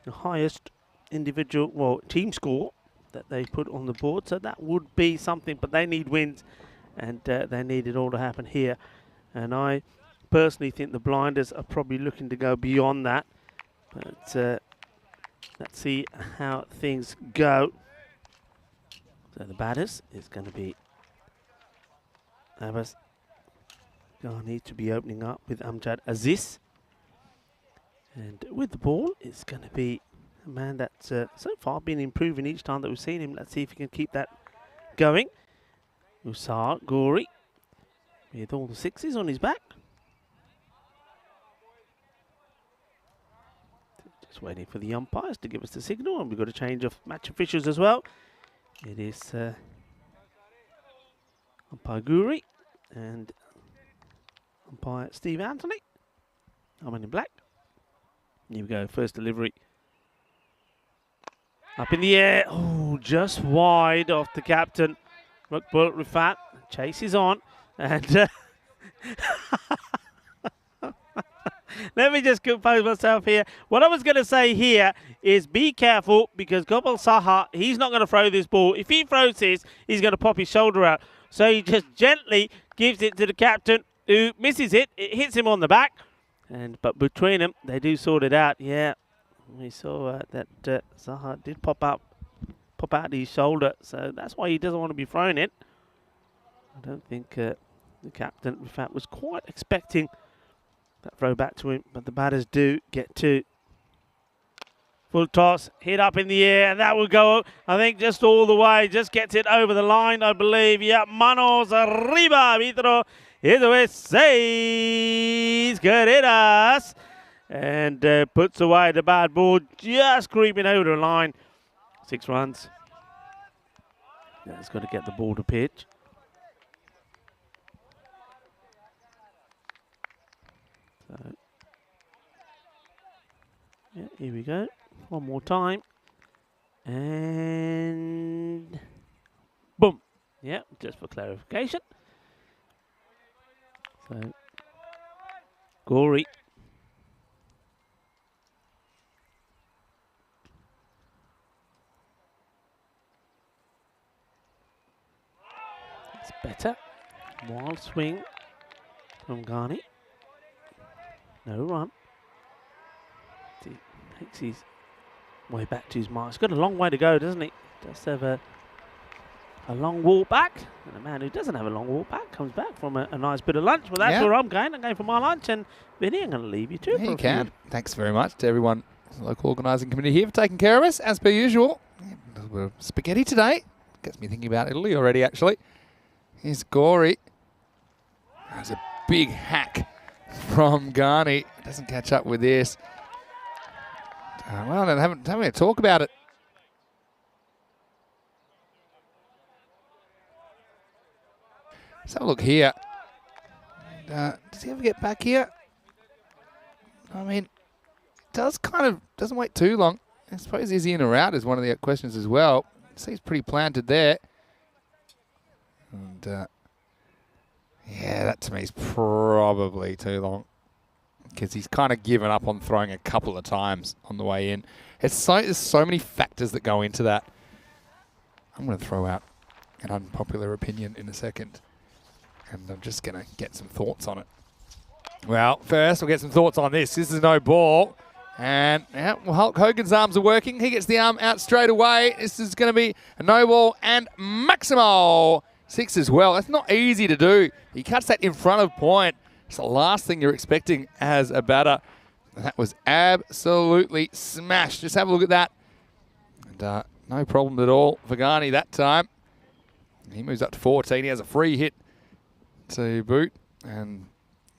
highest individual, well, team score that they put on the board. So that would be something, but they need wins, and they need it all to happen here. And I personally think the Blinders are probably looking to go beyond that. But let's see how things go. So the batters is going to be Abbas Ghani to be opening up with Amjad Aziz. And with the ball, it's going to be a man that's so far been improving each time that we've seen him. Let's see if he can keep that going. Usar Gori with all the 6s on his back. Just waiting for the umpires to give us the signal, and we've got a change of match officials as well. It is umpire Guri and umpire Steve Anthony. I'm in black. Here we go, first delivery. Up in the air, oh, just wide off the captain. Rakibul Rifat, chase is on, and Let me just compose myself here. What I was going to say here is be careful because Gobal Saha, he's not going to throw this ball. If he throws this, he's going to pop his shoulder out. So he just gently gives it to the captain who misses it. It hits him on the back. But between them, they do sort it out. Yeah, we saw that Saha did pop out his shoulder. So that's why he doesn't want to be throwing it. I don't think the captain, in fact, was quite expecting that throw back to him. But the batters do get two. Full toss, hit up in the air, and that will go, I think, just all the way. Just gets it over the line, I believe. Yeah, manos arriba, Vitro. Eso es seis carreras. And puts away the bad ball, just creeping over the line. 6 runs. Now it's got to get the ball to pitch. So, yeah, here we go. One more time. And boom. Yeah, just for clarification. So, Gory. It's better. Wild swing from Ghani. No run. He takes his way back to his mark. He's got a long way to go, doesn't he? Does have a long walk back. And a man who doesn't have a long walk back comes back from a nice bit of lunch. Well, that's where I'm going. I'm going for my lunch. And Vinny, I'm going to leave you too. Yeah, you can. Thanks very much to everyone, the local organising committee here for taking care of us, as per usual. A little bit of spaghetti today. Gets me thinking about Italy already, actually. Here's Gory. There's a big hack from Ghani. Doesn't catch up with this. Well, they haven't a talk about it. Let's have a look here. Does he ever get back here? I mean, doesn't wait too long. I suppose is he in or out is one of the questions as well. So he's pretty planted there. And yeah, that to me is probably too long because he's kind of given up on throwing a couple of times on the way in. There's so many factors that go into that. I'm going to throw out an unpopular opinion in a second, and I'm just going to get some thoughts on it. Well, first we'll get some thoughts on this. This is no ball. And yeah, well, Hulk Hogan's arms are working. He gets the arm out straight away. This is going to be a no ball and Maximo 6 as well. That's not easy to do. He cuts that in front of point. It's the last thing you're expecting as a batter. That was absolutely smashed. Just have a look at that. And no problem at all for Ghani that time. He moves up to 14. He has a free hit to boot. And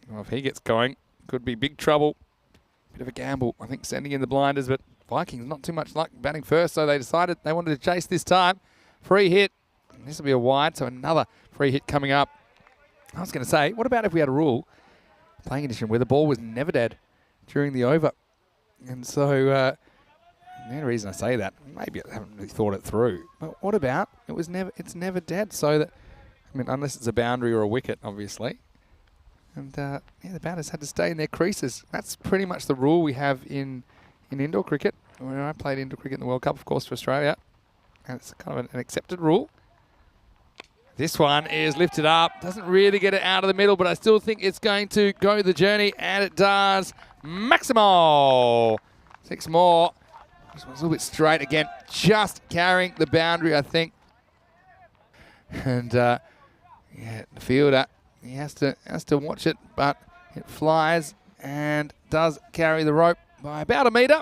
well, if he gets going, could be big trouble. Bit of a gamble, I think, sending in the blinders. But Vikings not too much luck batting first, so they decided they wanted to chase this time. Free hit. This will be a wide, so another free hit coming up. I was going to say, what about if we had a rule, playing condition, where the ball was never dead during the over? And so, the only reason I say that, maybe I haven't really thought it through, but what about it's never dead, so that, I mean, unless it's a boundary or a wicket, obviously. And, yeah, the batters had to stay in their creases. That's pretty much the rule we have in indoor cricket. When I played indoor cricket in the World Cup, of course, for Australia. And it's kind of an accepted rule. This one is lifted up. Doesn't really get it out of the middle, but I still think it's going to go the journey, and it does. Maximo! 6 more. This one's a little bit straight again. Just carrying the boundary, I think. And, yeah, the fielder, he has to watch it, but it flies and does carry the rope by about a metre.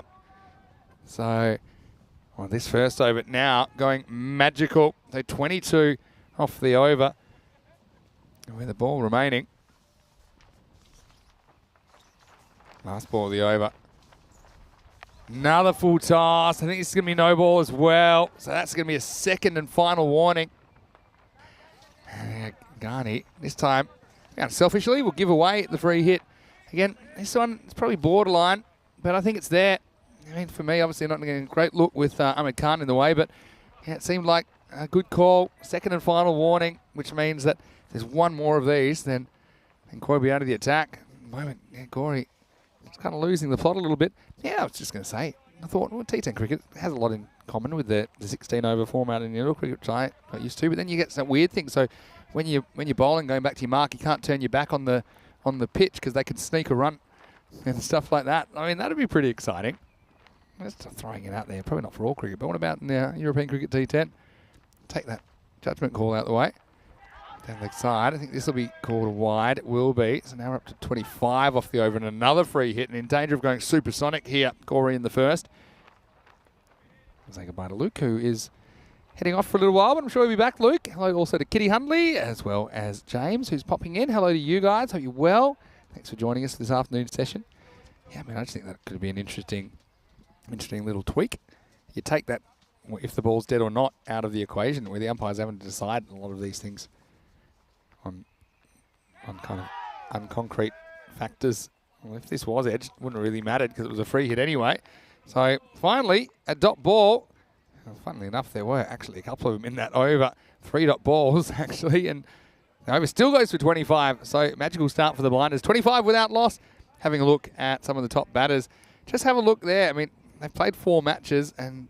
So, well, this first over now going magical. So 22 off the over with the ball remaining. Last ball of the over. Another full toss. I think this is going to be no ball as well. So that's going to be a second and final warning. Ghani, this time, selfishly, will give away the free hit. Again, this one is probably borderline, but I think it's there. I mean, for me, obviously not getting a great look with Ahmed Khan in the way, but yeah, it seemed like a good call. Second and final warning, which means that if there's one more of these, then Koi will be out of the attack. At the moment, yeah, Gory It's kind of losing the plot a little bit. Yeah, I was just going to say, I thought, well, T10 cricket has a lot in common with the 16-over format in indoor cricket, which I got used to. But then you get some weird things. So when you're bowling, going back to your mark, you can't turn your back on the pitch because they can sneak a run and stuff like that. I mean, that'd be pretty exciting. Just throwing it out there. Probably not for all cricket, but what about in the European Cricket T10? Take that judgment call out the way. Down the leg side. I think this will be called wide. It will be. So now we're up to 25 off the over and another free hit and in danger of going supersonic here. Corey in the first. We'll say goodbye to Luke, who is heading off for a little while, but I'm sure he'll be back, Luke. Hello also to Kitty Hundley, as well as James, who's popping in. Hello to you guys. Hope you're well. Thanks for joining us this afternoon session. Yeah, I mean, I just think that could be an interesting little tweak. You take that, if the ball's dead or not, out of the equation, where the umpire's having to decide a lot of these things on kind of unconcrete factors. Well, if this was edged, it wouldn't really matter because it was a free hit anyway. So finally, a dot ball. Well, funnily enough, there were actually a couple of them in that over. 3 dot balls, actually, and the over still goes for 25. So magical start for the Blinders. 25 without loss. Having a look at some of the top batters. Just have a look there. I mean, they've played 4 matches and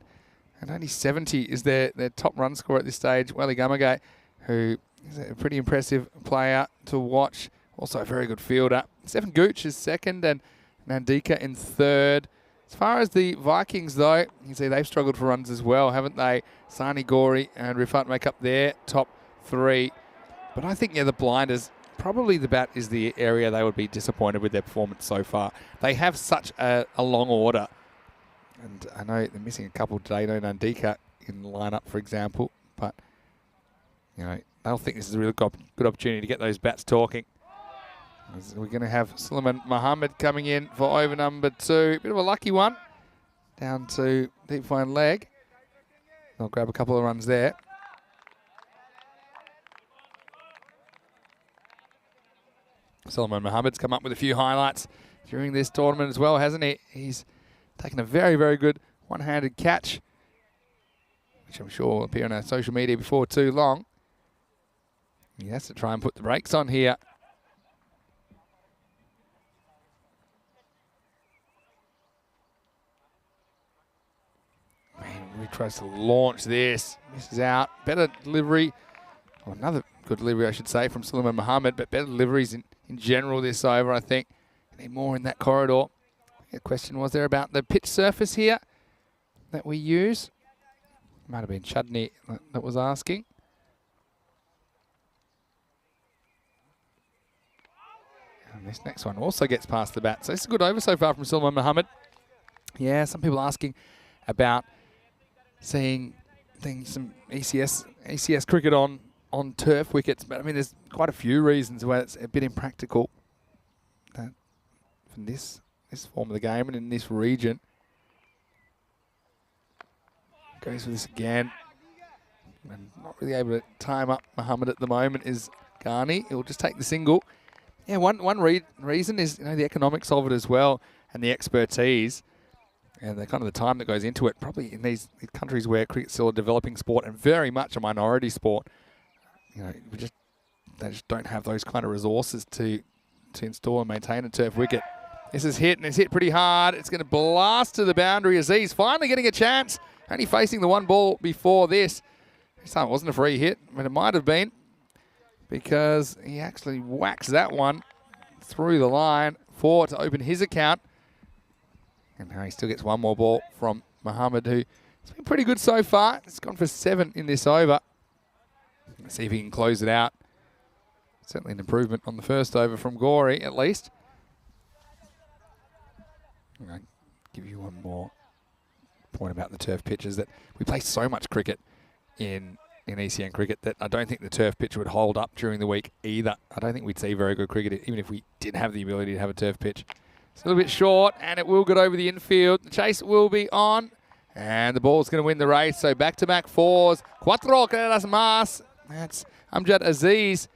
only 70 is their top run score at this stage. Wally Gamagay, who is a pretty impressive player to watch. Also a very good fielder. Stephen Gooch is second and Nandika in third. As far as the Vikings, though, you can see they've struggled for runs as well, haven't they? Sani, Gori and Rifat make up their top 3. But I think, yeah, the Blinders, probably the bat is the area they would be disappointed with their performance so far. They have such a long order. And I know they're missing a couple today, no Nandika in the lineup, for example. But, you know, they'll think this is a really good opportunity to get those bats talking. We're going to have Suleiman Mohammed coming in for over number 2. Bit of a lucky one. Down to deep fine leg. They'll grab a couple of runs there. Suleiman Mohammed's come up with a few highlights during this tournament as well, hasn't he? He's taken a very, very good one-handed catch, which I'm sure will appear on our social media before too long. He has to try and put the brakes on here. He tries to launch this, misses out. Better delivery, or another good delivery I should say from Suleiman Mohammed, but better deliveries in general this over, I think. Need more in that corridor. The question was there about the pitch surface here that we use. Might have been Chudney that was asking. And this next one also gets past the bat. So it's a good over so far from Suleiman Mohammed. Yeah, some people asking about seeing some ACS cricket on turf wickets, but I mean there's quite a few reasons why it's a bit impractical that from this form of the game and in this region. Goes for this again. And not really able to time up Mohammed at the moment is Ghani. He'll just take the single. Yeah, one reason is the economics of it as well and the expertise. And the kind of the time that goes into it, probably in these countries where cricket's still a developing sport and very much a minority sport, they just don't have those kind of resources to install and maintain a turf wicket. This is hit, and it's hit pretty hard. It's going to blast to the boundary. Aziz finally getting a chance, only facing the one ball before this. This time it wasn't a free hit, but it might have been because he actually whacks that one through the line to open his account. And now he still gets one more ball from Mohammed, who's been pretty good so far. It's gone for 7 in this over. Let's see if he can close it out. Certainly an improvement on the first over from Gori, at least. I'll give you one more point about the turf pitches, that we play so much cricket in ECN cricket that I don't think the turf pitch would hold up during the week either. I don't think we'd see very good cricket even if we did have the ability to have a turf pitch. It's a little bit short, and it will get over the infield. The chase will be on, and the ball's going to win the race. So back-to-back 4s. Cuatro carreras más. That's Amjad Aziz,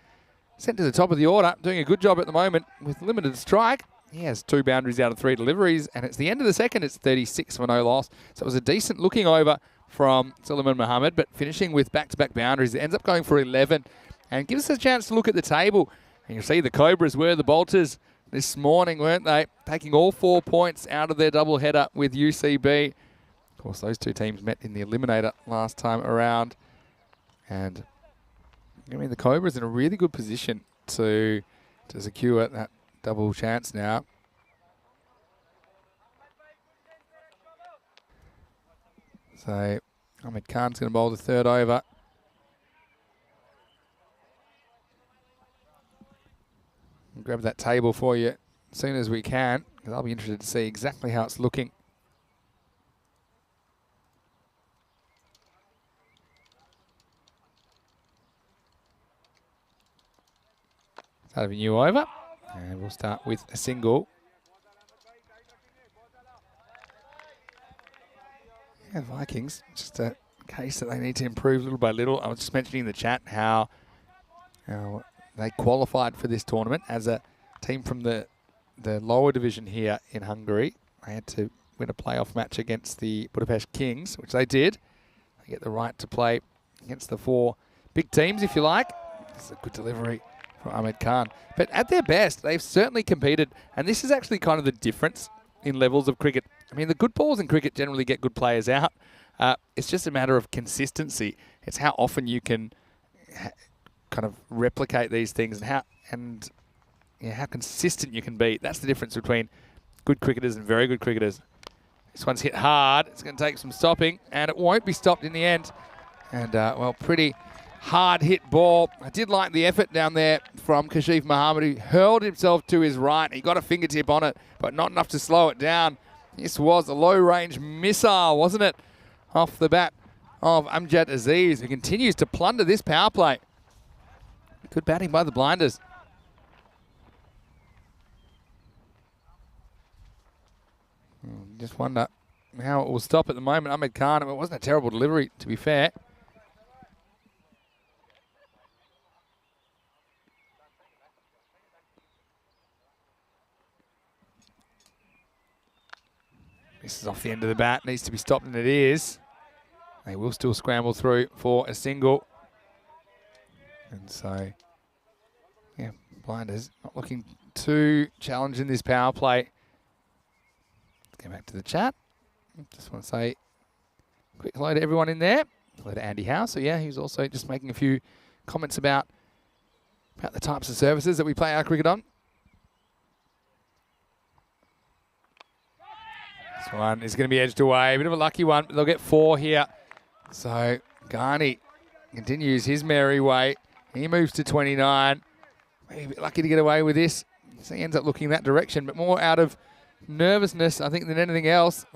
sent to the top of the order, doing a good job at the moment with limited strike. He has 2 boundaries out of 3 deliveries, and it's the end of the second. It's 36 for no loss. So it was a decent looking over from Suleiman Mohammed, but finishing with back-to-back boundaries. It ends up going for 11, and gives us a chance to look at the table. And you'll see the Cobras were the bolters this morning, weren't they? Taking all 4 points out of their doubleheader with UCB. Of course, those two teams met in the Eliminator last time around. And I mean, the Cobra's in a really good position to secure that double chance now. So Ahmed Khan's going to bowl the third over. I'll grab that table for you as soon as we can, because I'll be interested to see exactly how it's looking. Start of a new over, and we'll start with a single. Yeah, Vikings, just a case that they need to improve little by little. I was just mentioning in the chat how they qualified for this tournament as a team from the lower division here in Hungary. They had to win a playoff match against the Budapest Kings, which they did. They get the right to play against the 4 big teams, if you like. It's a good delivery for Ahmed Khan. But at their best, they've certainly competed, and this is actually kind of the difference in levels of cricket. I mean, the good balls in cricket generally get good players out. It's just a matter of consistency. It's how often you can kind of replicate these things and how consistent you can be. That's the difference between good cricketers and very good cricketers. This one's hit hard. It's going to take some stopping, and it won't be stopped in the end. And, well, pretty hard hit ball. I did like the effort down there from Kashif Mohammed, who hurled himself to his right. He got a fingertip on it, but not enough to slow it down. This was a low-range missile, wasn't it? Off the bat of Amjad Aziz, who continues to plunder this power play. Good batting by the Blinders. Just wonder how it will stop at the moment. Ahmed Khan, it wasn't a terrible delivery, to be fair. This is off the end of the bat, needs to be stopped, and it is. They will still scramble through for a single. And so, yeah, Blinders not looking too challenging this power play. Let's go back to the chat. Just want to say quick hello to everyone in there. Hello to Andy House. So yeah, he's also just making a few comments about the types of services that we play our cricket on. This one is going to be edged away. A bit of a lucky one, but they'll get 4 here. So Ghani continues his merry way. He moves to 29. Maybe a bit lucky to get away with this. So he ends up looking that direction, but more out of nervousness, I think, than anything else.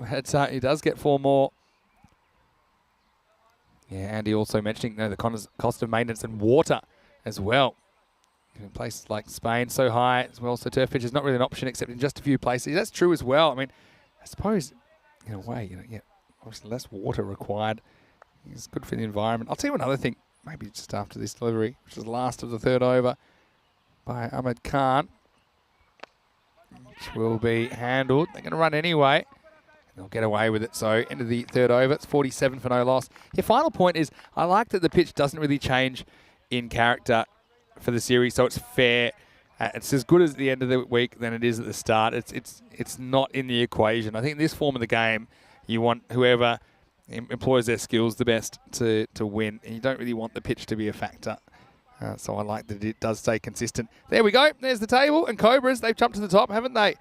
He does get 4 more. Yeah, Andy also mentioning the cost of maintenance and water as well. In places like Spain, so high as well, so turf pitch is not really an option except in just a few places. That's true as well. I mean, I suppose, in a way, obviously less water required. It's good for the environment. I'll tell you another thing, maybe just after this delivery, which is the last of the third over by Ahmed Khan, which will be handled. They're going to run anyway. They'll get away with it. So, end of the third over. It's 47 for no loss. Your final point is, I like that the pitch doesn't really change in character for the series, so it's fair. It's as good as at the end of the week than it is at the start. It's not in the equation. I think in this form of the game, you want whoever employs their skills the best to win, and you don't really want the pitch to be a factor. So I like that it does stay consistent. There we go. There's the table, and Cobras, they've jumped to the top, haven't they?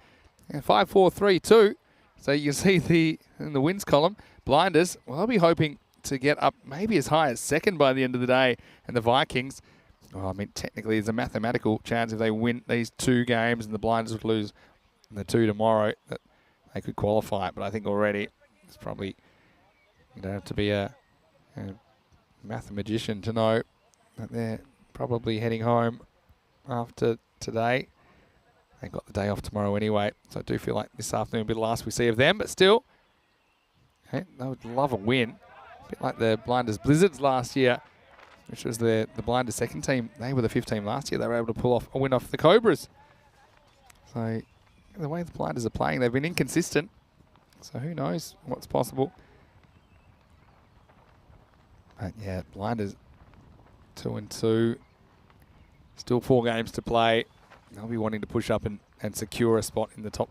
5, 4, 3, 2. So you can see in the wins column, Blinders, well, I'll be hoping to get up maybe as high as second by the end of the day, and the Vikings, well, I mean, technically there's a mathematical chance if they win these 2 games and the Blinders would lose the 2 tomorrow that they could qualify. But I think already it's probably, you don't have to be a mathematician to know that they're probably heading home after today. They've got the day off tomorrow anyway, so I do feel like this afternoon will be the last we see of them. But still, they would love a win. A bit like the Blinders Blizzards last year, which was the Blinders second team. They were the 5th team last year. They were able to pull off a win off the Cobras. So the way the Blinders are playing, they've been inconsistent. So who knows what's possible. But yeah, Blinders 2-2. Still 4 games to play. they'll be wanting to push up and secure a spot in the top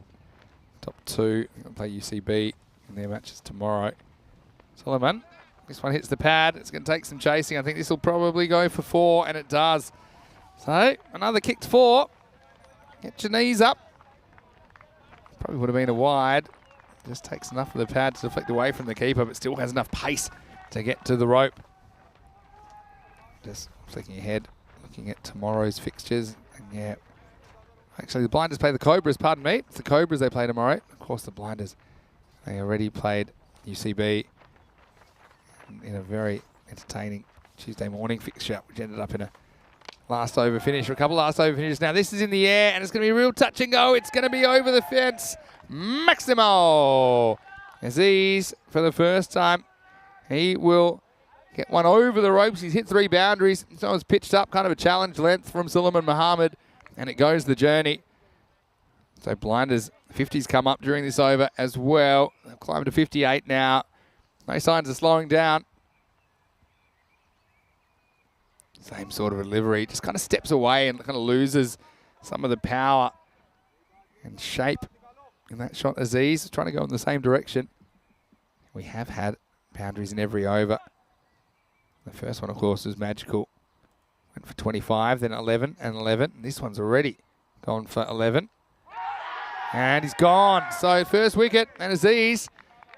two. They'll play UCB in their matches tomorrow. Solomon, this one hits the pad. It's going to take some chasing. I think this will probably go for 4, and it does. So another kicked 4. Get your knees up. Probably would have been a wide. Just takes enough of the pad to deflect away from the keeper, but still has enough pace to get to the rope. Just flicking ahead, looking at tomorrow's fixtures. And yeah, actually the Blinders play the Cobras, pardon me. It's the Cobras they play tomorrow. Of course the Blinders, they already played UCB in a very entertaining Tuesday morning fixture, which ended up in a last over finish, or a couple last over finishes. Now this is in the air, and it's going to be a real touch and go. It's going to be over the fence. Maximo Aziz, for the first time, he will get one over the ropes. He's hit 3 boundaries. So it's pitched up, kind of a challenge length from Suleiman Mohammed, and it goes the journey. So Blinders 50s come up during this over as well. They've climbed to 58 now. No signs of slowing down. Same sort of delivery. Just kind of steps away and kind of loses some of the power and shape in that shot. Aziz trying to go in the same direction. We have had boundaries in every over. The first one, of course, was magical. Went for 25, then 11 and 11. This one's already gone for 11. And he's gone. So first wicket, and Aziz,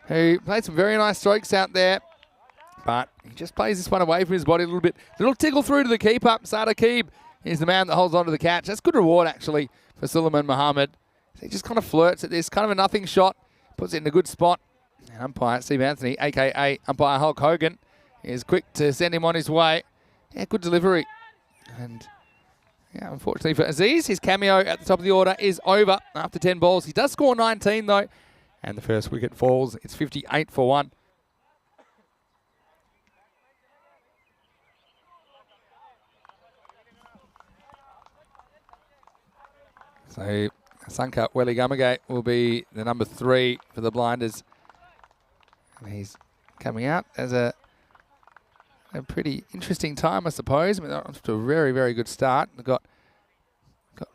who played some very nice strokes out there, but he just plays this one away from his body a little bit. Little tickle through to the keeper. Sadaqib is the man that holds on to the catch. That's good reward, actually, for Suleiman Mohammed. So he just kind of flirts at this, kind of a nothing shot, puts it in a good spot. And umpire Steve Anthony, a.k.a. umpire Hulk Hogan, is quick to send him on his way. Yeah, good delivery. And yeah, unfortunately for Aziz, his cameo at the top of the order is over after 10 balls. He does score 19, though. And the first wicket falls. It's 58 for 1. So Sanka Welligamage will be the number 3 for the Blinders. And he's coming out as a pretty interesting time, I suppose. I mean, they're off to a very, very good start. They've got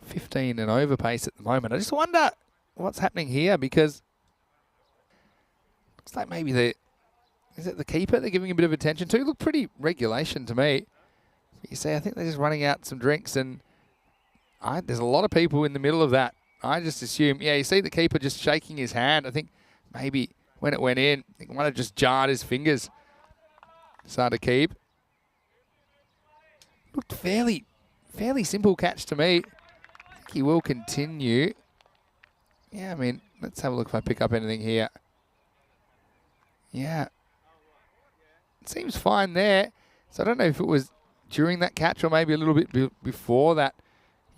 15 and over pace at the moment. I just wonder what's happening here, because looks like maybe is it the keeper they're giving a bit of attention to? Look pretty regulation to me. But you see, I think they're just running out some drinks, and there's a lot of people in the middle of that. I just assume, yeah, you see the keeper just shaking his hand. I think maybe when it went in, he might have just jarred his fingers. Sadaqib. Looked fairly simple catch to me. I think he will continue. Yeah, I mean, let's have a look if I pick up anything here. Yeah. It seems fine there. So I don't know if it was during that catch or maybe a little bit before that.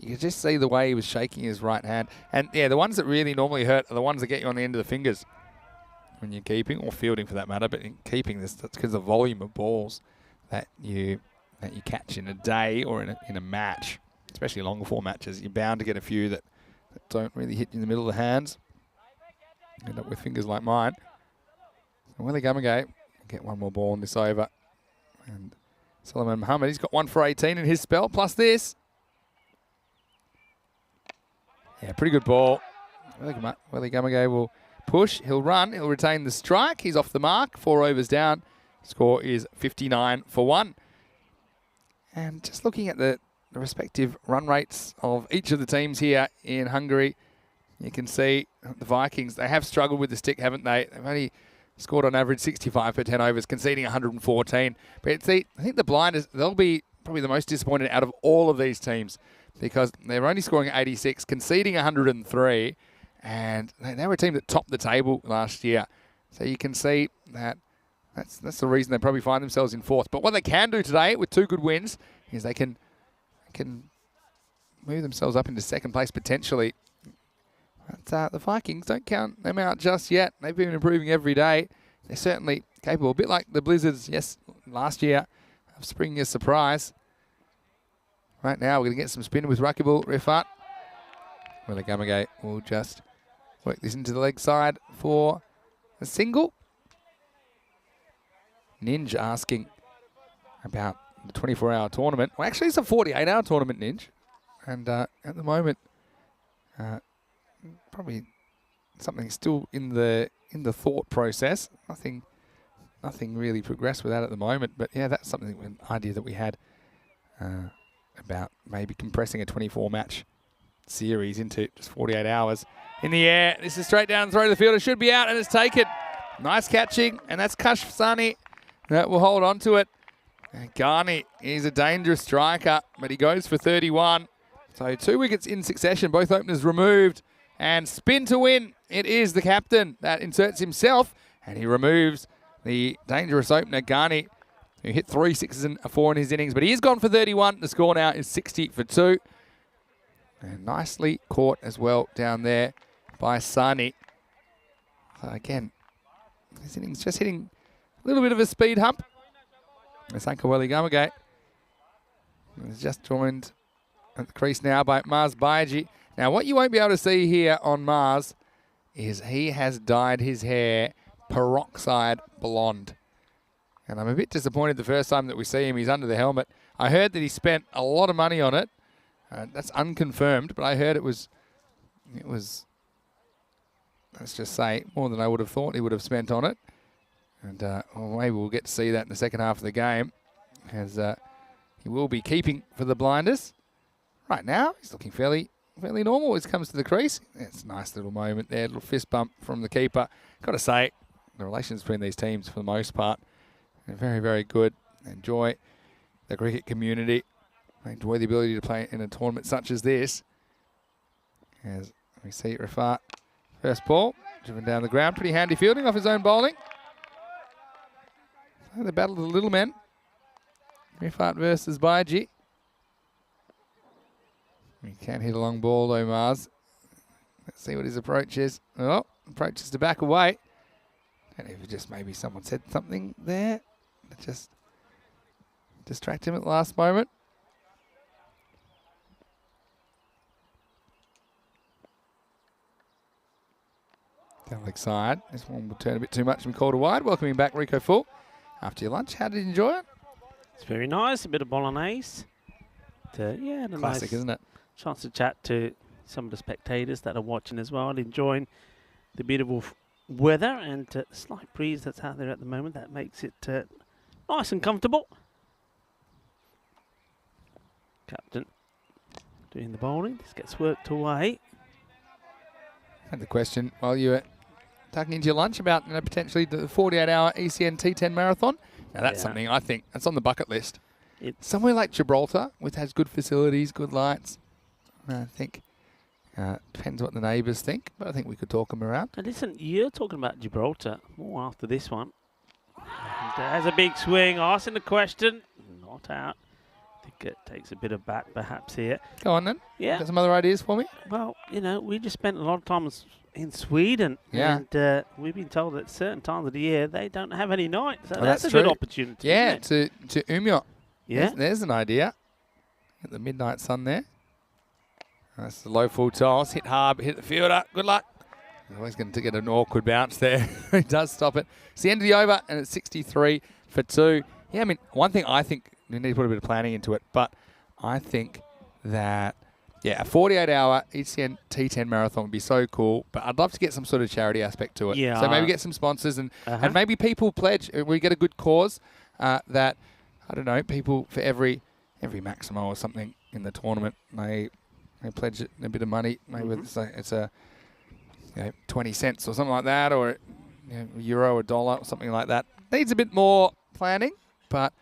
You could just see the way he was shaking his right hand. And yeah, the ones that really normally hurt are the ones that get you on the end of the fingers when you're keeping, or fielding for that matter. But in keeping, that's because of the volume of balls that you catch in a day or in a match, especially longer form matches. You're bound to get a few that don't really hit you in the middle of the hands. End up with fingers like mine. So Welligamage get one more ball in this over. And Suleiman Mohammed, he's got 1 for 18 in his spell, plus this. Yeah, pretty good ball. Welligamage will push, he'll run, he'll retain the strike. He's off the mark, 4 overs down. Score is 59 for 1. And just looking at the respective run rates of each of the teams here in Hungary, you can see the Vikings, they have struggled with the stick, haven't they? They've only scored on average 65 per 10 overs, conceding 114. But see, I think the Blinders, they'll be probably the most disappointed out of all of these teams, because they're only scoring 86, conceding 103. And they were a team that topped the table last year. So you can see that that's the reason they probably find themselves in 4th. But what they can do today with 2 good wins is they can move themselves up into 2nd place potentially. But the Vikings, don't count them out just yet. They've been improving every day. They're certainly capable, a bit like the Blizzards, last year, of springing a surprise. Right now, we're going to get some spin with Rakibul Rifat. Welligamage will just work this into the leg side for a single. Ninja asking about the 24-hour tournament. Well, actually, it's a 48-hour tournament, Ninja. And at the moment, probably something still in the thought process. Nothing really progressed with that at the moment. But yeah, that's something, an idea that we had about maybe compressing a 24-match series into just 48 hours. In the air, this is straight down the throw to the field. It should be out, and it's taken. Nice catching, and that's Kashfsani that will hold on to it. And Ghani is a dangerous striker, but he goes for 31. So 2 wickets in succession, both openers removed. And spin to win. It is the captain that inserts himself, and he removes the dangerous opener, Ghani, who hit 3 sixes and a 4 in his innings. But he is gone for 31. The score now is 60 for 2. And nicely caught as well down there by Sani. So again, his innings just hitting a little bit of a speed hump. Sankaweli Gamagate is just joined at the crease now by Mars Bayaji. Now, what you won't be able to see here on Mars is he has dyed his hair peroxide blonde. And I'm a bit disappointed the first time that we see him, he's under the helmet. I heard that he spent a lot of money on it. That's unconfirmed, but I heard it was, let's just say, more than I would have thought he would have spent on it. And well, maybe we'll get to see that in the second half of the game, as he will be keeping for the blinders. Right now, he's looking fairly normal as he comes to the crease. It's a nice little moment there, little fist bump from the keeper. Got to say, the relations between these teams, for the most part, are very, very good. Enjoy the cricket community. Enjoy the ability to play in a tournament such as this. As we see Rafat, first ball, driven down the ground. Pretty handy fielding off his own bowling. So the battle of the little men. Rafat versus Baiji. He can't hit a long ball though, Mars. Let's see what his approach is. Oh, approach is to back away. And if just maybe someone said something there that just distract him at the last moment. Down leg side. This one will turn a bit too much and be called a wide. Welcoming back Rico Full after your lunch. How did you enjoy it? It's very nice. A bit of bolognese. Yeah, and a Classic, nice isn't it? chance to chat to some of the spectators that are watching as well, enjoying the beautiful weather and the slight breeze that's out there at the moment. That makes it nice and comfortable. Captain doing the bowling. This gets worked away. Had the question while you were tucking into your lunch about potentially the 48-hour ECN T10 marathon. Now that's something I think that's on the bucket list. Somewhere like Gibraltar, which has good facilities, good lights. I think depends what the neighbours think, but I think we could talk them around. And listen, you're talking about Gibraltar more after this one. And has a big swing, asking the question, not out. I think it takes a bit of bat perhaps here. Go on then. Yeah. Got some other ideas for me? Well, we just spent a lot of time in Sweden. Yeah. And we've been told that certain times of the year they don't have any night. So Well, that's a true. good opportunity. Yeah, isn't it? to Umyot. Yeah. There's an idea. Get the midnight sun there. That's the low full toss. Hit hard, hit the fielder. Good luck. He's always going to get an awkward bounce there. He does stop it. It's the end of the over, and it's 63 for 2. Yeah, I mean, one thing I think we need to put a bit of planning into it, but I think that, a 48-hour ECN T10 marathon would be so cool, but I'd love to get some sort of charity aspect to it. Yeah. So maybe get some sponsors and maybe people pledge. We get a good cause that, I don't know, people for every Maximo or something in the tournament, they pledge it a bit of money. Maybe it's a 20 cents or something like that, or euro, $1 or something like that. Needs a bit more planning, but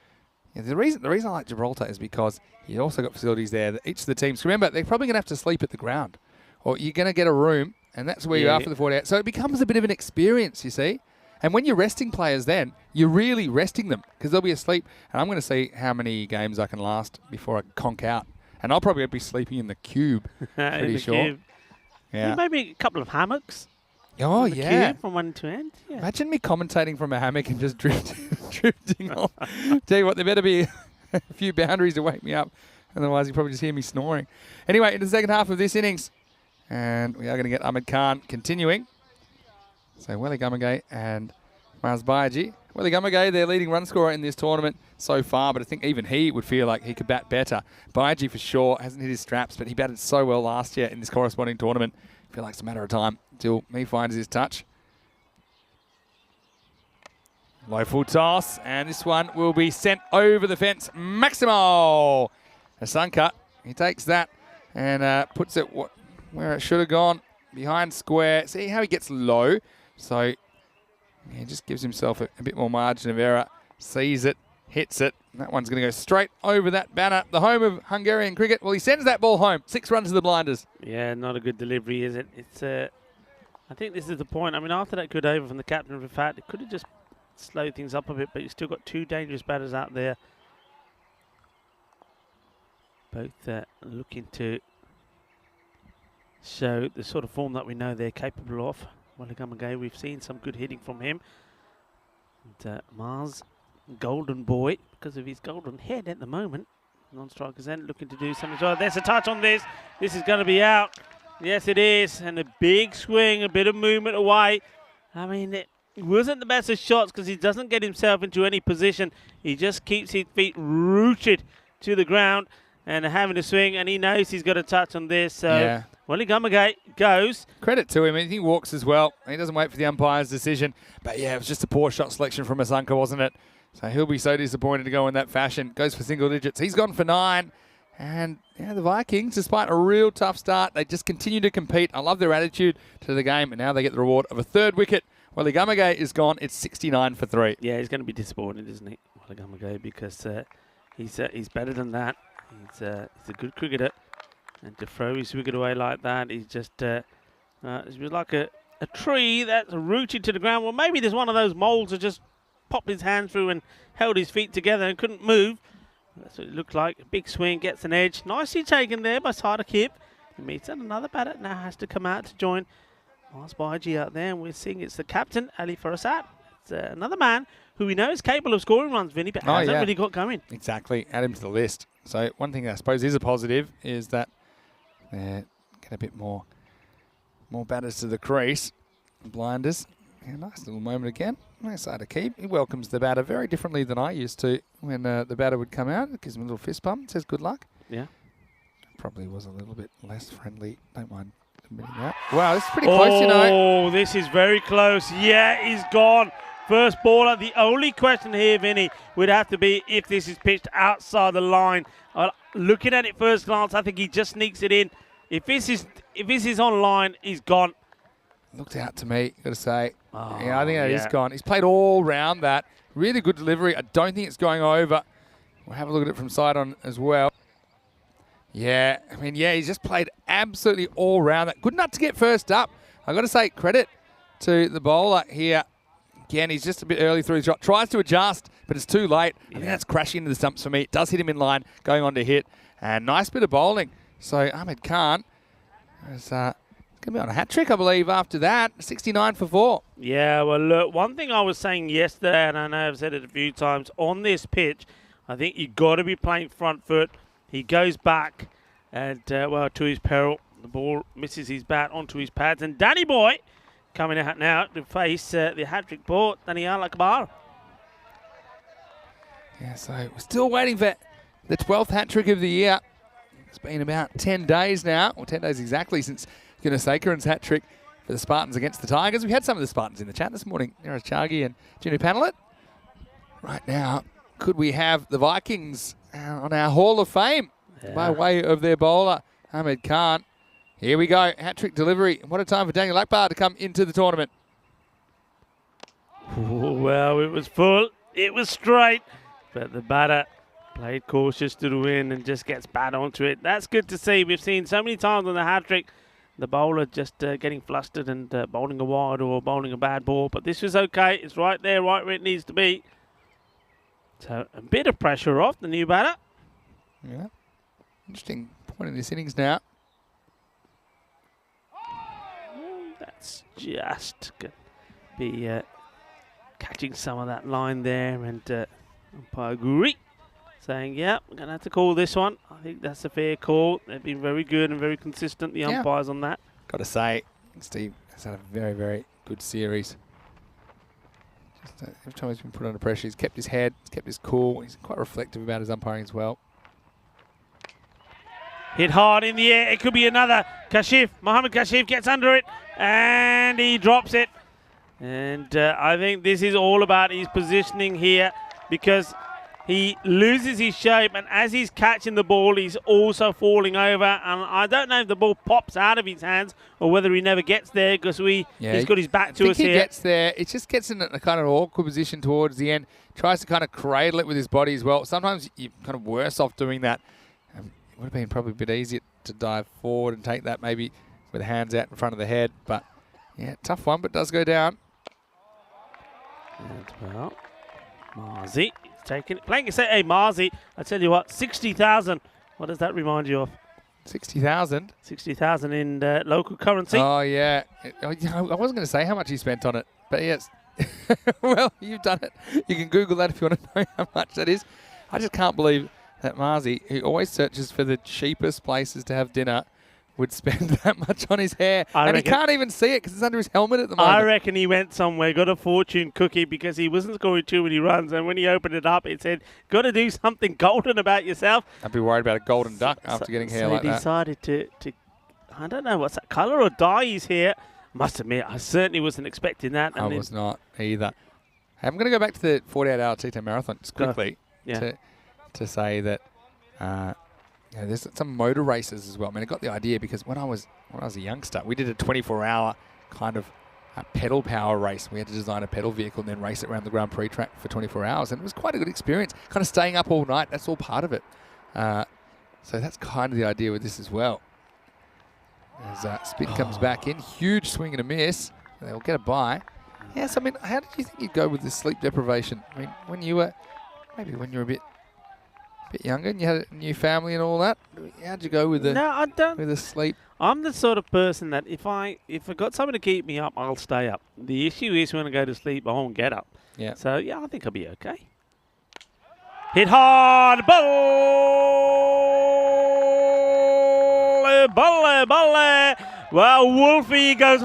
the reason I like Gibraltar is because you also got facilities there that each of the teams. Remember, they're probably going to have to sleep at the ground, or you're going to get a room, and that's where you are for the 48. So it becomes a bit of an experience, you see. And when you're resting players, then you're really resting them because they'll be asleep. And I'm going to see how many games I can last before I conk out. And I'll probably be sleeping in the cube, pretty sure. Cube. Yeah. Maybe a couple of hammocks. Oh, the yeah. Cube from end to end. Yeah. Imagine me commentating from a hammock and just drifting off. Tell you what, there better be a few boundaries to wake me up. Otherwise, you probably just hear me snoring. Anyway, into the second half of this innings. And we are going to get Ahmed Khan continuing. So, Welly Gamagay and Mars Bayaji Willie Gumagay, their leading run scorer in this tournament so far, but I think even he would feel like he could bat better. Baiji for sure hasn't hit his straps, but he batted so well last year in this corresponding tournament. I feel like it's a matter of time until he finds his touch. Low full toss, and this one will be sent over the fence. Maximo Asanka, he takes that and puts it where it should have gone, behind square. See how he gets low? So he just gives himself a bit more margin of error, sees it, hits it. And that one's going to go straight over that banner. The home of Hungarian cricket. Well, he sends that ball home. 6 runs to the blinders. Yeah, not a good delivery, is it? It's. I think this is the point. I mean, after that good over from the captain of the FAT, it could have just slowed things up a bit, but you've still got 2 dangerous batters out there. Both looking to show the sort of form that we know they're capable of. Willie Gumagay, we've seen some good hitting from him. And Mars, golden boy, because of his golden head at the moment. Non-strikers end looking to do something. So there's a touch on this. This is going to be out. Yes, it is. And a big swing, a bit of movement away. I mean, it wasn't the best of shots because he doesn't get himself into any position. He just keeps his feet rooted to the ground and having a swing, and he knows he's got a touch on this. So Yeah. Willie Gumagay goes. Credit to him. He walks as well. He doesn't wait for the umpire's decision. But yeah, it was just a poor shot selection from Asanka, wasn't it? So he'll be so disappointed to go in that fashion. Goes for single digits. He's gone for 9. And yeah, the Vikings, despite a real tough start, they just continue to compete. I love their attitude to the game. And now they get the reward of a 3rd wicket. Willie Gumagay is gone. It's 69 for 3. Yeah, he's going to be disappointed, isn't he, Willie Gumagay, because he's better than that. He's a good cricketer. And to throw his wicket away like that, he's just it was like a tree that's rooted to the ground. Well, maybe there's one of those moles that just popped his hand through and held his feet together and couldn't move. That's what it looked like. A big swing, gets an edge. Nicely taken there by Sadakip. He meets another batter now has to come out to join Mars Baiji out there. And we're seeing it's the captain, Ali Farasat. It's another man who we know is capable of scoring runs, Vinny, but hasn't really got going. Exactly. Add him to the list. So one thing I suppose is a positive is that get a bit more batters to the crease. Blinders. Yeah, nice little moment again. Nice side to keep. He welcomes the batter very differently than I used to when the batter would come out. It gives him a little fist bump. Says good luck. Yeah. Probably was a little bit less friendly. Don't mind admitting that. Wow, this is pretty close, you know. Oh, this is very close. Yeah, he's gone. First baller. The only question here, Vinny, would have to be if this is pitched outside the line. Looking at it first glance, I think he just sneaks it in. If this is on line, he's gone. Looked out to me, got to say. Oh, yeah, I think that is gone. He's played all round that. Really good delivery. I don't think it's going over. We'll have a look at it from side on as well. Yeah, I mean, yeah, he's just played absolutely all round that. Good enough to get first up. I've got to say credit to the bowler here. Again, he's just a bit early through his shot. Tries to adjust, but it's too late. I think that's crashing into the stumps for me. It does hit him in line, going on to hit. And nice bit of bowling. So Ahmed Khan is going to be on a hat-trick, I believe, after that. 69 for 4. Yeah, well, look, one thing I was saying yesterday, and I know I've said it a few times, on this pitch, I think you've got to be playing front foot. He goes back, and, well, to his peril, the ball misses his bat onto his pads. And Danny Boy coming out now to face the hat-trick ball, Daniel Akbar. Yeah, so we're still waiting for the 12th hat-trick of the year. It's been about 10 days now, or 10 days exactly, since Gunasekharan's hat-trick for the Spartans against the Tigers. We had some of the Spartans in the chat this morning, Niraj Chagi and Jimmy Panelet. Right now, could we have the Vikings on our Hall of Fame by way of their bowler, Ahmed Khan? Here we go, hat-trick delivery. What a time for Daniel Akbar to come into the tournament. Oh, well, it was full, it was straight, but the batter played cautious to the win and just gets bat onto it. That's good to see. We've seen so many times on the hat-trick, the bowler just getting flustered and bowling a wide or bowling a bad ball. But this was okay. It's right there, right where it needs to be. So a bit of pressure off the new batter. Yeah. Interesting point in this innings now. That's just going to be catching some of that line there. And umpire Guri saying, yeah, we're going to have to call this one. I think that's a fair call. They've been very good and very consistent, the umpires on that. Got to say, Steve has had a very, very good series. So every time he's been put under pressure, he's kept his head, he's kept his cool. He's quite reflective about his umpiring as well. Hit hard in the air. It could be another. Kashif, Mohammed Kashif gets under it, and he drops it. And I think this is all about his positioning here, because he loses his shape, and as he's catching the ball, he's also falling over. And I don't know if the ball pops out of his hands or whether he never gets there, because he's got his back to us here. He gets there. It just gets in a kind of awkward position towards the end. Tries to kind of cradle it with his body as well. Sometimes you're kind of worse off doing that. It would have been probably a bit easier to dive forward and take that maybe with the hands out in front of the head. But yeah, tough one, but does go down. And well, Marzi taking it. Playing it. Hey, Marzi, I tell you what, 60,000. What does that remind you of? 60,000? 60,000 in local currency. Oh, yeah. I wasn't going to say how much he spent on it, but yes. Well, you've done it. You can Google that if you want to know how much that is. I just can't believe that Marzi, who always searches for the cheapest places to have dinner, would spend that much on his hair. And he can't even see it because it's under his helmet at the moment. I reckon he went somewhere, got a fortune cookie because he wasn't scoring too many runs. And when he opened it up, it said, got to do something golden about yourself. I'd be worried about a golden duck after getting hair like that. So he decided to, I don't know, what's that colour or dye his hair? Must admit, I certainly wasn't expecting that. I was not either. Hey, I'm going to go back to the 48-hour T10 marathon just quickly to say that there's some motor races as well. I mean, I got the idea because when I was a youngster, we did a 24-hour kind of pedal power race. We had to design a pedal vehicle and then race it around the Grand Prix track for 24 hours, and it was quite a good experience. Kind of staying up all night, that's all part of it. So that's kind of the idea with this as well. As Spin comes back in, huge swing and a miss. They'll get a bye. Yes, I mean, how did you think you'd go with the sleep deprivation? I mean, when you were a bit younger and you had a new family and all that, how'd you go with the with the sleep? I'm the sort of person that if I got something to keep me up, I'll stay up. The issue is when I go to sleep, I won't get up. Yeah. So yeah, I think I'll be okay. Hit hard, Balle. Well, Wolfie goes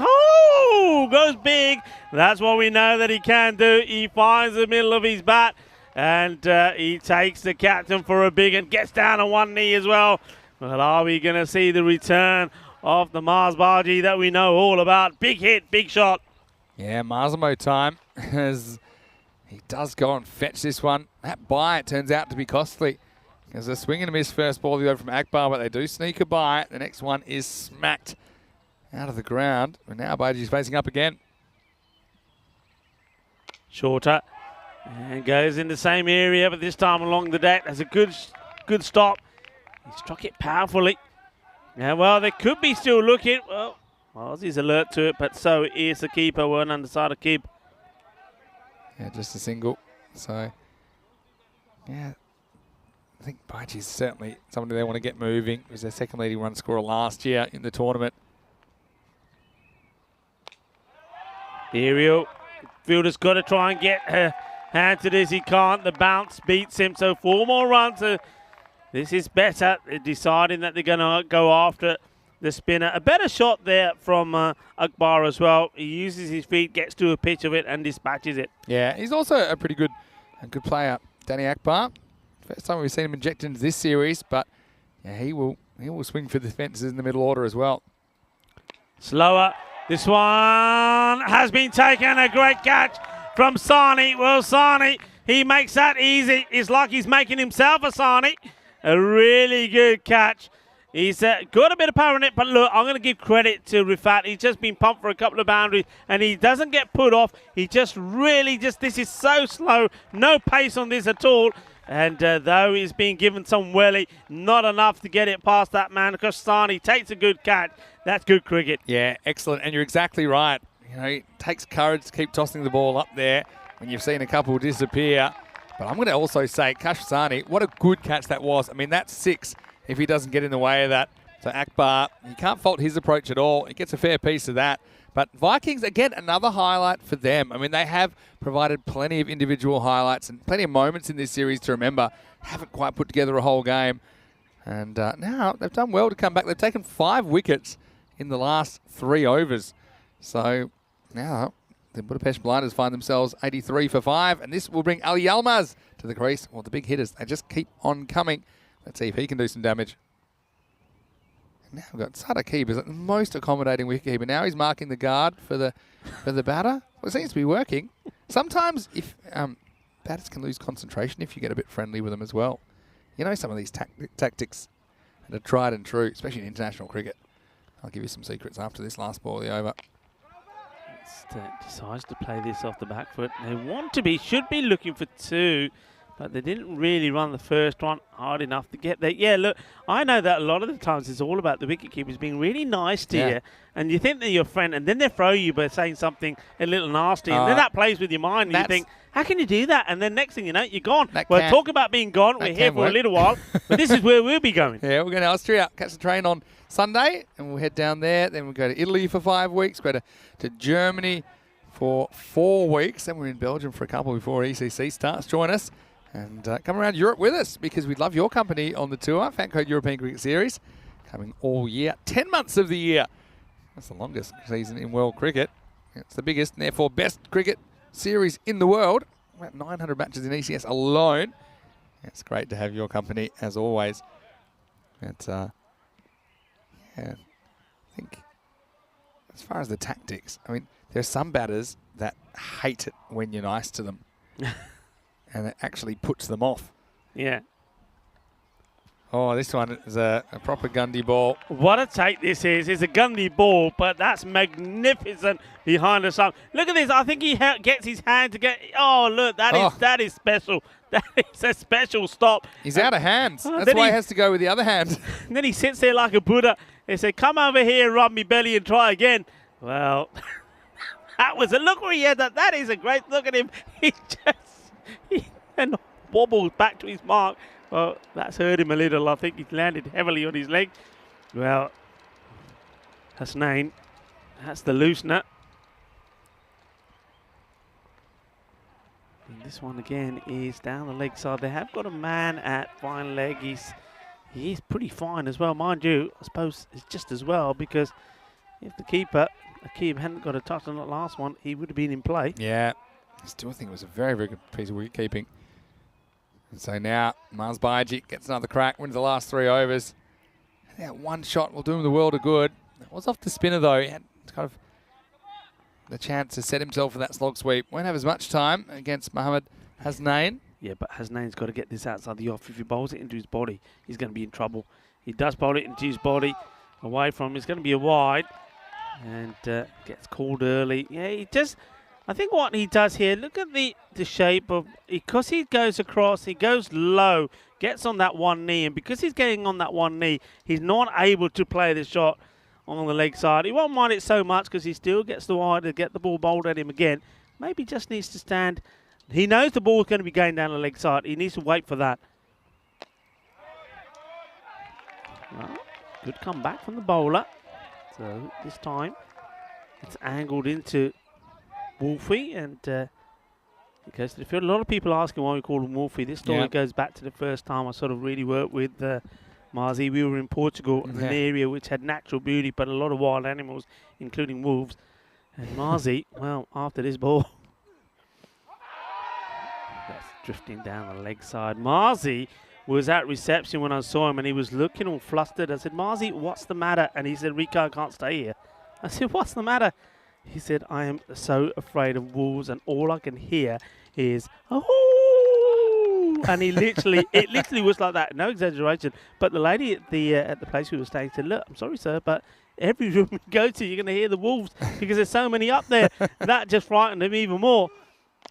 big. That's what we know that he can do. He finds the middle of his bat, and he takes the captain for a big and gets down on one knee as well. Well, are we going to see the return of the Mars Bargy that we know all about? Big hit, big shot. Yeah, Marsimo time as he does go and fetch this one. That bye, it turns out to be costly. There's a swing and a miss first ball over from Akbar, but they do sneak a bye. The next one is smacked out of the ground. And now Bargy's facing up again. Shorter. And goes in the same area, but this time along the deck. That's a good stop. He struck it powerfully. Yeah, well, they could be still looking. Well, Aussie's alert to it, but so is the keeper. One underside of Kib. Yeah, just a single. So, yeah, I think Bargy's certainly somebody they want to get moving. It was their second leading run scorer last year in the tournament. Aerial. Fielder's got to try and get her hand to this. He can't. The bounce beats him. So 4 more runs. This is better. They're deciding that they're going to go after the spinner. A better shot there from Akbar as well. He uses his feet, gets to a pitch of it, and dispatches it. Yeah, he's also a pretty good player, Danny Akbar. First time we've seen him inject into this series, but yeah, he will swing for the fences in the middle order as well. Slower. This one has been taken. A great catch from Sani. Well, Sani, he makes that easy. It's like he's making himself a Sani. A really good catch. He's got a bit of power in it, but look, I'm going to give credit to Rifat. He's just been pumped for a couple of boundaries, and he doesn't get put off. He just this is so slow. No pace on this at all. And though he's been given some welly, not enough to get it past that man. Because Sani takes a good catch. That's good cricket. Yeah, excellent. And you're exactly right. You know, it takes courage to keep tossing the ball up there when you've seen a couple disappear. But I'm going to also say, Kash Sani, what a good catch that was. I mean, that's 6 if he doesn't get in the way of that. So Akbar, you can't fault his approach at all. He gets a fair piece of that. But Vikings, again, another highlight for them. I mean, they have provided plenty of individual highlights and plenty of moments in this series to remember. Haven't quite put together a whole game. And now they've done well to come back. They've taken 5 wickets in the last 3 overs. So now the Budapest Blinders find themselves 83 for 5, and this will bring Ali Yilmaz to the crease. Well, the big hitters, they just keep on coming. Let's see if he can do some damage. And now we've got Sadaqib, is the most accommodating wicketkeeper. Now he's marking the guard for the batter. Well, it seems to be working. Sometimes if batters can lose concentration if you get a bit friendly with them as well. You know some of these tactics that are tried and true, especially in international cricket. I'll give you some secrets after this last ball of the over. Decides to play this off the back foot. They should be looking for 2, but they didn't really run the first one hard enough to get there. Yeah, look, I know that a lot of the times it's all about the wicket keepers being really nice to you, and you think they're your friend, and then they throw you by saying something a little nasty, and then that plays with your mind, and you think, how can you do that? And then next thing you know, you're gone. Well, talk about being gone. We're here for a little while, but this is where we'll be going. Yeah, we're going to Austria, catch the train on Sunday, and we'll head down there. Then we'll go to Italy for 5 weeks, go to Germany for 4 weeks. Then we're in Belgium for a couple before ECC starts. Join us and come around Europe with us because we'd love your company on the tour. FanCode European Cricket Series coming all year, 10 months of the year. That's the longest season in world cricket. It's the biggest and therefore best cricket series in the world. About 900 matches in ECS alone. It's great to have your company as always. It's yeah, I think as far as the tactics, I mean, there's some batters that hate it when you're nice to them. And it actually puts them off. Yeah. Oh, this one is a proper Gundy ball. What a take this is. It's a Gundy ball, but that's magnificent behind the stump. Look at this. I think he gets his hand to get... Oh, look, that is special. That is a special stop. He's out of hands. That's why he has to go with the other hand. And then he sits there like a Buddha. He said, come over here and rub me belly and try again. Well, that was a look where he had that. That is a great look at him. He then wobbles back to his mark. Well, that's hurt him a little. I think he's landed heavily on his leg. Well, Hasnain, that's the loosener. And this one again is down the leg side. They have got a man at fine leg. He is pretty fine as well. Mind you, I suppose it's just as well because if the keeper, Akeem, hadn't got a touch on that last one, he would have been in play. Yeah, I still think it was a very, very good piece of wicket keeping. And so now Mars Baiji gets another crack, wins the last 3 overs. And that one shot will do him the world of good. It was off the spinner though. He had kind of the chance to set himself for that slog sweep. Won't have as much time against Mohammad Hasnain. Yeah, but Hasnain's got to get this outside the off. If he bowls it into his body, he's going to be in trouble. He does bowl it into his body, away from him. It's going to be a wide, and gets called early. Yeah, he just... I think what he does here, look at the shape of... Because he goes across, he goes low, gets on that one knee, and because he's getting on that one knee, he's not able to play the shot on the leg side. He won't mind it so much because he still gets the wide to get the ball bowled at him again. Maybe just needs to stand. He knows the ball's going to be going down the leg side. He needs to wait for that. Well, good comeback from the bowler. So this time it's angled into Wolfie, and it goes to the field. A lot of people asking why we call him Wolfie. This story goes back to the first time I sort of really worked with Marzi. We were in Portugal in an area which had natural beauty, but a lot of wild animals, including wolves. And Marzi, well, after this ball, that's drifting down the leg side. Marzi was at reception when I saw him, and he was looking all flustered. I said, Marzi, what's the matter? And he said, Rico, I can't stay here. I said, what's the matter? He said, I am so afraid of wolves, and all I can hear is, oh! And he literally, it literally was like that, no exaggeration. But the lady at the place we were staying said, look, I'm sorry, sir, but every room we go to, you're going to hear the wolves because there's so many up there. That just frightened him even more.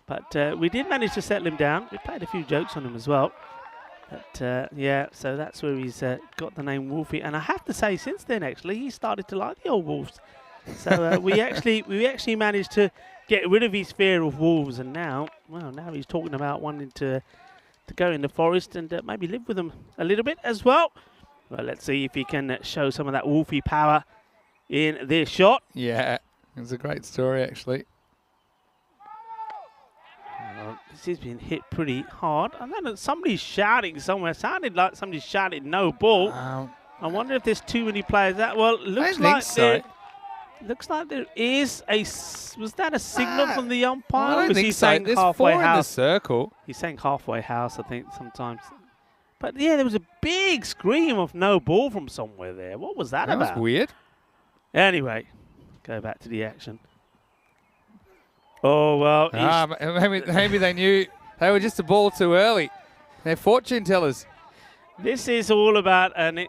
But we did manage to settle him down. We played a few jokes on him as well. But yeah, so that's where he's got the name Wolfie. And I have to say, since then, actually, he started to like the old wolves. So we actually managed to get rid of his fear of wolves, and now he's talking about wanting to go in the forest and maybe live with them a little bit as well. Well, let's see if he can show some of that wolfy power in this shot. Yeah, it's a great story actually. This has been hit pretty hard. I know somebody's shouting somewhere. Sounded like somebody shouted no ball. I wonder if there's too many players. Well, looks like so. Looks like there is a. Was that a signal from the umpire? I don't Was think he so. saying There's halfway 4 in the house? circle. He's saying halfway house, I think, sometimes. But yeah, there was a big scream of no ball from somewhere there. What was that That was about? weird. Anyway, go back to the action. Oh, well. Maybe they knew they were just a ball too early. They're fortune tellers. This is all about an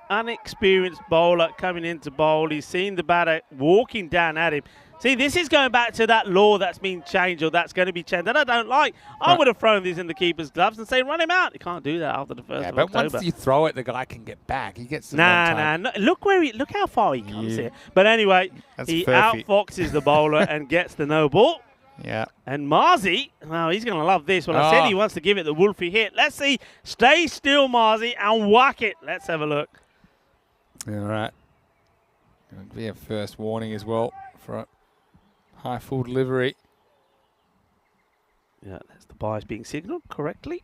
unexperienced bowler coming into bowl. He's seen the batter walking down at him. See, this is going back to that law that's been changed or that's going to be changed that I don't like. I would have thrown this in the keeper's gloves and say, run him out. You can't do that after the 1st of October. Once you throw it, the guy can get back. He gets some No. Look how far he comes here. But anyway, he outfoxes the bowler and gets the no ball. Yeah. And Marzi, well, he's going to love this. Well, I said he wants to give it the Wolfie hit. Let's see. Stay still, Marzi, and whack it. Let's have a look. All right. Going to be a first warning as well for a high full delivery. Yeah, that's the byes being signalled correctly.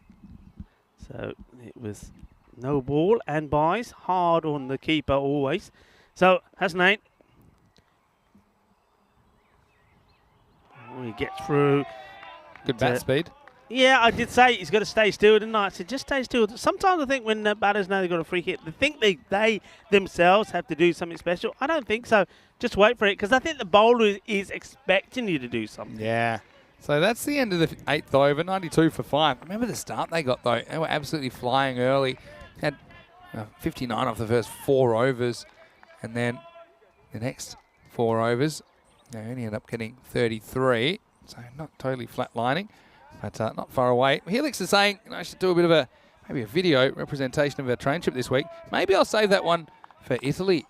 So it was no ball and byes. Hard on the keeper always. So Hasnain. He gets through. Good bat speed. Yeah, I did say he's got to stay still, didn't I? I said, just stay still. Sometimes I think when batters know they've got a free hit, they think they themselves have to do something special. I don't think so. Just wait for it, because I think the bowler is expecting you to do something. Yeah. So that's the end of the 8th over, 92 for 5. Remember the start they got, though. They were absolutely flying early. Had 59 off the first 4 overs. And then the next 4 overs, they only ended up getting 33. So not totally flatlining, but not far away. Helix is saying, I should do a bit of maybe a video representation of our train trip this week. Maybe I'll save that one for Italy,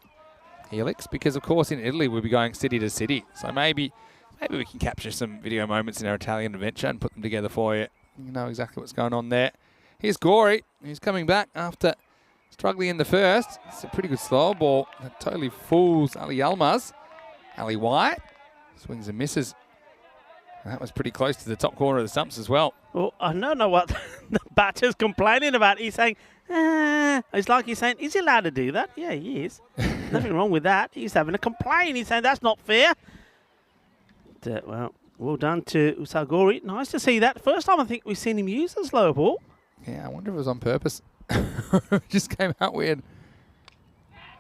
Helix, because of course in Italy we'll be going city to city. So maybe we can capture some video moments in our Italian adventure and put them together for you. You know exactly what's going on there. Here's Gory, who's coming back after struggling in the first. It's a pretty good slow ball that totally fools Ali Yilmaz. Ali White swings and misses. That was pretty close to the top corner of the stumps as well. Well, I don't know what the batter's complaining about. He's saying, it's like he's saying, is he allowed to do that? Yeah, he is. Nothing wrong with that. He's having a complaint. He's saying that's not fair. But, well done to Usagori. Nice to see that. First time I think we've seen him use the slow ball. Yeah, I wonder if it was on purpose. Just came out weird.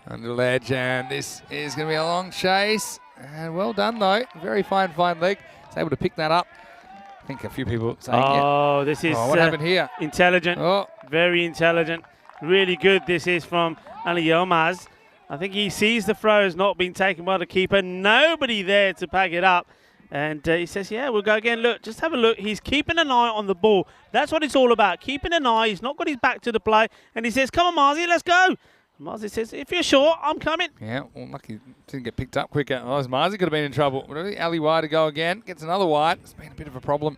Under the ledge, and this is going to be a long chase. And well done, though. Very fine leg. He's able to pick that up. I think a few people saying, this is what happened here? Intelligent. Oh. Very intelligent. Really good this is from Ali Yilmaz. I think he sees the throw has not been taken by the keeper. Nobody there to pack it up. And he says, yeah, we'll go again. Look, just have a look. He's keeping an eye on the ball. That's what it's all about, keeping an eye. He's not got his back to the play. And he says, come on, Marzi, let's go. Marzi says, if you're sure, I'm coming. Yeah, well, lucky didn't get picked up quicker. Otherwise, Marzi could have been in trouble. Ali White to go again. Gets another wide. It's been a bit of a problem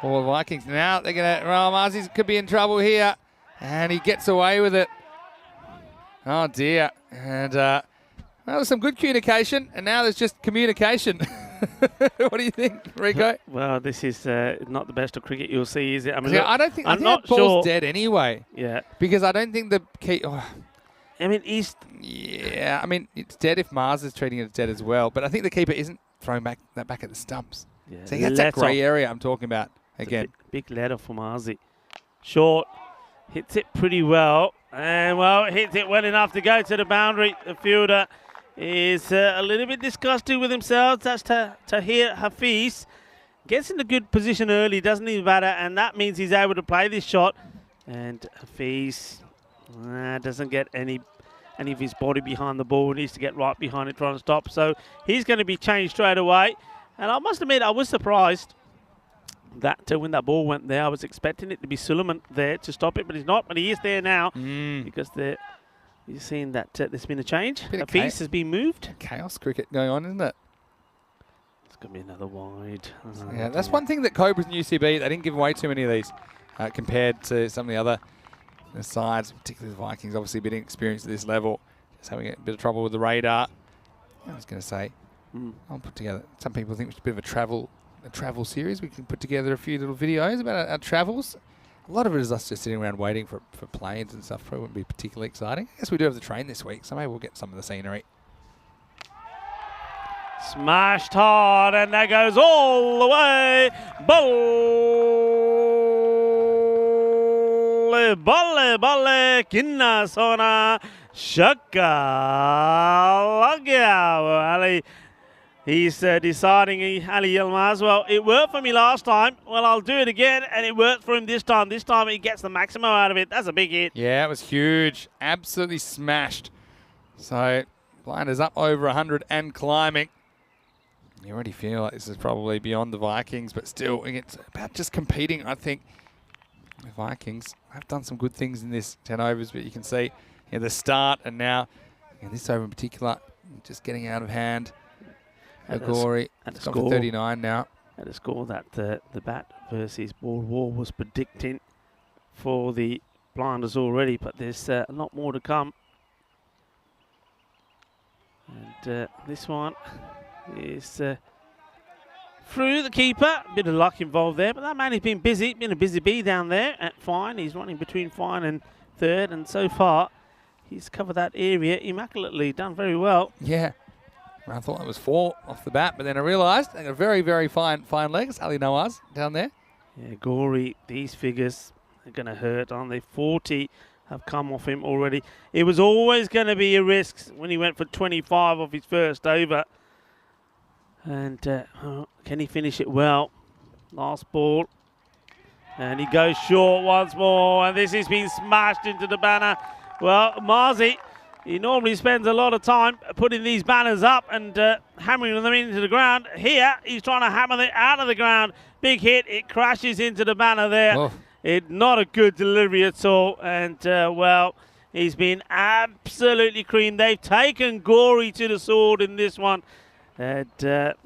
for the Vikings. Now they're going to, Marzi could be in trouble here. And he gets away with it. Oh, dear. And there was some good communication. And now there's just communication. What do you think, Rico? Well, this is not the best of cricket you'll see, is it? I mean, yeah, look, I don't think. I'm I think not that ball's sure. dead anyway. Yeah. Because I don't think the key. I mean, he's. Yeah, I mean, it's dead if Mars is treating it dead as well. But I think the keeper isn't throwing back at the stumps. Yeah, so that's that grey area I'm talking about again. Big letter for Marzi. Short. Hits it pretty well. And, well, hits it well enough to go to the boundary. The fielder is a little bit disgusted with himself. That's Tahir Hafiz. Gets in a good position early, doesn't he, batter? And that means he's able to play this shot. And Hafiz doesn't get any of his body behind the ball. He needs to get right behind it, trying to stop. So he's going to be changed straight away. And I must admit, I was surprised that when that ball went there, I was expecting it to be Suleiman there to stop it, but he's not. But he is there now because you're seeing that there's been a change. Hafiz has been moved. Chaos cricket going on, isn't it? It's going to be another wide. Yeah, that's one thing that Cobras and UCB, they didn't give away too many of these compared to some of the other sides, particularly the Vikings, obviously a bit inexperienced at this level, just having a bit of trouble with the radar. I was going to say, I'll put together, some people think it's a bit of a travel series. We can put together a few little videos about our travels. A lot of it is us just sitting around waiting for planes and stuff. Probably wouldn't be particularly exciting. I guess we do have the train this week, so maybe we'll get some of the scenery. Smashed hard, and that goes all the way. Balle, kinna sona, shaka, lagya. Ali, he's deciding, Ali Yilmaz, well, it worked for me last time. Well, I'll do it again, and it worked for him this time. This time he gets the maximum out of it. That's a big hit. Yeah, it was huge. Absolutely smashed. So, Blinders up over 100 and climbing. You already feel like this is probably beyond the Vikings, but still, it's about just competing, I think. The Vikings have done some good things in this 10 overs, but you can see the start and now this over in particular, just getting out of hand. Agori, it's gone for 39 now. At a score that the bat versus ball war was predicting for the Blinders already, but there's a lot more to come. And this one is through the keeper. A bit of luck involved there, but that man has been busy. Been a busy bee down there at fine. He's running between fine and third, and so far he's covered that area immaculately. Done very well. Yeah. I thought it was 4 off the bat, but then I realised they got very, very fine legs. Ali Nawaz down there. Yeah, Gory, these figures are going to hurt, aren't they? 40 have come off him already. It was always going to be a risk when he went for 25 off his first over. And can he finish it well? Last ball. And he goes short once more. And this has been smashed into the banner. Well, Marzi, he normally spends a lot of time putting these banners up and hammering them into the ground. Here, he's trying to hammer it out of the ground. Big hit. It crashes into the banner there. Oh. Not a good delivery at all. And, well, he's been absolutely creamed. They've taken Gory to the sword in this one. And they're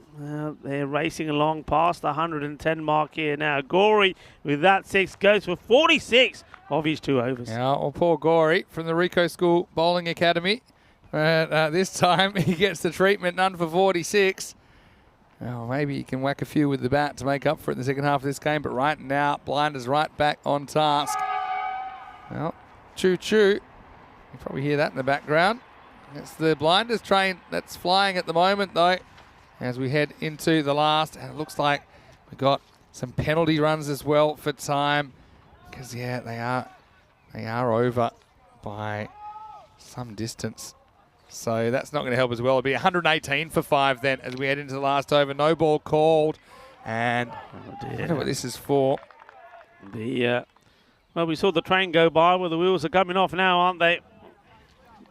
racing along past the 110 mark here now. Gory, with that 6, goes for 46 of his 2 overs. Yeah, well, poor Gory from the Rico School Bowling Academy. This time he gets the treatment, none for 46. Well, maybe he can whack a few with the bat to make up for it in the second half of this game, but right now, Blinders right back on task. Well, choo-choo. You probably hear that in the background. It's the Blinders train that's flying at the moment, though, as we head into the last. And it looks like we've got some penalty runs as well for time. Because, yeah, they are over by some distance. So that's not going to help as well. It'll be 118 for 5 then as we head into the last over. No ball called. And I wonder what this is for. Well, we saw the train go by where the wheels are coming off now, aren't they?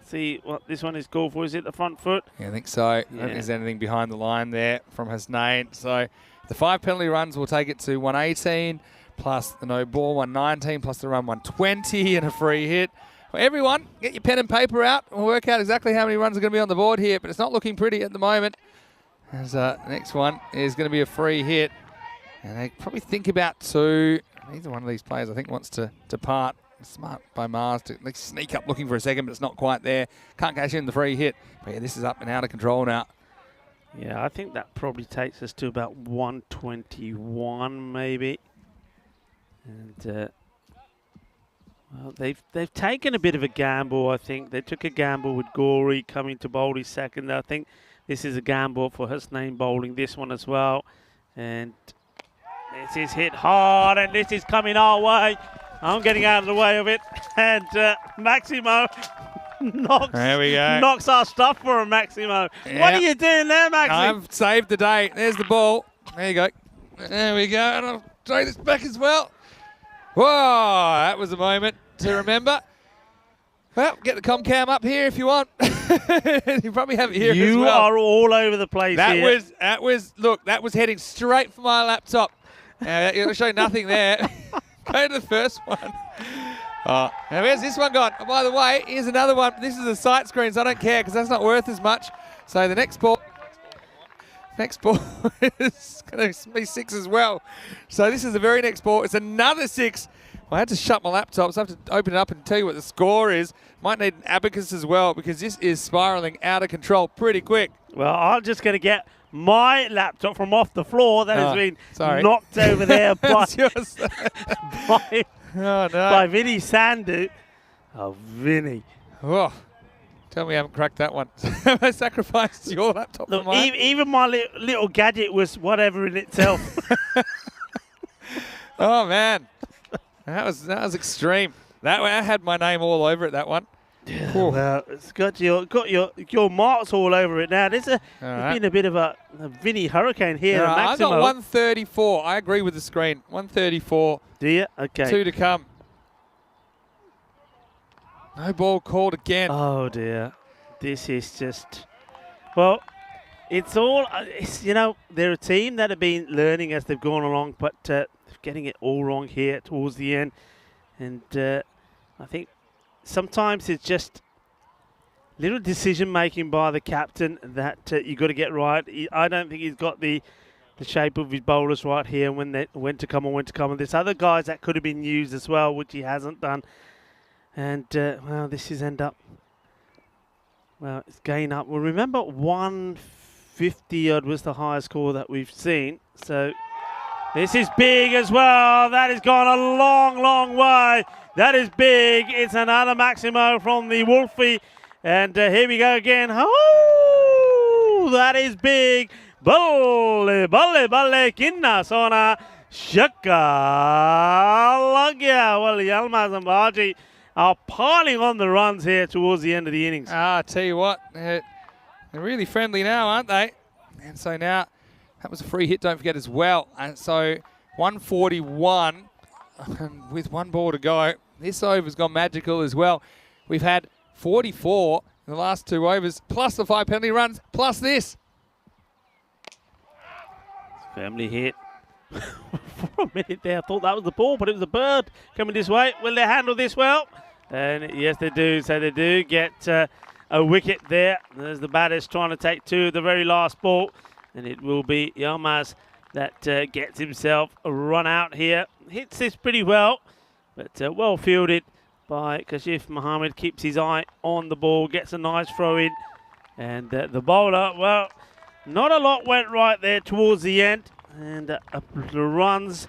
See what this one is called for. Is it the front foot? Yeah, I think so. I don't think there's anything behind the line there from Hasnain. So the 5 penalty runs will take it to 118, plus the no ball 119, plus the run 120 and a free hit. Well, everyone, get your pen and paper out. We'll work out exactly how many runs are going to be on the board here, but it's not looking pretty at the moment. As the next one is going to be a free hit. And they probably think about 2. Neither one of these players, I think, wants to depart. Smart by Mars to sneak up looking for a second, but it's not quite there. Can't cash in the free hit. But yeah, this is up and out of control now. Yeah, I think that probably takes us to about 121 maybe. And well, they've taken a bit of a gamble, I think. They took a gamble with Gory coming to bowl his second. I think this is a gamble for Hasnain bowling this one as well. And this is hit hard, and this is coming our way. I'm getting out of the way of it. And Maximo knocks our stuff for him, Maximo. Yep. What are you doing there, Maximo? I've saved the day. There's the ball. There you go. There we go. And I'll throw this back as well. Whoa, that was a moment to remember. Well, get the comcam up here if you want. You probably have it here as well. You are all over the place here. Look, that was heading straight for my laptop. It'll show nothing there. Go to the first one. Now where's this one gone? Oh, by the way, here's another one. This is a sight screen, so I don't care because that's not worth as much. So the next ball is going to be 6 as well. So this is the very next ball. It's another 6. I had to shut my laptop, so I have to open it up and tell you what the score is. Might need an abacus as well because this is spiraling out of control pretty quick. Well, I'm just going to get my laptop from off the floor that has been knocked over there by Vinny Sandu. Oh, Vinny. Oh, Tell me I haven't cracked that one. Have I sacrificed your laptop Look, for mine? even my little gadget was whatever in itself. Oh man, that was extreme. That I had my name all over it. That one. Yeah, well, it's got your marks all over it now. There's been a bit of a Vinny hurricane here. All right, I got Maximo. 134. I agree with the screen. 134. Do you? Okay. 2 to come. No ball called again. Oh dear, this is just. Well, it's all. They're a team that have been learning as they've gone along, but getting it all wrong here towards the end, and I think sometimes it's just little decision making by the captain that you got to get right. I don't think he's got the shape of his bowlers right here when to come and when to come. And there's other guys that could have been used as well, which he hasn't done. And well, this is end up. Well, it's gain up. Well, remember 150 odd was the highest score that we've seen. So this is big as well. That has gone a long, long way. That is big. It's another Maximo from the Wolfie. And here we go again. Oh, that is big. Balle, balle, balle, kinna sona, shaka, lagya. Well, the Almaz and Baji are piling on the runs here towards the end of the innings. I tell you what, they're really friendly now, aren't they? And so now, that was a free hit, don't forget as well. And so 141, and with one ball to go. This over's gone magical as well. We've had 44 in the last 2 overs, plus the 5 penalty runs, plus this. Family hit. For a minute there, I thought that was the ball, but it was a bird coming this way. Will they handle this well? And yes, they do. So they do get a wicket there. There's the batters trying to take 2 of the very last ball. And it will be Yilmaz that gets himself a run out here. Hits this pretty well, but well fielded by Kashif Mohammed. Keeps his eye on the ball, gets a nice throw in. And the bowler, well, not a lot went right there towards the end. And the runs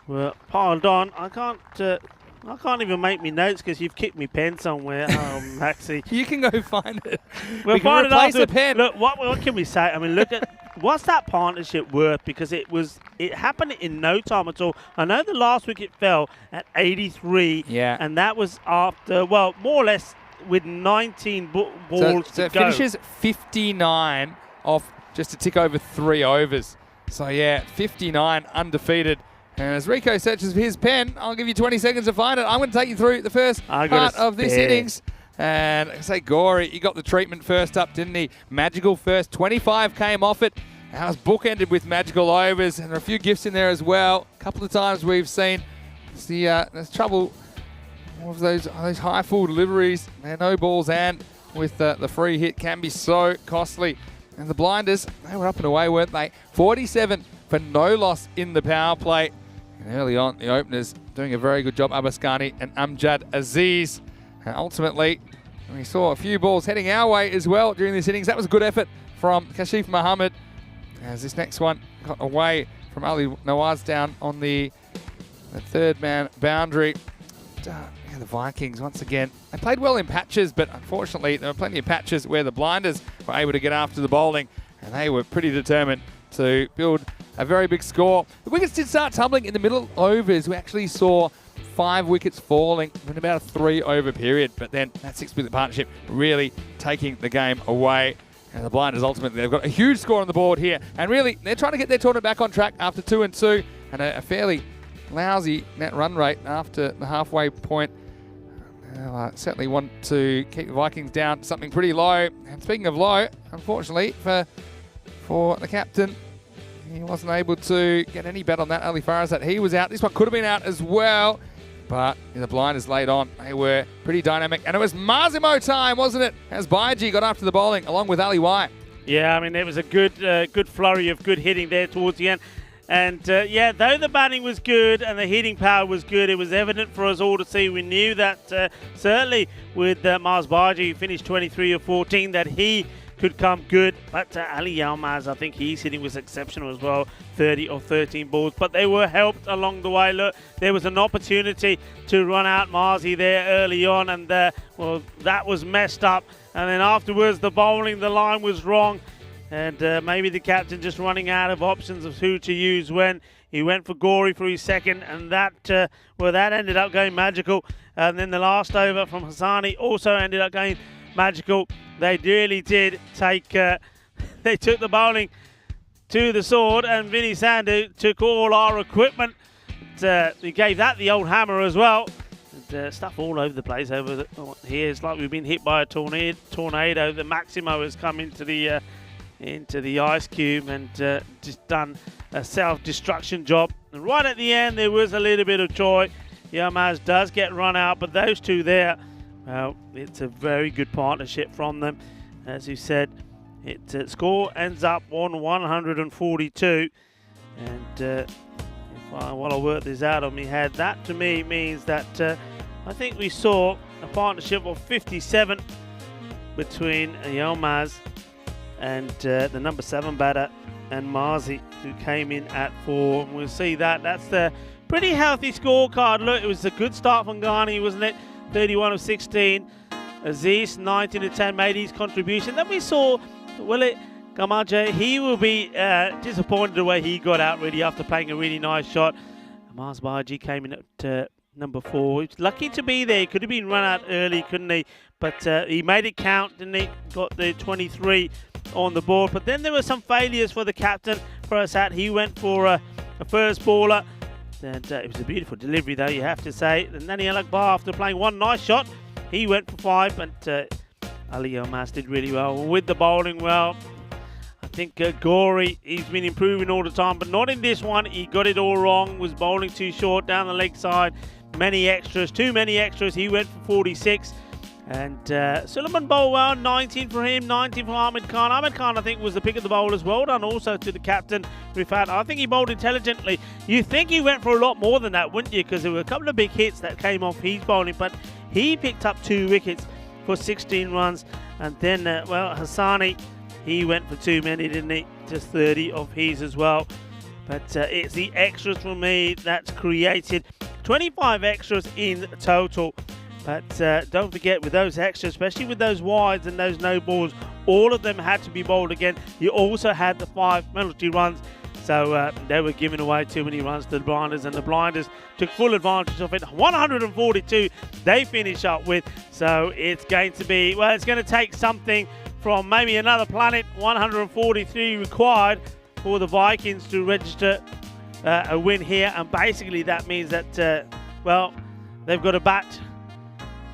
were piled on. I can't even make me notes because you've kicked me pen somewhere. Oh, Maxie. You can go find it. We'll we can find replace it the after. pen. Look, what can we say? I mean, look at what's that partnership worth? Because it happened in no time at all. I know the last wicket fell at 83. Yeah. And that was after, well, more or less with 19 balls So to it go. finishes 59 off just to tick over 3 overs. So yeah, 59 undefeated. And as Rico searches for his pen, I'll give you 20 seconds to find it. I'm going to take you through the first part of this innings. And I say, Gory, he got the treatment first up, didn't he? Magical first, 25 came off it. That was bookended with magical overs, and there are a few gifts in there as well. A couple of times we've seen there's trouble with those high full deliveries. And no balls, and with the free hit can be so costly. And the blinders, they were up and away, weren't they? 47 for no loss in the power play. And early on, the openers doing a very good job, Abaskani and Amjad Aziz. And ultimately, we saw a few balls heading our way as well during this innings. That was a good effort from Kashif Mohammed. As this next one got away from Ali Nawaz down on the third man boundary. The Vikings, once again, they played well in patches, but unfortunately there were plenty of patches where the blinders were able to get after the bowling, and they were pretty determined to build a very big score. The wickets did start tumbling in the middle overs. We actually saw 5 wickets falling in about a 3-over period, but then that 6-wicket partnership really taking the game away. And the blinders ultimately, they've got a huge score on the board here, and really they're trying to get their tournament back on track after 2-2 and a fairly lousy net run rate after the halfway point. I certainly want to keep the Vikings down to something pretty low. And speaking of low, unfortunately for the captain, he wasn't able to get any bet on that. Ali Farazat, he was out. This one could have been out as well, but the blinders laid on. They were pretty dynamic, and it was Marzimo time, wasn't it? As Baiji got after the bowling along with Ali Wai. Yeah, I mean, there was a good flurry of good hitting there towards the end. And, yeah, though the batting was good and the hitting power was good, it was evident for us all to see. We knew that certainly with Mars Baji, who finished 23 of 14, that he could come good. But Ali Yilmaz, I think he's hitting was exceptional as well, 30 or 13 balls. But they were helped along the way. Look, there was an opportunity to run out Marzi there early on, and well, that was messed up. And then afterwards, the bowling, the line was wrong. And maybe the captain just running out of options of who to use when he went for Gori for his second, and that ended up going magical. And then the last over from Hassani also ended up going magical. They really did take, they took the bowling to the sword, and Vinny Sandhu took all our equipment. He gave that the old hammer as well. And, stuff all over the place over here. It's like we've been hit by a tornado. The Maximo has come into the ice cube and just done a self-destruction job. And right at the end, there was a little bit of joy. Yilmaz does get run out, but those two there, well, it's a very good partnership from them. As you said, score ends up on 142. And while I work this out on my head, that to me means that I think we saw a partnership of 57 between Yilmaz and the number 7 batter and Marzi, who came in at 4. And we'll see that. That's the pretty healthy scorecard. Look, it was a good start from Ghani, wasn't it? 31 of 16. Aziz, 19 of 10, made his contribution. Then we saw Willie Gamaje. He will be disappointed the way he got out, really, after playing a really nice shot. Mars Baji came in at number 4. He was lucky to be there. He could have been run out early, couldn't he? But he made it count, didn't he? Got the 23 on the board. But then there were some failures for the captain. For Asad, he went for a first baller. And it was a beautiful delivery, though, you have to say. And Nani Alakbar, after playing one nice shot, he went for 5. And Ali Yilmaz did really well. With the bowling, well, I think Gori, he's been improving all the time, but not in this one. He got it all wrong, was bowling too short down the leg side. Many extras, too many extras. He went for 46. And Suleiman bowled well, 19 for him, 19 for Ahmed Khan. Ahmed Khan, I think, was the pick of the bowlers. Well done also to the captain, Rifat. I think he bowled intelligently. You think he went for a lot more than that, wouldn't you? Because there were a couple of big hits that came off his bowling, but he picked up 2 wickets for 16 runs. And then, well, Hassani, he went for too many, didn't he? Just 30 of his as well. But it's the extras for me that's created 25 extras in total. But don't forget, with those extras, especially with those wides and those no balls, all of them had to be bowled again. You also had the 5 penalty runs. So they were giving away too many runs to the blinders, and the blinders took full advantage of it. 142 they finish up with. So it's going to be, well, it's going to take something from maybe another planet. 143 required for the Vikings to register a win here. And basically that means that, well, they've got to bat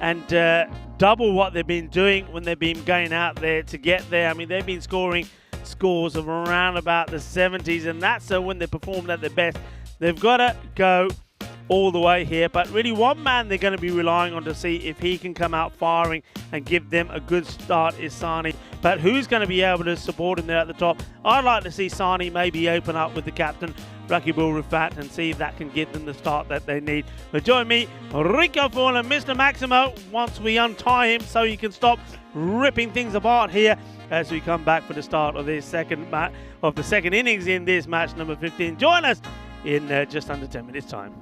and double what they've been doing when they've been going out there to get there. I mean, they've been scoring scores of around about the 70s, and that's when they performed at their best. They've got to go all the way here, but really one man they're going to be relying on to see if he can come out firing and give them a good start is Sani. But who's going to be able to support him there at the top? I'd like to see Sani maybe open up with the captain, Rakibul Rifat, and see if that can give them the start that they need. But join me, Rico Fall and Mr. Maximo, once we untie him so he can stop ripping things apart here as we come back for the start of this second innings in this match number 15. Join us in just under 10 minutes time.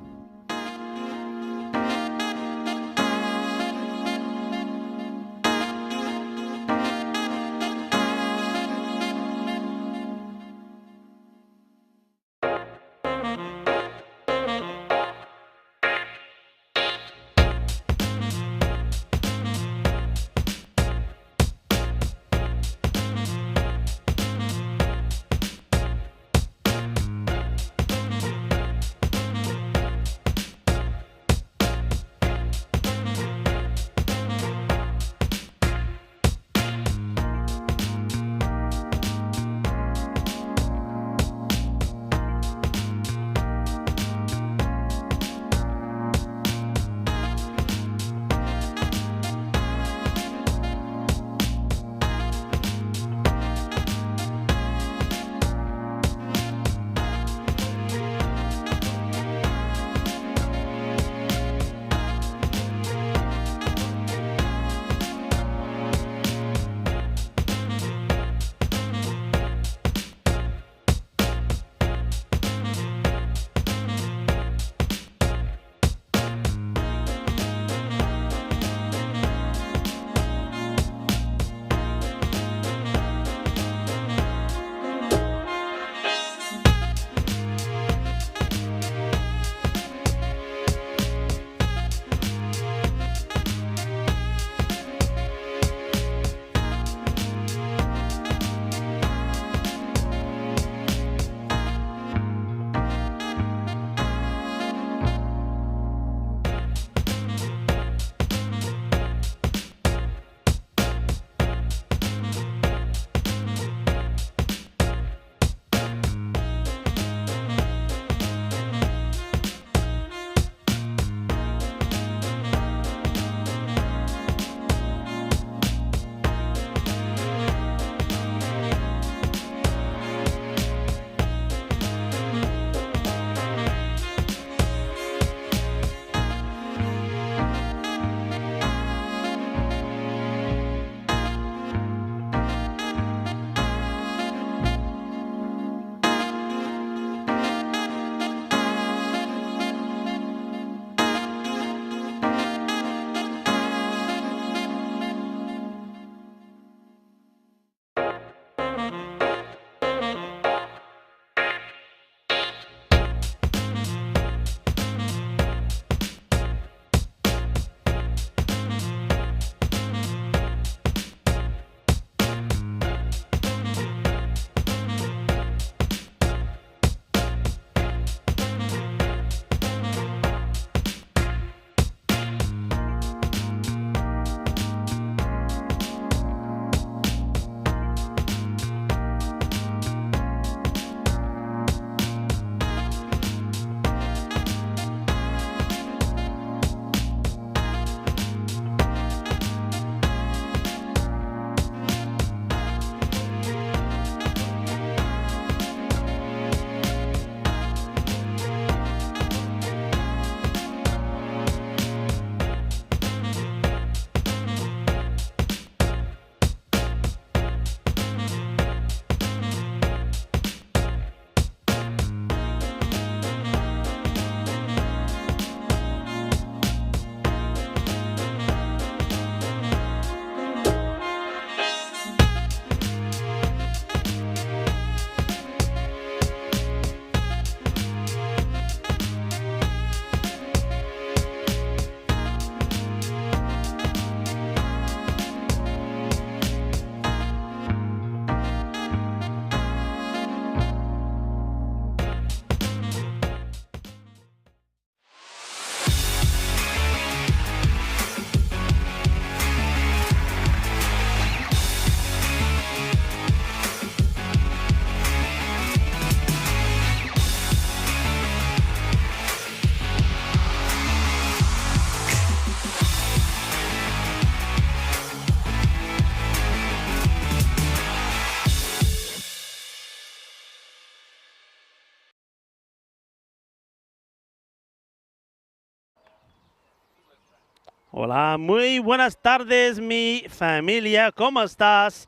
Hola, muy buenas tardes, mi familia. ¿Cómo estás?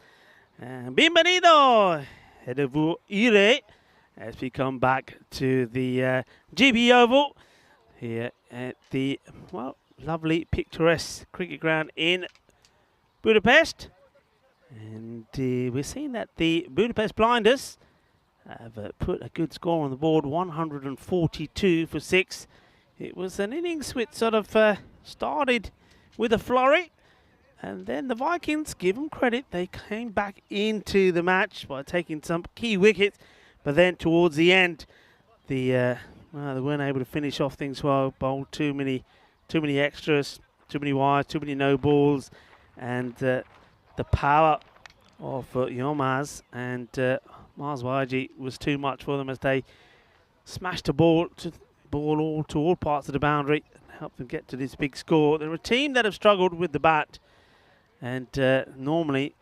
Bienvenido. Vous irez as we come back to the GB Oval here at the, well, lovely, picturesque cricket ground in Budapest. And we're seeing that the Budapest Blinders have put a good score on the board, 142 for 6. It was an innings which sort of started with a flurry, and then the Vikings, give them credit, they came back into the match by taking some key wickets, but then towards the end, they weren't able to finish off things well, bowled too many extras, too many wides, too many no balls, and the power of Yilmaz and Mars Waji was too much for them as they smashed the ball to all parts of the boundary and helped them get to this big score. They're a team that have struggled with the bat, and normally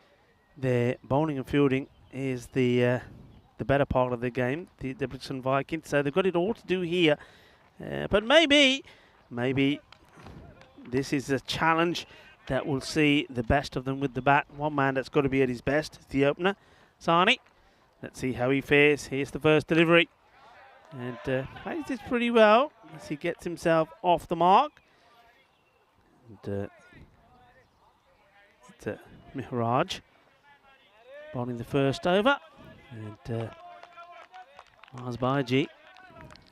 their bowling and fielding is the better part of the game, the Brixton Vikings. So they've got it all to do here, but maybe this is a challenge that will see the best of them with the bat. One man that's got to be at his best is the opener, Sani. Let's see how he fares. Here's the first delivery. And plays this pretty well as he gets himself off the mark. And it's Mihraj bowling the first over. And Mars Baiji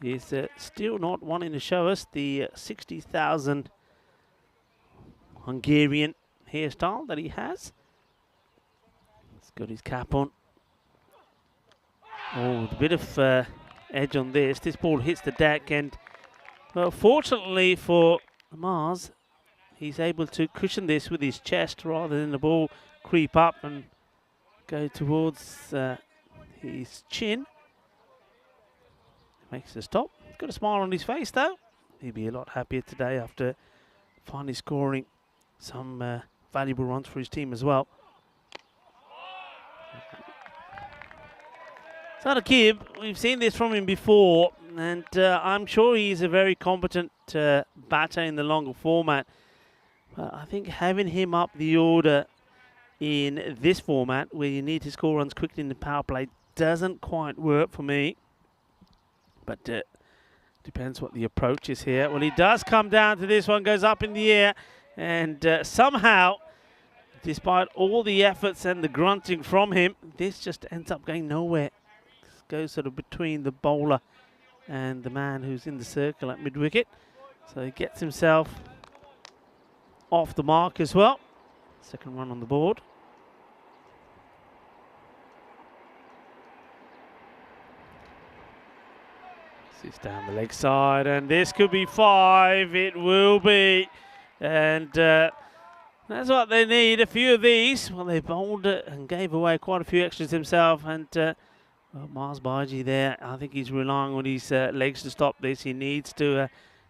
is still not wanting to show us the 60,000 Hungarian hairstyle that he has. He's got his cap on. Oh, a bit of edge on this. This ball hits the deck, and well, fortunately for Mars, he's able to cushion this with his chest rather than the ball creep up and go towards his chin. Makes a stop. Got a smile on his face though. He'll be a lot happier today after finally scoring some valuable runs for his team as well. Sadakib, we've seen this from him before, and I'm sure he's a very competent batter in the longer format. But I think having him up the order in this format, where you need to score runs quickly in the power play, doesn't quite work for me. But depends what the approach is here. Well, he does come down to this one, goes up in the air, and somehow, despite all the efforts and the grunting from him, this just ends up going nowhere. Goes sort of between the bowler and the man who's in the circle at mid-wicket. So he gets himself off the mark as well. Second run on the board. Sits down the leg side, and this could be 5. It will be. And that's what they need, a few of these. Well, they bowled it and gave away quite a few extras himself, and well, Mars Baiji there, I think he's relying on his legs to stop this. He needs to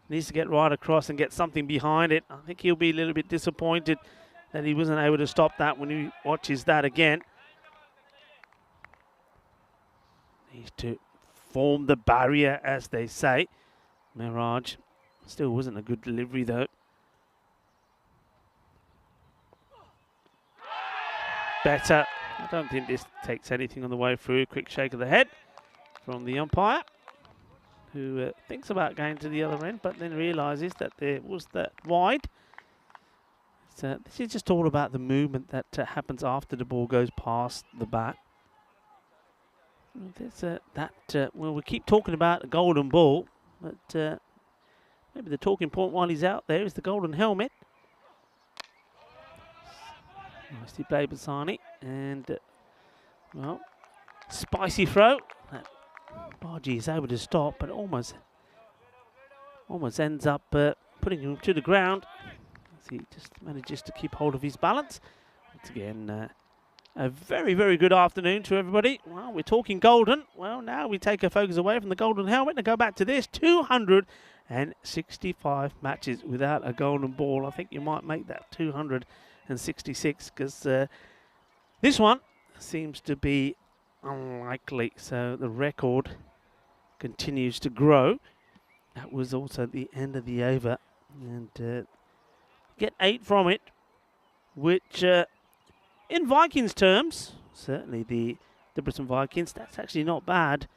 get right across and get something behind it. I think he'll be a little bit disappointed that he wasn't able to stop that when he watches that again. Needs to form the barrier, as they say. Miraj still wasn't a good delivery though. Better. I don't think this takes anything on the way through. Quick shake of the head from the umpire, who thinks about going to the other end, but then realises that there was that wide. So this is just all about the movement that happens after the ball goes past the bat. There's well, we keep talking about a golden ball, but maybe the talking point while he's out there is the golden helmet. Nicely played Basani, and well, spicy throw. Baji is able to stop, but almost ends up putting him to the ground. As he just manages to keep hold of his balance. Once again, a very, very good afternoon to everybody. Well, we're talking golden. Well, now we take our focus away from the golden helmet and go back to this. 265 matches without a golden ball. I think you might make that 266, because this one seems to be unlikely. So the record continues to grow. That was also the end of the over, and get 8 from it, which in Vikings terms, certainly the Brisbane Vikings, that's actually not bad.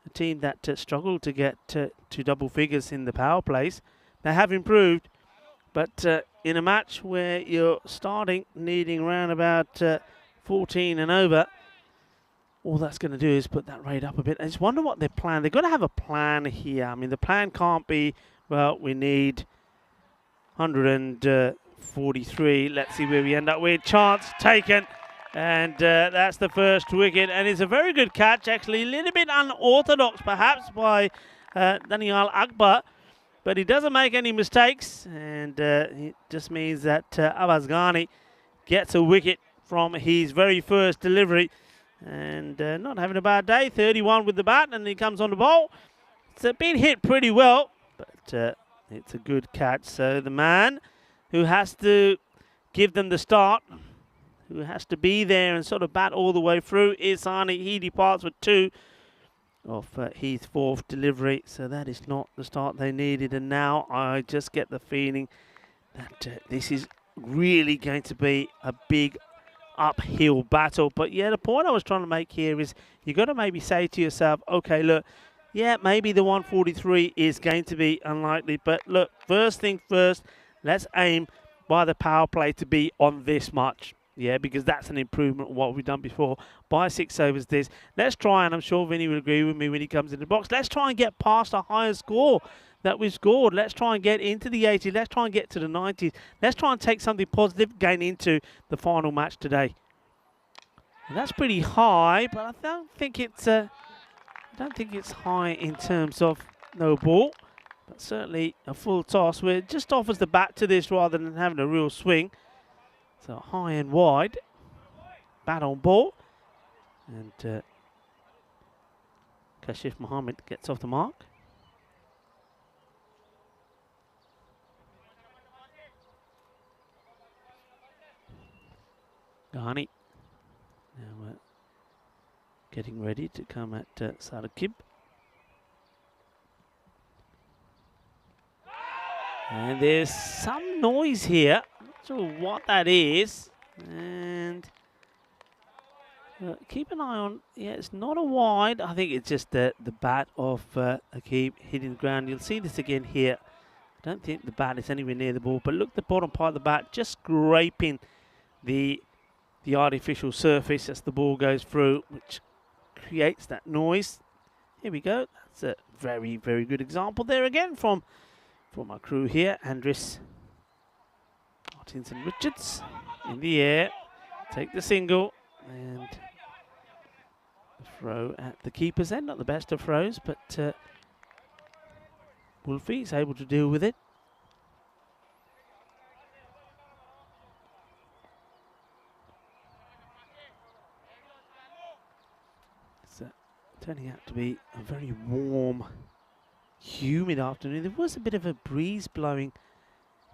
A team that struggled to get to double figures in the power plays. They have improved, but in a match where you're starting needing around about 14 and over, all that's going to do is put that rate up a bit. I just wonder what their plan. They've got to have a plan here. I mean, the plan can't be, well, we need 143. Let's see where we end up with. Chance taken. And that's the first wicket. And it's a very good catch, actually. A little bit unorthodox, perhaps, by Daniel Akbar. But he doesn't make any mistakes. And it just means that Abbas Ghani gets a wicket from his very first delivery. And not having a bad day. 31 with the bat. And he comes on the bowl. It's been hit pretty well. But it's a good catch. So the man who has to give them the start, who has to be there and sort of bat all the way through, is Sani. He departs with 2 of his 4th delivery. So that is not the start they needed. And now I just get the feeling that this is really going to be a big uphill battle. But yeah, the point I was trying to make here is you've got to maybe say to yourself, okay, look, yeah, maybe the 143 is going to be unlikely. But look, first thing first, let's aim by the power play to be on this much. Yeah, because that's an improvement on what we've done before. By 6 overs this. Let's try, and I'm sure Vinny will agree with me when he comes in the box, let's try and get past a higher score that we've scored. Let's try and get into the 80s. Let's try and get to the 90s. Let's try and take something positive going into the final match today. And that's pretty high, but I don't think it's high in terms of no ball. But certainly a full toss where it just offers the bat to this rather than having a real swing. So high and wide, bat on ball, and Kashif Mohammed gets off the mark. Ghani now getting ready to come at Sadakib. And there's some noise here. Not sure what that is. And keep an eye on, yeah, it's not a wide. I think it's just the bat of Akib hitting the ground. You'll see this again here. I don't think the bat is anywhere near the ball, but look at the bottom part of the bat, just scraping the artificial surface as the ball goes through, which creates that noise. Here we go. That's a very, very good example there again from our crew here. Andres Martinson Richards in the air, take the single, and the throw at the keeper's end. Not the best of throws, but Wolfie is able to deal with it. It's turning out to be a very warm, humid afternoon. There was a bit of a breeze blowing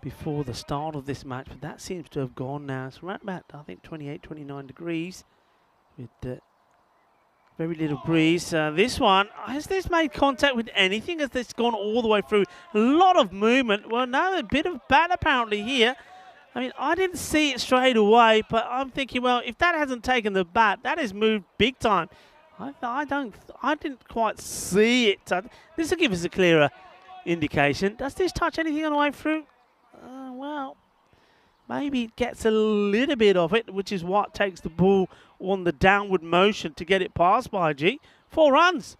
before the start of this match, but that seems to have gone now. It's around about, I think, 28, 29 degrees with very little breeze. This one, has this made contact with anything? Has this gone all the way through? A lot of movement. Well, no, a bit of bat apparently here. I mean, I didn't see it straight away, but I'm thinking, well, if that hasn't taken the bat, that has moved big time. I didn't quite see it. This will give us a clearer indication. Does this touch anything on the way through? Well, maybe it gets a little bit of it, which is what takes the ball on the downward motion to get it past by G. 4 runs.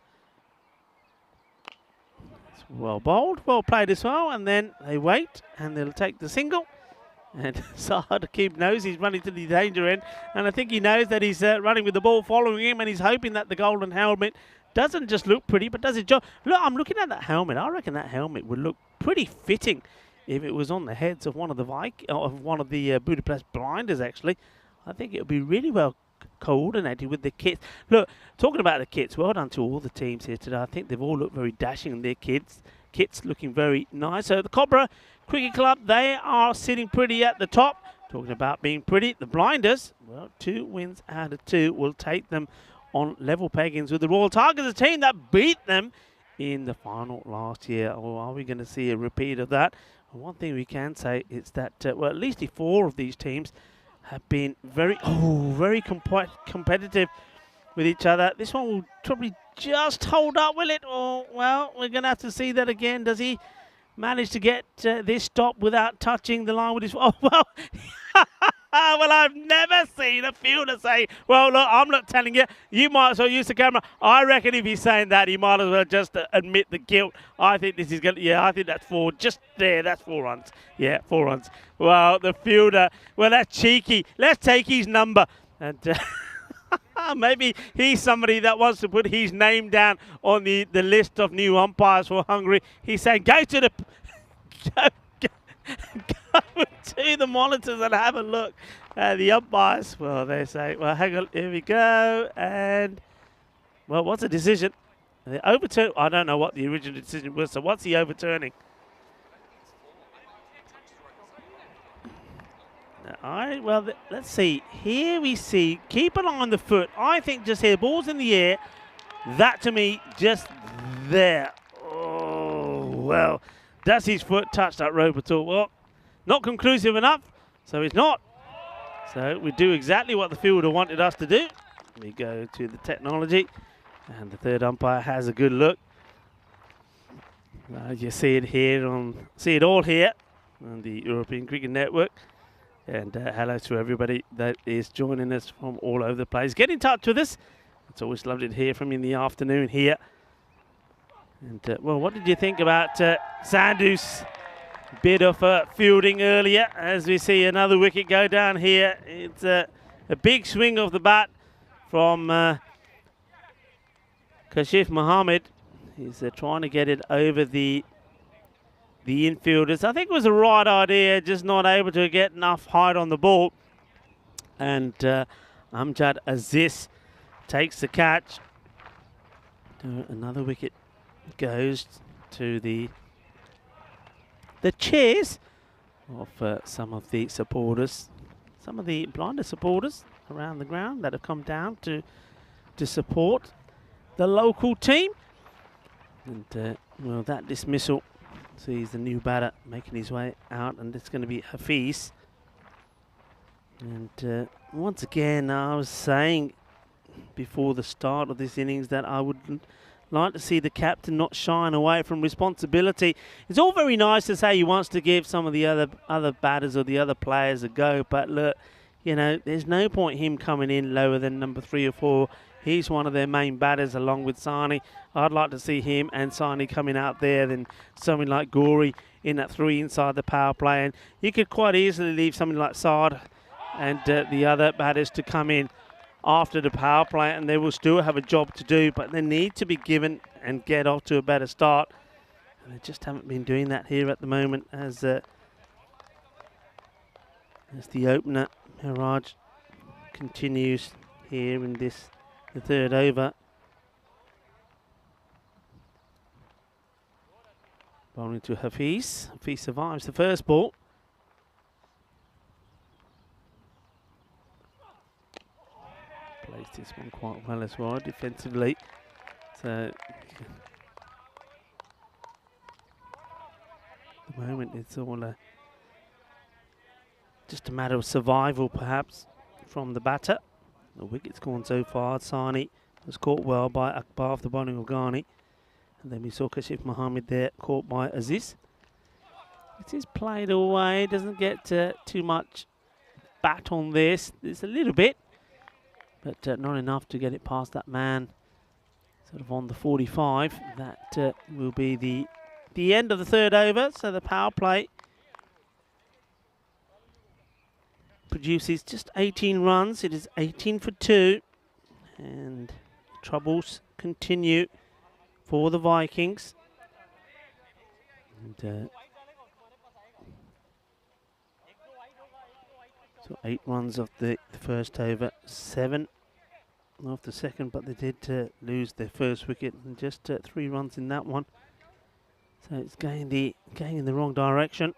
It's well bowled, well played as well, and then they wait, and they'll take the single. And Sadakib knows he's running to the danger end, and I think he knows that he's running with the ball following him, and he's hoping that the golden helmet doesn't just look pretty, but does its job. Look, I'm looking at that helmet. I reckon that helmet would look pretty fitting if it was on the heads of one of the Budapest Blinders, actually. I think it would be really well coordinated with the kits. Look, talking about the kits, well done to all the teams here today. I think they've all looked very dashing in their kits looking very nice. So the Cobra Cricket Club, they are sitting pretty at the top. Talking about being pretty, the Blinders, well, 2 wins out of 2 will take them on level peggings with the Royal Tigers, a team that beat them in the final last year. Or are we going to see a repeat of that? One thing we can say is that, well, at least 4 of these teams have been very competitive with each other. This one will probably just hold up, will it? Or, well, we're going to have to see that again. Does he manage to get this stop without touching the line with his... Oh, well... Well, I've never seen a fielder say, well, look, I'm not telling you. You might as well use the camera. I reckon if he's saying that, he might as well just admit the guilt. I think this is going to... Yeah, I think that's 4. Just there, that's 4 runs. Yeah, 4 runs. Well, the fielder... Well, that's cheeky. Let's take his number. And maybe he's somebody that wants to put his name down on the list of new umpires for Hungary. He's saying, go to the... Go to the monitors and have a look at the umpires. Well, they say, well, hang on, here we go. And, well, what's the decision? The overturn. I don't know what the original decision was, so what's he overturning? Well, let's see. Here we see, keep an eye on the foot. I think just here, ball's in the air. That, to me, just there. Oh, well. Does his foot touch that rope at all? Well, not conclusive enough, so it's not. So we do exactly what the fielder wanted us to do. We go to the technology, and the third umpire has a good look. You see it here see it all here on the European Cricket Network. And hello to everybody that is joining us from all over the place. Get in touch with us. It's always lovely to hear from you in the afternoon here. And, well, what did you think about Sandhu's bit of fielding earlier as we see another wicket go down here? It's a big swing of the bat from Kashif Mohammed. He's trying to get it over the infielders. I think it was the right idea, just not able to get enough height on the ball. And Amjad Aziz takes the catch. Another wicket goes to the chairs of some of the supporters, some of the blinder supporters around the ground that have come down to support the local team. And well, that dismissal sees the new batter making his way out, and it's going to be Hafiz. And once again, I was saying before the start of this innings that I would like to see the captain not shying away from responsibility. It's all very nice to say he wants to give some of the other batters or the other players a go, but look, you know, there's no point him coming in lower than number 3 or 4. He's one of their main batters along with Sani. I'd like to see him and Sani coming out there than something like Gori in that 3 inside the power play. And you could quite easily leave something like Saad and the other batters to come in after the power play, and they will still have a job to do, but they need to be given and get off to a better start. And they just haven't been doing that here at the moment as the opener, Miraj, continues here in the 3rd over. Bowling to Hafiz. Hafiz survives the first ball. Plays this one quite well as well defensively. So at the moment it's all just a matter of survival perhaps from the batter. The wicket's gone so far. Sani was caught well by Akbar after bowling of Ghani. And then we saw Kashif Mohammed there caught by Aziz. It is played away, doesn't get too much bat on this. It's a little bit, but not enough to get it past that man. Sort of on the 45. That will be the end of the 3rd over. So the power play produces just 18 runs. It is 18 for 2. And troubles continue for the Vikings. And, so 8 runs of the first over, 7 off the second, but they did lose their first wicket, and just 3 runs in that one. So it's going in the wrong direction.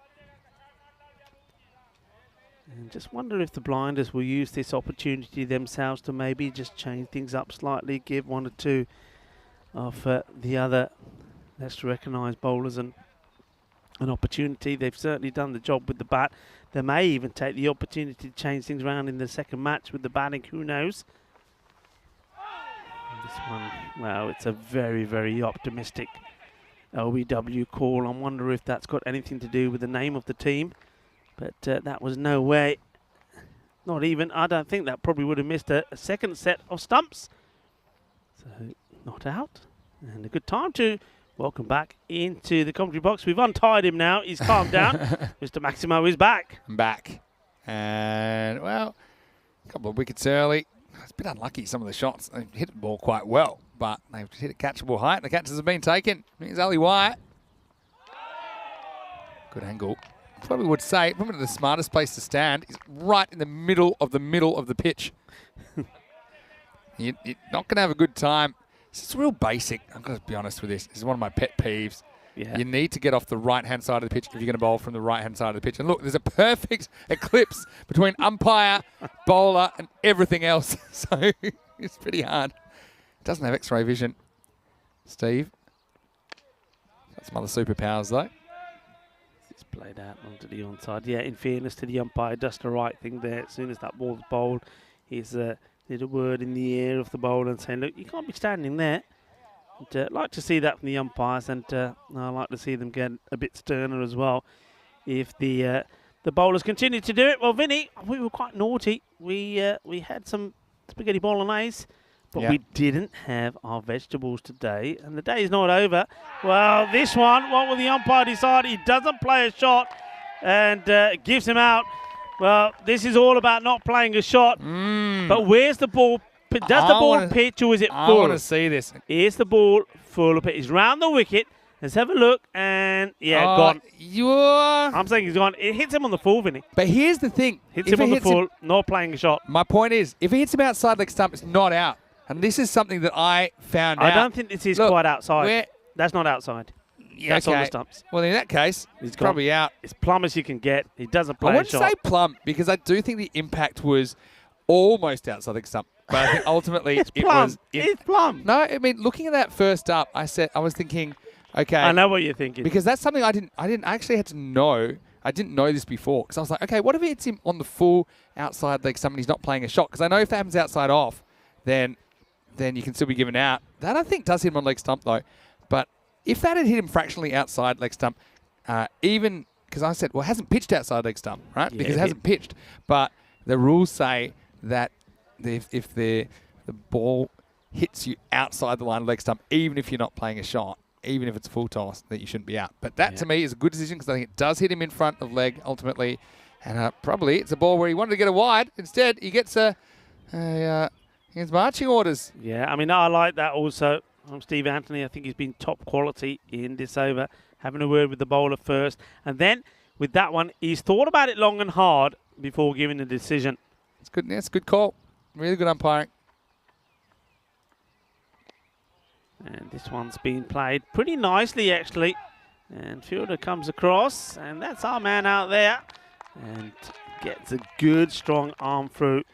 And just wonder if the blinders will use this opportunity themselves to maybe just change things up slightly, give 1 or 2 of the other less recognised bowlers an an opportunity. They've certainly done the job with the bat. They may even take the opportunity to change things around in the second match with the batting. Who knows? This one, well, it's a very, very optimistic LBW call. I wonder if that's got anything to do with the name of the team. But that was no way. Not even. I don't think that probably would have missed a second set of stumps. So, not out. And a good time to welcome back into the commentary box. We've untied him now. He's calmed down. Mr. Maximo is back. I'm back. And, well, a couple of wickets early. It's a bit unlucky, some of the shots. They hit the ball quite well, but they've hit a catchable height. The catches have been taken. Here's Ali Wyatt. Good angle. Probably would say, probably the smartest place to stand is right in the middle of the pitch. You're not going to have a good time. It's real basic. I'm going to be honest with this. This is one of my pet peeves. Yeah. You need to get off the right-hand side of the pitch if you're going to bowl from the right-hand side of the pitch. And look, there's a perfect eclipse between umpire, bowler, and everything else. So it's pretty hard. It doesn't have X-ray vision. Steve. Got some other superpowers, though. It's played out onto the onside. Yeah, in fairness to the umpire, does the right thing there. As soon as that ball's bowled, he's did a word in the ear of the bowler and saying, look, you can't be standing there. And, like to see that from the umpires, and I like to see them get a bit sterner as well if the bowlers continue to do it. Well, Vinny, we were quite naughty. We had some spaghetti bolognese, but we didn't have our vegetables today, and the day's not over. Well, this one, what will the umpire decide? He doesn't play a shot and gives him out. Well, this is all about not playing a shot. But where's the ball? Does the ball pitch or is it full? I want to see this. Here's the ball full of it. He's round the wicket. Let's have a look. And, gone. I'm saying he's gone. It hits him on the full, Vinny. But here's the thing. Hits him on the full, not playing a shot. My point is, if he hits him outside leg stump, it's not out. And this is something that I found out. I don't think this is quite outside. That's not outside. Yeah, that's on the stumps. Well, in that case, he's probably out. It's plumb as you can get. He doesn't play I a wouldn't shot. say plumb because I do think the impact was almost outside the stump. But I think ultimately it's plumb. It's plumb. No, I mean, looking at that first up, I was thinking, okay. I know what you're thinking. Because that's something I actually had to know. I didn't know this before. Because I was like, okay, what if it hits him on the full outside leg stump and he's not playing a shot? Because I know if that happens outside off, then you can still be given out. That I think does hit him on leg stump though. But if that had hit him fractionally outside leg stump, even because I said, well, it hasn't pitched outside leg stump, right? Yeah, because it hasn't pitched. But the rules say that if the ball hits you outside the line of leg stump, even if you're not playing a shot, even if it's a full toss, that you shouldn't be out. But that to me is a good decision because I think it does hit him in front of leg ultimately. And probably it's a ball where he wanted to get a wide. Instead, he gets his marching orders. Yeah, I mean, I like that also. I'm Steve Anthony. I think he's been top quality in this over, having a word with the bowler first. And then with that one, he's thought about it long and hard before giving a decision. It's good. Yeah, it's a good call. Really good umpiring. And this one's been played pretty nicely, actually. And fielder comes across, and that's our man out there. And gets a good, strong arm through.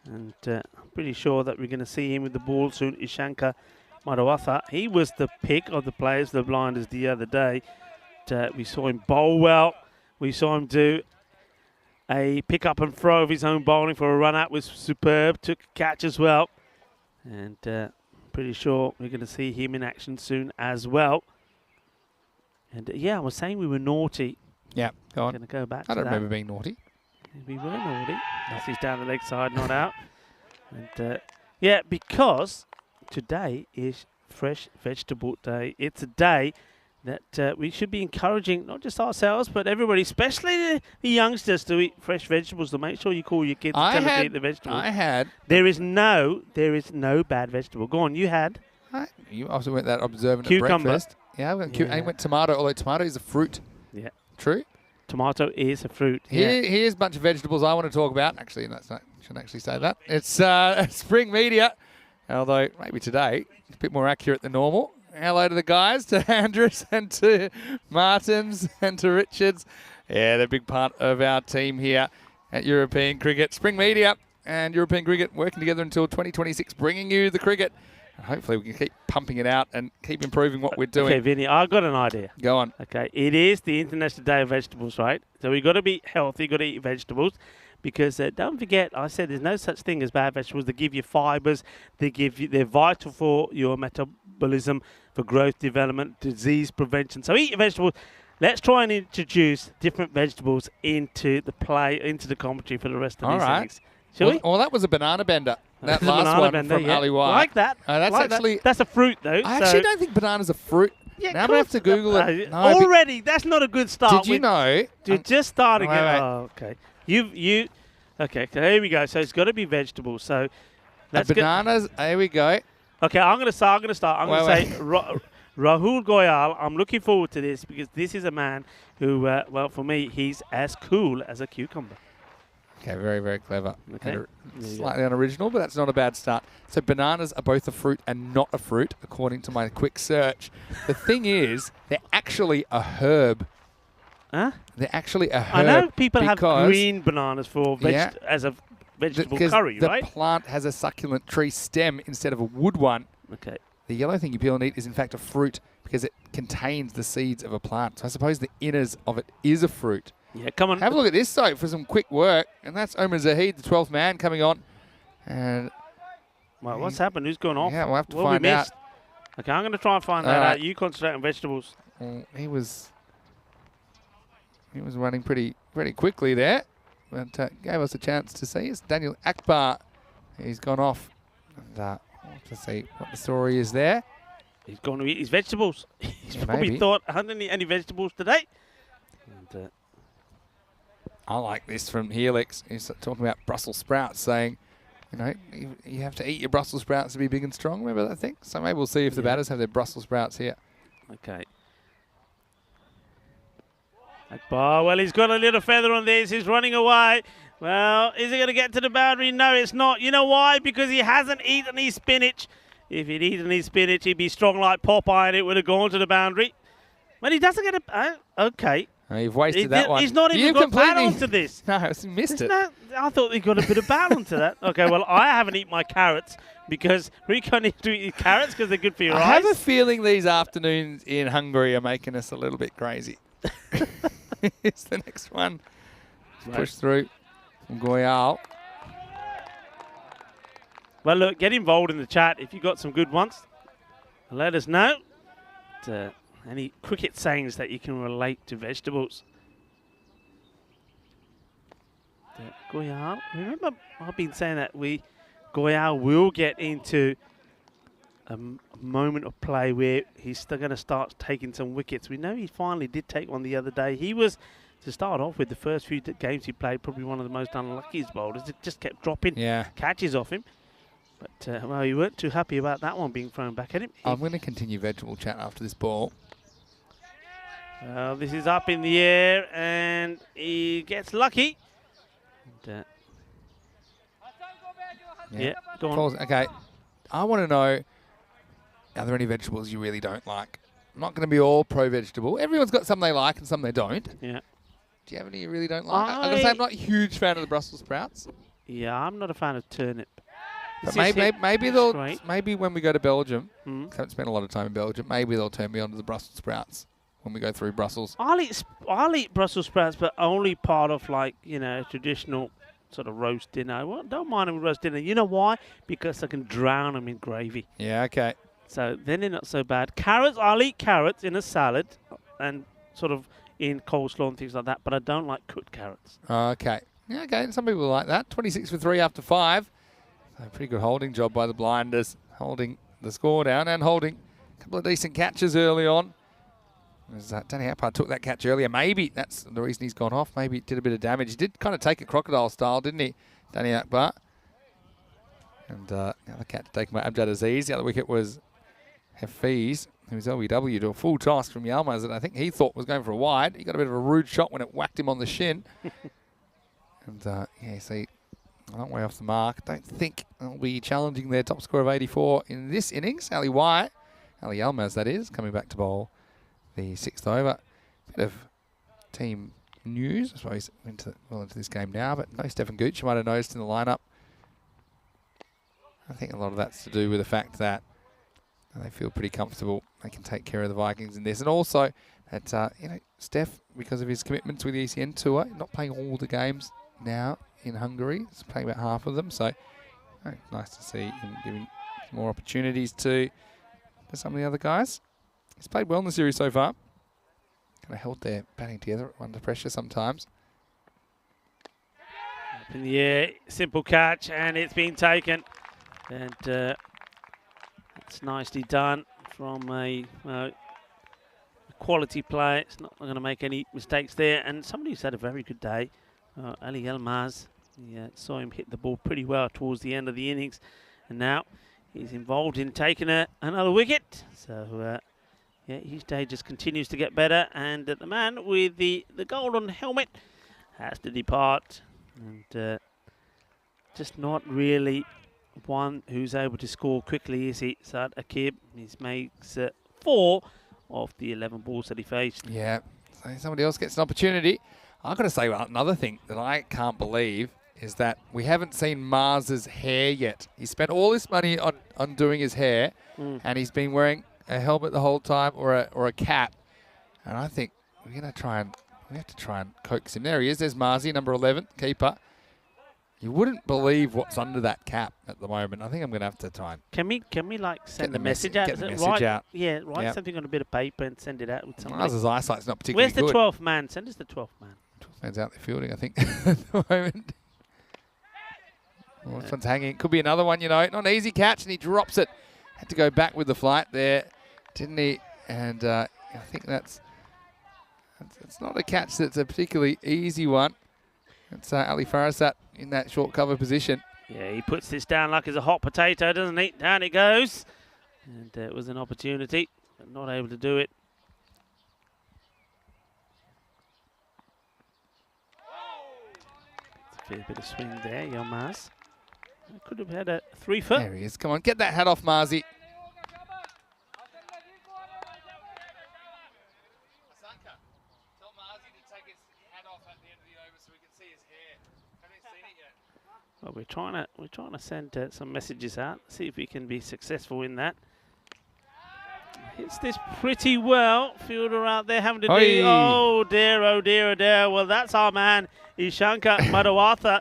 And I'm pretty sure that we're going to see him with the ball soon. Ishanka Madawatha. He was the pick of the players, the blinders, the other day. We saw him bowl well. We saw him do a pick up and throw of his own bowling for a run out was superb. Took a catch as well. And pretty sure we're going to see him in action soon as well. And I was saying we were naughty. Yeah, go on. Going to go back I to don't that. remember being naughty. We were naughty. That's he's down the leg side, not out. And because today is Fresh Vegetable Day. It's a day that we should be encouraging not just ourselves, but everybody, especially the youngsters, to eat fresh vegetables. To make sure you call your kids and tell them to eat the vegetables. There is no bad vegetable. Go on, you had. You also weren't that observant Cucumber. at breakfast. Yeah, I went tomato, although tomato is a fruit. Yeah. True? Tomato is a fruit. Here's a bunch of vegetables I want to talk about. Actually, shouldn't actually say that. It's Spring Media, although maybe today it's a bit more accurate than normal. Hello to the guys, to Andrews and to Martins and to Richards. Yeah, they're a big part of our team here at European Cricket. Spring Media and European Cricket working together until 2026, bringing you the cricket And hopefully we can keep pumping it out and keep improving what we're doing. Okay, Vinny, I've got an idea. Go on. Okay, it is the International Day of Vegetables, right? So we've got to be healthy, got to eat vegetables. Because don't forget, I said there's no such thing as bad vegetables. They give you fibers. They're vital for your metabolism, for growth, development, disease prevention. So eat your vegetables. Let's try and introduce different vegetables into the play, into the commentary for the rest of these innings. Shall we? Well, that was a banana bender. That The last banana one bender, from yeah. Ali White. Like that. That's like actually. That's a fruit, though. I actually don't think banana's a fruit. Yeah, now I'm gonna have to Google it. No, already, that's not a good start. did you know? You're just starting wait, it. wait. Oh, okay. Okay, so here we go. So it's got to be vegetables. So let's Bananas. Here we go. Okay, I'm going to start. I'm going to Wait, say Rahul Goyal. I'm looking forward to this because this is a man who, well, for me, he's as cool as a cucumber. Okay, very, very clever. Okay. And slightly unoriginal, but that's not a bad start. So bananas are both a fruit and not a fruit, according to my quick search. The thing is, they're actually a herb. Huh? They're actually a herb. I know people have green bananas for as a vegetable curry, the right? The plant has a succulent tree stem instead of a wood one. Okay. The yellow thing you peel and eat is in fact a fruit because it contains the seeds of a plant. So I suppose the inners of it is a fruit. Yeah, come on. Have a look at this soap for some quick work. And that's Omar Zahid, the 12th man, coming on. And well, what's happened? Who's gone off? Yeah, we'll have to what find out. Okay, I'm going to try and find that out. You concentrate on vegetables. Well, he was running pretty quickly there, but gave us a chance to see. It's Daniel Akbar. He's gone off. And we'll have to see what the story is there. He's going to eat his vegetables. He's probably maybe. thought, I haven't eaten any vegetables today. And, I like this from Helix. He's talking about Brussels sprouts, saying, you know, you have to eat your Brussels sprouts to be big and strong. Remember that thing? So maybe we'll see if the batters have their Brussels sprouts here. Okay. Akbar, well, he's got a little feather on this. He's running away. Well, is he going to get to the boundary? No, it's not. You know why? Because he hasn't eaten his spinach. If he'd eaten his spinach, he'd be strong like Popeye and it would have gone to the boundary. But he doesn't get a... okay. Oh, you've wasted that one. He's not even got balance to this. No, he missed it. I thought he got a bit of balance to that. Okay, well, I haven't eaten my carrots because Rico needs to eat carrots because they're good for your eyes. I have a feeling these afternoons in Hungary are making us a little bit crazy. It's the next one. Right. Push through from Goyal. Well, look, get involved in the chat if you've got some good ones. Let us know. Any cricket sayings that you can relate to vegetables. Goyal, remember I've been saying that Goyal will get into a moment of play where he's still going to start taking some wickets. We know he finally did take one the other day. He was, to start off with, the first few games he played, probably one of the most unluckiest bowlers. It just kept dropping catches off him. But, well, you weren't too happy about that one being thrown back at him. I'm going to continue vegetable chat after this ball. This is up in the air, and he gets lucky. And, go on. Okay, I want to know, are there any vegetables you really don't like? I'm not going to be all pro-vegetable. Everyone's got some they like and some they don't. Yeah. Do you have any you really don't like? I'm going to say I'm not a huge fan of the Brussels sprouts. Yeah, I'm not a fan of turnip. But maybe when we go to Belgium, I haven't spent a lot of time in Belgium, maybe they'll turn me on to the Brussels sprouts when we go through Brussels. I'll eat Brussels sprouts, but only part of, like, you know, traditional sort of roast dinner. Well, don't mind them with roast dinner. You know why? Because I can drown them in gravy. Yeah, okay. So then they're not so bad. Carrots, I'll eat carrots in a salad and sort of in coleslaw and things like that, but I don't like cooked carrots. Okay. Yeah, okay. Some people like that. 26 for 3 after 5. A pretty good holding job by the Blinders, holding the score down and holding a couple of decent catches early on. Danny Akbar took that catch earlier. Maybe that's the reason he's gone off. Maybe it did a bit of damage. He did kind of take it crocodile style, didn't he, Danny Akbar? And the other catch taken by Abjad Aziz. The other wicket was Hafiz, who was LBW to a full toss from Yalmaz that I think he thought was going for a wide. He got a bit of a rude shot when it whacked him on the shin. And, yeah, see, a long way off the mark. Don't think they'll be challenging their top score of 84 in this innings. Ali Yalmaz, that is, coming back to bowl the 6th over. Bit of team news. I suppose into this game now, but no Stephen Gooch. You might have noticed in the lineup. I think a lot of that's to do with the fact that And they feel pretty comfortable. They can take care of the Vikings in this. And also, that Steph, because of his commitments with the ECN Tour, not playing all the games now in Hungary. He's playing about half of them. So nice to see him giving more opportunities to some of the other guys. He's played well in the series so far. Kind of held their batting together under pressure sometimes. Up in the air, simple catch, and it's been taken. And it's nicely done from a quality player. It's not going to make any mistakes there. And somebody who's had a very good day, Ali Elmaz. Saw him hit the ball pretty well towards the end of the innings. And now he's involved in taking another wicket. So, his day just continues to get better. And the man with the golden helmet has to depart. And just not really one who's able to score quickly, is he? Saad Akib. He makes 4 of the 11 balls that he faced. Yeah, so somebody else gets an opportunity. I've got to say, another thing that I can't believe is that we haven't seen Mars's hair yet. He spent all this money on doing his hair, and he's been wearing a helmet the whole time, or a cap. And I think we have to try and coax him. There he is. There's Marzi, number 11, keeper. You wouldn't believe what's under that cap at the moment. I think I'm going to have to try and... Can we like send the message out? Get the message out. Yeah, write something on a bit of paper and send it out with something. Mars's eyesight's not particularly good. Where's the 12th man? Send us the 12th man. 12th man's out there fielding, I think, at the moment. Well, this one's hanging. Could be another one, Not an easy catch, and he drops it. Had to go back with the flight there, didn't he? And I think it's not a catch that's a particularly easy one. It's Ali Farasat in that short cover position. Yeah, he puts this down like it's a hot potato, doesn't he? Down it goes. And it was an opportunity, but not able to do it. It's a fair bit of swing there, Yilmaz. Could have had a 3-foot. There he is. Come on, get that hat off, Marzi. Well, we're trying to send some messages out. See if we can be successful in that. Hits this pretty well. Fielder out there having to do. Oh dear, oh dear, oh dear. Well, that's our man, Ishanka Madawatha.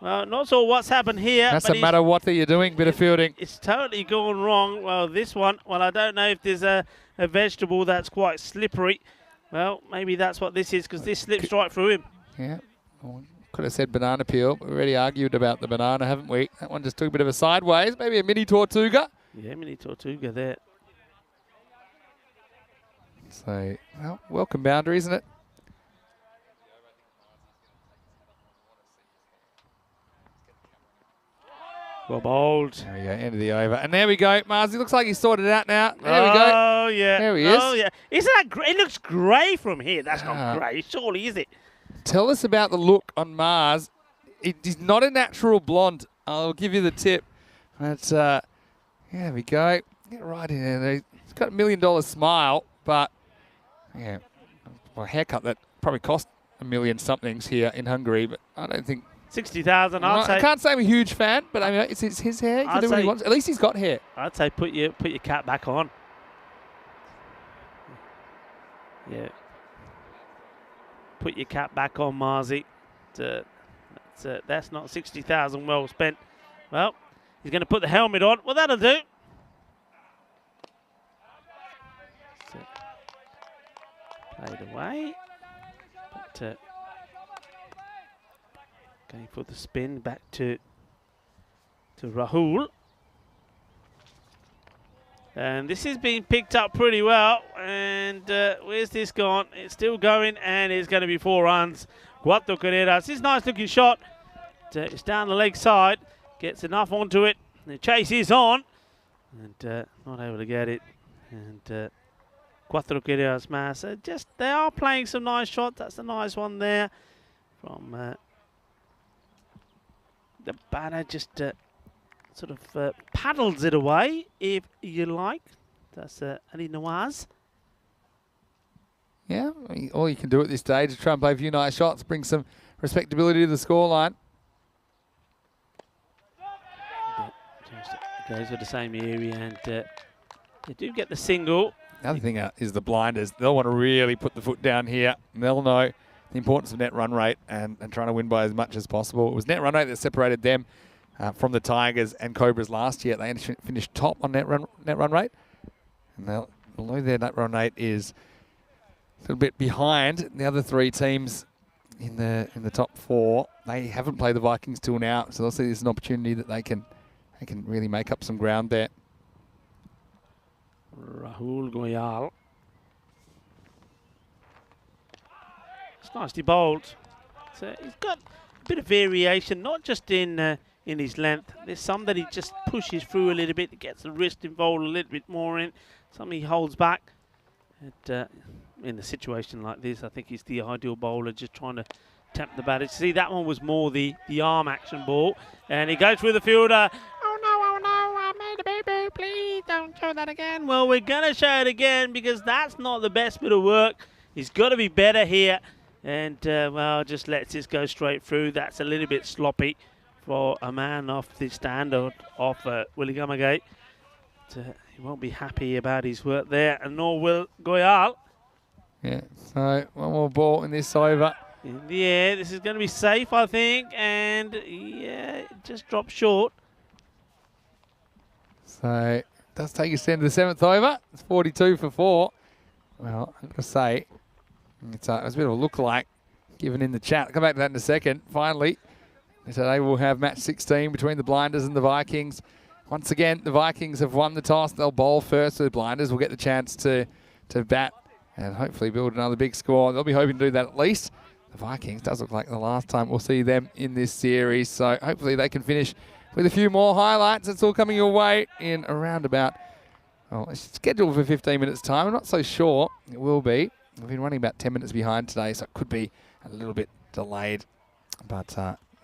Well, not sure what's happened here. That's no matter what you're doing, bit of fielding. It's totally gone wrong. Well, this one, I don't know if there's a vegetable that's quite slippery. Well, maybe that's what this is, because this slips right through him. Yeah. Could have said banana peel. We've already argued about the banana, haven't we? That one just took a bit of a sideways. Maybe a mini Tortuga. Yeah, mini Tortuga there. So, well, welcome boundary, isn't it? Well bowled. There we go, end of the over. And there we go. Marzi looks like he's sorted it out now. There we go. Oh, yeah. There he is. Oh, yeah. Isn't that great? It looks grey from here. That's not grey, surely, is it? Tell us about the look on Mars. He's not a natural blonde. I'll give you the tip. But, there we go. Get right in there. He's got $1 million smile, but, yeah, a haircut that probably cost $1 million somethings here in Hungary, but I don't think... 60,000, I can't say I'm a huge fan, but I mean, it's his hair. He can do what he wants. At least he's got hair. I'd say put your cap back on. Yeah. Put your cap back on, Marzi. That's not 60,000 well spent. Well, he's going to put the helmet on. Well, that'll do. Played away. But going for the spin back to Rahul. And this is being picked up pretty well. And where's this gone? It's still going, and it's going to be 4 runs. Cuatro carreras. This is a nice looking shot. It's down the leg side. Gets enough onto it. The chase is on. And not able to get it. And Cuatro carreras mass. They are playing some nice shots. That's a nice one there. From the batter just sort of paddles it away, if you like. That's Ali Nawaz. Yeah, I mean, all you can do at this stage is try and play a few nice shots, bring some respectability to the scoreline. Goes with the same area, and They do get the single. The other thing is the blinders. They'll want to really put the foot down here. And they'll know the importance of net run rate and trying to win by as much as possible. It was net run rate that separated them from the Tigers and Cobras last year. They finished top on net run rate. And although their net run rate is a little bit behind the other three teams in the top four, they haven't played the Vikings till now. So they'll see this as an opportunity that they can really make up some ground there. Rahul Goyal. It's nicely bowled. So he's got a bit of variation, not just in his length. There's some that he just pushes through a little bit, gets the wrist involved a little bit more in. Some he holds back. And, in a situation like this, I think he's the ideal bowler, just trying to tempt the batter. See, that one was more the arm action ball. And he goes through the fielder. Oh no, I made a boo-boo. Please don't show that again. Well, we're going to show it again because that's not the best bit of work. He's got to be better here. And, well, just lets this go straight through. That's a little bit sloppy for a man off the standard of Willie Gummergate. He won't be happy about his work there, and nor will Goyal. Yeah, so one more ball in this over. In the air, this is going to be safe, I think, and yeah, it just dropped short. So it does take us into the 7th over. It's 42 for 4. Well, I'm going to say it's a bit of a look-alike given in the chat. I'll come back to that in a second. Finally, today we'll have match 16 between the Blinders and the Vikings. Once again, the Vikings have won the toss. They'll bowl first, so the Blinders will get the chance to bat and hopefully build another big score. They'll be hoping to do that at least. The Vikings does look like the last time we'll see them in this series, so hopefully they can finish with a few more highlights. It's all coming your way in around about, well, it's scheduled for 15 minutes time. I'm not so sure it will be. We've been running about 10 minutes behind today, so it could be a little bit delayed. But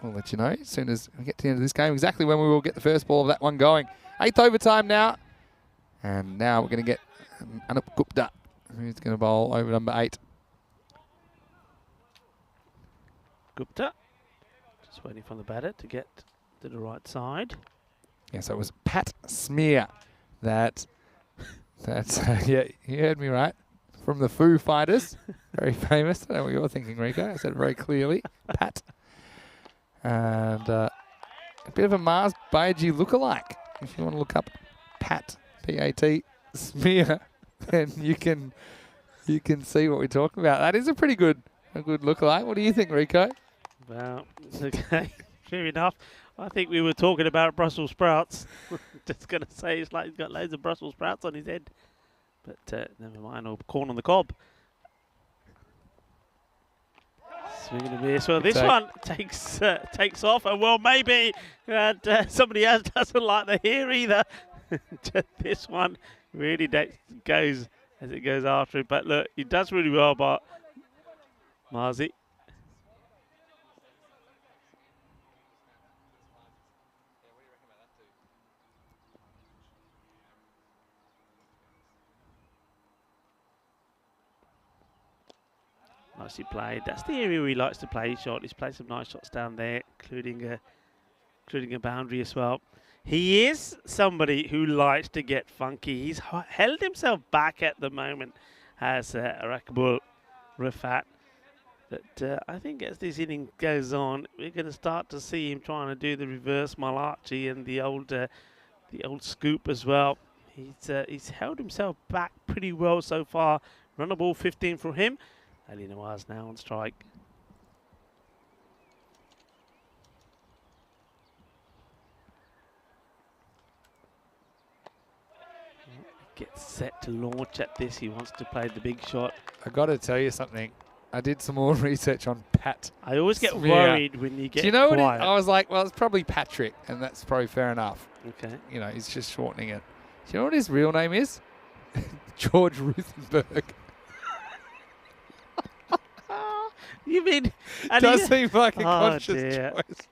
we'll let you know as soon as we get to the end of this game exactly when we will get the first ball of that one going. 8th overtime now. And now we're going to get Anup Gupta, who's going to bowl over number 8. Gupta just waiting for the batter to get to the right side. Yeah, so it was Pat Smear that's yeah, you heard me right. From the Foo Fighters. Very famous. I don't know what you're thinking, Rico. I said it very clearly. Pat. And a bit of a Mars Baiji lookalike. If you want to look up Pat, P-A-T, Smear, then you can see what we're talking about. That is a pretty good lookalike. What do you think, Rico? Well, okay, fair enough. I think we were talking about Brussels sprouts. Just going to say it's like he's got loads of Brussels sprouts on his head. But never mind, or corn on the cob. Swinging a miss. Well, this one takes off, and well, maybe somebody else doesn't like the hair either. This one really goes as it goes after it. But look, he does really well, but Marzi. Nicely played. That's the area where he likes to play his shot. He's played some nice shots down there, including a boundary as well. He is somebody who likes to get funky. He's held himself back at the moment as Rakibul Rifat. But I think as this inning goes on, we're going to start to see him trying to do the reverse Malachi and the old scoop as well. He's held himself back pretty well so far. Run a ball 15 for him. Ali Nawaz now on strike. Gets set to launch at this. He wants to play the big shot. I got to tell you something. I did some more research on Pat. I always get Smear. worried when you get Do you know quiet. what I was like, well, it's probably Patrick, and that's probably fair enough. Okay. You know, he's just shortening it. Do you know what his real name is? George Ruthenberg. You mean... Does seem like a conscious choice.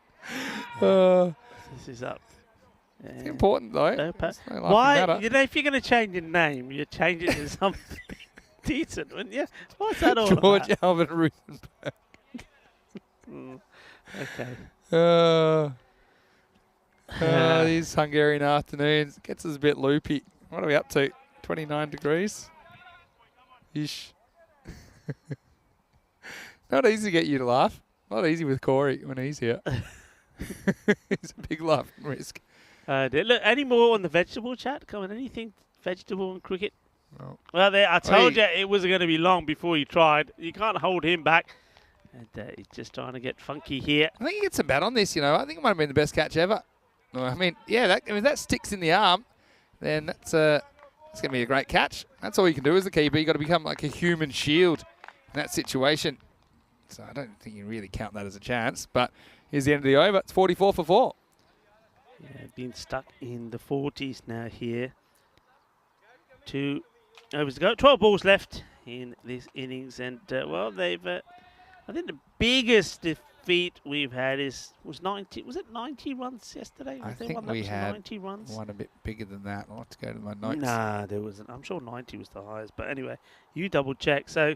This is up. It's important, though. No, why? You know, if you're going to change your name, you change it to something decent, wouldn't you? What's that all George about? Albert Ruthenberg. Okay. These Hungarian afternoons. Gets us a bit loopy. What are we up to? 29 degrees. Ish. Not easy to get you to laugh. Not easy with Corey when he's here. It's a big laugh and risk. Look, any more on the vegetable chat? Come on, anything vegetable and cricket? Well, Well, there, I told you it wasn't going to be long before you tried. You can't hold him back. And he's just trying to get funky here. I think he gets a bat on this, you know. I think it might have been the best catch ever. I mean, yeah, if that sticks in the arm, then that's going to be a great catch. That's all you can do as a keeper. You've got to become like a human shield in that situation. So I don't think you really count that as a chance. But here's the end of the over. It's 44 for 4. Yeah, been stuck in the 40s now here. 2 overs to go. 12 balls left in this innings. And, well, they've... I think the biggest defeat we've had was 90. Was it 90 runs yesterday? I Was there think one that we was had 90 runs? one a bit bigger than that. I'll have to go to my notes. Nah, there wasn't. I'm sure 90 was the highest. But anyway, you double check. So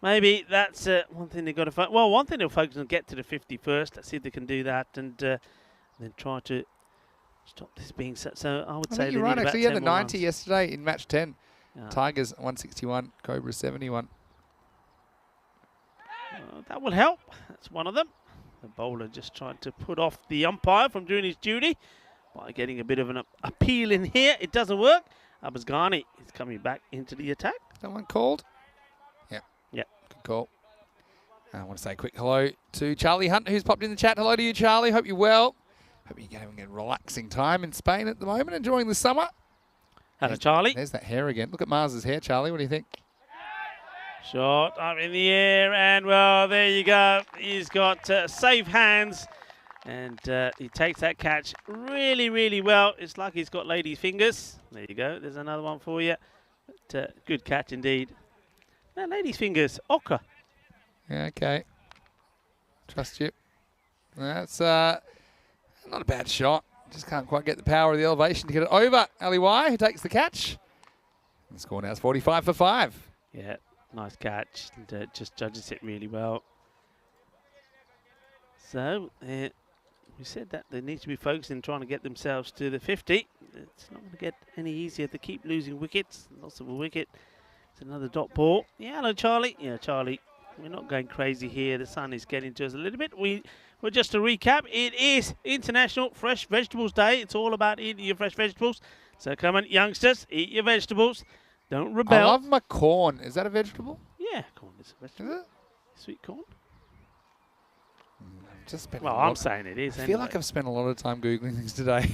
maybe that's one thing they've got to focus. Well, one thing they'll focus on, get to the 50 first. Let's see if they can do that, and then try to stop this being set. So I would I say think you're they right. need about Actually, yeah, 10 the more 90 runs. yesterday in match 10. Yeah. Tigers 161, Cobra 71. That will help. That's one of them. The bowler just trying to put off the umpire from doing his duty by getting a bit of an appeal in here. It doesn't work. Abasghani is coming back into the attack. Someone called? Yep. Yep. Good call. I want to say a quick hello to Charlie Hunt, who's popped in the chat. Hello to you, Charlie. Hope you're well. Hope you're having a relaxing time in Spain at the moment, enjoying the summer. Hello, Charlie. There's that hair again. Look at Mars's hair, Charlie. What do you think? Shot up in the air, and well, there you go. He's got safe hands, and he takes that catch really, really well. It's like he's got ladies' fingers. There you go. There's another one for you. But, good catch indeed. Now, ladies' fingers, ochre. Yeah, okay. Trust you. That's not a bad shot. Just can't quite get the power of the elevation to get it over. Ali Y, who takes the catch. The score now is 45 for 5. Yeah. Nice catch, and just judges it really well. So, we said that they need to be focusing on trying to get themselves to the 50. It's not going to get any easier. They keep losing wickets. Lots of a wicket. It's another dot ball. Yeah, hello, Charlie. Yeah, Charlie. We're not going crazy here. The sun is getting to us a little bit. Well, just to recap, it is International Fresh Vegetables Day. It's all about eating your fresh vegetables. So come on, youngsters, eat your vegetables. Don't rebel. I love my corn. Is that a vegetable? Yeah, corn is a vegetable. Is it? Sweet corn. I've just spent Well, I'm saying it is. I feel like I've spent a lot of time Googling things today.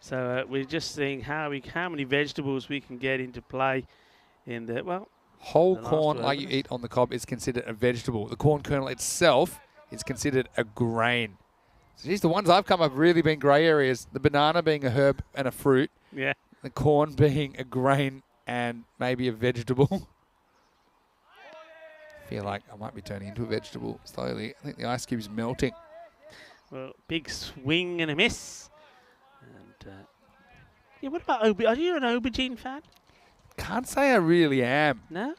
So we're just seeing how many vegetables we can get into play in the, well... Whole the last corn, two like you overs. eat on the cob, is considered a vegetable. The corn kernel itself is considered a grain. So geez, the ones I've come up have really been grey areas. The banana being a herb and a fruit. Yeah. The corn being a grain and maybe a vegetable. I feel like I might be turning into a vegetable slowly. I think the ice cube's melting. Well, big swing and a miss. And, yeah, what about are you an aubergine fan? Can't say I really am. No?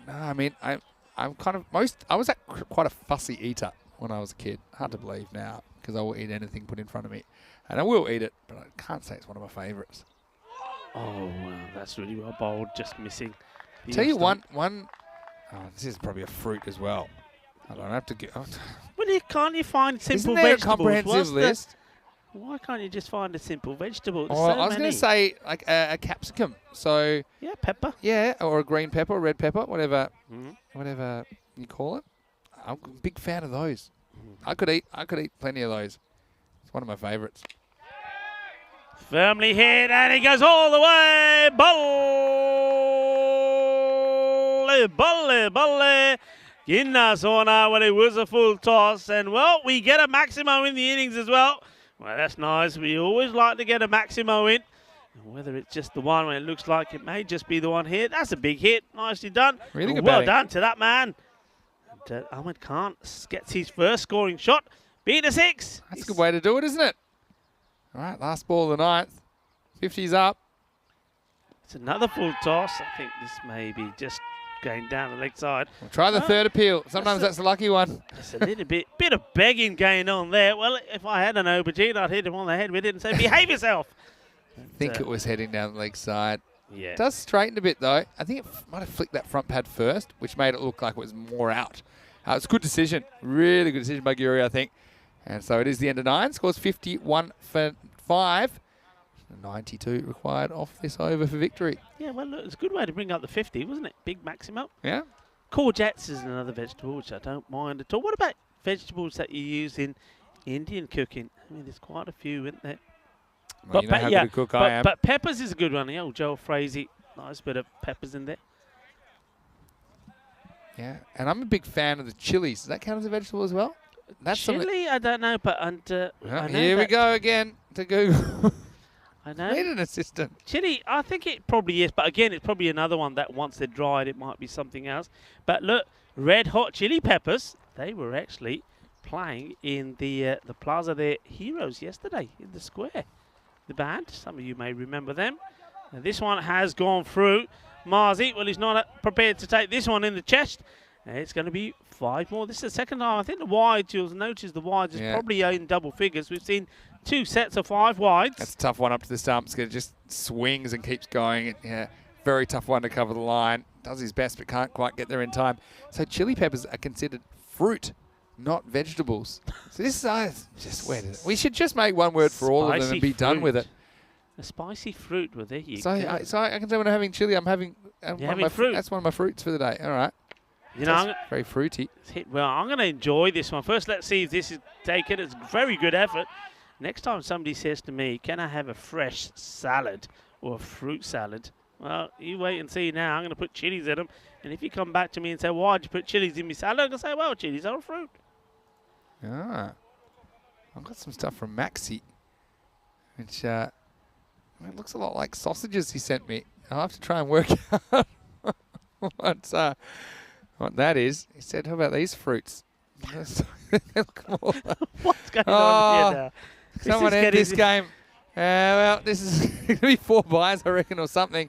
No, I mean, I'm kind of I was quite a fussy eater when I was a kid. Hard to believe now because I will eat anything put in front of me. And I will eat it, but I can't say it's one of my favourites. Oh, wow, that's really well bowled, just missing. the Tell you off one. Oh, this is probably a fruit as well. I don't have to get. Oh, Well, can't you find simple isn't there a vegetables? comprehensive list? Why can't you just find a simple vegetable? There's Oh, so I was going many. to say like a capsicum. So Yeah, pepper. yeah, or a green pepper, or red pepper, whatever Mm. you call it. I'm a big fan of those. I could eat plenty of those. It's one of my favourites. Firmly hit, and he goes all the way. Bolle. Ginnasona when it was a full toss. And, well, we get a Maximo in the innings as well. Well, that's nice. We always like to get a Maximo in. And whether it's just the one when it looks like it may just be the one here. That's a big hit. Nicely done. Really good Well batting. done to that man. And Ahmed Khan gets his first scoring shot. Beat a 6. That's a good way to do it, isn't it? All right, last ball of the ninth. 50's up. It's another full toss. I think this may be just going down the leg side. We'll try the Well, third appeal. Sometimes that's the lucky one. It's a little bit of begging going on there. Well, if I had an aubergine, I'd hit him on the head with it and say, behave yourself. I think it was heading down the leg side. Yeah. It does straighten a bit, though. I think it might have flicked that front pad first, which made it look like it was more out. It's a good decision. Really good decision by Guri, I think. And so it is the end of 9. Scores 51 for 5. 92 required off this over for victory. Yeah, well, look, it's a good way to bring up the 50, wasn't it? Big Maximo. Yeah. Courgettes is another vegetable, which I don't mind at all. What about vegetables that you use in Indian cooking? I mean, there's quite a few, isn't there? Well, you know how good a cook I am. But peppers is a good one. The old Joel Frazee, nice bit of peppers in there. Yeah, and I'm a big fan of the chilies. Does that count as a vegetable as well? That's chili, I don't know, but here we go again to Google. I know. Need an assistant. Chili, I think it probably is, but again, it's probably another one that once they're dried, it might be something else. But look, Red Hot Chili Peppers, they were actually playing in the Plaza de Heroes yesterday in the square. The band, some of you may remember them. And this one has gone through. Marzi, well, he's not prepared to take this one in the chest. And it's going to be 5 more. This is the second time. I think the wides, you'll notice the wides is probably in double figures. We've seen 2 sets of 5 wides. That's a tough one up to the stumps. It just swings and keeps going. Yeah, very tough one to cover the line. Does his best, but can't quite get there in time. So chili peppers are considered fruit, not vegetables. So this is just weird. We should just make one word for all of them and be done with it. A spicy fruit, well, there you go. So I can say when I'm having chili, I'm having fruit. That's one of my fruits for the day. All right. You know, very fruity. Well, I'm going to enjoy this one. First, let's see if this is taken. It's a very good effort. Next time somebody says to me, can I have a fresh salad or a fruit salad? Well, you wait and see now. I'm going to put chilies in them. And if you come back to me and say, why'd you put chilies in my salad? I'm going to say, well, chilies are a fruit. Ah. I've got some stuff from Maxi, which it looks a lot like sausages he sent me. I'll have to try and work out what that is. He said, how about these fruits? What's going on here now? Someone end this game. Well, this is going to be 4 buys, I reckon, or something.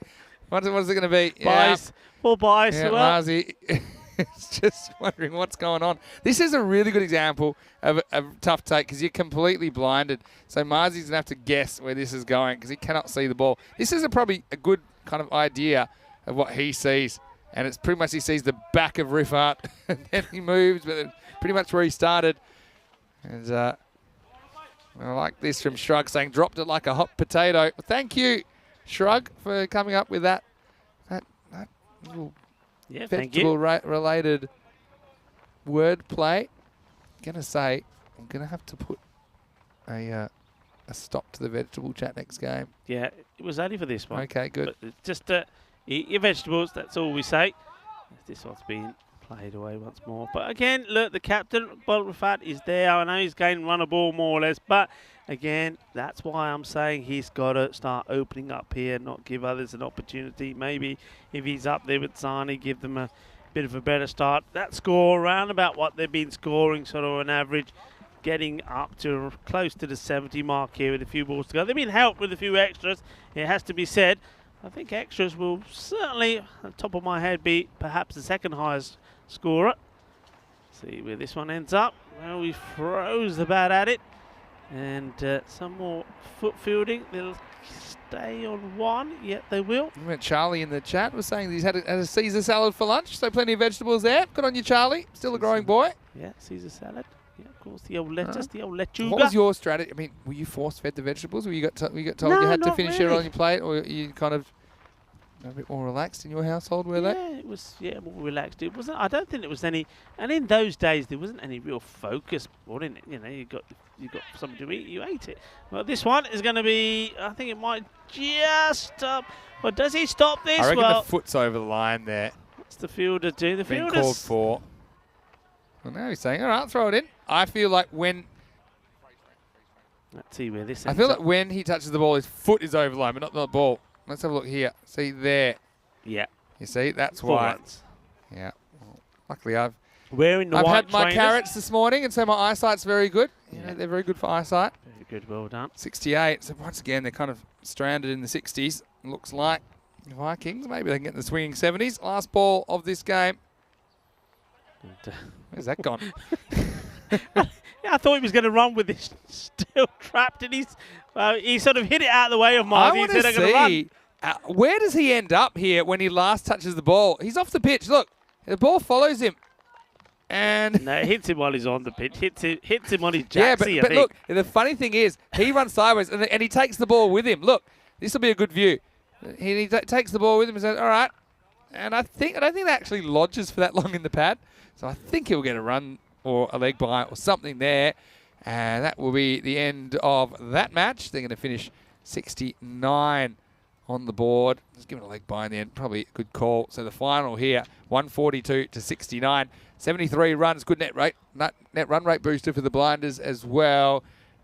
What is it going to be? Buys. 4 buys. Yeah, well. Marzi is just wondering what's going on. This is a really good example of a tough take because you're completely blinded. So Marzi's going to have to guess where this is going because he cannot see the ball. This is probably a good kind of idea of what he sees. And it's pretty much he sees the back of Riffart and then he moves, but it's pretty much where he started. And I like this from Shrug saying, dropped it like a hot potato. Well, thank you, Shrug, for coming up with that little vegetable-related wordplay. I'm going to say I'm going to have to put a stop to the vegetable chat next game. Yeah, it was only for this one. Okay, good. But just eat your vegetables, that's all we say. This one's been played away once more. But again, look, the captain, Bolrafat, is there. I know he's going to run a ball more or less. But again, that's why I'm saying he's got to start opening up here, not give others an opportunity. Maybe if he's up there with Sani, give them a bit of a better start. That score, around about what they've been scoring, sort of an average, getting up to close to the 70 mark here with a few balls to go. They've been helped with a few extras, it has to be said. I think extras will certainly, on the top of my head, be perhaps the second highest scorer. See where this one ends up. Well, we froze about at it. And some more foot fielding. They'll stay on 1. Yet they will. Charlie in the chat was saying he's had a Caesar salad for lunch. So plenty of vegetables there. Good on you, Charlie. Still a growing boy. Yeah, Caesar salad. Yeah, of course, the old lettuce, the old lechuga. What was your strategy? I mean, were you force-fed the vegetables? Were you got told you had to finish it on your plate? Or you kind of a bit more relaxed in your household, were they? Yeah, it was more relaxed. It wasn't. I don't think it was any. And in those days, there wasn't any real focus on it. You know, you got something to eat, you ate it. Well, this one is going to be. I think it might just stop. Well, does he stop this? I reckon the foot's over the line there. What's the fielder do? The fielder's been called for. Well, now he's saying, all right, throw it in. I feel like when. Let's see where this. I feel like when he touches the ball, his foot is over the line, but not the ball. Let's have a look here. See there. Yeah. You see, that's why. Yeah. Well, luckily, I've had my carrots this morning, and so my eyesight's very good. Yeah. You know, they're very good for eyesight. Very good, well done. 68. So once again, they're kind of stranded in the 60s. Looks like the Vikings. Maybe they can get in the swinging 70s. Last ball of this game. Where's that gone? Yeah, I thought he was going to run with this still trapped, and he sort of hit it out of the way of Marzi. I want to see Where does he end up here when he last touches the ball? He's off the pitch. Look, the ball follows him. And no, it hits him while he's on the pitch. Hits him on his jacksie, yeah, but look, the funny thing is, he runs sideways and he takes the ball with him. Look, this will be a good view. He takes the ball with him and says, all right. And I don't think that actually lodges for that long in the pad. So I think he'll get a run or a leg by or something there. And that will be the end of that match. They're going to finish 69 on the board. Just give it a leg by in the end. Probably a good call. So the final here, 142 to 69. 73 runs, good net run rate booster for the Blinders as well.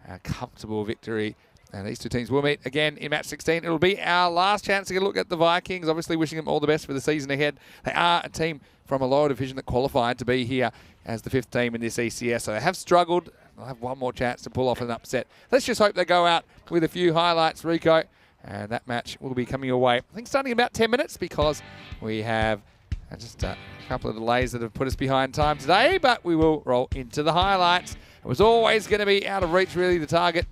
A comfortable victory. And these two teams will meet again in match 16. It'll be our last chance to get a look at the Vikings. Obviously wishing them all the best for the season ahead. They are a team from a lower division that qualified to be here as the 5th team in this ECS. So they have struggled. They'll have one more chance to pull off an upset. Let's just hope they go out with a few highlights, Rico. And that match will be coming your way, I think, starting in about 10 minutes because we have just a couple of delays that have put us behind time today, but we will roll into the highlights. It was always going to be out of reach, really, the target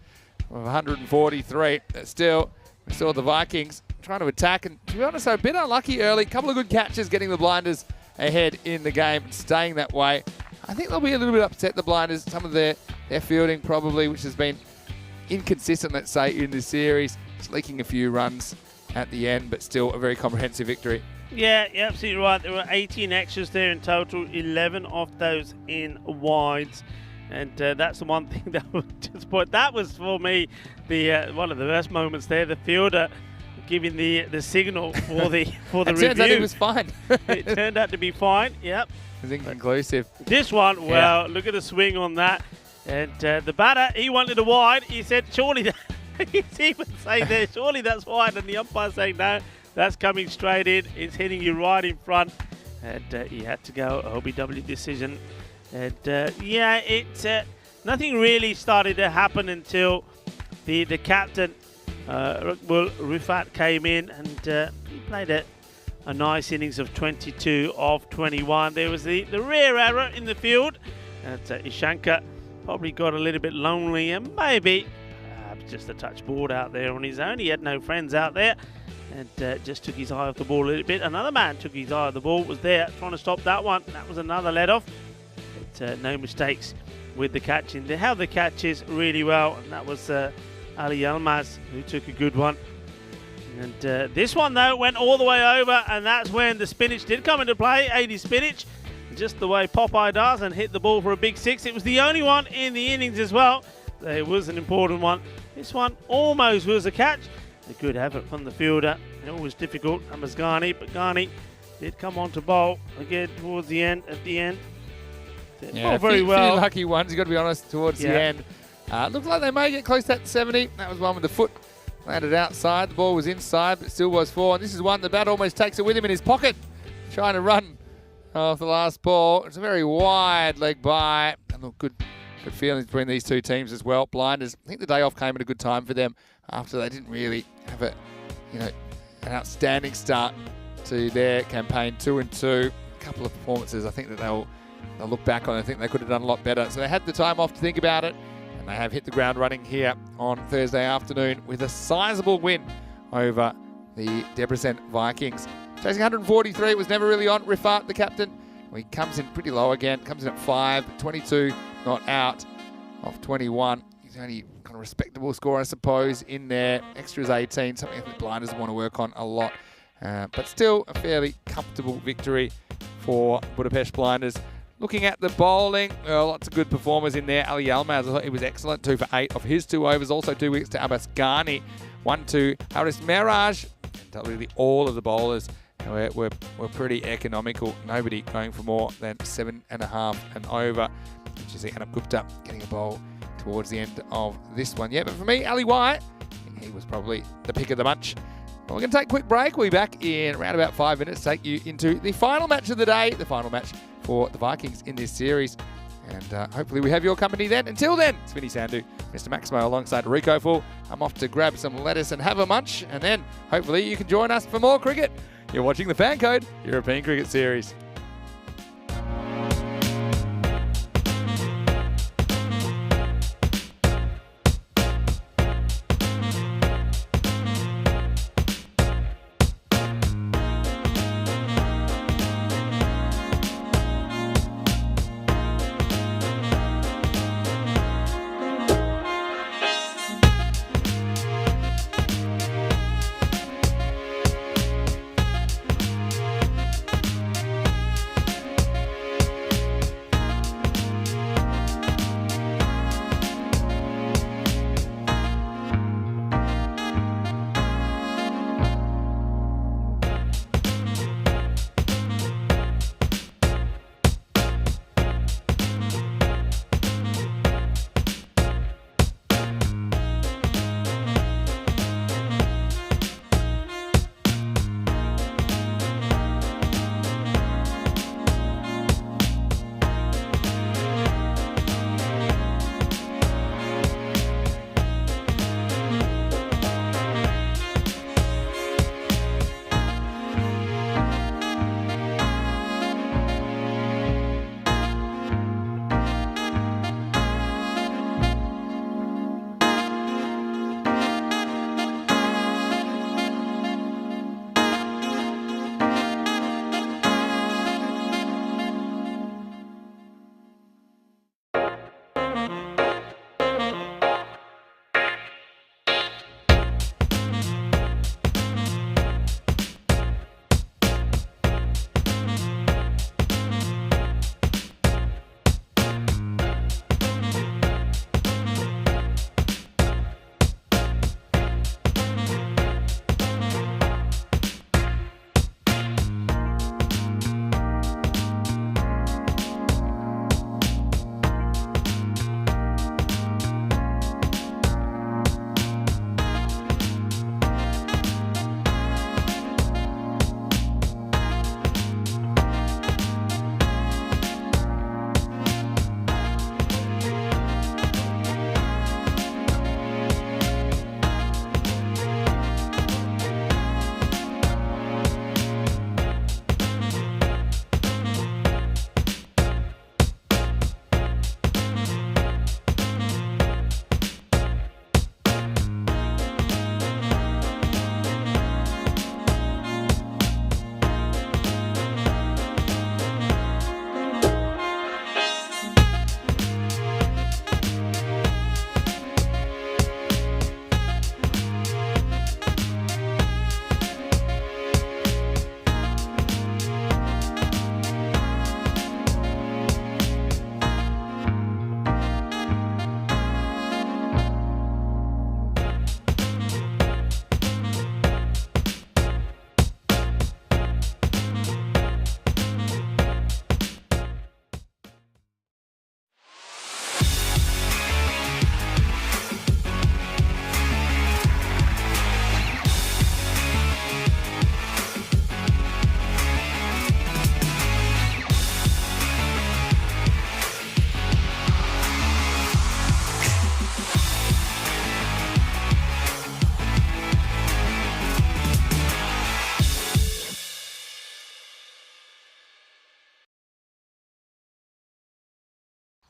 of 143. But still, we saw the Vikings trying to attack, and to be honest, a bit unlucky early. A couple of good catches getting the Blinders ahead in the game and staying that way. I think they'll be a little bit upset, the Blinders. Some of their fielding probably, which has been inconsistent, let's say, in this series. Just leaking a few runs at the end, but still a very comprehensive victory. Yeah, you're absolutely right. There were 18 extras there in total, 11 of those in wides. And that's the one thing that was just point. That was for me the one of the best moments there. The fielder giving the signal for the review. It turns out it was fine. It turned out to be fine. Yep. It was inconclusive. This one, well, look at the swing on that. And the batter, he wanted a wide. He said, surely that. He's even saying there, surely that's wide. And the umpire saying, no, that's coming straight in. It's hitting you right in front. And he had to go OBW decision. And nothing really started to happen until the captain, Rufat, came in and he played a nice innings of 22 of 21. There was the rare error in the field. And Ishanka probably got a little bit lonely and maybe just a touch bored out there on his own. He had no friends out there and just took his eye off the ball a little bit. Another man took his eye off the ball, was there trying to stop that one. That was another let-off. But no mistakes with the catching. They held the catches really well, and that was Ali Yilmaz who took a good one. And this one, though, went all the way over, and that's when the spinach did come into play. 80 spinach, just the way Popeye does, and hit the ball for a big 6. It was the only one in the innings as well. It was an important one. This one almost was a catch. A good effort from the fielder. Always difficult, Ghani, but Ghani did come on to bowl again towards the end, at the end. Yeah, very well. Few lucky ones, you've got to be honest, towards the end. Looks like they may get close to that 70. That was one with the foot landed outside. The ball was inside, but still was 4. And this is one the bat almost takes it with him in his pocket, trying to run off the last ball. It's a very wide leg by. And look, good feelings between these two teams as well. Blinders, I think the day off came at a good time for them after they didn't really have an outstanding start to their campaign. 2-2, a couple of performances. I think that they'll look back on. I think they could have done a lot better. So they had the time off to think about it, and they have hit the ground running here on Thursday afternoon with a sizable win over the Debrecen Vikings. Chasing 143, it was never really on. Rifat, the captain, he comes in pretty low again. Comes in at 5, 22 not out of 21. He's only kind of respectable score, I suppose, in there. Extras 18, something that the Blinders want to work on a lot. But still a fairly comfortable victory for Budapest Blinders. Looking at the bowling, lots of good performers in there. Ali Yilmaz, I thought he was excellent, 2 for 8 of his 2 overs. Also 2 wickets to Abbas Ghani, 1 to Haris Miraj. Really all of the bowlers were pretty economical. Nobody going for more than 7.5 and over. Which is Anab Gupta getting a bowl towards the end of this one. Yeah, but for me, Ali White, he was probably the pick of the bunch. Well, we're going to take a quick break. We'll be back in around about 5 minutes to take you into the final match of the day, the final match for the Vikings in this series. And hopefully we have your company then. Until then, it's Vinny Sandhu, Mr. Maximo alongside Rico Full. I'm off to grab some lettuce and have a munch, and then hopefully you can join us for more cricket. You're watching the FanCode European Cricket Series.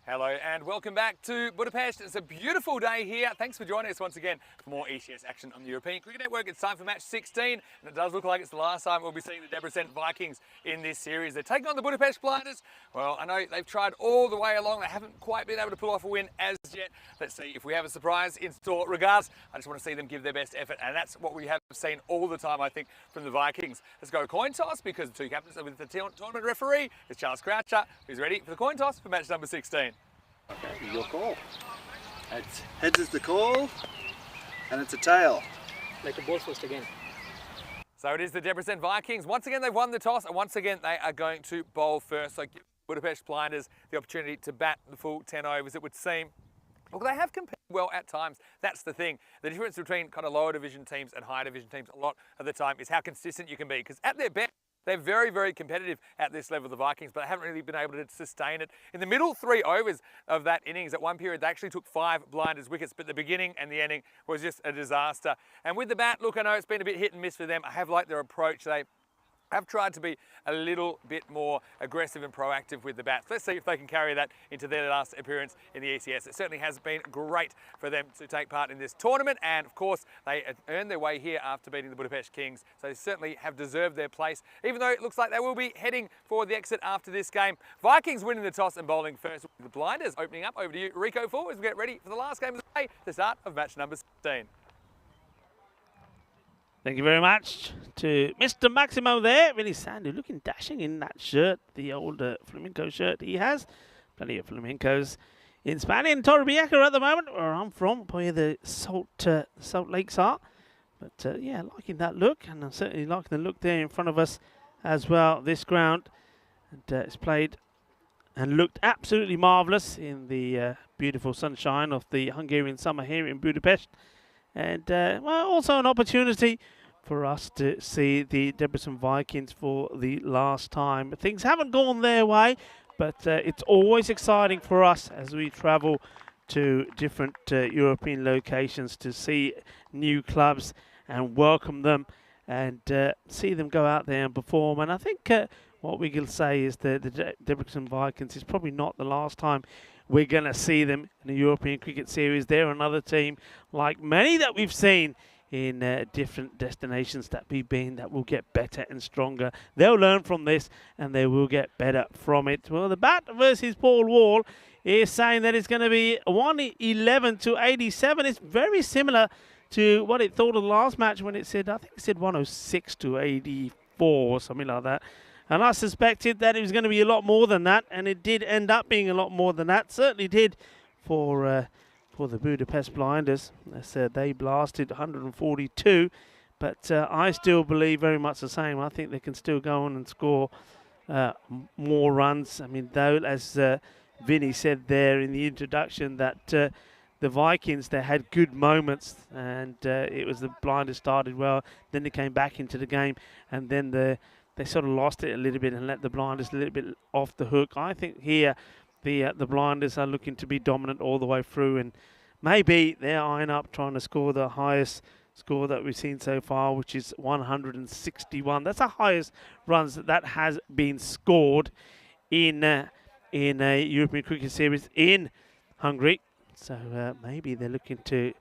Hello and welcome back to Budapest. It's a beautiful day here. Thanks for joining us once again for more ECS action on the European Cricket Network. It's time for match 16 and it does look like it's the last time we'll be seeing the Debrecen Vikings in this series. They're taking on the Budapest Blinders. Well, I know they've tried all the way along. They haven't quite been able to pull off a win as yet. Let's see if we have a surprise in store. Regardless, I just want to see them give their best effort and that's what we have seen all the time, I think, from the Vikings. Let's go coin toss because the two captains are with the tournament referee. It's Charles Croucher, who's ready for the coin toss for match number 16. Okay, your call. It's heads is the call, and it's a tail. Like a ball first again. So it is the Debrecen Vikings. Once again, they've won the toss, and once again, they are going to bowl first. So give Budapest Blinders the opportunity to bat the full 10 overs, it would seem. Look, they have competed well at times. That's the thing. The difference between kind of lower division teams and higher division teams a lot of the time is how consistent you can be. Because at their best, they're very, very competitive at this level, the Vikings, but they haven't really been able to sustain it. In the middle 3 overs of that innings, at one period, they actually took 5 Blinders wickets, but the beginning and the ending was just a disaster. And with the bat, look, I know it's been a bit hit and miss for them. I have liked their approach. They have tried to be a little bit more aggressive and proactive with the bats. Let's see if they can carry that into their last appearance in the ECS. It certainly has been great for them to take part in this tournament, and of course they earned their way here after beating the Budapest Kings, so they certainly have deserved their place, even though it looks like they will be heading for the exit after this game. Vikings winning the toss and bowling first. The Blinders opening up. Over to you, Rico, as we get ready for the last game of the day, the start of match number 16. Thank you very much to Mr. Maximo there. Really Sandy looking dashing in that shirt, the old flamenco shirt he has. Plenty of flamencos in Spain. In Torrevieja at the moment, where I'm from, where the Salt Lakes are. But yeah, liking that look, and I'm certainly liking the look there in front of us as well. This ground, and it's played and looked absolutely marvellous in the beautiful sunshine of the Hungarian summer here in Budapest. And well, also an opportunity for us to see the Debrecen Vikings for the last time. But things haven't gone their way, but it's always exciting for us as we travel to different European locations to see new clubs and welcome them and see them go out there and perform. And I think what we can say is that the Debrecen Vikings is probably not the last time we're going to see them in the European Cricket Series. They're another team, like many that we've seen in different destinations that we've been, that will get better and stronger. They'll learn from this and they will get better from it. Well, the bat versus Paul Wall is saying that it's going to be 111 to 87. It's very similar to what it thought of the last match when it said, I think it said 106 to 84 or something like that. And I suspected that it was going to be a lot more than that, and it did end up being a lot more than that. Certainly did for the Budapest Blinders. As they blasted 142, but I still believe very much the same. I think they can still go on and score more runs. I mean, though, as Vinny said there in the introduction, that the Vikings, they had good moments, and it was the Blinders started well, then they came back into the game, and then they sort of lost it a little bit and let the Blinders a little bit off the hook. I think here the Blinders are looking to be dominant all the way through, and maybe they're eyeing up trying to score the highest score that we've seen so far, which is 161. That's the highest runs that has been scored in a European Cricket Series in Hungary. So maybe they're looking to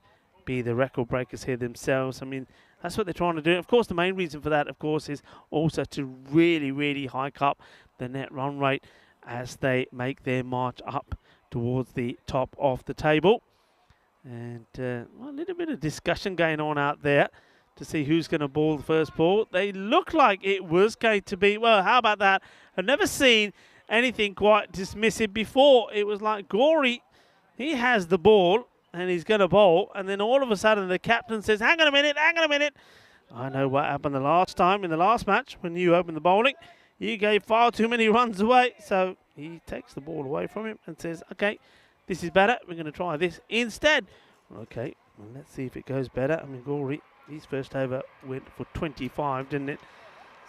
be the record breakers here themselves. I mean, that's what they're trying to do. Of course, the main reason for that, of course, is also to really, really hike up the net run rate as they make their march up towards the top of the table. And well, a little bit of discussion going on out there to see who's going to bowl the first ball. They look like it was going to be, well, how about that? I've never seen anything quite dismissive before. It was like Gory, he has the ball and he's going to bowl, and then all of a sudden the captain says, hang on a minute. I know what happened the last time in the last match when you opened the bowling. You gave far too many runs away. So he takes the ball away from him and says, okay, this is better. We're going to try this instead. Okay, well, let's see if it goes better. I mean, Gory, his first over went for 25, didn't it?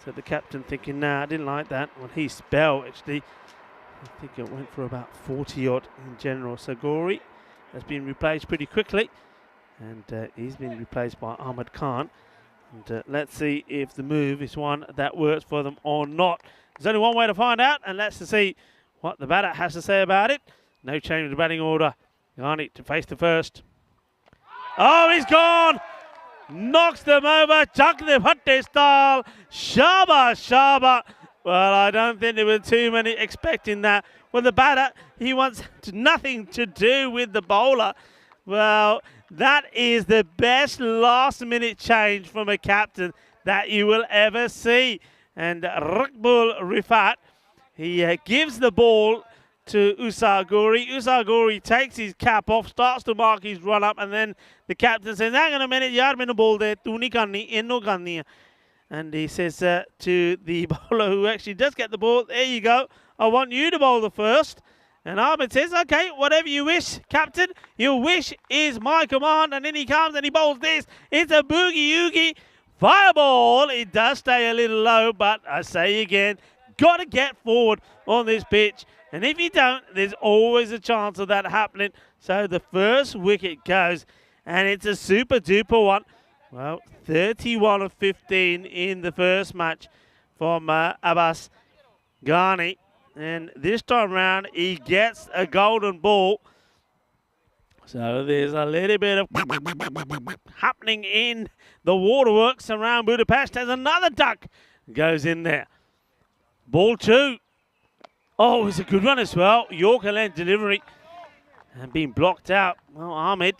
So the captain thinking, nah, I didn't like that. Well, he spelled, actually, I think it went for about 40-odd in general. So Gory has been replaced pretty quickly, and he's been replaced by Ahmed Khan. And let's see if the move is one that works for them or not. There's only one way to find out, and that's to see what the batter has to say about it. No change in the batting order. Ghani to face the first. Oh, he's gone! Knocks them over. Chuck the Bhatte style. Shaba, Shaba. Well, I don't think there were too many expecting that. Well, the batter, he wants nothing to do with the bowler. Well, that is the best last-minute change from a captain that you will ever see. And Rakbul Rifat, he gives the ball to Usaguri. Usaguri takes his cap off, starts to mark his run-up, and then the captain says, hang on a minute, yaar, mainu ball de, tu nahi karni, inno karni hai. And he says to the bowler who actually does get the ball, there you go, I want you to bowl the first. And Ahmed says, okay, whatever you wish, captain. Your wish is my command. And then he comes and he bowls this. It's a boogie-oogie fireball. It does stay a little low, but I say again, got to get forward on this pitch. And if you don't, there's always a chance of that happening. So the first wicket goes, and it's a super-duper one. Well, 31 of 15 in the first match from Abbas Ghani. And this time round, he gets a golden ball. So there's a little bit of happening in the waterworks around Budapest as another duck goes in there. Ball 2. Oh, it's a good one as well. Yorker length delivery and being blocked out. Well, Ahmed,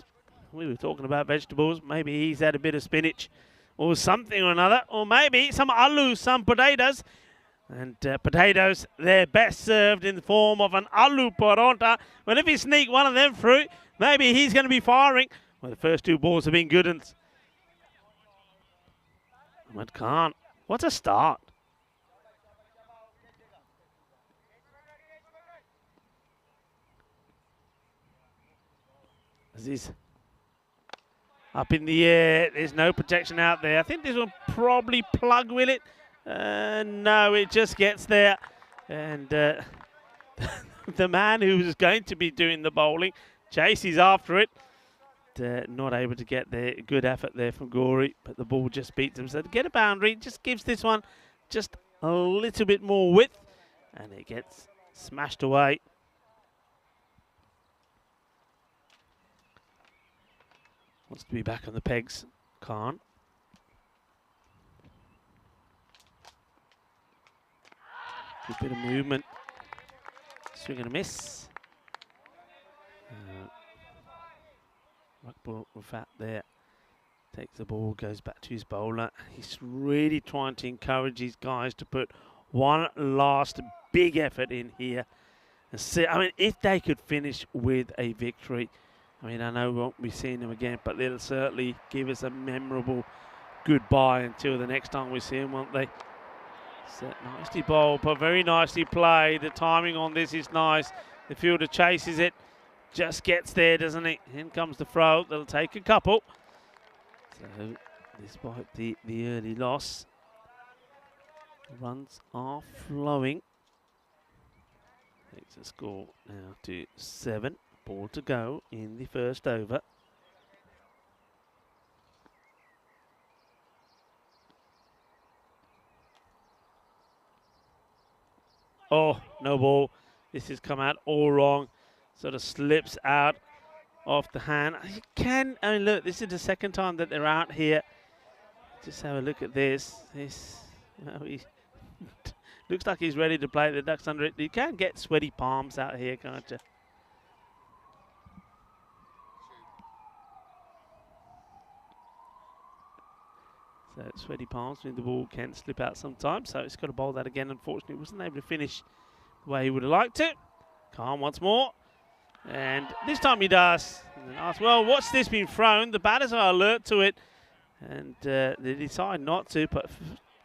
we were talking about vegetables. Maybe he's had a bit of spinach or something or another. Or maybe some aloo, some potatoes. And potatoes, they're best served in the form of an aloo paratha. Well, if he sneak one of them through, maybe he's going to be firing. Well, the first 2 balls have been good ones. Ahmed Khan, what a start. This up in the air. There's no protection out there. I think this will probably plug, will it? No, it just gets there. And the man who's going to be doing the bowling chases after it. Not able to get there. Good effort there from Gori, but the ball just beats him. So to get a boundary, just gives this one just a little bit more width. And it gets smashed away. Wants to be back on the pegs. Can't. Good bit of movement. Swing and a miss. Rakbul Rifat there. Takes the ball, goes back to his bowler. He's really trying to encourage his guys to put one last big effort in here. And see, I mean, if they could finish with a victory, I mean, I know we won't be seeing them again, but they'll certainly give us a memorable goodbye until the next time we see them, won't they? Set nicely bowled, but very nicely played. The timing on this is nice. The fielder chases it, just gets there, doesn't it? In comes the throw. They'll take a couple. So, despite the early loss, runs are flowing. Takes the score now to 7. Ball to go in the first over. Oh, no ball. This has come out all wrong. Sort of slips out off the hand. You can, I mean, look, this is the second time that they're out here. Just have a look at this. This, you know, he looks like he's ready to play. The duck's under it. You can get sweaty palms out here, can't you? So sweaty palms mean the ball can slip out sometimes. So it's got to bowl that again. Unfortunately, wasn't able to finish the way he would have liked it. Calm once more. And this time he does. And then asks, well, what's this been thrown? The batters are alert to it. And they decide not to, but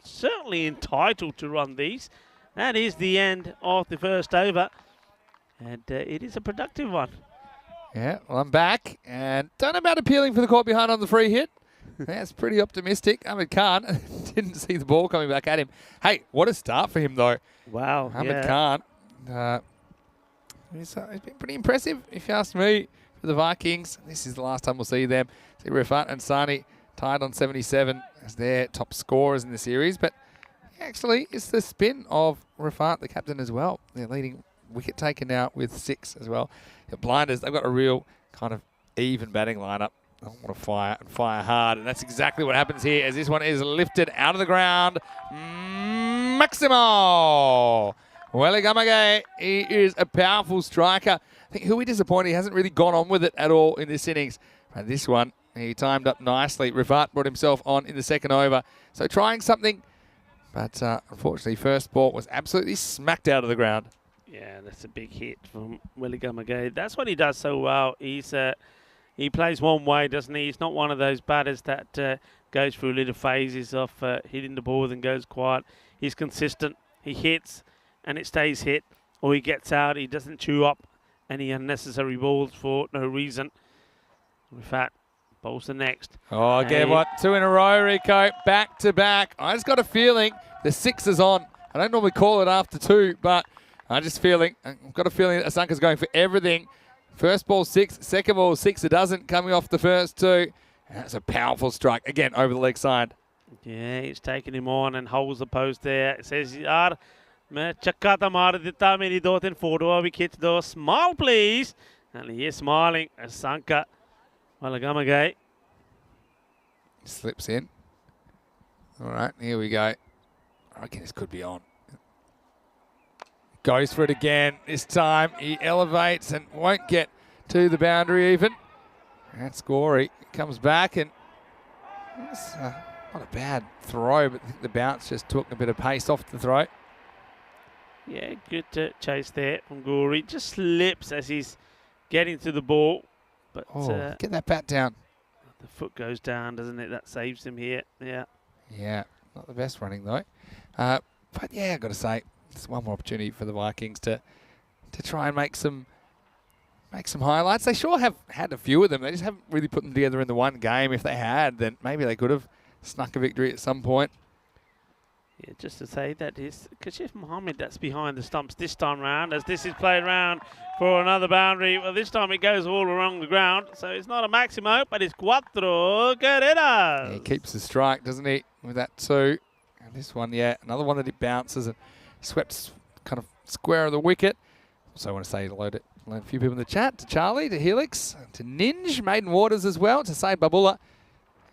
certainly entitled to run these. That is the end of the first over. And it is a productive one. Yeah, well, I'm back. And don't know about appealing for the caught behind on the free hit. That's pretty optimistic. Ahmed Khan didn't see the ball coming back at him. Hey, what a start for him, though. Wow. Ahmed Khan. He's been pretty impressive, if you ask me, for the Vikings. This is the last time we'll see them. See Rifat and Sani tied on 77 as their top scorers in the series. But actually, it's the spin of Rifat, the captain, as well. They're leading wicket taken now with 6 as well. The Blinders, they've got a real kind of even batting lineup. I want to fire and fire hard, and that's exactly what happens here as this one is lifted out of the ground. Maximo! Welligamage, he is a powerful striker. I think who he disappointed, he hasn't really gone on with it at all in this innings. But this one, he timed up nicely. Rivat brought himself on in the second over. So trying something, but unfortunately first ball was absolutely smacked out of the ground. Yeah, that's a big hit from Welligamage. That's what he does so well. He plays one way, doesn't he? He's not one of those batters that goes through little phases of hitting the ball and goes quiet. He's consistent. He hits and it stays hit, or he gets out. He doesn't chew up any unnecessary balls for no reason. With that, bowls the next. Oh, again, what? 2 in a row, Rico. Back to back. I just got a feeling the 6 is on. I don't normally call it after 2, but I've got a feeling that Asanka's going for everything. First ball 6, second ball 6 a dozen coming off the first 2. That's a powerful strike, again, over the leg side. Yeah, he's taking him on and holds the post there. It says, yaar, मैं चक्का तो मार देता मेरी 2-3 photo wickets दो. Smile, please. And he is smiling. Asanka. Welligamage. Slips in. All right, here we go. I reckon this could be on. Goes for it again. This time he elevates and won't get to the boundary even. That's Gorey. Comes back and it's not a bad throw, but I think the bounce just took a bit of pace off the throw. Yeah, good chase there from Gorey. Just slips as he's getting to the ball. But Get that bat down. the foot goes down, doesn't it? That saves him here. Yeah. Yeah, not the best running though. But yeah, I've got to say, it's one more opportunity for the Vikings to try and make some highlights. They sure have had a few of them. They just haven't really put them together in the one game. If they had, then maybe they could have snuck a victory at some point. Yeah, just to say that is Kashif Mohammed that's behind the stumps this time round, as this is played round for another boundary. Well, this time it goes all along the ground, so it's not a Maximo, but it's cuatro carreras. Yeah, he keeps the strike, doesn't he, with that 2. And this one, yeah, another one that it bounces and swept kind of square of the wicket. Also, I want to say hello to a few people in the chat, to Charlie, to Helix, to Ninja, Maiden Waters as well, to Said Babula.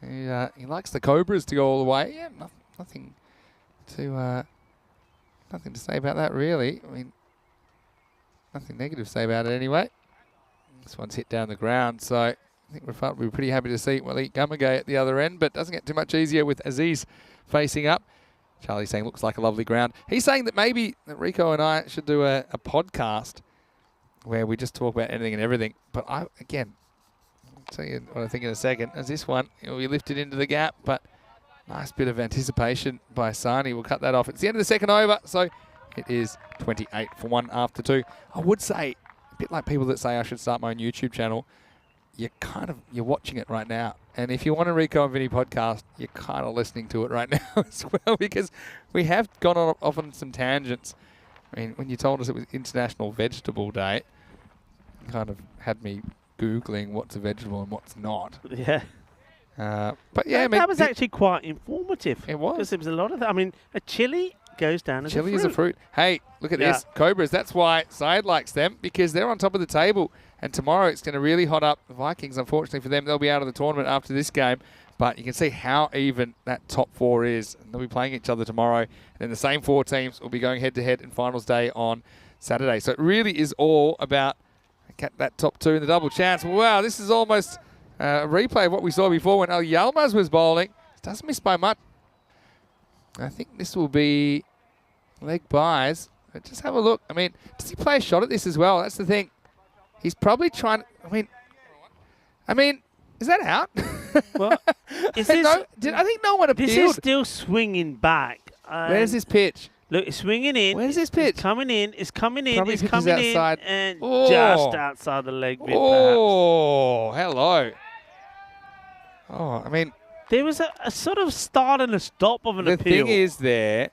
He likes the Cobras to go all the way. Yeah, nothing to say about that, really. I mean, nothing negative to say about it anyway. This one's hit down the ground, so I think we'll be pretty happy to see Welligamage at the other end, but doesn't get too much easier with Aziz facing up. Charlie's saying looks like a lovely ground. He's saying that maybe Rico and I should do a podcast where we just talk about anything and everything. But I'll tell you what I think in a second. As this one, we lifted into the gap, but nice bit of anticipation by Sani. We'll cut that off. It's the end of the second over, so it is 28 for 1 after 2. I would say, a bit like people that say I should start my own YouTube channel, you're watching it right now. And if you want a Rico and Vinny podcast, you're kind of listening to it right now as well, because we have gone off on some tangents. I mean, when you told us it was International Vegetable Day, you kind of had me Googling what's a vegetable and what's not. Yeah. But yeah, that was actually quite informative. It was. Because there was a lot of that. I mean, a chili goes down as chili a fruit. is a fruit. Hey, look at this. Cobras, that's why Syed likes them, because they're on top of the table. And tomorrow it's going to really hot up the Vikings. Unfortunately for them, they'll be out of the tournament after this game. But you can see how even that top 4 is. And they'll be playing each other tomorrow. And then the same 4 teams will be going head-to-head in finals day on Saturday. So it really is all about that top 2 in the double chance. Wow, this is almost a replay of what we saw before when Al Yalmaz was bowling. It doesn't miss by much. I think this will be leg buys. But just have a look. I mean, does he play a shot at this as well? That's the thing. He's probably trying. I mean, is that out? Well, is this, I think no one appealed. This is still swinging back. Where's this pitch? Look, it's swinging in. Where's this pitch? It's coming in. It's coming in. Probably it's coming outside. in. And Oh. just outside the leg bit, Oh, hello. Oh, I mean, there was a sort of start and a stop of an the appeal. thing is there,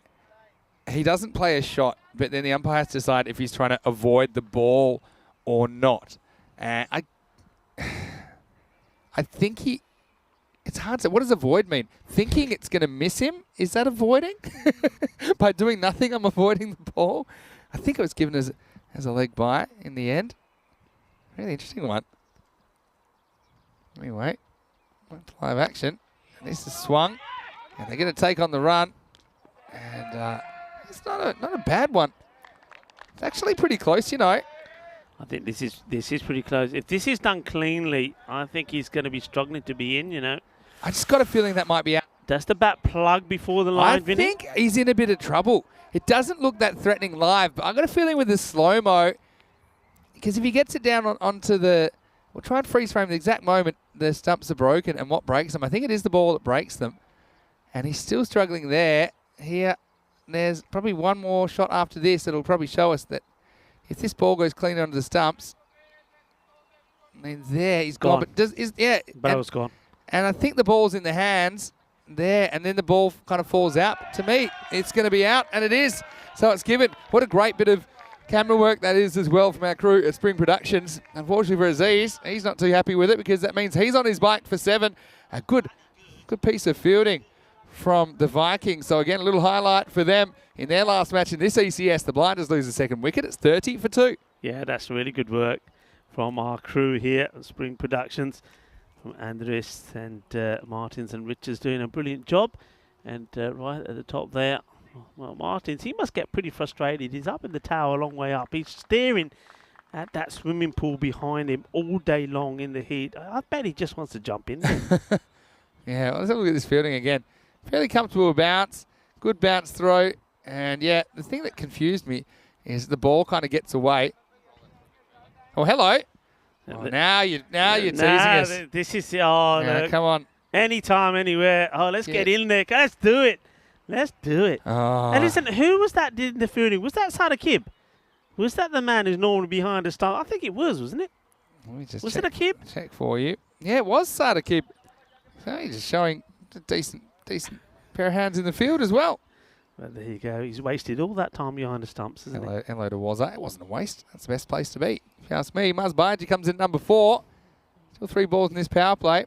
he doesn't play a shot, but then the umpire has to decide if he's trying to avoid the ball or not. I think it's hard to say. What does avoid mean? Thinking it's going to miss him? Is that avoiding? By doing nothing, I'm avoiding the ball? I think it was given as has a leg bye in the end. Really interesting one. Anyway, live action. And this is swung. And they're going to take on the run. And it's not a bad one. It's actually pretty close, you know. I think this is pretty close. If this is done cleanly, I think he's going to be struggling to be in, you know. I just got a feeling that might be out. Does the bat plug before the line, Vinny? I think he's in a bit of trouble. It doesn't look that threatening live, but I've got a feeling with the slow-mo, because if he gets it down onto the... We'll try and freeze frame the exact moment the stumps are broken and what breaks them. I think it is the ball that breaks them. And he's still struggling there. Here, there's probably one more shot after this that'll probably show us that if this ball goes clean onto the stumps, then there, he's gone. But But it was gone. And I think the ball's in the hands there, and then the ball kind of falls out. To me, it's going to be out, and it is. So it's given. What a great bit of camera work that is as well from our crew at Spring Productions. Unfortunately for Aziz, he's not too happy with it because that means he's on his bike for 7. A good piece of fielding from the Vikings. So again, a little highlight for them in their last match in this ECS. The Blinders lose the second wicket. It's 30 for 2. Yeah, that's really good work from our crew here at Spring Productions, from Andres and Martins and Richards doing a brilliant job. And right at the top there, well, Martins, he must get pretty frustrated. He's up in the tower a long way up. He's staring at that swimming pool behind him all day long in the heat. I bet he just wants to jump in there. Yeah, well, let's have a look at this fielding again. Fairly comfortable bounce, good bounce throw. And yeah, the thing that confused me is the ball kind of gets away. Oh, hello. Oh, now you're teasing us. This is, no, come on. Anytime, anywhere. Oh, let's get in there. Let's do it. Let's do it. Oh. And listen, who was that did the fielding? Was that Sadakib? Was that the man who's normally behind the stump? I think it was, wasn't it? Let me just was it a Kib? Check for you. Yeah, it was Sadakib. So he's just showing a decent pair of hands in the field as well. Well, there you go. He's wasted all that time behind the stumps, isn't he? Hello to Wazza. It wasn't a waste. That's the best place to be. If you ask me, Muzbaji comes in number 4. Still 3 balls in this power play.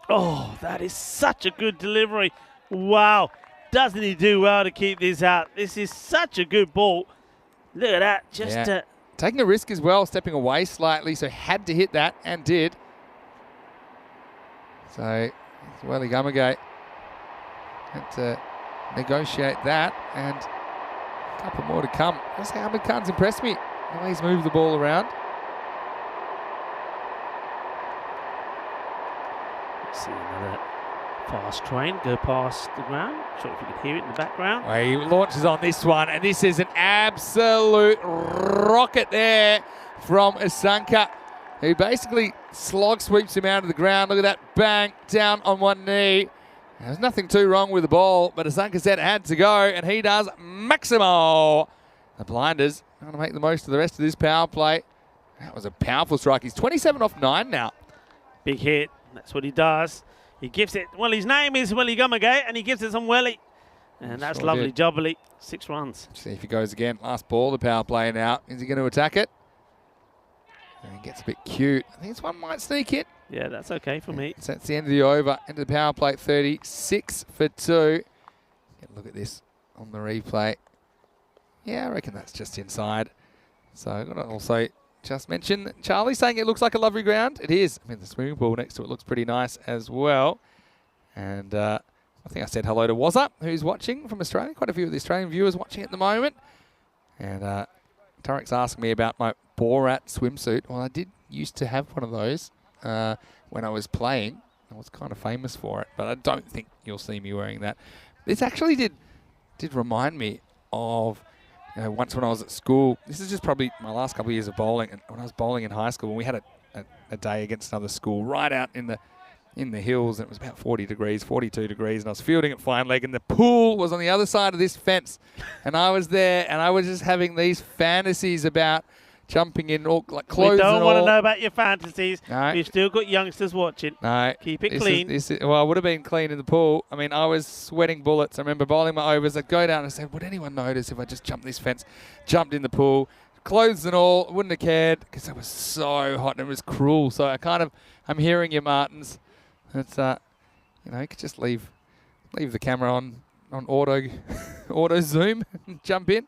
Oh, that is such a good delivery. Wow. Doesn't he do well to keep this out? This is such a good ball. Look at that. Just taking a risk as well, stepping away slightly, so had to hit that and did. So, Welly Gummagate had to negotiate that, and a couple more to come. I say Ahmed Khan's impressed me, the way he's moved the ball around. Let's see another fast train go past the ground. Not sure if you can hear it in the background. Well, he launches on this one, and this is an absolute rocket there from Asanka, who basically slog sweeps him out of the ground. Look at that, bang, down on one knee. There's nothing too wrong with the ball, but Asanka said it had to go, and he does Maximo. The Blinders going to make the most of the rest of this power play. That was a powerful strike. He's 27 off 9 now. Big hit. That's what he does. He gives it, well, his name is Welly Gummagate, and he gives it some Welly. And that's lovely jubbly. 6 runs. See if he goes again. Last ball, the power play now. Is he going to attack it? And he gets a bit cute. I think this one might sneak in. Yeah, that's okay for me. So that's the end of the over. End of the power play, 36 for 2. Look at this on the replay. Yeah, I reckon that's just inside. So I've got to also just mention Charlie saying it looks like a lovely ground. It is. I mean, the swimming pool next to it looks pretty nice as well. And I think I said hello to Wazza, who's watching from Australia. Quite a few of the Australian viewers watching at the moment. And Tarek's asking me about my Borat swimsuit. Well, I did used to have one of those when I was playing. I was kind of famous for it, but I don't think you'll see me wearing that. This actually did remind me of, you know, once when I was at school. This is just probably my last couple of years of bowling. And when I was bowling in high school, when we had a day against another school right out in the hills, and it was about 40 degrees, 42 degrees, and I was fielding at fine leg, and the pool was on the other side of this fence, and I was there, and I was just having these fantasies about jumping in, all like clothes. We don't and want all. to know about your fantasies. No. We've still got youngsters watching. No. Keep it clean. Well, I would have been clean in the pool. I mean, I was sweating bullets. I remember bowling my overs. I'd go down and say, would anyone notice if I just jumped this fence, jumped in the pool, clothes and all? Wouldn't have cared because it was so hot and it was cruel. So I'm hearing you, Martins. It's, you know, you could just leave the camera on auto zoom and jump in.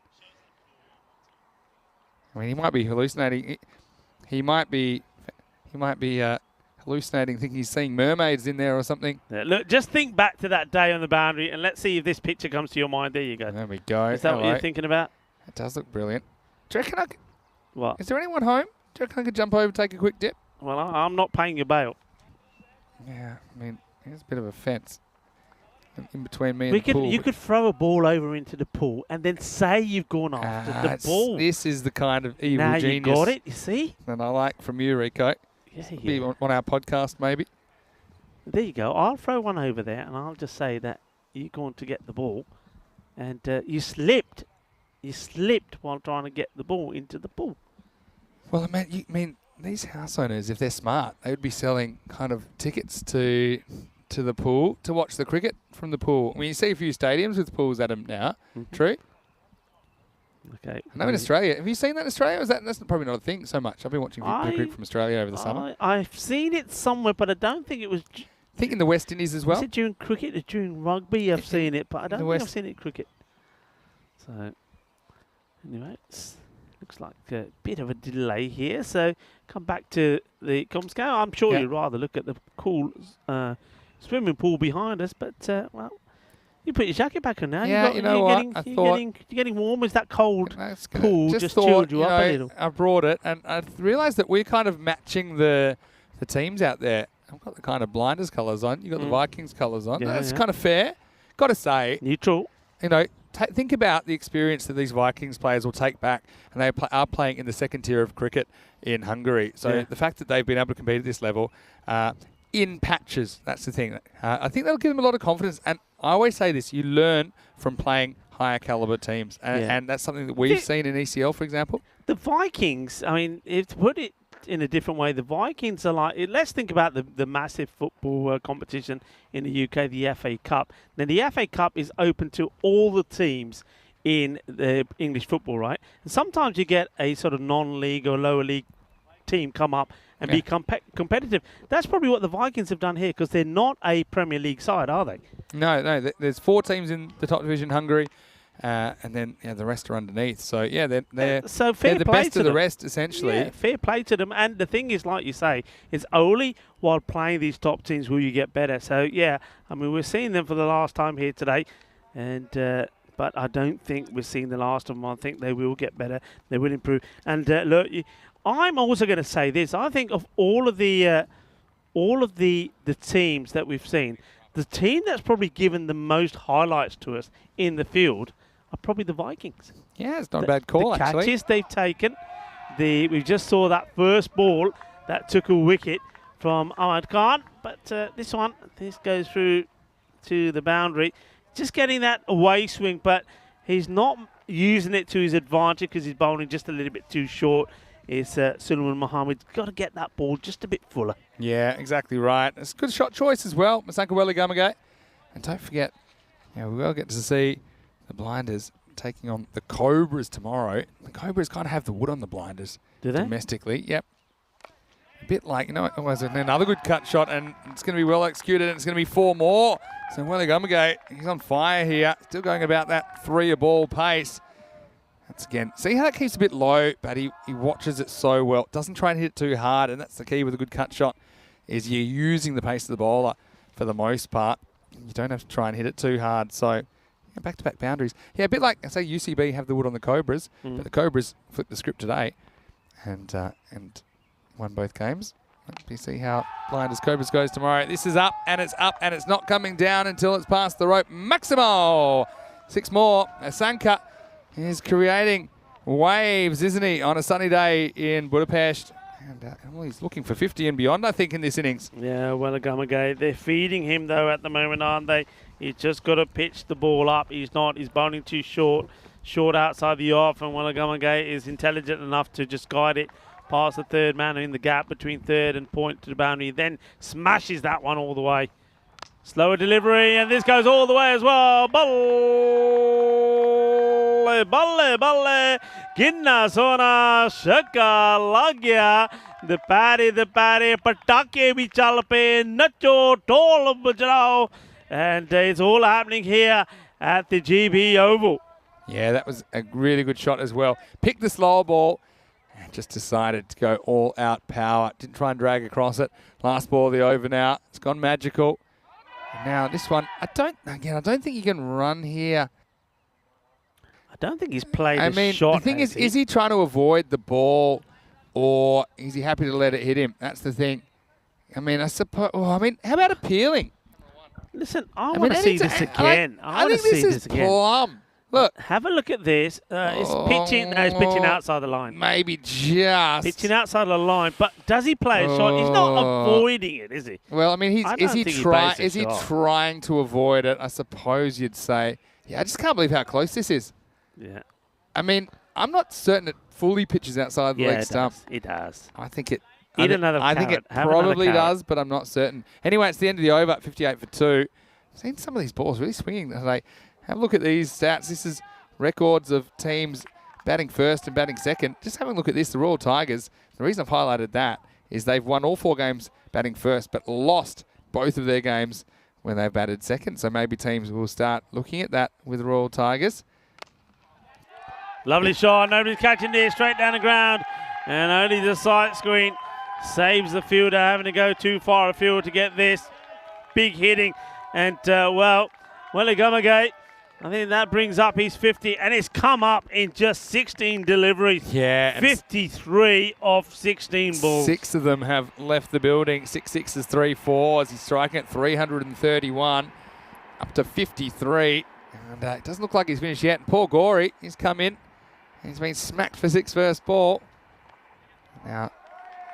I mean, he might be hallucinating. He might be hallucinating, thinking he's seeing mermaids in there or something. Yeah, look, just think back to that day on the boundary, and let's see if this picture comes to your mind. There you go. There we go. Is that what you're thinking about? It does look brilliant. Do you reckon What? is there anyone home? Do you reckon I could jump over and take a quick dip? Well, I'm not paying your bail. Yeah, I mean, there's a bit of a fence in between me and the pool. You could throw a ball over into the pool and then say you've gone after the ball. This is the kind of evil now genius. You got it, you see? That I like from you, Rico. Yeah, Be on our podcast, maybe. There you go. I'll throw one over there, and I'll just say that you're going to get the ball, and you slipped. You slipped while trying to get the ball into the pool. Well, I mean, these house owners, if they're smart, they would be selling kind of tickets to the pool to watch the cricket from the pool. I mean, you see a few stadiums with pools at them now. Mm-hmm. True. Okay. I know in Australia. Have you seen that in Australia? Or that's probably not a thing so much. I've been watching cricket from Australia over the summer. I've seen it somewhere, but I don't think it was. I think in the West Indies as well. Is it during cricket or during rugby? I've seen it, but I don't think I've seen it in cricket. So, anyway, looks like a bit of a delay here. So, come back to the Comscale. I'm sure you'd rather look at the cool swimming pool behind us, but, well, you put your jacket back on now. Yeah, you know what? You're getting warm. Is that cold pool just thought, chilled you up a little? I brought it, and I realised that we're kind of matching the teams out there. I've got the kind of Blinders colours on. You've got the Vikings colours on. Yeah, That's kind of fair. Got to say. Neutral. You know, think about the experience that these Vikings players will take back, and they are playing in the second tier of cricket in Hungary. So the fact that they've been able to compete at this level in patches, that's the thing. I think that'll give them a lot of confidence. And I always say this, you learn from playing higher caliber teams. And that's something that we've seen in ECL, for example. The Vikings, I mean, to put it in a different way, the Vikings are like, let's think about the massive football competition in the UK, the FA Cup. Now, the FA Cup is open to all the teams in the English football, right? And sometimes you get a sort of non-league or lower league team come up and be competitive. That's probably what the Vikings have done here, because they're not a Premier League side, are they? No. There's 4 teams in the top division, Hungary. And then the rest are underneath. So, yeah, they're the best of the rest, essentially. Yeah, fair play to them. And the thing is, like you say, it's only while playing these top teams will you get better. So, yeah, I mean, we're seeing them for the last time here today. And but I don't think we're seeing the last of them. I think they will get better. They will improve. And, look, I'm also going to say this. I think of all of the teams that we've seen, the team that's probably given the most highlights to us in the field are probably the Vikings. Yeah, it's not a bad call, actually. The catches they've taken. We just saw that first ball that took a wicket from Ahmad Khan. But this goes through to the boundary. Just getting that away swing, but he's not using it to his advantage because he's bowling just a little bit too short. It's Sulaiman Mohammed. Got to get that ball just a bit fuller. Yeah, exactly right. It's a good shot choice as well, Masanka Welligamage. And don't forget, we will get to see the Blinders taking on the Cobras tomorrow. The Cobras kind of have the wood on the Blinders. Do they? Domestically, yep. A bit like, it was another good cut shot, and it's going to be well executed, and it's going to be 4 more. So Welligamage, he's on fire here. Still going about that 3-a-ball pace. That's again, see how it keeps a bit low, but he watches it so well. Doesn't try and hit it too hard, and that's the key with a good cut shot, is you're using the pace of the bowler for the most part. You don't have to try and hit it too hard. So back-to-back boundaries. Yeah, a bit like, say, UCB have the wood on the Cobras, but the Cobras flipped the script today and won both games. Let me see how Blinders Cobras goes tomorrow. This is up, and it's not coming down until it's past the rope. Maximo! 6 more. Asanka is creating waves, isn't he, on a sunny day in Budapest. And he's looking for 50 and beyond, I think, in this innings. Yeah, Welligamage. They're feeding him, though, at the moment, aren't they? He's just got to pitch the ball up. He's not. He's bowling too short outside the off, and Welligamage is intelligent enough to just guide it past the third man in the gap between third and point to the boundary. Then smashes that one all the way. Slower delivery, and this goes all the way as well. Balle, ginna sona shaka lagya. The patty, patake bhi chal pe, nacho tol bajrao. And it's all happening here at the GB Oval. Yeah, that was a really good shot as well. Picked the slower ball, And just decided to go all out power. Didn't try and drag across it. Last ball of the over now. It's gone magical. And now this one, I don't think you can run here. I don't think he's played I mean, shot. the thing is he trying to avoid the ball, or is he happy to let it hit him? That's the thing. I mean, I suppose. Well, I mean, how about appealing? Listen, I want to see this again. I want to think see this this is again. plum. Look, Have a look at this. It's pitching. No, it's pitching outside the line. maybe just. Pitching outside the line, but does he play a shot? He's not avoiding it, is he? Well, I mean, I is don't he think he plays a is he shot. trying to avoid it? I suppose you'd say. Yeah, I just can't believe how close this is. Yeah. I mean, I'm not certain it fully pitches outside the Yeah, leg it stump. does. It does. I think it. Eat I thi- another I think it carrot. Have another probably carrot. does, but I'm not certain. Anyway, it's the end of the over, 58 for 2. I've seen some of these balls really swinging today. Have a look at these stats. This is records of teams batting first and batting second. Just having a look at this, the Royal Tigers. The reason I've highlighted that is they've won all 4 games batting first, but lost both of their games when they've batted second. So maybe teams will start looking at that with the Royal Tigers. Lovely shot. Nobody's catching this. Straight down the ground. And only the sight screen saves the fielder having to go too far afield to get this. Big hitting. And, well, Gamagate, I think that brings up his 50. And it's come up in just 16 deliveries. Yeah. 53 off 16 balls. 6 of them have left the building. 6 sixes, 3 fours. He's striking at 331, up to 53. And it doesn't look like he's finished yet. And Paul Gorey, he's come in. He's been smacked for 6 first ball. Now,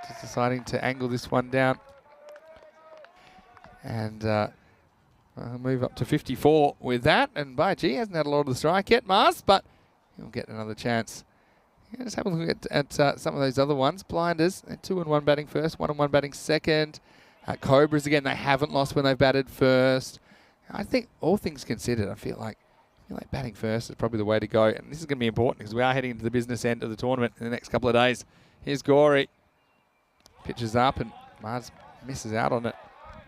just deciding to angle this one down. And I'll move up to 54 with that. And by gee, hasn't had a lot of the strike yet, Mars, but he'll get another chance. Yeah, just have a look at some of those other ones. Blinders, 2-1 batting first, 1-1 batting second. Cobras, again, they haven't lost when they've batted first. I think all things considered, I feel like batting first is probably the way to go. And this is going to be important because we are heading into the business end of the tournament in the next couple of days. Here's Gorey. Pitches up and Mars misses out on it.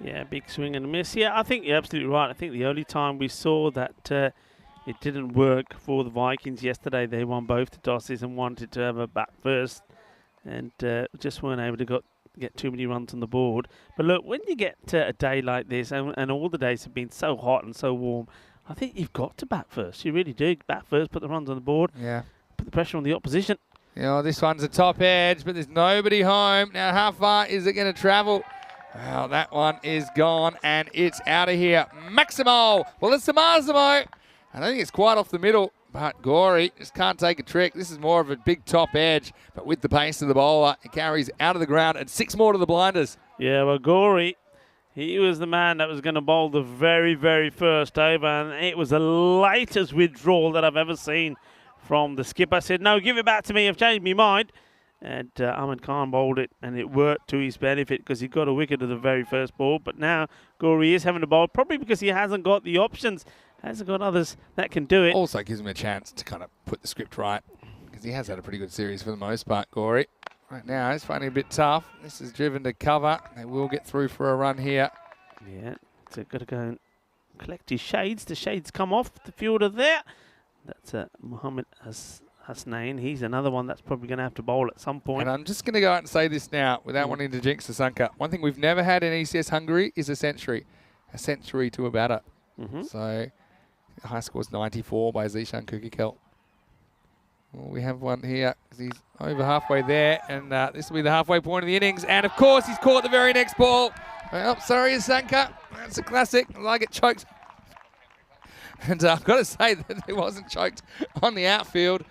Yeah, big swing and a miss. Yeah, I think you're absolutely right. I think the only time we saw that it didn't work for the Vikings yesterday, they won both the tosses and wanted to have a bat first and just weren't able to get too many runs on the board. But look, when you get a day like this, and all the days have been so hot and so warm, I think you've got to bat first. You really do. Bat first, put the runs on the board, Yeah. put the pressure on the opposition. You know, this one's a top edge, but there's nobody home. Now, how far is it going to travel? Well, that one is gone, and it's out of here. Maximo! Well, it's the Massimo. I don't think it's quite off the middle, but Gorey just can't take a trick. This is more of a big top edge, but with the pace of the bowler, it carries out of the ground, and 6 more to the blinders. Yeah, well, Gorey, he was the man that was going to bowl the very, very first over, and it was the latest withdrawal that I've ever seen from the skipper. Said, no, give it back to me. I've changed my mind. And Ahmed Khan bowled it, and it worked to his benefit because he got a wicket of the very first ball. But now Gorey is having to bowl, probably because he hasn't got the options, hasn't got others that can do it. Also gives him a chance to kind of put the script right, because he has had a pretty good series for the most part, Gorey. Right now, he's finding it a bit tough. This is driven to cover. They will get through for a run here. Yeah, so got to go and collect his shades. The shades come off the fielder there. That's Mohammed Hasnain. He's another one that's probably going to have to bowl at some point. And I'm just going to go out and say this now without wanting to jinx the Sunka. One thing we've never had in ECS Hungary is a century to a batter. So the high score is 94 by Zishan Kukikel. Well, we have one here. He's over halfway there, and this will be the halfway point of the innings. And of course, he's caught the very next ball. Well, sorry, Sanka. That's a classic. I get choked. And I've got to say that it wasn't choked on the outfield.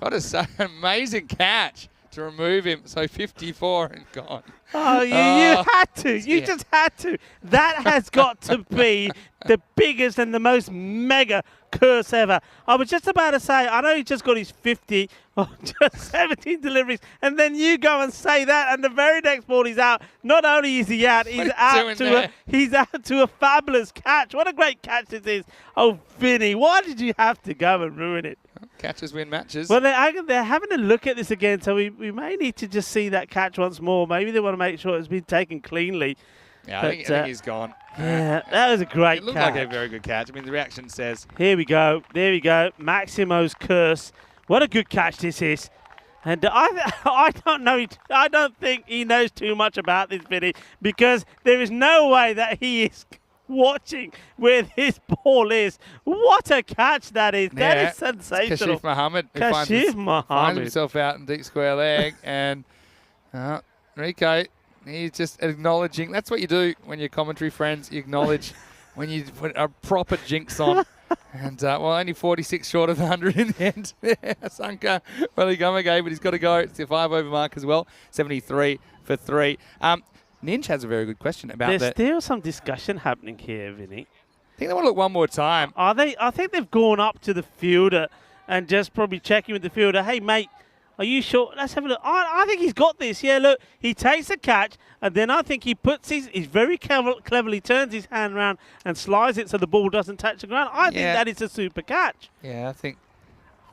Got to say, amazing catch to remove him. So 54 and gone. Oh, you had to. You just had to. That has got to be the biggest and the most mega curse ever. I was just about to say, I know he just got his 50 on just 17 deliveries, and then you go and say that, and the very next ball he's out. Not only is he out, he's out to a fabulous catch. What a great catch this is. Oh, Vinny, why did you have to go and ruin it? Catches win matches. Well, they're having a look at this again, so we may need to just see that catch once more. Maybe they want to make sure it's been taken cleanly. Yeah, I think he's gone. Yeah, that was a great catch. It looked like a very good catch. I mean, the reaction says... Here we go. There we go. Maximo's curse. What a good catch this is. And I don't know. I don't think he knows too much about this, Vinny, because there is no way that he is watching where this ball is. What a catch that is! Yeah, That is sensational. Kashif Mohammed who finds himself out in deep square leg, and Rico, he's just acknowledging. That's what you do when you're commentary friends. You acknowledge when you put a proper jinx on. And, only 46 short of 100 in the end. Sanka Welligumage, but he's got to go. It's the 5 over mark as well. 73 for 3. Ninja has a very good question about that. There's still some discussion happening here, Vinny. I think they want to look one more time. Are they? I think they've gone up to the fielder and just probably checking with the fielder. Hey, mate, are you sure? Let's have a look. I think he's got this. Yeah, look, he takes the catch, and then I think he puts he's very cleverly turns his hand around and slides it so the ball doesn't touch the ground. I think that is a super catch. Yeah, I think,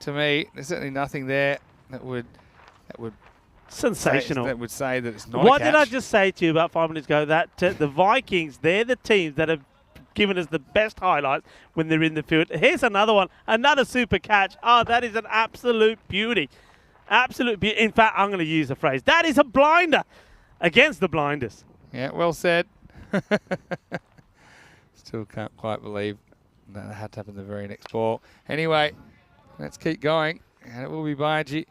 to me, there's certainly nothing there that would sensational. That would say that it's not What a catch. did I just say to you about 5 minutes ago? That the Vikings, they're the teams that have given us the best highlights when they're in the field. Here's another one, another super catch. Oh, that is an absolute beauty. Absolute beauty. In fact, I'm going to use the phrase, that is a blinder against the blinders. Yeah, well said. Still can't quite believe that had to happen the very next ball. Anyway, let's keep going. And it will be Baiji.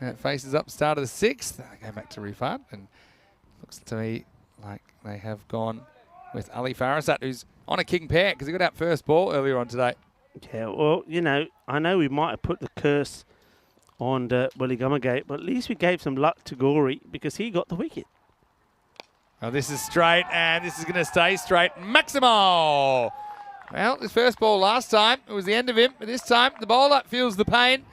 And it faces up start of the 6th. They go back to Rifat. And looks to me like they have gone with Ali Farasat, who's on a king pair because he got out first ball earlier on today. Yeah, well, I know we might have put the curse on Welligumage, but at least we gave some luck to Gorey because he got the wicket. Oh, this is straight, and this is going to stay straight. Maximo! Well, his first ball last time, it was the end of him, but this time the bowler feels the pain.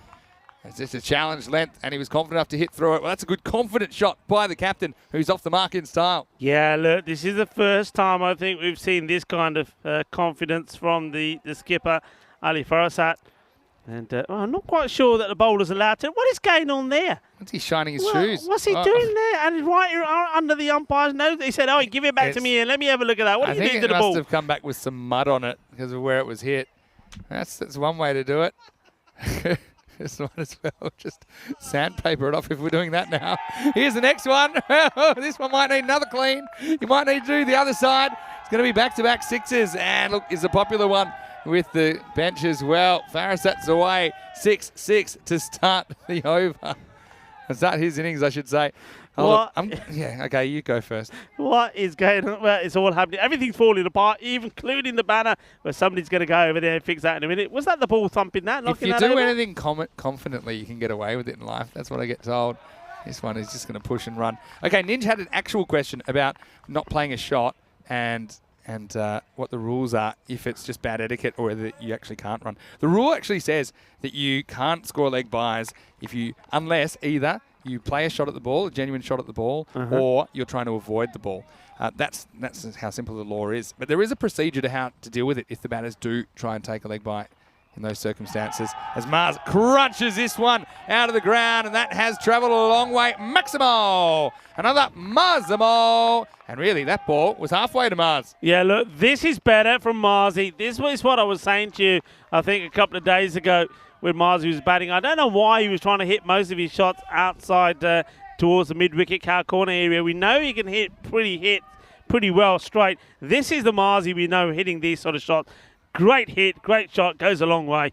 It's just a challenge length, and he was confident enough to hit through it. Well, that's a good confident shot by the captain, who's off the mark in style. Yeah, look, this is the first time I think we've seen this kind of confidence from the skipper, Ali Farasat. And I'm not quite sure that the bowler's allowed to. What is going on there? What's he shining his shoes? What's he doing there? And he's right under the umpire's nose. He said, give it back to me and let me have a look at that. What are you doing to the ball? I think it must have come back with some mud on it because of where it was hit. That's one way to do it. Just might as well just sandpaper it off if we're doing that now. Here's the next one. This one might need another clean. You might need to do the other side. It's going to be back-to-back sixes. And look, is a popular one with the bench as well. Farasat's away. 6-6 to start the over. Start his innings, I should say. Okay, you go first. What is going on? Well, it's all happening. Everything's falling apart, including the banner, where somebody's going to go over there and fix that in a minute. Was that the ball thumping that? If you do anything confidently, you can get away with it in life. That's what I get told. This one is just going to push and run. Okay, Ninja had an actual question about not playing a shot and what the rules are if it's just bad etiquette or whether you actually can't run. The rule actually says that you can't score leg byes unless either you play a shot at the ball, a genuine shot at the ball, or you're trying to avoid the ball. That's how simple the law is. But there is a procedure to how to deal with it if the batters do try and take a leg bye in those circumstances. As Mars crunches this one out of the ground, and that has travelled a long way. Maximo! Another Marzimo! And really, that ball was halfway to Mars. Yeah, look, this is better from Marzi. This was what I was saying to you, I think, a couple of days ago when Marzi was batting. I don't know why he was trying to hit most of his shots outside towards the mid-wicket cow corner area. We know he can hit pretty well straight. This is the Marzi we know hitting these sort of shots. Great hit, great shot, goes a long way.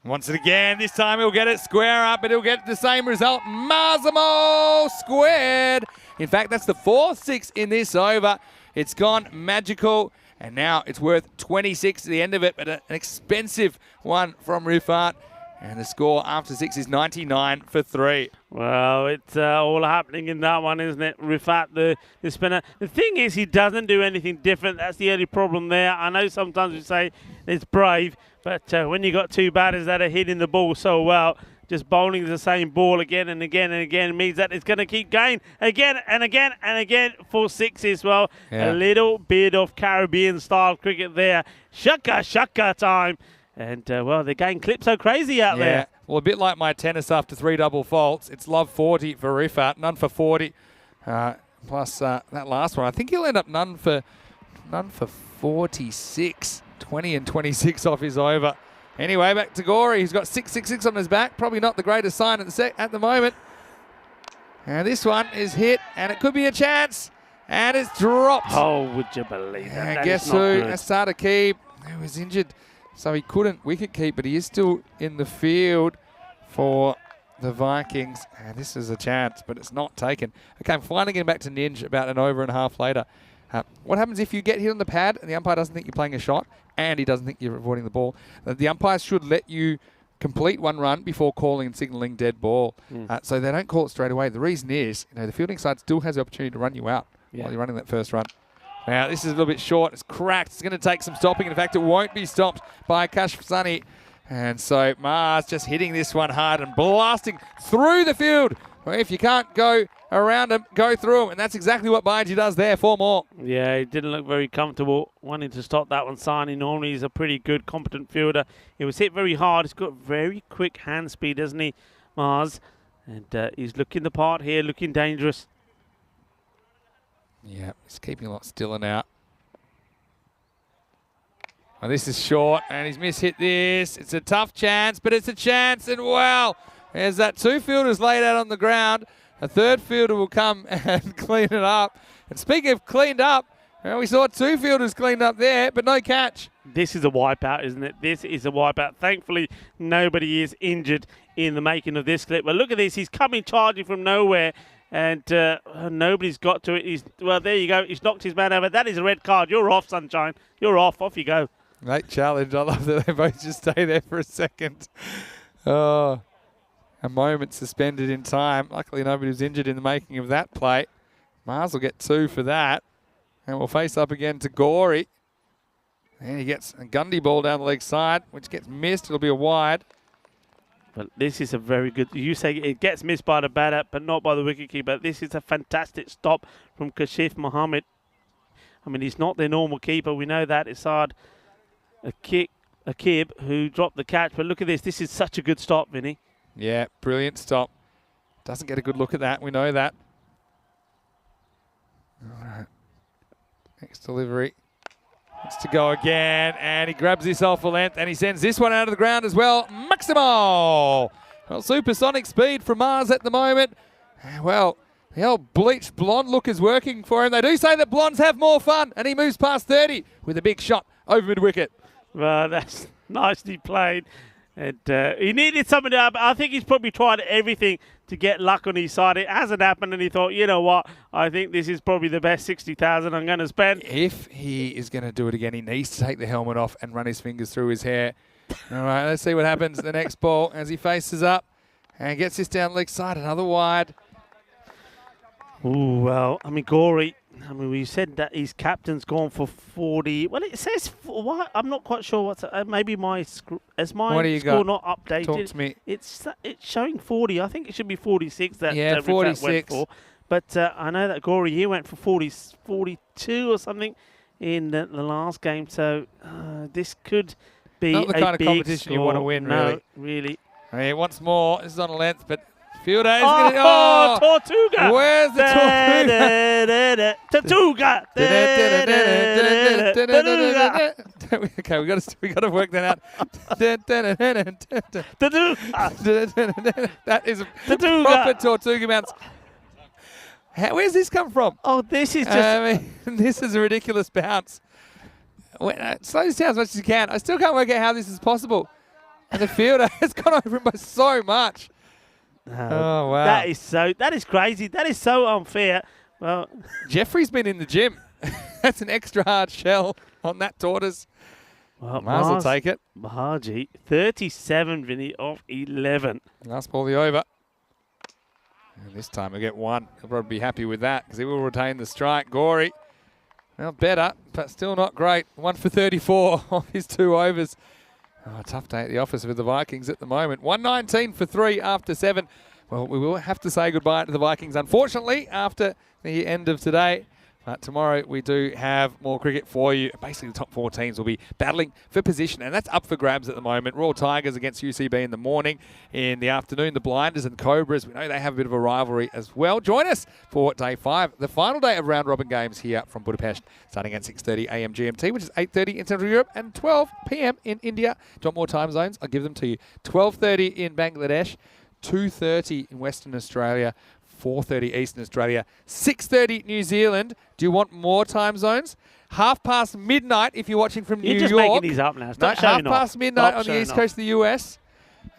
Wants it again. This time he'll get it square up, but he'll get the same result. Marzimo squared. In fact, that's the 4th 6 in this over. It's gone magical, and now it's worth 26 at the end of it, but an expensive one from Rifat. And the score after 6 is 99 for 3. Well, it's all happening in that one, isn't it? Rifat, the spinner. The thing is, he doesn't do anything different. That's the only problem there. I know sometimes we say it's brave, but when you got two batters that are hitting the ball so well, just bowling the same ball again and again and again means that it's going to keep going again and again and again for 6 as well. Yeah. A little bit of Caribbean-style cricket there. Shaka time. And, they're getting clipped so crazy out there. Well, a bit like my tennis after 3 double faults. It's love 40 for Rifat, none for 40. Plus that last one. I think he'll end up none for 46. 20 and 26 off his over. Anyway, back to Gorey. He's got 666 on his back. Probably not the greatest sign at the moment. And this one is hit, and it could be a chance. And it's dropped. Oh, would you believe that? And That guess is not who? good. Asada Keeb, who was injured, so he couldn't wicket keep, but he is still in the field for the Vikings. And this is a chance, but it's not taken. Okay, I'm finally getting back to Ninja about an over and a half later. What happens if you get hit on the pad and the umpire doesn't think you're playing a shot and he doesn't think you're avoiding the ball? The umpires should let you complete one run before calling and signalling dead ball. So they don't call it straight away. The reason is, the fielding side still has the opportunity to run you out while you're running that first run. Now, this is a little bit short. It's cracked. It's going to take some stopping. In fact, it won't be stopped by Kashfani. And so Mars just hitting this one hard and blasting through the field. Well, if you can't go around him, go through him. And that's exactly what Baiji does there. 4 more. Yeah, he didn't look very comfortable wanting to stop that one. Sani normally is a pretty good, competent fielder. It was hit very hard. He's got very quick hand speed, doesn't he, Mars? And he's looking the part here, looking dangerous. Yeah, he's keeping a lot stiller now. Well, this is short, and he's mishit this. It's a tough chance, but it's a chance, and wow, there's that 2 fielders laid out on the ground. A 3rd fielder will come and clean it up. And speaking of cleaned up, we saw 2 fielders cleaned up there, but no catch. This is a wipeout, isn't it? This is a wipeout. Thankfully, nobody is injured in the making of this clip. But look at this. He's coming charging from nowhere, and nobody's got to it. Well, there you go. He's knocked his man over. That is a red card. You're off, Sunshine. You're off. Off you go. Great challenge. I love that they both just stay there for a second. Oh, a moment suspended in time. Luckily, nobody was injured in the making of that play. Mars will get 2 for that. And we'll face up again to Gorey. And he gets a Gundy ball down the leg side, which gets missed. It'll be a wide. But this is a very good... You say it gets missed by the batter, but not by the wicketkeeper. This is a fantastic stop from Kashif Mohammed. I mean, he's not their normal keeper. We know that. It's hard. Akib, who dropped the catch. But look at this. This is such a good stop, Vinny. Yeah, brilliant stop. Doesn't get a good look at that. We know that. All right. Next delivery. Wants to go again, and he grabs this off a length, and he sends this one out of the ground as well. Maximo! Well, supersonic speed from Mars at the moment. Well, the old bleached blonde look is working for him. They do say that blondes have more fun, and he moves past 30 with a big shot over mid-wicket. Well, that's nicely played. And he needed something to happen. I think he's probably tried everything to get luck on his side. It hasn't happened, and he thought, you know what? I think this is probably the best 60,000 I'm going to spend. If he is going to do it again, he needs to take the helmet off and run his fingers through his hair. All right, let's see what happens the next ball as he faces up and gets this down leg side. Another wide. Ooh, well, I mean, Gorey. I mean, we said that his captain's gone for 40. Well, it says what? I'm not quite sure what's. Maybe my score not updated. Talk to me. It's showing 40. I think it should be 46. That 46 went for. But I know that Gorey he went for 42 or something in the last game. So this could be not the kind of competition score. you want to win. No, really. Hey, once more. This is on a length, but. Fielder is Tortuga! Where's the Tortuga? Tortuga! Okay, we got to work that out. That is a proper Tortuga bounce. Where's this come from? Oh, this is just... I mean, this is a ridiculous bounce. Slow this down as much as you can. I still can't work out how this is possible. And the fielder has gone over him by so much. Oh, wow. That is crazy. That is so unfair. Well, Jeffrey's been in the gym. That's an extra hard shell on that tortoise. Well, Mars will take it. Mahaji, 37, Vinny, off 11. Last ball, the over. And this time we'll get 1. He'll probably be happy with that because he will retain the strike. Gorey, well, better, but still not great. 1 for 34 off his 2 overs. Oh, a tough day at the office with the Vikings at the moment. 119 for 3 after 7. Well, we will have to say goodbye to the Vikings, unfortunately, after the end of today. But tomorrow we do have more cricket for you. Basically, the top 4 teams will be battling for position, and that's up for grabs at the moment. Royal Tigers against UCB in the morning. In the afternoon, the Blinders and Cobras. We know they have a bit of a rivalry as well. Join us for day 5, the final day of round-robin games here from Budapest, starting at 6:30 a.m. GMT, which is 8:30 in Central Europe, and 12 p.m. in India. Do you want more time zones? I'll give them to you. 12:30 in Bangladesh, 2:30 in Western Australia, 4:30 Eastern Australia, 6:30 New Zealand. Do you want more time zones? midnight if you're watching from New York. You're just making these up now. Stop showing off. Midnight on the east coast of the US.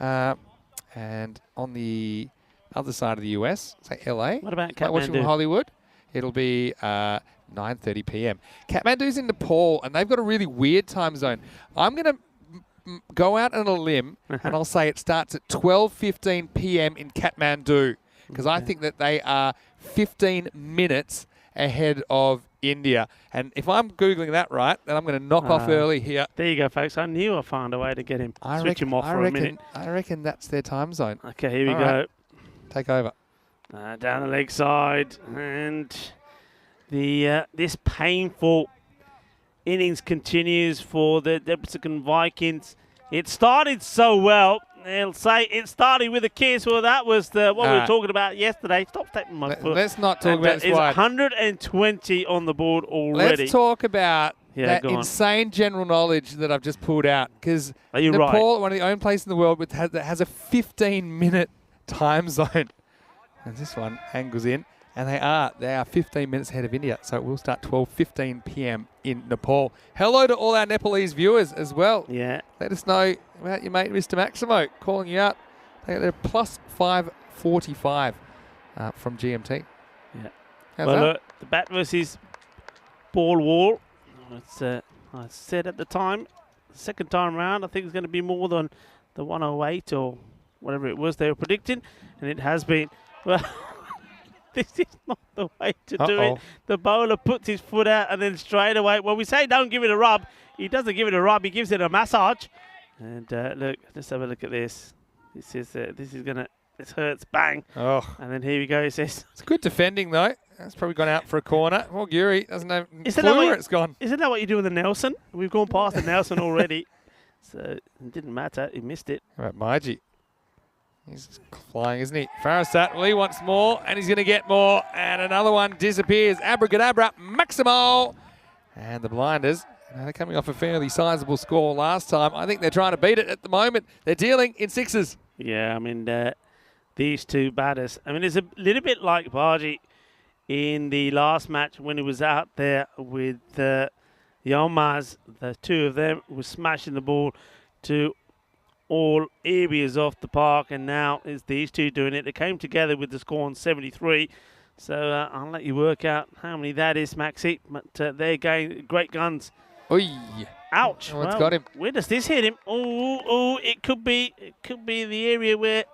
And on the other side of the US, say LA. What about like watching from Kathmandu? Hollywood, it'll be 9:30 p.m. Kathmandu's in Nepal, and they've got a really weird time zone. I'm going to go out on a limb, and I'll say it starts at 12:15 p.m. in Kathmandu, because I think that they are 15 minutes ahead of India. And if I'm Googling that right, then I'm going to knock off early here. There you go, folks. I knew I'd find a way to get him. Switch him off for a minute. I reckon that's their time zone. Okay, here we All go. right. Take over. Down the leg side. And the this painful innings continues for the Debrecen Vikings. It started so well. They'll say it started with a kiss. Well, that was what we were talking about yesterday. Stop stepping my foot. Let's not talk about this. It's 120 on the board already. Let's talk about that go on. insane general knowledge that I've just pulled out. Because Are you Nepal, right? one of the only places in the world that has a 15-minute time zone. And this one angles in. And they are 15 minutes ahead of India. So it will start 12:15 p.m. in Nepal. Hello to all our Nepalese viewers as well. Yeah. Let us know about your mate, Mr. Maximo, calling you out. They're plus 545 from GMT. Yeah. How's Well, that? look, the bat versus ball wall. It's, I said at the time, second time round, I think it's going to be more than the 108 or whatever it was they were predicting. And it has been. Well, this is not the way to do it. The bowler puts his foot out and then straight away. Well, we say don't give it a rub. He doesn't give it a rub. He gives it a massage. And look, let's have a look at this. This hurts. Bang. Oh. And then here we go. He says. It's good defending, though. That's probably gone out for a corner. Well, Guri doesn't have Isn't clue where it's gone. Isn't that what you do with the Nelson? We've gone past the Nelson already. So it didn't matter. He missed it. All right, Maji. He's flying, isn't he? Farasat, well, he wants more, and he's going to get more. And another one disappears. Abracadabra, Maximo. And the Blinders, they're coming off a fairly sizable score last time. I think they're trying to beat it at the moment. They're dealing in sixes. Yeah, I mean, these two batters. I mean, it's a little bit like Baji in the last match when he was out there with the Yilmaz. The two of them were smashing the ball to all areas of the park, and now it's these two doing it. They came together with the score on 73. So I'll let you work out how many that is, Maxi. But they're going great guns. Oi. Ouch. Oh, it's got him. Where does this hit him? Oh, it could be the area where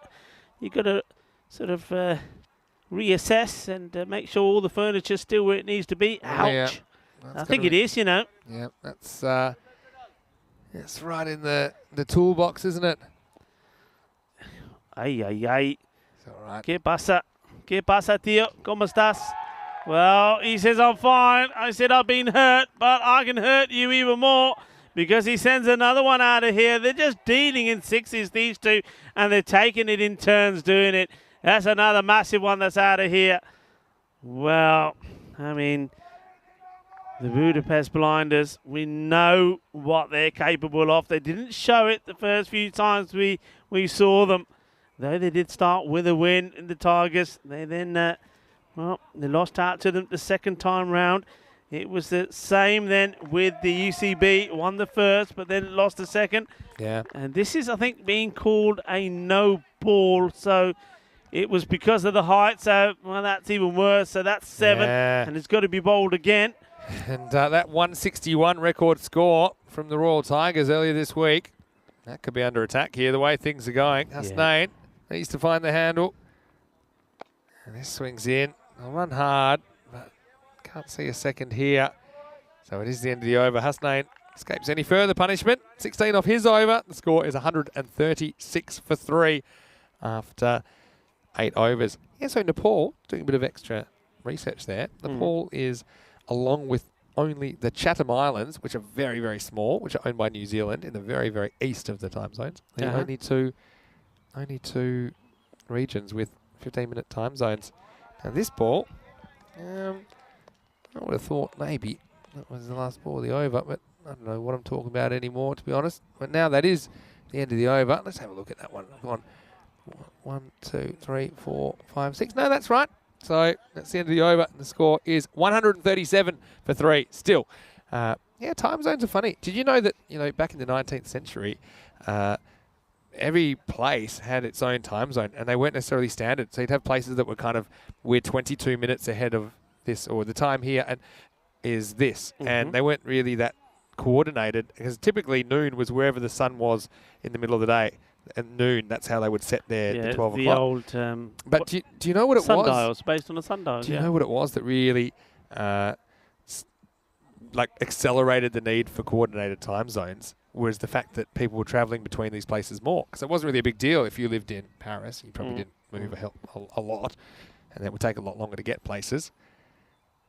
you got to sort of reassess and make sure all the furniture's still where it needs to be. Ouch. Yeah, I think it is, you know. Yeah, that's it's right in the toolbox, isn't it? Ay. It's all right. ¿Qué pasa, tío? ¿Cómo estás? Well, he says, I'm fine. I said, I've been hurt, but I can hurt you even more because he sends another one out of here. They're just dealing in sixes, these two, and they're taking it in turns doing it. That's another massive one that's out of here. Well, I mean, the Budapest Blinders, we know what they're capable of. They didn't show it the first few times we saw them, though they did start with a win in the Tigers. They then, they lost out to them the second time round. It was the same then with the UCB, won the first, but then lost the second. Yeah. And this is, I think, being called a no ball, so it was because of the height, so, well, that's even worse. So that's 7, and it's got to be bowled again. And that 161 record score from the Royal Tigers earlier this week, that could be under attack here, the way things are going. Hasnain needs to find the handle. And this swings in. I'll run hard, but can't see a second here. So it is the end of the over. Hasnain escapes any further punishment. 16 off his over. The score is 136 for 3 after 8 overs. Yeah, so Nepal, doing a bit of extra research there. Nepal is along with only the Chatham Islands, which are very, very small, which are owned by New Zealand in the very, very east of the time zones. The only two regions with 15-minute time zones. Now this ball, I would have thought maybe that was the last ball of the over, but I don't know what I'm talking about anymore, to be honest. But now that is the end of the over. Let's have a look at that one. Come on. 1, 2, 3, 4, 5, 6. No, that's right. So that's the end of the over. And the score is 137 for 3. Still, yeah, time zones are funny. Did you know that, back in the 19th century, every place had its own time zone, and they weren't necessarily standard. So you'd have places that were kind of, we're 22 minutes ahead of this, or the time here and is this. And they weren't really that coordinated, because typically noon was wherever the sun was in the middle of the day. And noon, that's how they would set the 12 the o'clock. old but do you know what it was? Sundials, based on the sundials. Do you know what it was that really accelerated the need for coordinated time zones? Was the fact that people were travelling between these places more. Because it wasn't really a big deal if you lived in Paris. You probably didn't move a lot. And it would take a lot longer to get places.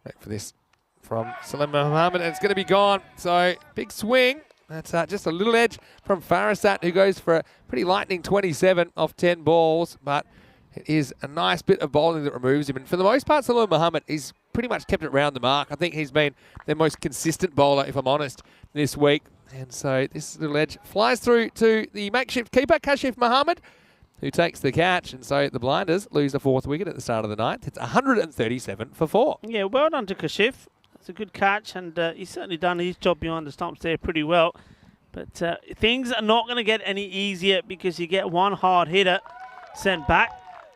Wait for this from Salim Mohammed. And it's going to be gone. So, big swing. That's just a little edge from Farasat, who goes for a pretty lightning 27 off 10 balls. But it is a nice bit of bowling that removes him. And for the most part, Salim Mohammed, he's pretty much kept it around the mark. I think he's been their most consistent bowler, if I'm honest, this week. And so this little edge flies through to the makeshift keeper, Kashif Mohammed, who takes the catch. And so the Blinders lose the 4th wicket at the start of the 9th. It's 137 for 4. Yeah, well done to Kashif. It's a good catch, and he's certainly done his job behind the stumps there pretty well. But things are not going to get any easier, because you get one hard hitter sent back.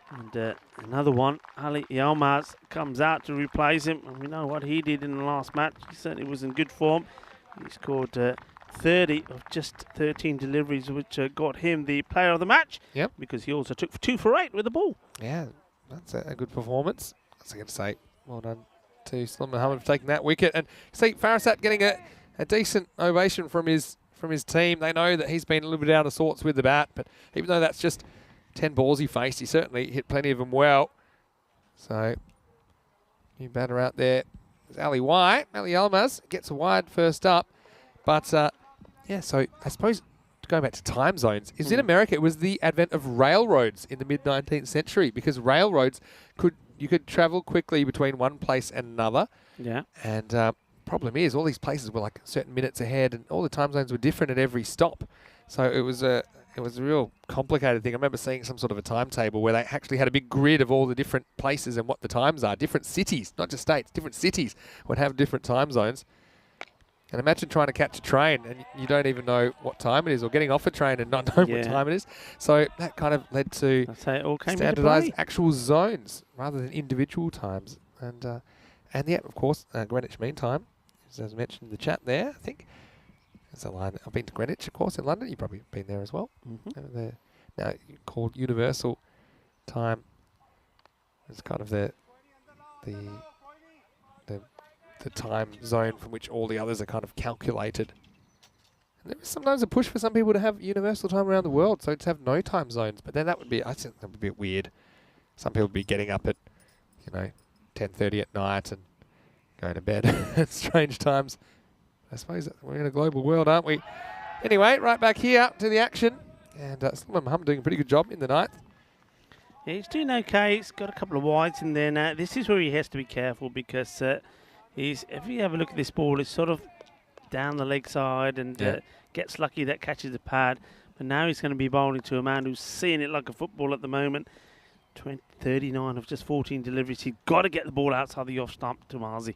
And another one, Ali Yilmaz, comes out to replace him. And we know what he did in the last match. He certainly was in good form. He scored 30 of just 13 deliveries, which got him the player of the match. Yep. Because he also took 2 for 8 with the ball. Yeah, that's a good performance. That's what I'm going to say. Well done to Salim Mohammed for taking that wicket. And see Farasat getting a decent ovation from his team. They know that he's been a little bit out of sorts with the bat, but even though that's just 10 balls he faced, he certainly hit plenty of them well. So, new batter out there is Ali Yilmaz gets a wide first up. But, yeah, so I suppose going back to time zones, is in America, it was the advent of railroads in the mid-19th century, because railroads you could travel quickly between one place and another. Yeah. And problem is, all these places were like certain minutes ahead, and all the time zones were different at every stop. So it was a real complicated thing. I remember seeing some sort of a timetable where they actually had a big grid of all the different places and what the times are. Different cities, not just states, different cities would have different time zones. And imagine trying to catch a train and you don't even know what time it is, or getting off a train and not knowing what time it is. So that kind of led to standardised actual zones rather than individual times. And yeah, of course, Greenwich Mean Time, as mentioned in the chat there, I think. There's a line. I've been to Greenwich, of course, in London. You've probably been there as well. They're now called Universal Time. It's kind of the time zone from which all the others are kind of calculated. And there is sometimes a push for some people to have universal time around the world, so to have no time zones. But then I think that would be a bit weird. Some people would be getting up at, 10:30 at night and going to bed at strange times. I suppose we're in a global world, aren't we? Anyway, right back here to the action. And Salim Mohammed doing a pretty good job in the 9th. Yeah, he's doing okay. He's got a couple of wides in there now. This is where he has to be careful, because if you have a look at this ball, it's sort of down the leg side and gets lucky that catches the pad. But now he's going to be bowling to a man who's seeing it like a football at the moment. 39 of just 14 deliveries. He's got to get the ball outside the off stump to Marzi.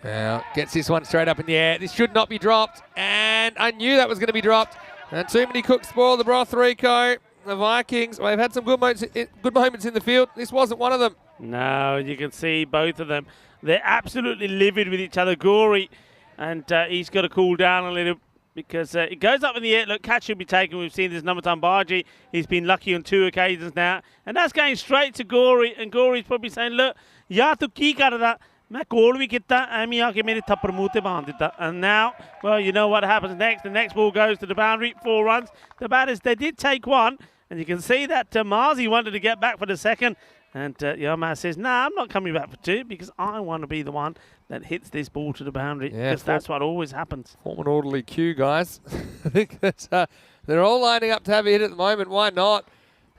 Well, gets this one straight up in the air. This should not be dropped. And I knew that was going to be dropped. And too many cooks spoil the broth, Rico. The Vikings, well, they've had some good moments in the field. This wasn't one of them. No, you can see both of them. They're absolutely livid with each other. Gory, and he's got to cool down a little, because it goes up in the air. Look, catch should be taken. We've seen this Namatam Baji. He's been lucky on 2 occasions now. And that's going straight to Gory. And Gory's probably saying, look, ya tu ki kar raha? मैं कोल भी कितना Amy आके मेरे थप्पड़ मुंह ते बांध दिता. And now, well, you know what happens next. The next ball goes to the boundary. 4 runs. The batters, they did take one. And you can see that Marzi wanted to get back for the second. And the umpire says, "Nah, I'm not coming back for 2 because I want to be the one that hits this ball to the boundary because that's what always happens." Form an orderly queue, guys. I think that they're all lining up to have a hit at the moment. Why not?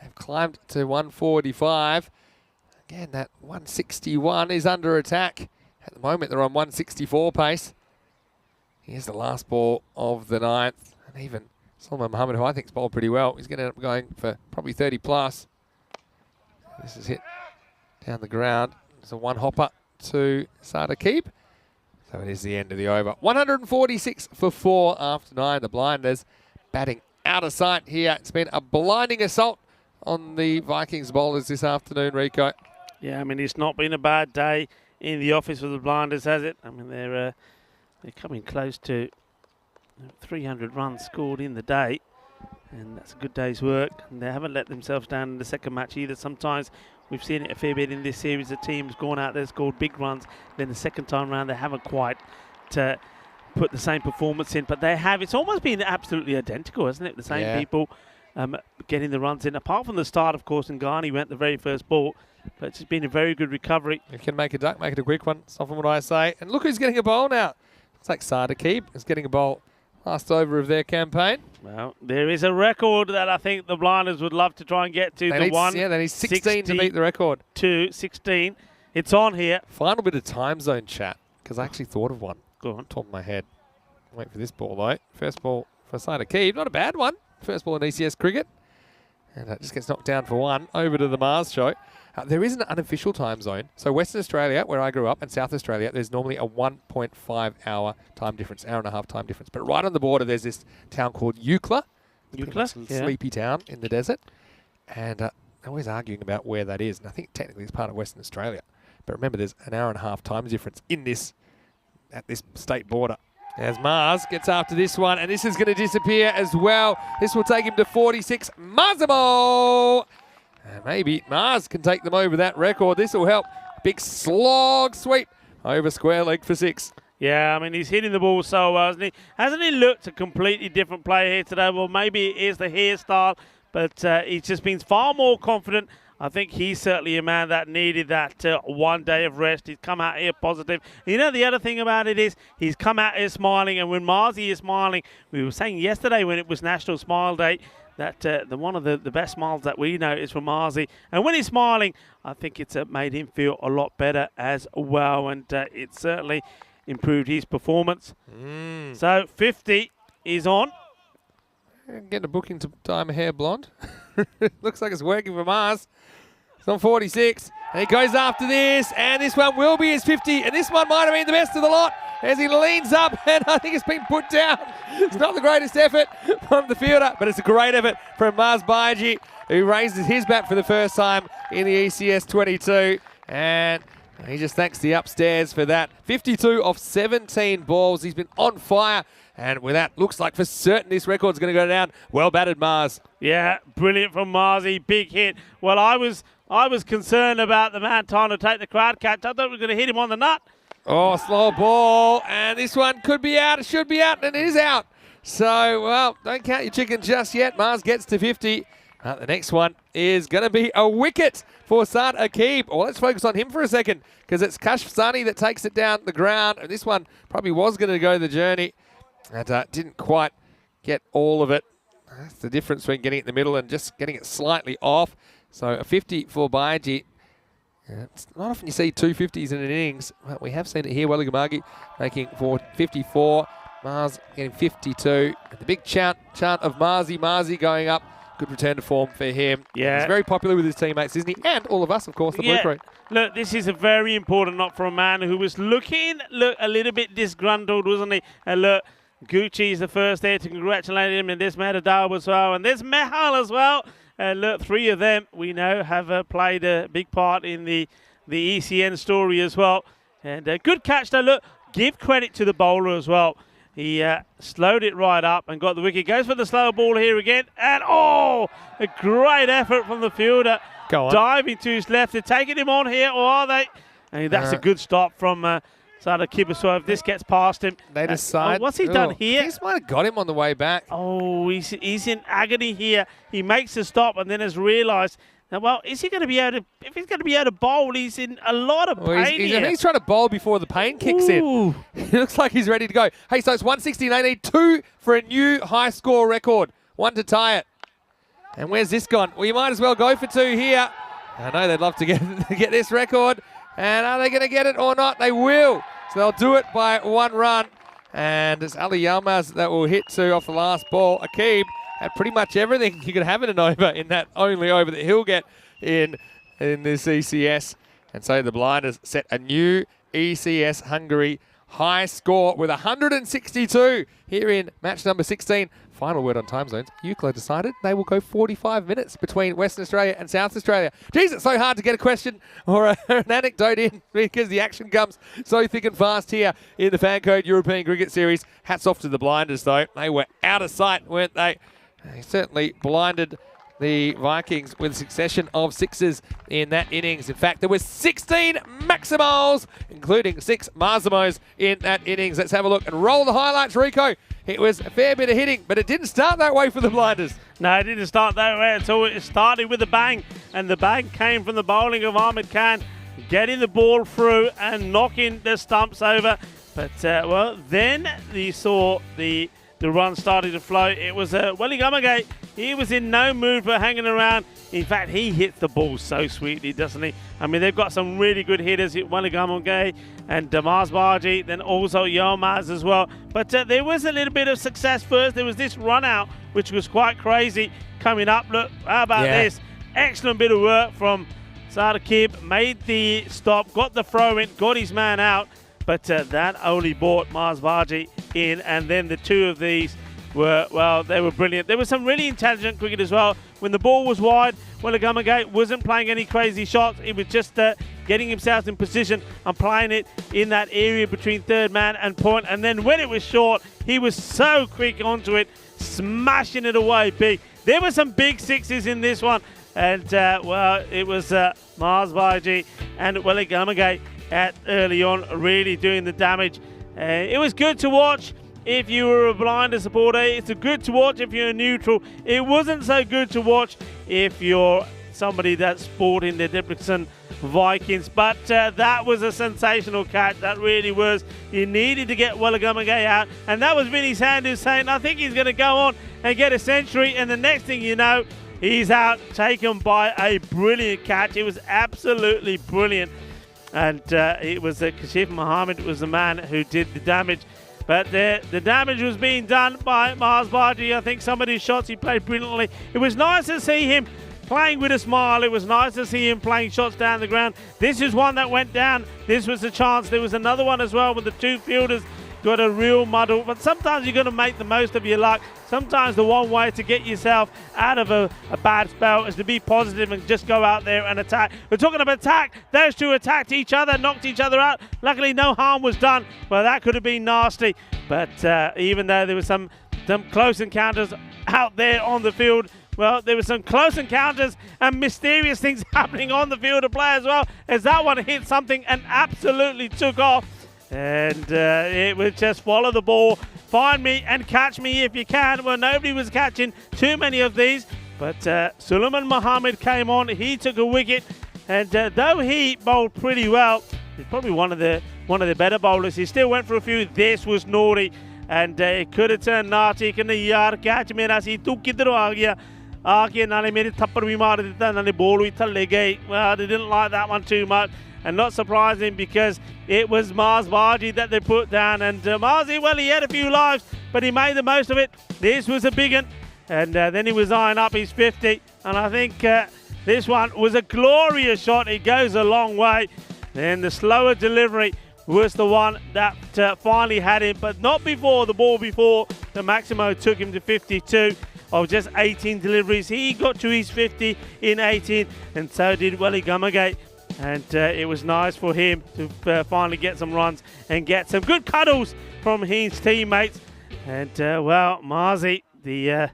They've climbed to 145. Again, that 161 is under attack. At the moment, they're on 164 pace. Here's the last ball of the 9th. And even Solomon Mohammed, who I think's bowled pretty well, he's going to end up going for probably 30 plus. This is hit down the ground. It's a one hopper to Sardaqib. So it is the end of the over. 146 for 4 after 9. The Blinders batting out of sight here. It's been a blinding assault on the Vikings bowlers this afternoon, Rico. Yeah, I mean, it's not been a bad day in the office for the Blinders, has it? I mean, they're coming close to 300 runs scored in the day. And that's a good day's work. And they haven't let themselves down in the second match either. Sometimes we've seen it a fair bit in this series. The team's gone out there, scored big runs. Then the second time around, they haven't quite put the same performance in. But they have. It's almost been absolutely identical, hasn't it? The same people getting the runs in. Apart from the start, of course, and Ghani went the very first ball. But it's been a very good recovery. You can make a duck, make it a quick one. Soften what I say. And look who's getting a bowl now. Looks like Sardaqib is getting a bowl. Last over of their campaign. Well, there is a record that I think the Blinders would love to try and get to. They need 16 to beat the record. 16. It's on here. Final bit of time zone chat, because I actually thought of one. Go on. Top of my head. Wait for this ball, though. First ball for Sardaqib. Not a bad one. First ball in ECS cricket. And it just gets knocked down for 1. Over to the Mars show. There is an unofficial time zone. So Western Australia, where I grew up, and South Australia, there's normally a 1.5 hour time difference, hour and a half time difference. But right on the border, there's this town called Eucla. Eucla? Yeah. Sleepy town in the desert. And they're always arguing about where that is. And I think technically it's part of Western Australia. But remember, there's an hour and a half time difference at this state border. As Mars gets after this one, and this is going to disappear as well. This will take him to 46. Marzamo! And maybe Mars can take them over that record. This will help. Big slog sweep over square leg for 6. Yeah, I mean, he's hitting the ball so well, hasn't he? Hasn't he looked a completely different player here today? Well, maybe it is the hairstyle, but he's just been far more confident. I think he's certainly a man that needed that 1 day of rest. He's come out here positive. You know, the other thing about it is he's come out here smiling, and when Marzi is smiling, we were saying yesterday when it was National Smile Day, that one of the best smiles that we know is from Marzi. And when he's smiling, I think it's made him feel a lot better as well. And it certainly improved his performance. So 50 is on. Getting a booking to dye my hair blonde. Looks like it's working for Mars. It's on 46. And he goes after this. And this one will be his 50. And this one might have been the best of the lot as he leans up. And I think it's been put down. It's not the greatest effort from the fielder, but it's a great effort from Mars Baiji, who raises his bat for the first time in the ECS 22. And he just thanks the upstairs for that. 52 off 17 balls. He's been on fire. And with that, looks like for certain this record's going to go down. Well batted, Mars. Yeah, brilliant from Marzi. Big hit. Well, I was concerned about the man trying to take the crowd catch. I thought we were going to hit him on the nut. Oh, slow ball. And this one could be out. It should be out. And it is out. So, well, don't count your chicken just yet. Mars gets to 50. The next one is going to be a wicket for Sardaqib. Well, let's focus on him for a second, because it's Kashfsani that takes it down the ground. And this one probably was going to go the journey. And didn't quite get all of it. That's the difference between getting it in the middle and just getting it slightly off. So a 50 for Baiji. It's not often you see 2 50s in an innings, but we have seen it here. Welligamagi making for 54. Mars getting 52. And the big chant of Marzi going up. Good return to form for him. Yeah. He's very popular with his teammates, isn't he? And all of us, of course, the Blue Crew. Look, this is a very important knock for a man who was looking a little bit disgruntled, wasn't he? And look, Gucci is the first there to congratulate him, and there's Madadao as well, and there's Mehal as well. And look, 3 of them we know have played a big part in the ECN story as well. And a good catch though. Look, give credit to the bowler as well. He slowed it right up and got the wicket. Goes for the slow ball here again. And, a great effort from the fielder. Go on. Diving to his left. They're taking him on here, or are they? And that's a good stop from Sardaqib. So if this gets past him. They decide. What's he done here? This might have got him on the way back. Oh, he's in agony here. He makes a stop and then has realised Now, well, is he going to be able to? If he's going to be able to bowl, he's in a lot of Well, pain he's here. trying to bowl before the pain kicks Ooh. in. He looks like he's ready to go. Hey, so it's 160 and they need 2 for a new high score record. 1 to tie it. And where's this gone? Well, you might as well go for 2 here. I know they'd love to get this record. And are they going to get it or not? They will. So they'll do it by 1 run. And it's Ali Yilmaz that will hit 2 off the last ball. Akib had pretty much everything you could have in an over in that only over that he'll get in this ECS. And so the Blinders set a new ECS Hungary high score with 162 here in match number 16. Final word on time zones. UCLA decided they will go 45 minutes between Western Australia and South Australia. Geez, it's so hard to get a question or an anecdote in because the action comes so thick and fast here in the FanCode European Cricket Series. Hats off to the Blinders, though. They were out of sight, weren't they? They certainly blinded the Vikings with a succession of 6s in that innings. In fact, there were 16 Maximals, including 6 Marzimos in that innings. Let's have a look and roll the highlights, Rico. It was a fair bit of hitting, but it didn't start that way for the Blinders. No, it didn't start that way at all. It started with a bang, and the bang came from the bowling of Ahmed Khan, getting the ball through and knocking the stumps over. But, well, then you saw the run started to flow. It was Welly Gummergate. He was in no mood for hanging around. In fact, he hits the ball so sweetly, doesn't he? I mean, they've got some really good hitters, Welly Gummergate and Damaz Baji, then also Yilmaz as well. But there was a little bit of success first. There was this run out, which was quite crazy coming up. Look, how about this? Excellent bit of work from Sadakib. Made the stop, got the throw in, got his man out. But that only brought Mars Baji in, and then the 2 of these were, well, they were brilliant. There was some really intelligent cricket as well. When the ball was wide, Gummergate wasn't playing any crazy shots. He was just getting himself in position and playing it in that area between third man and point. And then when it was short, he was so quick onto it, smashing it away big. There were some big 6s in this one. And, well, it was Mars Baji and Welly Gummergate early on, really doing the damage. It was good to watch if you were a Blinder supporter. It's good to watch if you're a neutral. It wasn't so good to watch if you're somebody that's supporting the Debrecen Vikings. But that was a sensational catch. That really was. You needed to get Welly Gummergate out. And that was Vinny Sanders saying, I think he's going to go on and get a century. And the next thing you know, he's out, taken by a brilliant catch. It was absolutely brilliant. And it was Kashif Mohammed was the man who did the damage. But the damage was being done by Mars Baji. I think some of his shots he played brilliantly. It was nice to see him playing with a smile. It was nice to see him playing shots down the ground. This is one that went down. This was a chance. There was another one as well with the 2 fielders. Got a real muddle. But sometimes you're going to make the most of your luck. Sometimes the one way to get yourself out of a bad spell is to be positive and just go out there and attack. We're talking about attack. Those 2 attacked each other, knocked each other out. Luckily, no harm was done. Well, that could have been nasty. But even though there was some close encounters out there on the field, well, there were some close encounters and mysterious things happening on the field of play as well, as that one hit something and absolutely took off. And it was just follow the ball, find me and catch me if you can. Well, nobody was catching too many of these, but Suleiman Mohammed came on. He took a wicket, and though he bowled pretty well, he's probably one of the better bowlers. He still went for a few. This was naughty, and it could have turned nasty. Yaar catch mera si tu kidhar aa gaya? Aake naale mere thappad bhi maar ditta, naale ball bhi thalle gayi. Well, they didn't like that one too much. And not surprising because it was Mars Baji that they put down. And Marzi, well, he had a few lives, but he made the most of it. This was a big one. And then he was eyeing up his 50. And I think this one was a glorious shot. It goes a long way. Then the slower delivery was the one that finally had him, but not before the ball before the Maximo took him to 52 of just 18 deliveries. He got to his 50 in 18, and so did Welly Gummergate. And it was nice for him to finally get some runs and get some good cuddles from his teammates. And, well, Marzi, the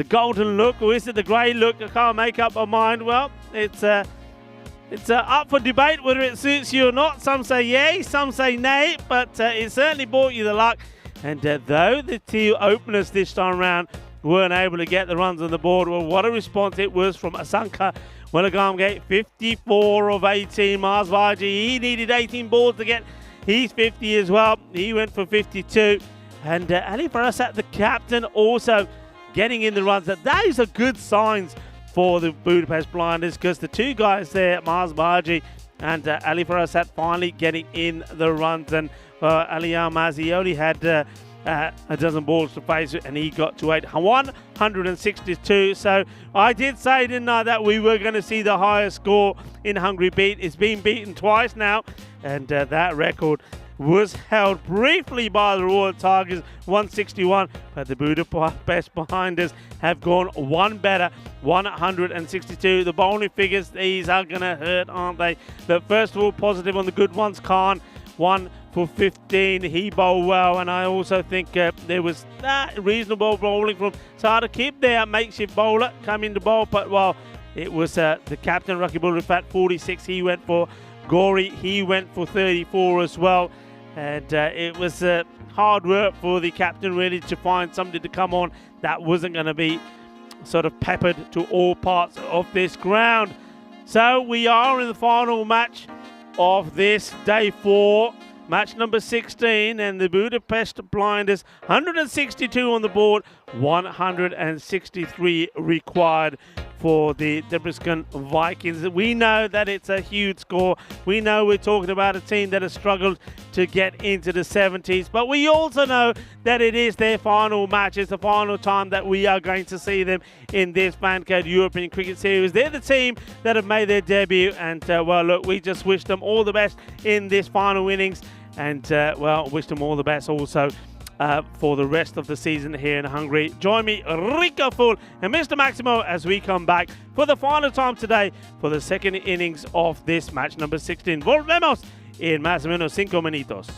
golden look, or is it the grey look? I can't make up my mind. Well, it's up for debate whether it suits you or not. Some say yay, some say nay, but it certainly brought you the luck. And though the 2 openers this time round weren't able to get the runs on the board. Well, what a response it was from Asanka Willagamgate. 54 of 18. Mars Vaji, he needed 18 balls to get his 50 as well. He went for 52. And Ali Farasat, the captain, also getting in the runs. That is a good signs for the Budapest Blinders, because the two guys there, Mars Baji and Ali Farasat, finally getting in the runs. And Ali Almazi only had a dozen balls to face it, and he got to 162. So I did say, didn't I, that we were going to see the highest score in Hungary beat. It's been beaten twice now, and that record was held briefly by the Royal Tigers, 161, but the Budapest Blinders have gone one better, 162. The bowling figures, these are going to hurt, aren't they? But first of all, positive on the good ones. Khan, 1 for 15. He bowled well, and I also think there was reasonable bowling from Sadakib there, makeshift bowler, coming to bowl, but well, it was the captain, Rocky Bullet, 46, he went for. Gori, he went for 34 as well. And it was hard work for the captain, really, to find somebody to come on that wasn't going to be sort of peppered to all parts of this ground. So we are in the final match of this day 4, match number 16, and the Budapest Blinders, 162 on the board, 163 required for the Debrecen Vikings. We know that it's a huge score. We know we're talking about a team that has struggled to get into the 70s, but we also know that it is their final match. It's the final time that we are going to see them in this FanCode European Cricket Series. They're the team that have made their debut, and well, look, we just wish them all the best in this final innings, and well, wish them all the best also for the rest of the season here in Hungary. Join me, Rico Full and Mr. Maximo, as we come back for the final time today for the second innings of this match number 16. Volvemos en más o menos 5 minutos.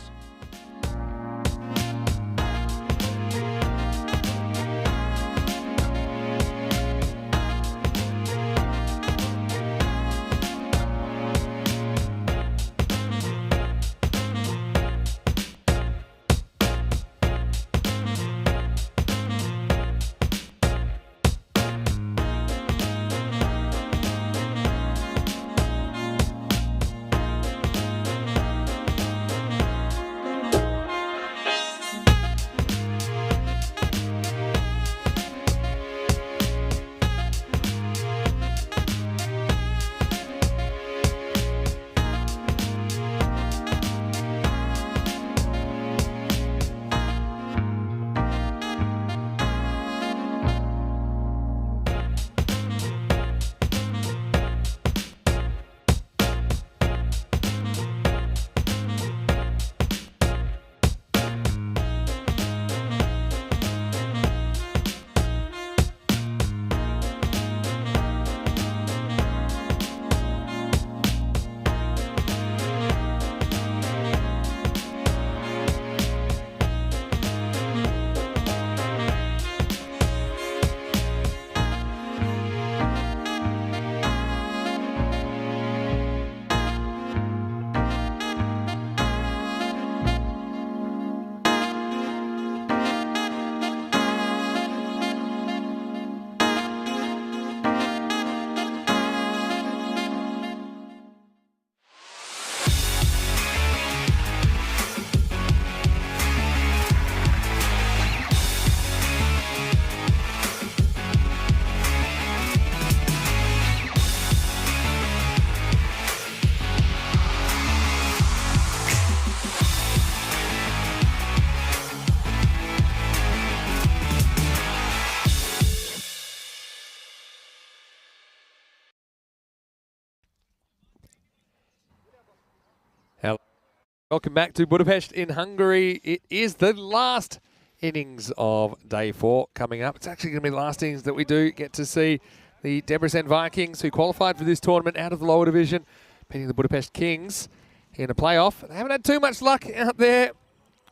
Welcome back to Budapest in Hungary. It is the last innings of day 4 coming up. It's actually going to be the last innings that we do get to see the Debrecen Vikings, who qualified for this tournament out of the lower division, beating the Budapest Kings in a playoff. They haven't had too much luck out there,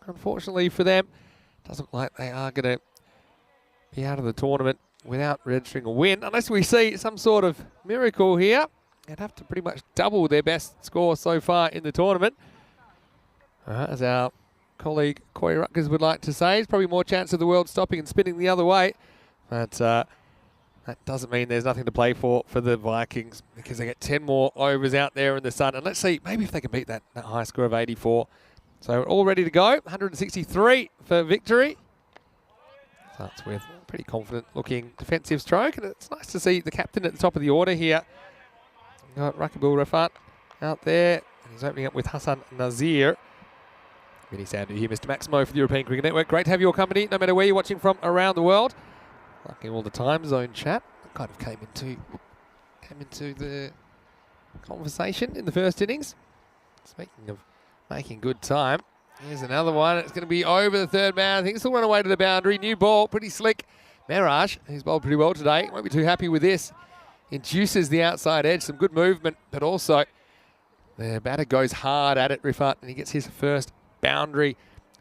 unfortunately for them. Doesn't look like they are going to be out of the tournament without registering a win, unless we see some sort of miracle here. They'd have to pretty much double their best score so far in the tournament. As our colleague Corey Rutgers would like to say, it's probably more chance of the world stopping and spinning the other way But that doesn't mean there's nothing to play for the Vikings, because they get 10 more overs out there in the sun. And let's see, maybe if they can beat that high score of 84. So we're all ready to go. 163 for victory. Starts with a pretty confident looking defensive stroke. And it's nice to see the captain at the top of the order here. We've got Rakibul Rafat out there. And he's opening up with Hassan Nazir. Vinny Sandu here, Mr. Maximo for the European Cricket Network. Great to have your company, no matter where you're watching from around the world. Liking all the time zone chat. That kind of came into the conversation in the first innings. Speaking of making good time, here's another one. It's going to be over the third man. I think it's will run away to the boundary. New ball, pretty slick. Mirage, who's bowled pretty well today, won't be too happy with this. Induces the outside edge, some good movement, but also the batter goes hard at it, Rifat, and he gets his first boundary.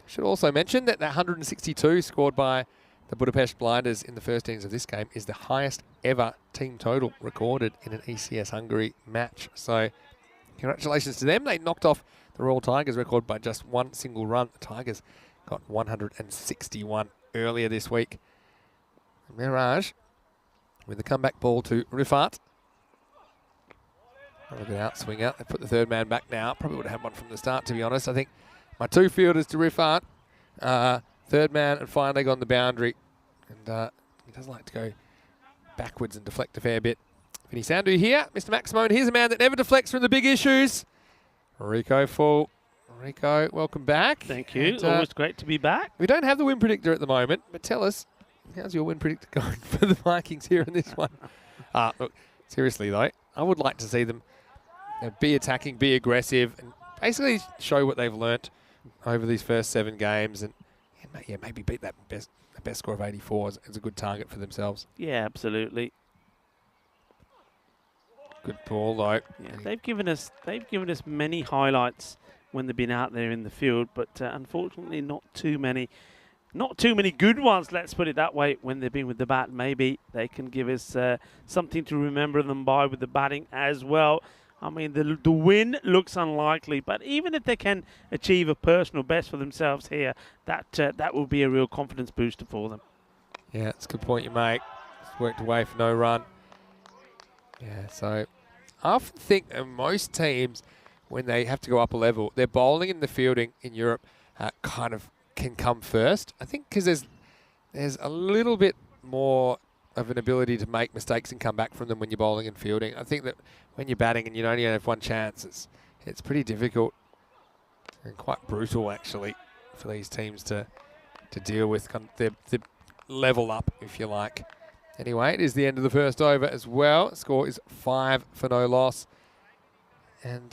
Should also mention that 162 scored by the Budapest Blinders in the first innings of this game is the highest ever team total recorded in an ECS Hungary match. So congratulations to them. They knocked off the Royal Tigers record by just one single run. The Tigers got 161 earlier this week. Mirage with the comeback ball to Rifat. Look at out, swing out. They put the third man back now. Probably would have had one from the start, to be honest. I think my two fielders to Rifat, third man and fine leg on the boundary. And he does like to go backwards and deflect a fair bit. Vinny Sandu here, Mr. Maximo, and here's a man that never deflects from the big issues. Rico full. Rico, welcome back. Thank you. Always great to be back. We don't have the win predictor at the moment, but tell us, how's your win predictor going for the Vikings here in this one? Look, seriously though, I would like to see them be attacking, be aggressive, and basically show what they've learnt over these first 7 games, and maybe beat that best score of 84 as a good target for themselves. Yeah, absolutely. Good ball though. Yeah, they've given us many highlights when they've been out there in the field, but unfortunately not too many good ones, let's put it that way, when they've been with the bat. Maybe they can give us something to remember them by with the batting as well. I mean, the win looks unlikely, but even if they can achieve a personal best for themselves here, that will be a real confidence booster for them. Yeah, it's a good point you make. It's worked away for no run. Yeah, so I often think that most teams, when they have to go up a level, their bowling and the fielding in Europe kind of can come first. I think because there's a little bit more of an ability to make mistakes and come back from them when you're bowling and fielding. I think that when you're batting and you only have one chance, it's pretty difficult and quite brutal actually for these teams to deal with the level up, if you like. Anyway, it is the end of the first over as well. Score is 5 for no loss. And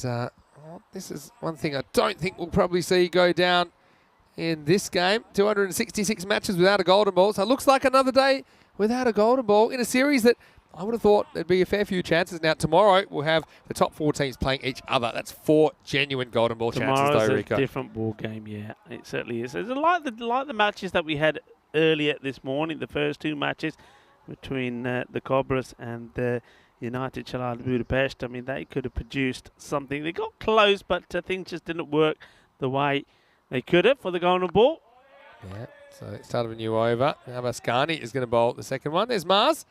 this is one thing I don't think we'll probably see go down in this game. 266 matches without a golden ball. So it looks like another day without a golden ball in a series that I would have thought there'd be a fair few chances. Now, tomorrow we'll have the top 4 teams playing each other. That's 4 genuine golden ball chances, though, Rico. Tomorrow's a different ball game, yeah. It certainly is. It's like the matches that we had earlier this morning, the first 2 matches between the Cobras and the United Challenge Budapest. I mean, they could have produced something. They got close, but things just didn't work the way they could have for the golden ball. Yeah, so it started a new over. Now Baskani is going to bowl the second one. There's Mars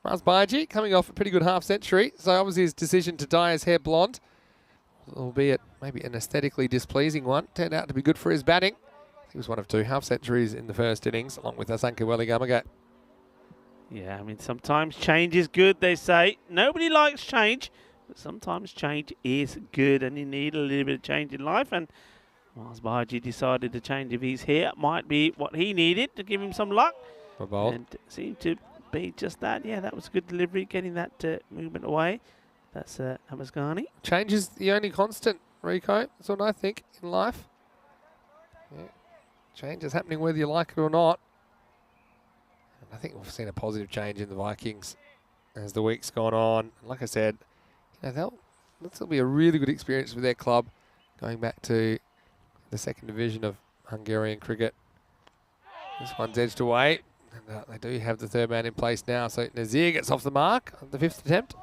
Baiji coming off a pretty good half century. So obviously his decision to dye his hair blonde, albeit maybe an aesthetically displeasing one, turned out to be good for his batting. He was one of 2 half centuries in the first innings, along with Asanka Welligamaga. Yeah, I mean, sometimes change is good, they say. Nobody likes change, but sometimes change is good, and you need a little bit of change in life. And Mars Baiji decided to change of his hair. Might be what he needed to give him some luck. And seemed to be just that. Yeah, that was a good delivery, getting that movement away. That's Hamaskani. Change is the only constant, Rico. That's what I think in life. Yeah. Change is happening whether you like it or not. And I think we've seen a positive change in the Vikings as the week's gone on. And like I said, this will be a really good experience for their club going back to the 2nd division of Hungarian cricket. This one's edged away, and they do have the third man in place now. So Nazir gets off the mark on the 5th attempt.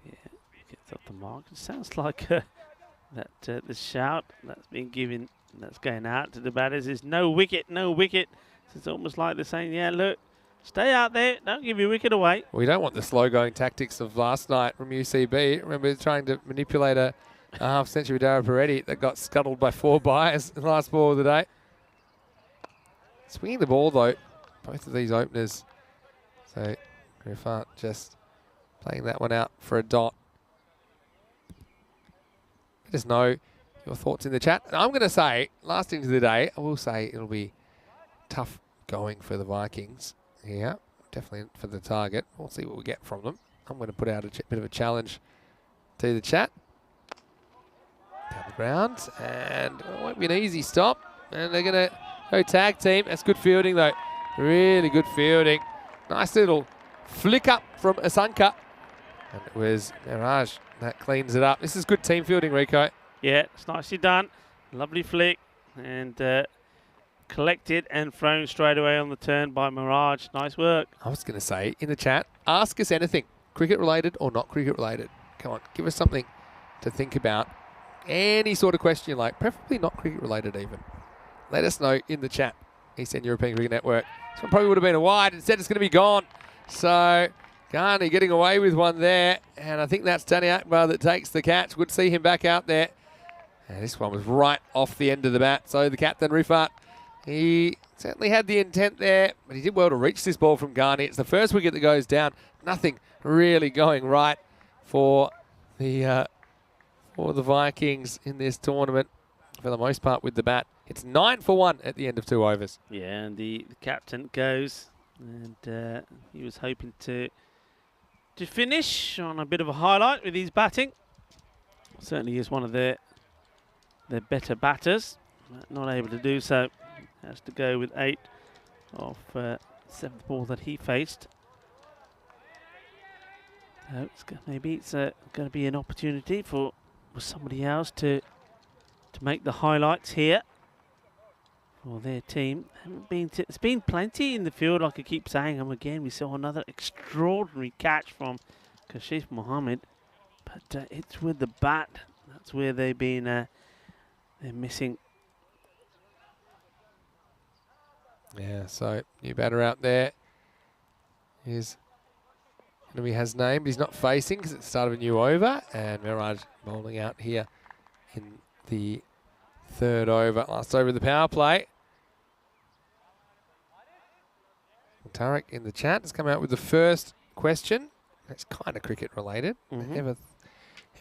Yeah, gets off the mark. It sounds like the shout that's been given, that's going out to the batters, is no wicket, no wicket. It's almost like they're saying, yeah, look, stay out there. Don't give your wicket away. We don't want the slow-going tactics of last night from UCB. Remember trying to manipulate a half-century Dara Peretti that got scuttled by 4 buyers in the last ball of the day. Swinging the ball, though, both of these openers. So Griffart just playing that one out for a dot. Let us know your thoughts in the chat. And I'm going to say, last into the day, I will say it'll be tough going for the Vikings here. Definitely for the target. We'll see what we get from them. I'm going to put out a bit of a challenge to the chat. Down the ground. And it won't be an easy stop. And they're going to go tag team. That's good fielding, though. Really good fielding. Nice little flick up from Asanka. And it was Mirage that cleans it up. This is good team fielding, Rico. Yeah, it's nicely done. Lovely flick. And collected and thrown straight away on the turn by Mirage. Nice work. I was going to say in the chat, ask us anything, cricket related or not cricket related. Come on, give us something to think about. Any sort of question you like, preferably not cricket related even. Let us know in the chat. Eastern European Cricket Network. This one probably would have been a wide. Instead, it's going to be gone. So, Ghani getting away with one there. And I think that's Danny Akbar that takes the catch. Good to see him back out there. And this one was right off the end of the bat. So, the captain, Rifat, he certainly had the intent there. But he did well to reach this ball from Ghani. It's the first wicket that goes down. Nothing really going right for the Vikings in this tournament. For the most part with the bat. It's 9 for 1 at the end of 2 overs. Yeah, and the captain goes, and he was hoping to finish on a bit of a highlight with his batting. Certainly is one of their better batters. Not able to do so. Has to go with 8 off 7th ball that he faced. So maybe it's going to be an opportunity for somebody else to make the highlights here for their team. It's been plenty in the field, like I keep saying. And again, we saw another extraordinary catch from Kashif Mohammed, but it's with the bat. That's where they've been they're missing. Yeah, so new batter out there is going to be Hasnain, but he's not facing because it's the start of a new over. And Mirage bowling out here in the 3rd over. Last over of the power play. Tarek in the chat has come out with the first question. That's kind of cricket related. Ever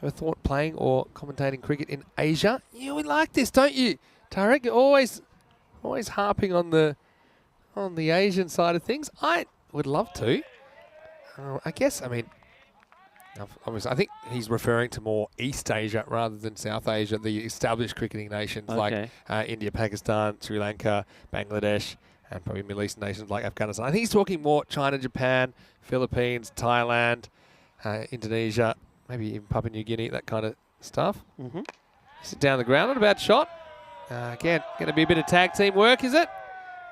thought playing or commentating cricket in Asia? You would like this, don't you, Tarek? You're always harping on the Asian side of things. I would love to. I guess, I mean, obviously, I think he's referring to more East Asia rather than South Asia, the established cricketing nations like India, Pakistan, Sri Lanka, Bangladesh, and probably Middle Eastern nations like Afghanistan. I think he's talking more China, Japan, Philippines, Thailand, Indonesia, maybe even Papua New Guinea, that kind of stuff. Sit down the ground, not a bad shot. Again, going to be a bit of tag team work, is it?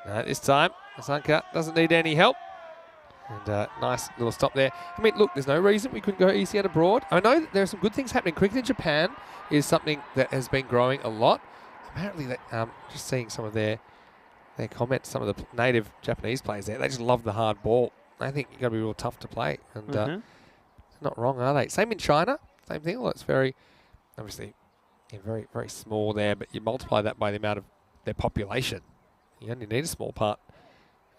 No, this time, Asanka doesn't need any help. And nice little stop there. I mean, look, there's no reason we couldn't go easy and abroad. I know that there are some good things happening. Cricket in Japan is something that has been growing a lot. Apparently, that just seeing some of their comments, some of the native Japanese players there, they just love the hard ball. I think you've got to be real tough to play. And not wrong, are they? Same in China. Same thing. Well, it's very, obviously, very, very small there, but you multiply that by the amount of their population. You only need a small part.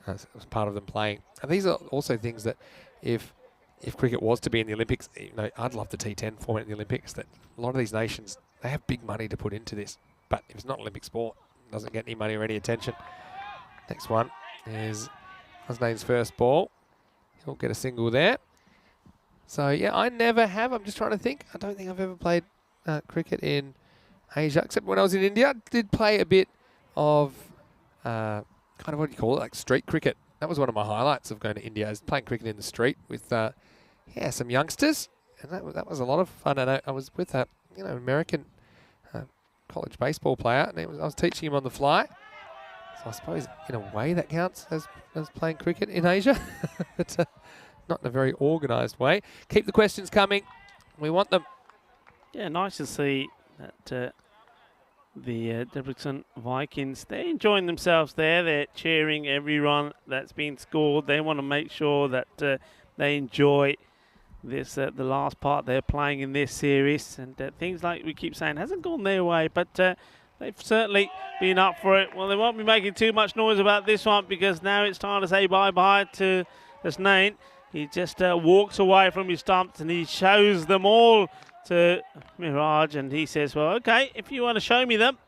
As part of them playing. And these are also things that if cricket was to be in the Olympics, I'd love the T10 format in the Olympics. That a lot of these nations, they have big money to put into this. But if it's not Olympic sport, it doesn't get any money or any attention. Next one is Hasnain's first ball. He'll get a single there. So, yeah, I never have. I'm just trying to think. I don't think I've ever played cricket in Asia, except when I was in India. I did play a bit of... kind of what do you call it, like street cricket. That was one of my highlights of going to India, is playing cricket in the street with some youngsters, and that was a lot of fun. And I was with a American college baseball player, and I was teaching him on the fly. So I suppose in a way that counts as playing cricket in Asia, but not in a very organised way. Keep the questions coming. We want them. Yeah, nice to see that the Debrecen Vikings, they're enjoying themselves there. They're cheering every run that's been scored. They want to make sure that they enjoy this, the last part they're playing in this series. And things like we keep saying hasn't gone their way, but they've certainly been up for it. Well, they won't be making too much noise about this one because now it's time to say bye-bye to Snain. He just walks away from his stumps and he shows them all to Mirage, and he says, well, okay, if you want to show me them,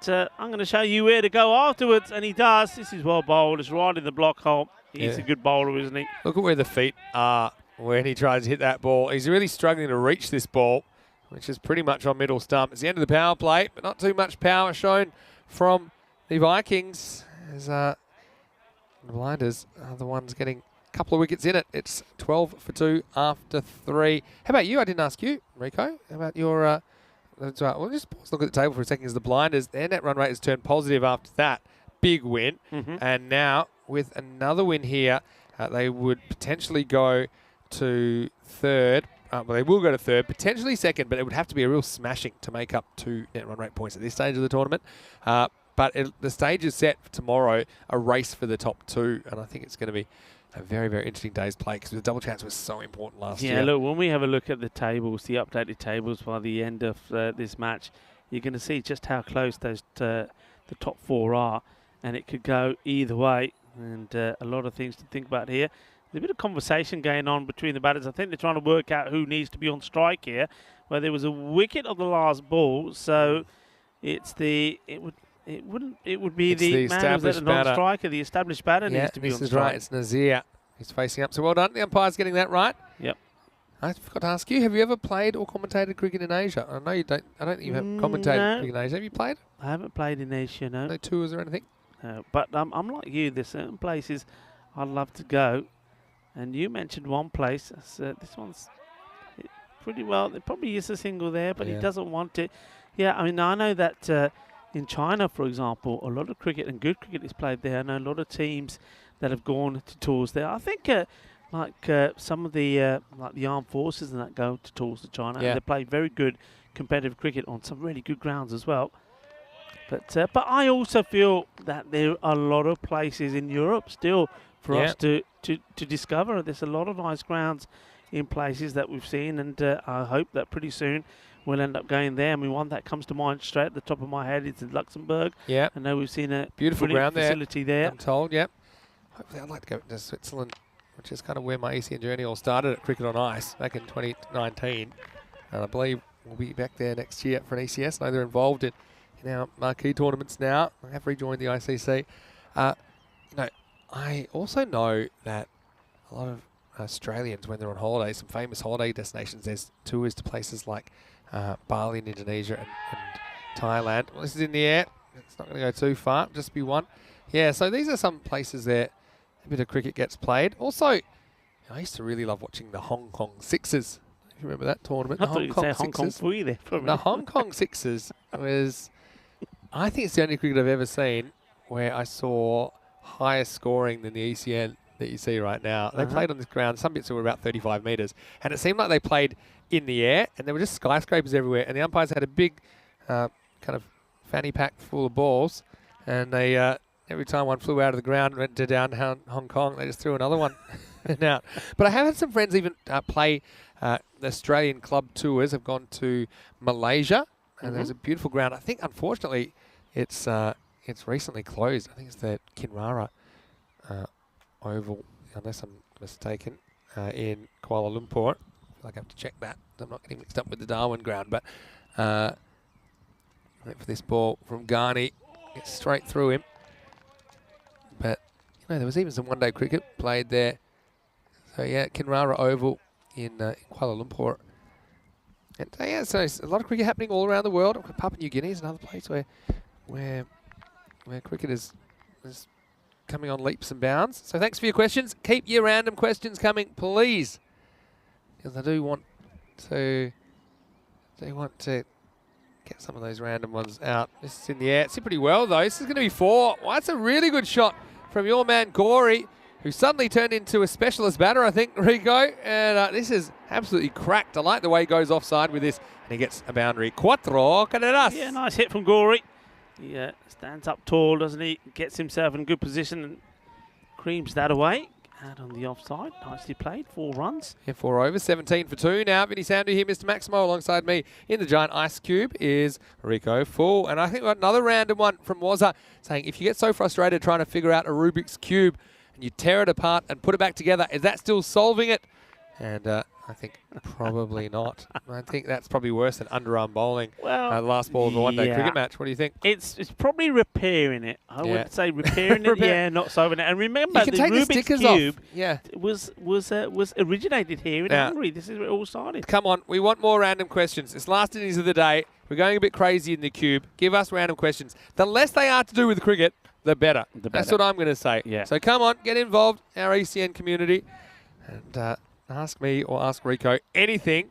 I'm going to show you where to go afterwards. And he does. This is well bowled. It's right in the block hole. He's a good bowler, isn't he? Look at where the feet are when he tries to hit that ball. He's really struggling to reach this ball, which is pretty much on middle stump. It's the end of the power play, but not too much power shown from the Vikings, as the Blinders are the ones getting couple of wickets in it. It's 12 for 2 after 3. How about you? I didn't ask you, Rico. How about your... that's right. We'll just pause, look at the table for a second. As the Blinders, their net run rate has turned positive after that big win. And now, with another win here, they would potentially go to third. Well, they will go to third, potentially second, but it would have to be a real smashing to make up 2 net run rate points at this stage of the tournament. But the stage is set for tomorrow, a race for the top 2, and I think it's going to be a very, very interesting day's play because the double chance was so important last year. Yeah, look, when we have a look at the tables, the updated tables by the end of this match, you're going to see just how close those the top 4 are, and it could go either way, and a lot of things to think about here. There's a bit of conversation going on between the batters. I think they're trying to work out who needs to be on strike here, where there was a wicket of the last ball, so it's it would be the man who's a non-striker, the established batter needs to be on strike. This is right. It's Nazir. He's facing up. So well done. The umpire's getting that right. Yep. I forgot to ask you, have you ever played or commentated cricket in Asia? I know you don't. I don't think you have commentated cricket in Asia. Have you played? I haven't played in Asia, no. No tours or anything? But I'm like you. There's certain places I'd love to go. And you mentioned one place. This one's pretty well. There probably is a single there, but he doesn't want it. Yeah, I mean, I know that... in China, for example, a lot of cricket and good cricket is played there. I know a lot of teams that have gone to tours there. I think some of the like the armed forces and that go to tours to China, and they play very good competitive cricket on some really good grounds as well. But I also feel that there are a lot of places in Europe still for us to discover. There's a lot of nice grounds in places that we've seen, and I hope that pretty soon we'll end up going there. I mean, one that comes to mind straight at the top of my head is in Luxembourg. Yeah. I know we've seen a beautiful ground facility there. I'm told, hopefully I'd like to go to Switzerland, which is kind of where my ECN journey all started at Cricket on Ice back in 2019. And I believe we'll be back there next year for an ECS. I know they're involved in our marquee tournaments now. I have rejoined the ICC. I also know that a lot of Australians, when they're on holiday, some famous holiday destinations, there's tours to places like Bali in Indonesia and Thailand. Well, this is in the air. It's not going to go too far. Just be one. Yeah, so these are some places there a bit of cricket gets played. Also, I used to really love watching the Hong Kong Sixers. If you remember that tournament? I thought you'd say Hong Kong Fui there for a minute. The Hong Kong Sixers was, I think it's the only cricket I've ever seen where I saw higher scoring than the ECN that you see right now. They played on this ground, some bits were about 35 metres, and it seemed like they played in the air, and there were just skyscrapers everywhere, and the umpires had a big kind of fanny pack full of balls, and they every time one flew out of the ground and went to downtown Hong Kong, they just threw another one out. But I have had some friends even play the Australian club tours, have gone to Malaysia, and there's a beautiful ground. I think, unfortunately, it's recently closed. I think it's the Kinrara Oval, unless I'm mistaken, in Kuala Lumpur. I feel like I have to check that. I'm not getting mixed up with the Darwin ground, but wait for this ball from Ghani. Gets straight through him. But, there was even some one-day cricket played there. So, Kinrara Oval in Kuala Lumpur. And, so there's a lot of cricket happening all around the world. Papua New Guinea is another place where cricket is coming on leaps and bounds. So thanks for your questions. Keep your random questions coming, please, because I do want to get some of those random ones out. This is in the air. It's pretty well, though. This is going to be 4. Well, that's a really good shot from your man, Corey, who suddenly turned into a specialist batter, I think, Rico. And this is absolutely cracked. I like the way he goes offside with this. And he gets a boundary. Cuatro carreras. Yeah, nice hit from Gory. He stands up tall, doesn't he? Gets himself in good position and creams that away. Out on the offside. Nicely played. 4 runs. Yeah, 4 over. 17 for 2 now. Vinny Sandu here, Mr. Maximo, alongside me in the giant ice cube is Rico Full. And I think we've got another random one from Wazza saying, if you get so frustrated trying to figure out a Rubik's Cube and you tear it apart and put it back together, is that still solving it? And I think probably not. I think that's probably worse than underarm bowling. Well, The last ball of a one-day cricket match. What do you think? It's probably repairing it. I would say repairing it, not solving it. And remember, you can the take the Rubik's stickers Cube off. Yeah. was originated here in Hungary. This is where it all started. Come on, we want more random questions. It's last innings of the day. We're going a bit crazy in the cube. Give us random questions. The less they are to do with cricket, the better. That's what I'm going to say. Yeah. So come on, get involved, our ECN community, and ask me or ask Rico anything,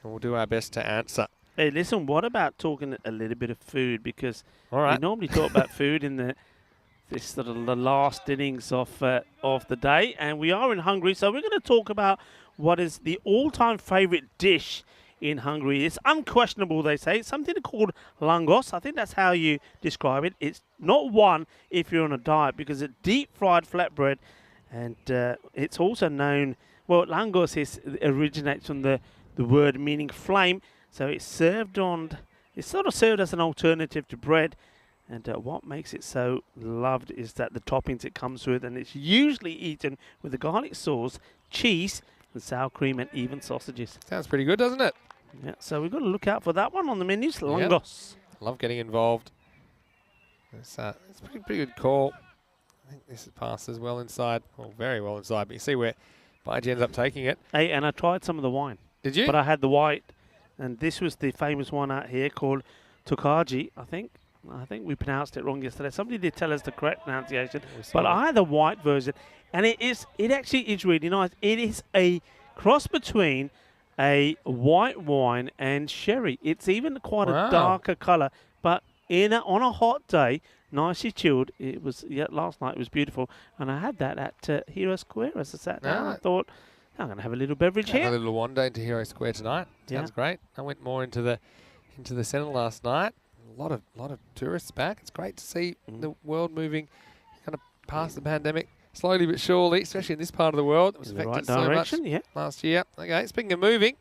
and we'll do our best to answer. Hey, listen, what about talking a little bit of food? Because All right. we normally talk about food in this sort of the last innings of the day, and we are in Hungary, so we're going to talk about what is the all-time favourite dish in Hungary. It's unquestionable, they say. It's something called langos. I think that's how you describe it. It's not one if you're on a diet, because it's deep-fried flatbread, and it's also known... Well, langos originates from the word meaning flame, so it's served on. It's sort of served as an alternative to bread, and what makes it so loved is that the toppings it comes with, and it's usually eaten with a garlic sauce, cheese, and sour cream, and even sausages. Sounds pretty good, doesn't it? Yeah, so we've got to look out for that one on the menus. Langos. Love getting involved. It's a pretty good call. I think this is passed as well inside, well, very well inside, but you see where Baiji ends up taking it. Hey, and I tried some of the wine. Did you? But I had the white, and this was the famous one out here called Tokaji, I think. I think we pronounced it wrong yesterday. Somebody did tell us the correct pronunciation, but I had the white version, and it actually is really nice. It is a cross between a white wine and sherry. It's even quite a darker colour, but on a hot day, nicely chilled. It was last night. It was beautiful, and I had that at Hero Square as I sat down. I thought, I'm going to have a little beverage here. A little wander into Hero Square tonight. Sounds great. I went more into the centre last night. A lot of tourists back. It's great to see the world moving kind of past the pandemic slowly but surely, especially in this part of the world. It was affected so much last year. Okay, speaking of moving,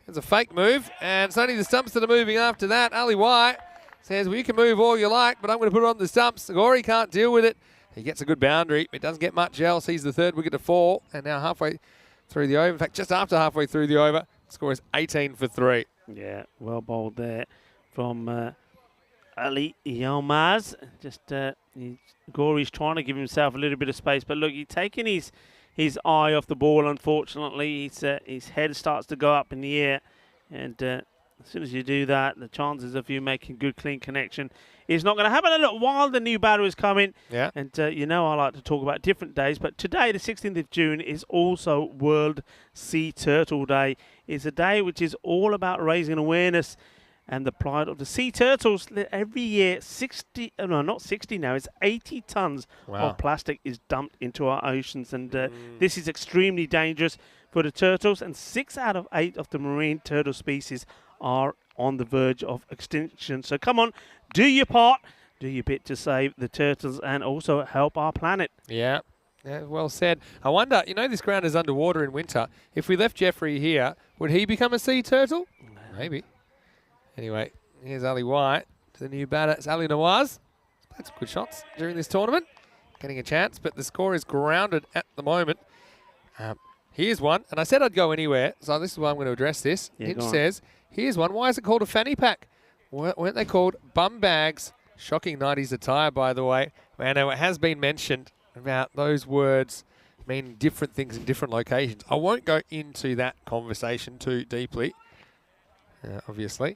there's a fake move, and it's only the stumps that are moving after that. Ali White says, well, you can move all you like, but I'm going to put it on the stumps. Gori can't deal with it. He gets a good boundary. It doesn't get much else. He's the third wicket to fall, and now halfway through the over. In fact, just after halfway through the over, the score is 18 for 3. Yeah, well bowled there from Ali Yilmaz. Just Gori's trying to give himself a little bit of space, but look, he's taking his eye off the ball. Unfortunately, his head starts to go up in the air, and as soon as you do that, the chances of you making good, clean connection is not going to happen. And look, while the new batter is coming, and I like to talk about different days, but today, the 16th of June, is also World Sea Turtle Day. It's a day which is all about raising awareness and the plight of the sea turtles. Every year, 80 tons of plastic is dumped into our oceans, and this is extremely dangerous for the turtles, and 6 out of 8 of the marine turtle species are on the verge of extinction. So come on, do your part, do your bit to save the turtles and also help our planet. Yeah, well said. I wonder, this ground is underwater in winter. If we left Jeffrey here, would he become a sea turtle? Maybe. Anyway, here's Ali White to the new batter. It's Ali Nawaz. Played some good shots during this tournament, getting a chance, but the score is grounded at the moment. Here's one, and I said I'd go anywhere, so this is why I'm going to address this. It says, here's one. Why is it called a fanny pack? Weren't they called bum bags? Shocking 90s attire, by the way. I know it has been mentioned about those words mean different things in different locations. I won't go into that conversation too deeply, obviously.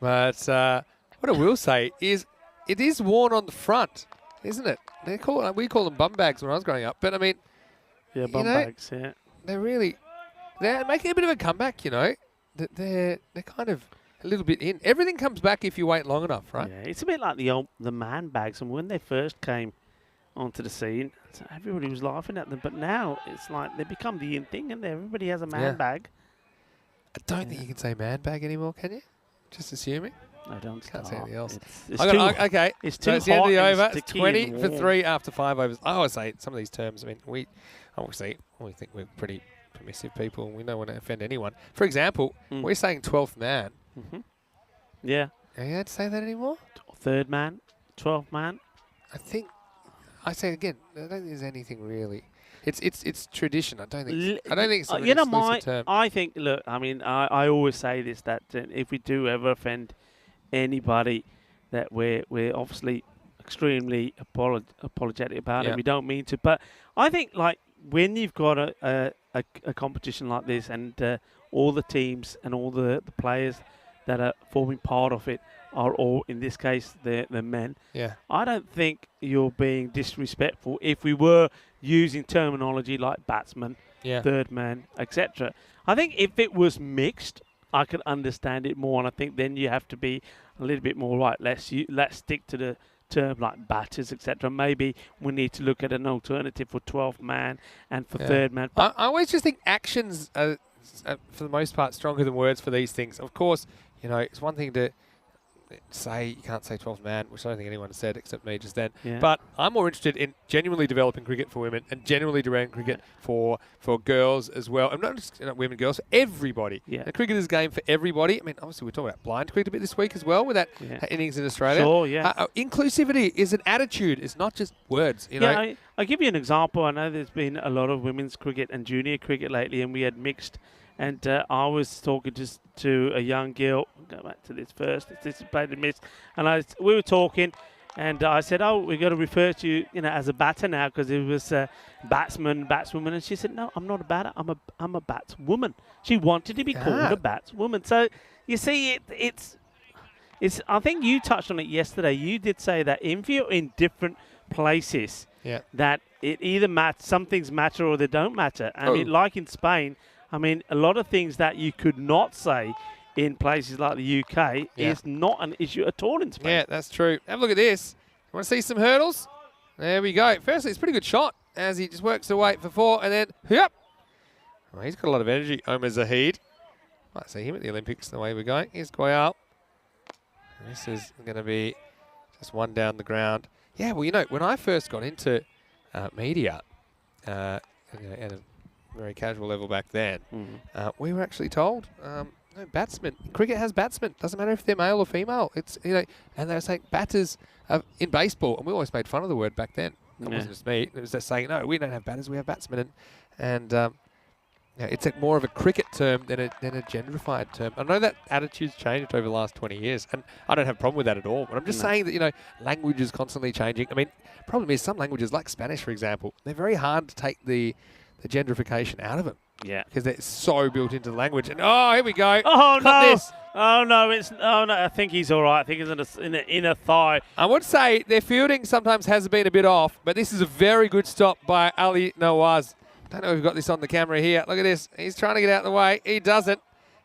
But what I will say is it is worn on the front, isn't it? We call them bum bags when I was growing up. But, I mean, bum bags, yeah. They're making a bit of a comeback, They're kind of a little bit in. Everything comes back if you wait long enough, right? Yeah, it's a bit like the man bags. And when they first came onto the scene, everybody was laughing at them. But now it's like they become the in thing, and everybody has a man bag. I don't think you can say man bag anymore, can you? Just assuming. I don't Can't say anything else. It's Okay. It's So too it's the end of the hot and over. It's sticky 20 and for warm. 3 after 5 overs. I always say some of these terms, I mean, we think we're pretty permissive people and we don't want to offend anyone. For example, we're saying 12th man. Yeah. Are you allowed to say that anymore? Third man, 12th man. I say again, I don't think there's anything really. It's tradition. I don't think it's an You know, exclusive term. I think, look, I mean, I always say this, that if we do ever offend anybody, that we're obviously extremely apologetic about it. We don't mean to. But I think, like, when you've got a competition like this and all the teams and all the players that are forming part of it are all, in this case, the men. Yeah. I don't think you're being disrespectful if we were using terminology like batsman, third man, etc. I think if it was mixed, I could understand it more, and I think then you have to be a little bit more right. Let's stick to the term like batters, etc. Maybe we need to look at an alternative for 12th man and for third man. I always just think actions are, for the most part, stronger than words for these things. Of course, you know, it's one thing to say you can't say 12th man, which I don't think anyone has said except me just then. Yeah. But I'm more interested in genuinely developing cricket for women and genuinely developing cricket for girls as well. And not just women, girls, for everybody. Yeah. The cricket is a game for everybody. I mean, obviously we're talking about blind cricket a bit this week as well with that innings in Australia. Sure, yeah. Inclusivity is an attitude. It's not just words. You know. I'll give you an example. I know there's been a lot of women's cricket and junior cricket lately, and we had mixed. And I was talking to a young girl. I'll go back to this first. This played and missed. And we were talking, and I said, "Oh, we've got to refer to you, as a batter now because it was batsman, batswoman." And she said, "No, I'm not a batter. I'm a batswoman." She wanted to be called a batswoman. So you see, it's. I think you touched on it yesterday. You did say that if you're in different places, that it either some things matter or they don't matter. I mean, like in Spain. I mean, a lot of things that you could not say in places like the UK is not an issue at all in Spain. Yeah, that's true. Have a look at this. You want to see some hurdles? There we go. Firstly, it's a pretty good shot as he just works away for 4 and then, well, he's got a lot of energy, Omar Zahid. Might see him at the Olympics the way we're going. Here's Goyal. This is going to be just one down the ground. Yeah, well, when I first got into media, at a very casual level back then, we were actually told, no, batsmen. Cricket has batsmen. Doesn't matter if they're male or female. It's, and they were saying batters in baseball, and we always made fun of the word back then. It wasn't just me. It was just saying, no, we don't have batters, we have batsmen. And it's more of a cricket term than a genderified term. I know that attitude's changed over the last 20 years, and I don't have a problem with that at all. But I'm just saying that, language is constantly changing. I mean, the problem is some languages, like Spanish, for example, they're very hard to take the genderification out of them. Yeah. Because they're so built into the language. And, here we go. Oh, Cut no. this. Oh, no. I think he's all right. I think he's in the inner thigh. I would say their fielding sometimes has been a bit off, but this is a very good stop by Ali Nawaz. Don't know if we've got this on the camera here. Look at this. He's trying to get out of the way. He doesn't.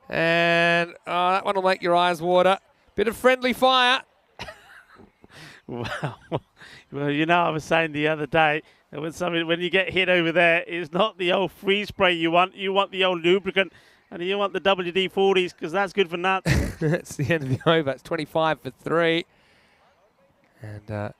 And that one will make your eyes water. Bit of friendly fire. Wow. Well, I was saying the other day, when you get hit over there, it's not the old freeze spray you want. You want the old lubricant, and you want the WD-40s because that's good for nuts. That's the end of the over. It's 25 for 3. And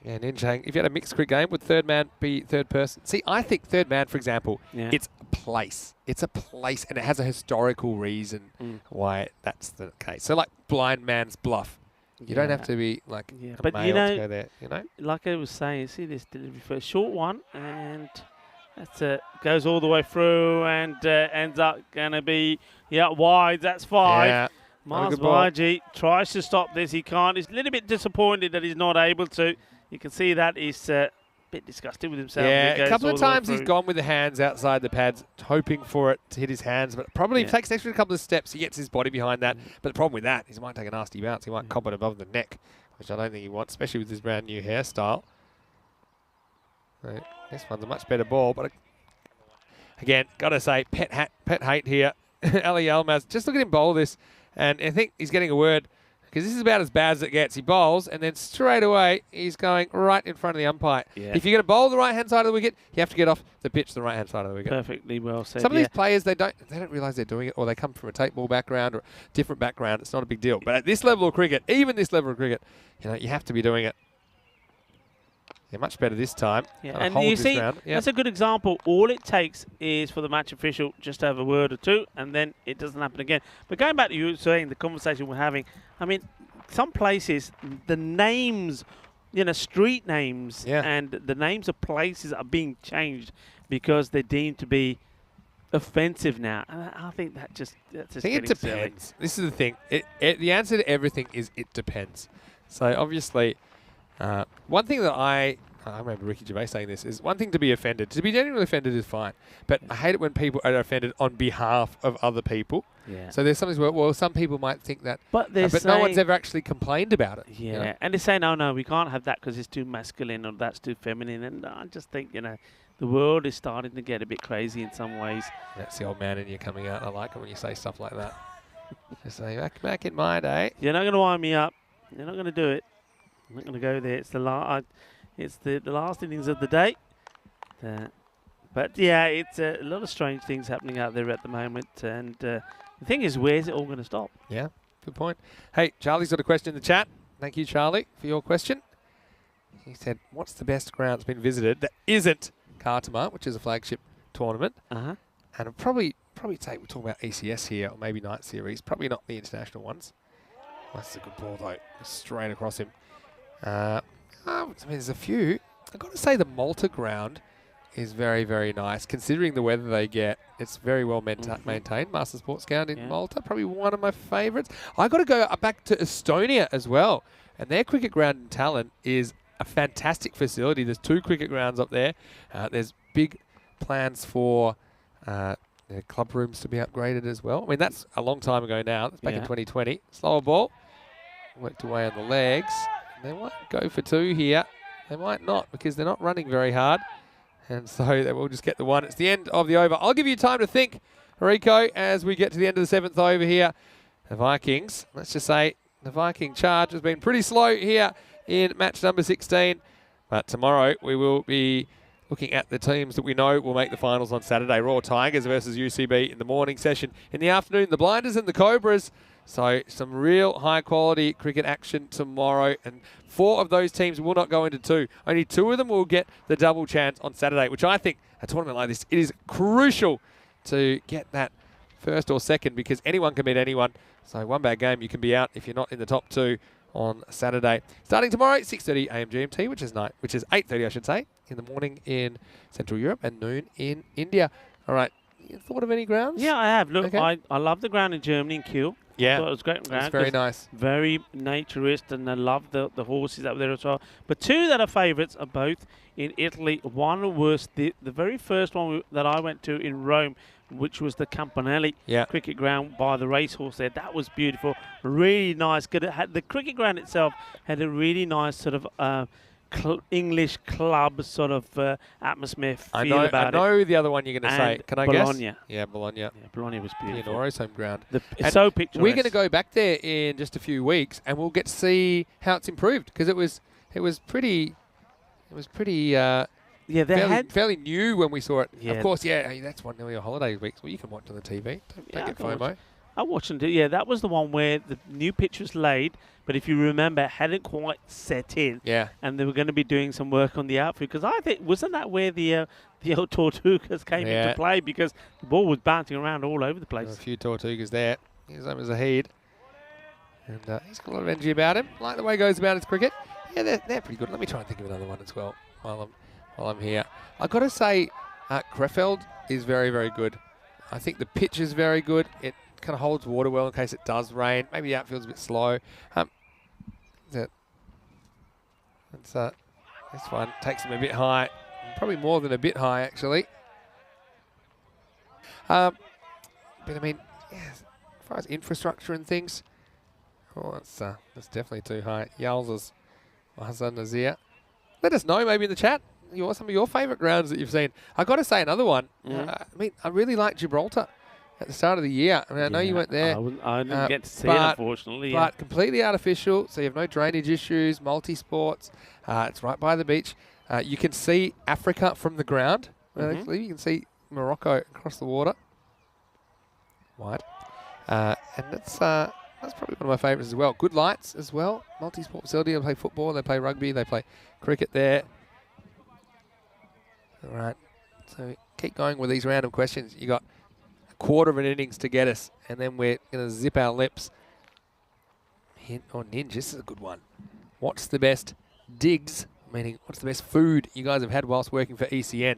Ninjang, if you had a mixed cricket game, would third man be third person? See, I think third man, for example, it's a place. It's a place, and it has a historical reason why that's the case. So, like blind man's bluff. You don't have to be like a male to go there, Like I was saying, see this delivery first, short one, and that's goes all the way through and ends up going to be wide. That's 5. Yeah. Mars Baiji tries to stop this. He can't. He's a little bit disappointed that he's not able to. You can see that he's a bit disgusted with himself. Yeah, a couple of times he's gone with the hands outside the pads, hoping for it to hit his hands, but probably takes an extra couple of steps. He gets his body behind that. But the problem with that is he might take a nasty bounce. He might cop it above the neck, which I don't think he wants, especially with his brand new hairstyle. So this one's a much better ball, but again, got to say, pet hate here. Ali Almaz, just look at him bowl this, and I think he's getting a word. Because this is about as bad as it gets. He bowls, and then straight away, he's going right in front of the umpire. Yeah. If you're going to bowl the right-hand side of the wicket, you have to get off the pitch the right-hand side of the wicket. Perfectly well said. Some of these players, they don't realise they're doing it, or they come from a tape ball background or a different background. It's not a big deal. But at this level of cricket, even this level of cricket, you have to be doing it. Yeah, much better this time. Yeah. And you see, that's a good example. All it takes is for the match official just to have a word or two, and then it doesn't happen again. But going back to you saying the conversation we're having, I mean, some places, the names, street names and the names of places are being changed because they're deemed to be offensive now. And I think that's just it depends. Silly. This is the thing. The answer to everything is it depends. So obviously, one thing that I remember Ricky Gervais saying this is one thing to be offended. To be genuinely offended is fine, but I hate it when people are offended on behalf of other people. Yeah. So there's something where some people might think that, but no one's ever actually complained about it. Yeah, and they're saying, no, we can't have that because it's too masculine or that's too feminine. And I just think, the world is starting to get a bit crazy in some ways. That's the old man in you coming out. I like it when you say stuff like that. Just say, back in my day. You're not going to wind me up. You're not going to do it. I'm not going to go there. It's the last innings of the day. But yeah, it's a lot of strange things happening out there at the moment. And the thing is, where's it all going to stop? Yeah, good point. Hey, Charlie's got a question in the chat. Thank you, Charlie, for your question. He said, what's the best ground that's been visited that isn't Khartoum, which is a flagship tournament? Uh-huh. And I'll probably say we're talking about ECS here, or maybe Night Series. Probably not the international ones. That's a good ball, though. Straight across him. There's a few. I've got to say the Malta ground is very, very nice. Considering the weather they get, it's very well maintained. Master Sports Ground in Malta, probably one of my favourites. I've got to go back to Estonia as well. And their cricket ground in Tallinn is a fantastic facility. There's 2 cricket grounds up there. There's big plans for their club rooms to be upgraded as well. I mean, that's a long time ago now. That's back in 2020. Slower ball. Worked away on the legs. They might go for 2 here. They might not because they're not running very hard. And so they will just get the 1. It's the end of the over. I'll give you time to think, Rico, as we get to the end of the 7th over here. The Vikings, let's just say the Viking charge has been pretty slow here in match number 16. But tomorrow we will be looking at the teams that we know will make the finals on Saturday. Royal Tigers versus UCB in the morning session. In the afternoon, the Blinders and the Cobras. So some real high-quality cricket action tomorrow. And 4 of those teams will not go into 2. Only 2 of them will get the double chance on Saturday, which I think a tournament like this, it is crucial to get that first or second because anyone can beat anyone. So one bad game, you can be out if you're not in the top 2 on Saturday. Starting tomorrow, 6:30 a.m. GMT, which is 8:30, I should say, in the morning in Central Europe and noon in India. All right. You thought of any grounds? Yeah, I have. Look, okay. I love the ground in Germany in Kiel. Yeah, I thought it was great ground. It's very nice. Very naturist, and I love the horses up there as well. But 2 that are favourites are both in Italy. One was the very first one that I went to in Rome, which was the Campanelli cricket ground by the racehorse there. That was beautiful. Really nice. The cricket ground itself had a really nice sort of English club sort of atmosphere feel about it. I know the other one you're going to say. Can I guess? Bologna. Yeah, Bologna. Yeah, Bologna was beautiful. Pianoro's home ground. It's so picturesque. We're going to go back there in just a few weeks, and we'll get to see how it's improved because it was pretty. Fairly new when we saw it. Yeah. Of course, that's one of your holiday weeks. Well, you can watch on the TV. Don't get FOMO. I watched it. Yeah, that was the one where the new pitch was laid, but if you remember, it hadn't quite set in. Yeah. And they were going to be doing some work on the outfield because I think wasn't that where the old Tortugas came into play because the ball was bouncing around all over the place. A few Tortugas there. His name is Zahid, and he's got a lot of energy about him. Like the way he goes about his cricket. Yeah, they're pretty good. Let me try and think of another one as well while I'm here. I've got to say, Krefeld is very, very good. I think the pitch is very good. It kind of holds water well in case it does rain. Maybe the outfield's a bit slow. This one takes him a bit high. Probably more than a bit high, actually. But I mean, as far as infrastructure and things, that's definitely too high. Yowzers, Hassan Nazir. Let us know maybe in the chat some of your favourite grounds that you've seen. I've got to say another one. I mean, I really like Gibraltar. at the start of the year. I mean, I know you weren't there. I didn't get to see it, unfortunately. But completely artificial, so you have no drainage issues, multi-sports. It's right by the beach. You can see Africa from the ground. Actually, you can see Morocco across the water. White. And that's probably one of my favourites as well. Good lights as well. Multi-sport facility. They play football, they play rugby, they play cricket there. All right. So keep going with these random questions. You got a quarter of an innings to get us, and then we're going to zip our lips. Hint or ninja. This is a good one. What's the best digs? Meaning, what's the best food you guys have had whilst working for ECN?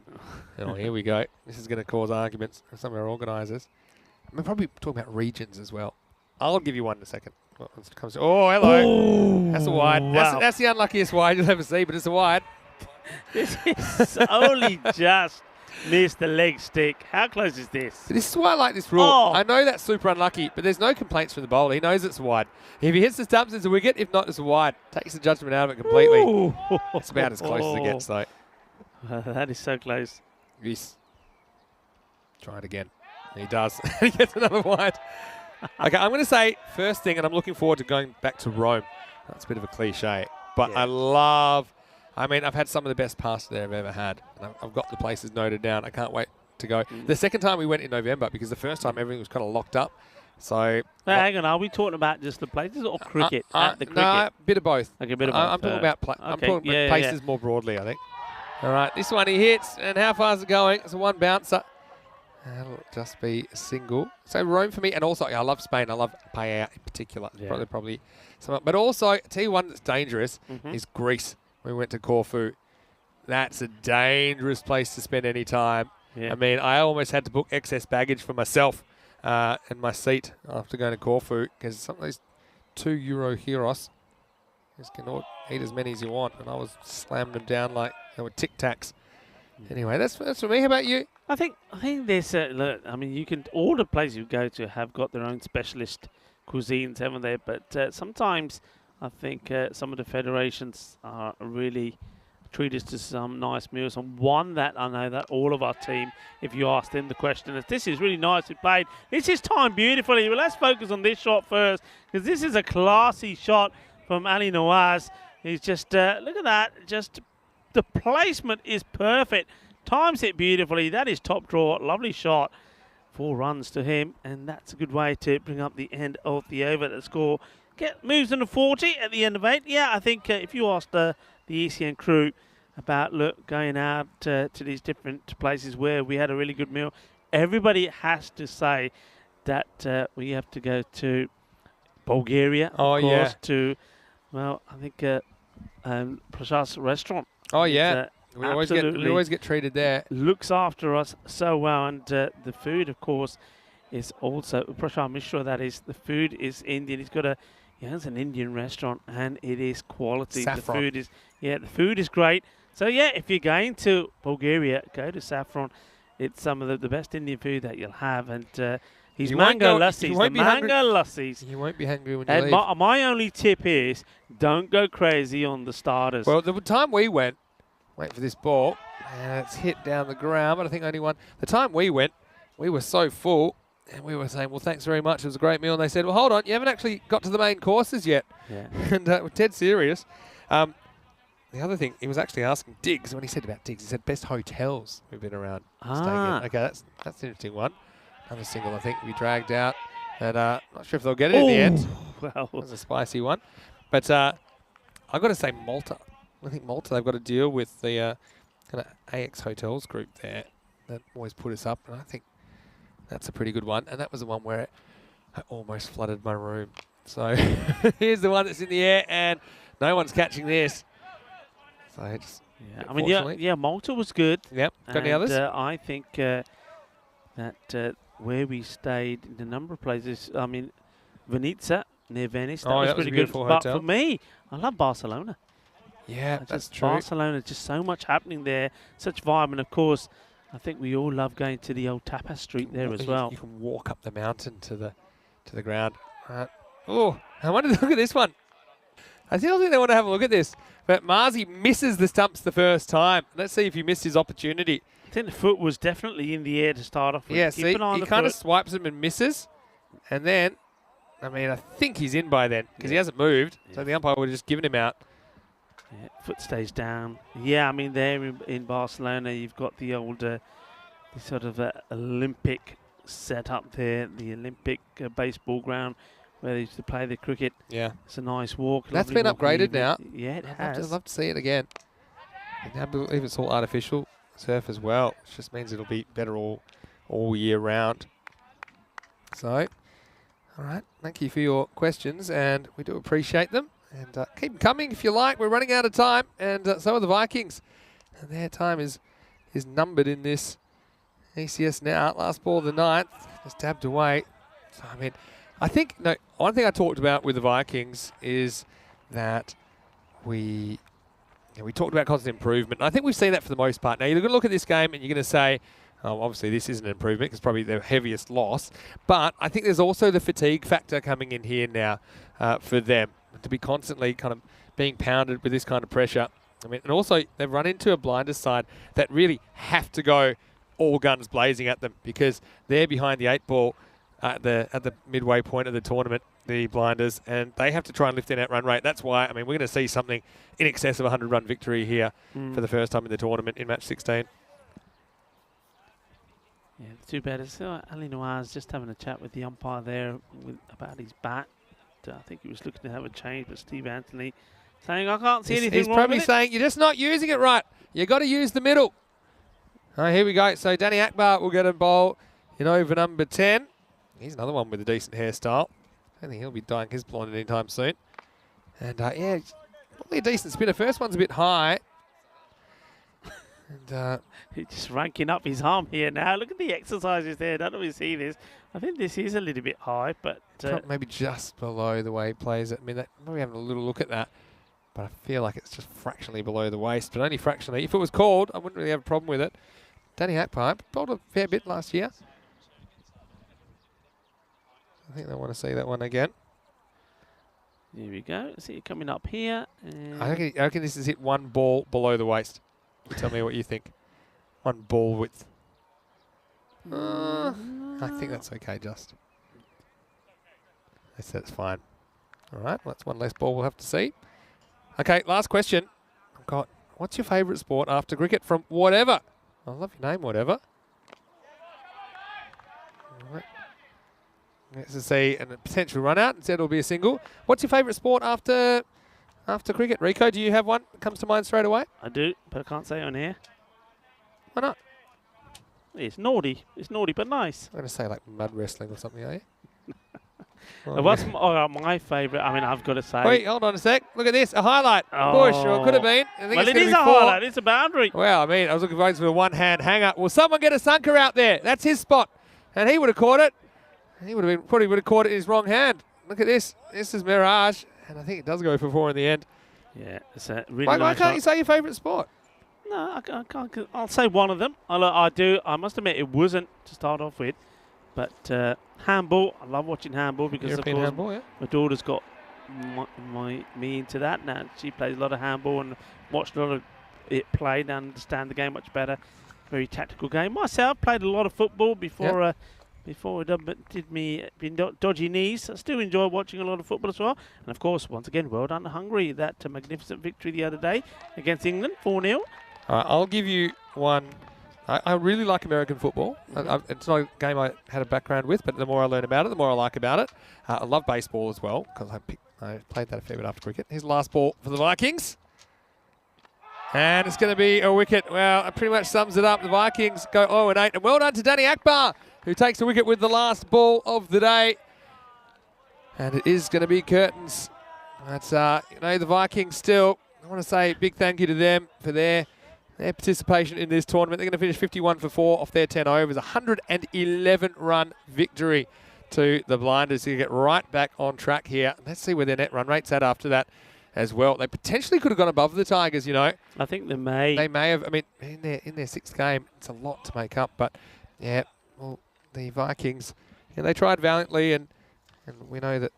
Oh, here we go. This is going to cause arguments for some of our organisers. We're probably talking about regions as well. I'll give you one in a second. Oh, hello. Oh, that's a wide. Wow. That's the unluckiest wide you'll ever see, but it's a wide. This is only just missed the leg stick. How close is this? This is why I like this rule. Oh. I know that's super unlucky, but there's no complaints from the bowler. He knows it's wide. If he hits the stumps, it's a wicket. If not, it's a wide. Takes the judgment out of it completely. Ooh. It's about as close as it gets, though. That is so close. Yes. Try it again. He does. He gets another wide. Okay, I'm going to say first thing, and I'm looking forward to going back to Rome. That's a bit of a cliche, but Yeah. I've had some of the best pasta there I've ever had. And I've got the places noted down. I can't wait to go. The second time we went in November, because the first time everything was kind of locked up. So Hang on, are we talking about just the places or cricket? At the cricket? No, bit of both. Okay, a bit of both. I'm talking about I'm talking about places more broadly, I think. All right, this one he hits, and how far is it going? It's a one bouncer. That'll just be a single. So Rome for me, and also I love Spain. I love Paella in particular. Yeah. Probably some, but also I tell you one that's dangerous is Greece. We went to Corfu. That's a dangerous place to spend any time. Yeah. I mean, I almost had to book excess baggage for myself and my seat after going to Corfu, because some of these €2 heroes, you can eat as many as you want, and I was slamming them down like they were Tic Tacs. Anyway, that's for me. How about you? I think there's look, I mean, all the places you go to have got their own specialist cuisines, haven't they? But sometimes I think some of the federations are really treat us to some nice meals. And one that I know that all of our team, if you ask them the question, is this is really nicely played. This is timed beautifully. But let's focus on this shot first, because this is a classy shot from Ali Nawaz. He's just look at that. Just the placement is perfect. Times it beautifully. That is top draw. Lovely shot. 4 runs to him, and that's a good way to bring up the end of the over. The score moves into 40 at the end of 8. Yeah, I think if you asked the ECN crew about going out to these different places where we had a really good meal, everybody has to say that we have to go to Bulgaria, of course, to, well, I think Prashad's restaurant. Oh, yeah. We always get treated there. Looks after us so well, and the food, of course, is also Prashad Mishra. That is, the food is Indian. He owns an Indian restaurant, and it is quality. Saffron. The food is great. So yeah, if you're going to Bulgaria, go to Saffron. It's some of the best Indian food that you'll have, and his mango lassis, lassis. You won't be hungry when you leave. My only tip is don't go crazy on the starters. Well, the time we went. Wait for this ball, and it's hit down the ground, but I think only one. The time we went, we were so full, and we were saying, well, thanks very much, it was a great meal. And they said, well, hold on, you haven't actually got to the main courses yet. Yeah. And we're dead serious. The other thing, he was actually asking Diggs, when he said about Diggs, he said best hotels we've been around staying in. Okay, that's an interesting one. Another single, I think, we dragged out, and not sure if they'll get it in the end. Well, that was a spicy one. But I've got to say Malta. I think Malta, they've got to deal with the kind of AX Hotels group there that always put us up, and I think that's a pretty good one. And that was the one where I almost flooded my room. So here's the one that's in the air, and no one's catching this. So I just, I mean, Malta was good. Yep. Got any others? I think that where we stayed in a number of places, I mean, Venezia near Venice, that was pretty good. But for me, I love Barcelona. Yeah, that's true. Barcelona, just so much happening there, such vibe, and of course, I think we all love going to the old Tapas Street there as well. You can walk up the mountain to the ground. Oh, I wanted to look at this one. I still think they want to have a look at this, but Marzi misses the stumps the first time. Let's see if he missed his opportunity. think the foot was definitely in the air to start off with. Yeah, Keep see, an eye on he the kind of foot. swipes him and misses. And then, I mean, I think he's in by then because he hasn't moved. So the umpire would have just given him out. Yeah, foot stays down. Yeah, I mean, there in Barcelona, you've got the old the sort of Olympic setup there, the Olympic baseball ground where they used to play the cricket. Yeah. It's a nice walk. That's lovely been walk upgraded evening. now. Yeah, it I'd has. love to see it again. I believe it's all artificial surf as well. It just means it'll be better all year round. So, all right, thank you for your questions, and we do appreciate them. And keep them coming if you like. We're running out of time, and so are the Vikings. And their time is numbered in this ECS now. Last ball of the ninth, just tapped away. So, I mean, I think, no, one thing I talked about with the Vikings is that we talked about constant improvement. And I think we've seen that for the most part. Now, you're going to look at this game and you're going to say, oh, obviously this isn't an improvement because it's probably their heaviest loss. But I think there's also the fatigue factor coming in here now for them to be constantly kind of being pounded with this kind of pressure. I mean, and also they've run into a Blinders side that really have to go all guns blazing at them because they're behind the 8-ball at the midway point of the tournament, the Blinders, and they have to try and lift their net run rate. That's why, I mean, we're going to see something in excess of a 100-run victory here for the first time in the tournament in match 16. Yeah, too bad. It's Ali Noir's just having a chat with the umpire there about his bat. I think he was looking to have a change, but Steve Anthony saying, I can't see anything He's wrong probably with it. saying, you're just not using it right. You got to use the middle. Oh, here we go. So Danny Akbar will get a bowl in over number 10. He's another one with a decent hairstyle. I don't think he'll be dyeing his blonde anytime soon. And yeah, probably a decent spinner. First one's a bit high. And He's just ranking up his arm here now. Look at the exercises there. Don't know if you see this. I think this is a little bit high, but maybe just below the way he plays it. I mean, maybe having a little look at that. But I feel like it's just fractionally below the waist, but only fractionally. If it was called, I wouldn't really have a problem with it. Danny Akbar bowled a fair bit last year. I think they want to see that one again. here we go. See it coming up here. I reckon this has hit one ball below the waist. You tell me what you think. One ball width. I think that's okay, just. They said it's fine. All right, well, that's one less ball we'll have to see. Okay, last question. I've got, what's your favourite sport after cricket from whatever? I love your name, whatever. All right. Let's see, and a potential run out. Instead, it'll be a single. What's your favourite sport after cricket? Rico, do you have one that comes to mind straight away? I do, but I can't say it on here. Why not? It's naughty. It's naughty, but nice. I'm going to say like mud wrestling or something, are you? What's my favourite? I mean, I've got to say. Wait, hold on a sec. Look at this. A highlight. Push, or it could have been. I think Well, it's it gonna is be a 4. highlight. It's a boundary. Well, I mean, I was looking for a one-hand hanger. Will someone get a sunker out there? That's his spot. And he would have caught it. And he probably would have caught it in his wrong hand. Look at this. This is Mirage. And I think it does go for 4 in the end. Yeah, it's a really Why nice can't shot. you say your favourite sport? No, I can't. I'll say one of them. I do. I must admit, it wasn't to start off with. But handball, I love watching handball because, European of course, handball, yeah. my daughter's got me into that now. She plays a lot of handball and watched a lot of it played and understand the game much better. Very tactical game. Myself played a lot of football before it did me dodgy knees. I still enjoy watching a lot of football as well. And of course, once again, well done to Hungary. That magnificent victory the other day against England, 4-0. I'll give you one. I really like American football. It's not a game I had a background with, but the more I learn about it, the more I like about it. I love baseball as well because I played that a fair bit after cricket. Here's the last ball for the Vikings. And it's going to be a wicket. Well, it pretty much sums it up. The Vikings go 0-8. And well done to Danny Akbar, who takes the wicket with the last ball of the day. And it is going to be curtains. That's, the Vikings still, I want to say a big thank you to them for their participation in this tournament. They're going to finish 51 for 4 off their 10 overs. 111-run victory to the Blinders. To get right back on track here. Let's see where their net run rate's at after that as well. They potentially could have gone above the Tigers, I think they may. They may have. I mean, in their sixth game, it's a lot to make up. But, yeah, well, the Vikings, they tried valiantly, and we know that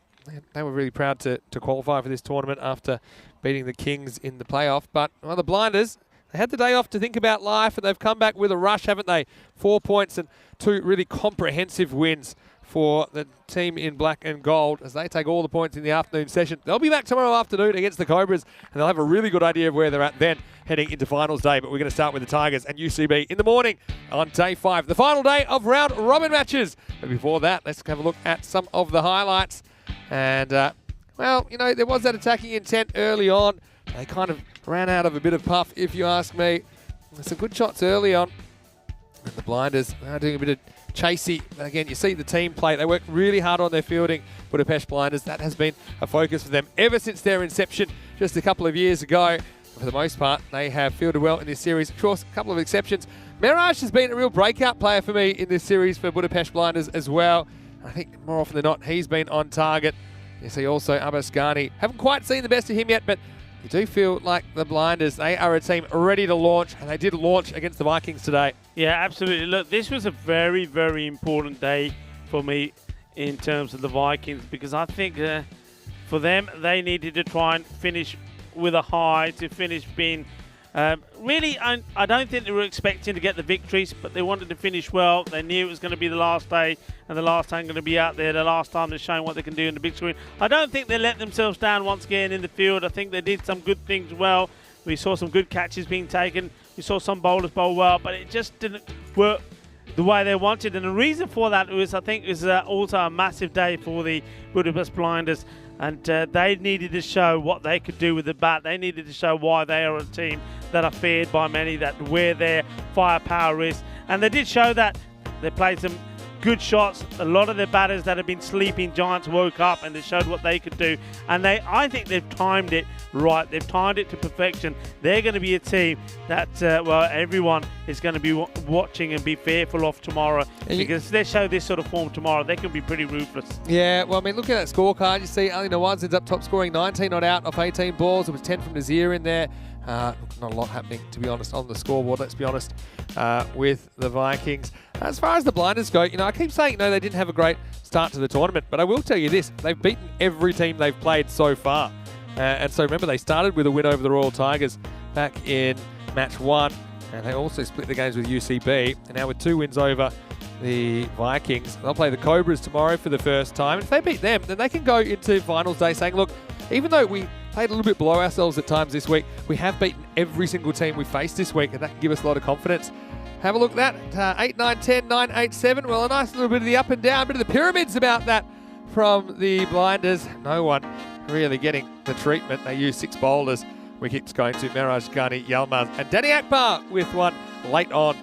they were really proud to qualify for this tournament after beating the Kings in the playoff. But, well, the Blinders, they had the day off to think about life, and they've come back with a rush, haven't they? 4 points and 2 really comprehensive wins for the team in black and gold as they take all the points in the afternoon session. They'll be back tomorrow afternoon against the Cobras, and they'll have a really good idea of where they're at then heading into finals day. But we're going to start with the Tigers and UCB in the morning on day 5, the final day of round robin matches. But before that, let's have a look at some of the highlights. And, well, you know, there was that attacking intent early on. They kind of ran out of a bit of puff, if you ask me. Some good shots early on. And the Blinders are doing a bit of chasey. Again, you see the team play. They work really hard on their fielding, Budapest Blinders. That has been a focus for them ever since their inception just a couple of years ago. For the most part, they have fielded well in this series. Of course, a couple of exceptions. Mirage has been a real breakout player for me in this series for Budapest Blinders as well. I think more often than not, he's been on target. You see also Abbas Ghani. Haven't quite seen the best of him yet, but you do feel like the Blinders, they are a team ready to launch, and they did launch against the Vikings today. Yeah, absolutely. Look, this was a very, very important day for me in terms of the Vikings, because I think for them, they needed to try and finish with a high, to finish being really, I don't think they were expecting to get the victories, but they wanted to finish well. They knew it was going to be the last day, and the last time going to be out there, the last time they're showing what they can do in the big screen. I don't think they let themselves down once again in the field. I think they did some good things well. We saw some good catches being taken. We saw some bowlers bowl well, but it just didn't work the way they wanted. And the reason for that was, I think, is also a massive day for the Budapest Blinders. And they needed to show what they could do with the bat. They needed to show why they are a team that are feared by many, that where their firepower is. And they did show that. They played some good shots. A lot of their batters that have been sleeping giants woke up, and they showed what they could do. And I think they've timed it right. They've timed it to perfection. They're going to be a team that, well, everyone is going to be watching and be fearful of tomorrow, because if they show this sort of form tomorrow, they can be pretty ruthless. Yeah, well, I mean, look at that scorecard. You see Ali Nawaz ends up top scoring 19 not out off 18 balls. There was 10 from Nazir in there. Not a lot happening, to be honest, on the scoreboard, let's be honest, with the Vikings. As far as the Blinders go, you know, I keep saying, no, they didn't have a great start to the tournament, but I will tell you this, they've beaten every team they've played so far. And so remember, they started with a win over the Royal Tigers back in match 1, and they also split the games with UCB, and now with 2 wins over the Vikings. They'll play the Cobras tomorrow for the first time. If they beat them, then they can go into finals day saying, look, even though we played a little bit below ourselves at times this week, we have beaten every single team we faced this week, and that can give us a lot of confidence. Have a look at that. 8, 9, 10, 9, 8, 7. Well, a nice little bit of the up and down, bit of the pyramids about that from the Blinders. No one really getting the treatment. They used 6 bowlers. Wickets going to Miraj, Ghani, Yilmaz, and Danny Akbar with one late on.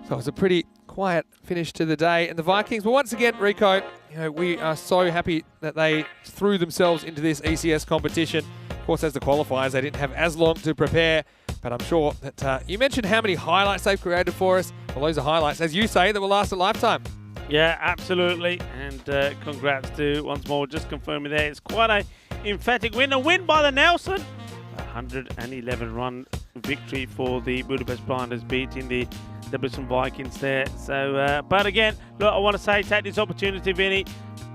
So it was a pretty quiet finish to the day. And the Vikings, well, once again, Rico, you know, we are so happy that they threw themselves into this ECS competition. Of course, as the qualifiers, they didn't have as long to prepare, but I'm sure that you mentioned how many highlights they've created for us. Well, those are highlights, as you say, that will last a lifetime. Yeah, absolutely. And congrats to, once more, just confirming there, it's quite a emphatic win. A win by the Nelson. 111-run victory for the Budapest Blinders, beating the Debrecen Vikings there. So, but again, look, I want to take this opportunity, Vinny,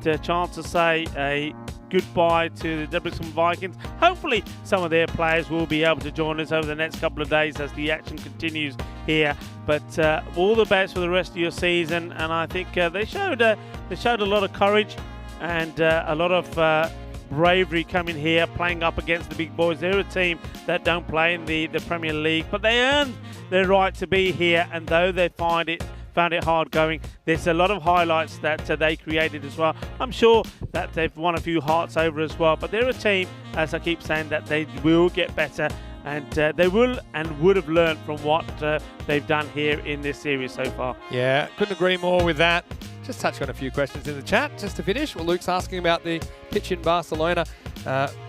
to chance to say a goodbye to the Debrecen Vikings. Hopefully, some of their players will be able to join us over the next couple of days as the action continues here. But all the best for the rest of your season, and I think they showed a lot of courage and a lot of bravery coming here, playing up against the big boys. They're a team that don't play in the Premier League, but they earned their right to be here, and though they found it hard going, there's a lot of highlights that they created as well. I'm sure that they've won a few hearts over as well, but they're a team, as I keep saying, that they will get better, and they will and would have learned from what they've done here in this series so far. Yeah, couldn't agree more with that. Just touch on a few questions in the chat just to finish. Well, Luke's asking about the pitch in Barcelona,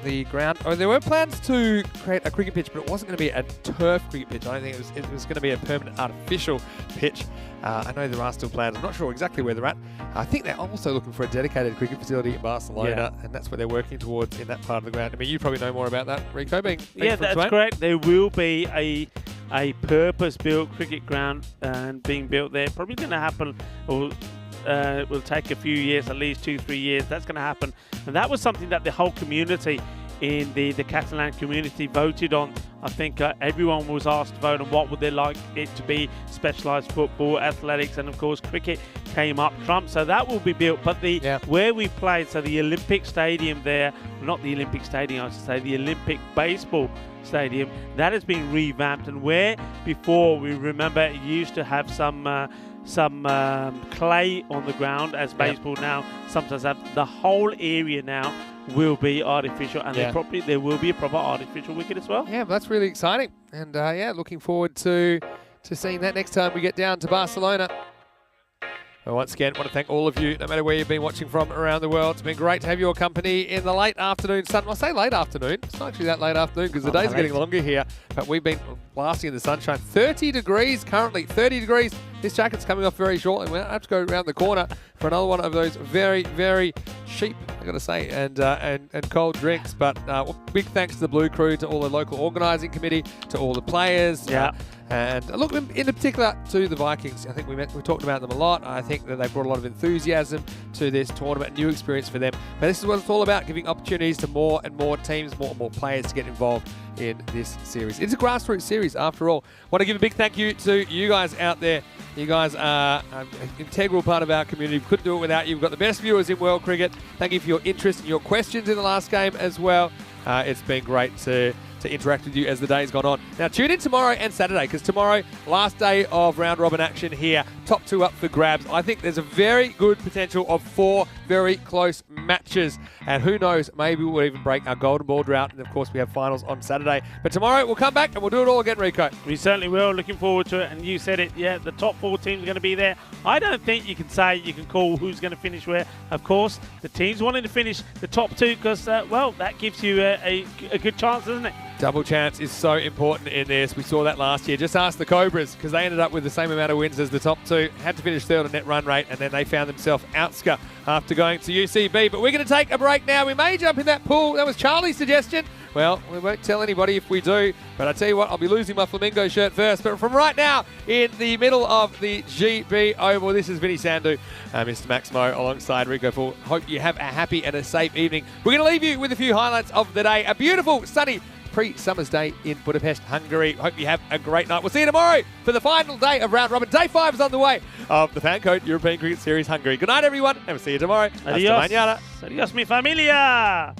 the ground. Oh, there were plans to create a cricket pitch, but it wasn't going to be a turf cricket pitch. I don't think it was going to be a permanent artificial pitch. I know there are still plans. I'm not sure exactly where they're at. I think they're also looking for a dedicated cricket facility in Barcelona, and that's what they're working towards in that part of the ground. I mean, you probably know more about that, Rico, being yeah, from that's Swain. correct. There will be a purpose-built cricket ground being built there. Probably going to happen, or it will take a few years, at least 2-3 years. That's going to happen, and that was something that the whole community in the Catalan community voted on I think everyone was asked to vote on what would they like it to be. Specialised football, athletics, and of course cricket came up trump. So that will be built. But where we played, so the Olympic Stadium there, not the Olympic Stadium, I should say, the Olympic Baseball Stadium, that has been revamped. And where before, we remember it used to have some clay on the ground, as baseball now sometimes have, the whole area now will be artificial, and there will be a proper artificial wicket as well. Yeah, but that's really exciting. And looking forward to seeing that next time we get down to Barcelona. Well, once again, I want to thank all of you, no matter where you've been watching from around the world. It's been great to have your company in the late afternoon sun. I say late afternoon. It's not actually that late afternoon because the days are getting longer here. But we've been blasting in the sunshine. 30 degrees currently. 30 degrees. This jacket's coming off very shortly. We'll have to go around the corner for another one of those very, very cheap, I've got to say, and cold drinks. But big thanks to the Blue Crew, to all the local organising committee, to all the players. And look, in particular, to the Vikings. I think we talked about them a lot. I think that they brought a lot of enthusiasm to this tournament, new experience for them. But this is what it's all about, giving opportunities to more and more teams, more and more players to get involved in this series. It's a grassroots series, after all. Want to give a big thank you to you guys out there. You guys are an integral part of our community. We couldn't do it without you. We've got the best viewers in world cricket. Thank you for your interest and your questions in the last game as well. It's been great to interact with you as the day's gone on. Now tune in tomorrow and Saturday, because tomorrow, last day of round robin action here, top two up for grabs. I think there's a very good potential of 4 very close matches, and who knows, maybe we'll even break our golden ball drought. And of course we have finals on Saturday, but tomorrow we'll come back and we'll do it all again, Rico. We certainly will. Looking forward to it. And you said it, the top 4 teams are going to be there. I don't think you can call who's going to finish where. Of course, the teams wanting to finish the top 2 because, that gives you a good chance, doesn't it? Double chance is so important in this. We saw that last year. Just ask the Cobras, because they ended up with the same amount of wins as the top 2. Had to finish third on net run rate, and then they found themselves outscore after going to UCB. But we're going to take a break now. We may jump in that pool. That was Charlie's suggestion. Well, we won't tell anybody if we do. But I tell you what, I'll be losing my flamingo shirt first. But from right now, in the middle of the GB Oval, this is Vinny Sandhu, Mr. Maximo, alongside Rico Full. Hope you have a happy and a safe evening. We're going to leave you with a few highlights of the day. A beautiful, sunny pre-Summer's Day in Budapest, Hungary. Hope you have a great night. We'll see you tomorrow for the final day of round robin. Day 5 is on the way of the FanCode European Cricket Series Hungary. Good night, everyone, and we'll see you tomorrow. Adios. Adios, mi familia.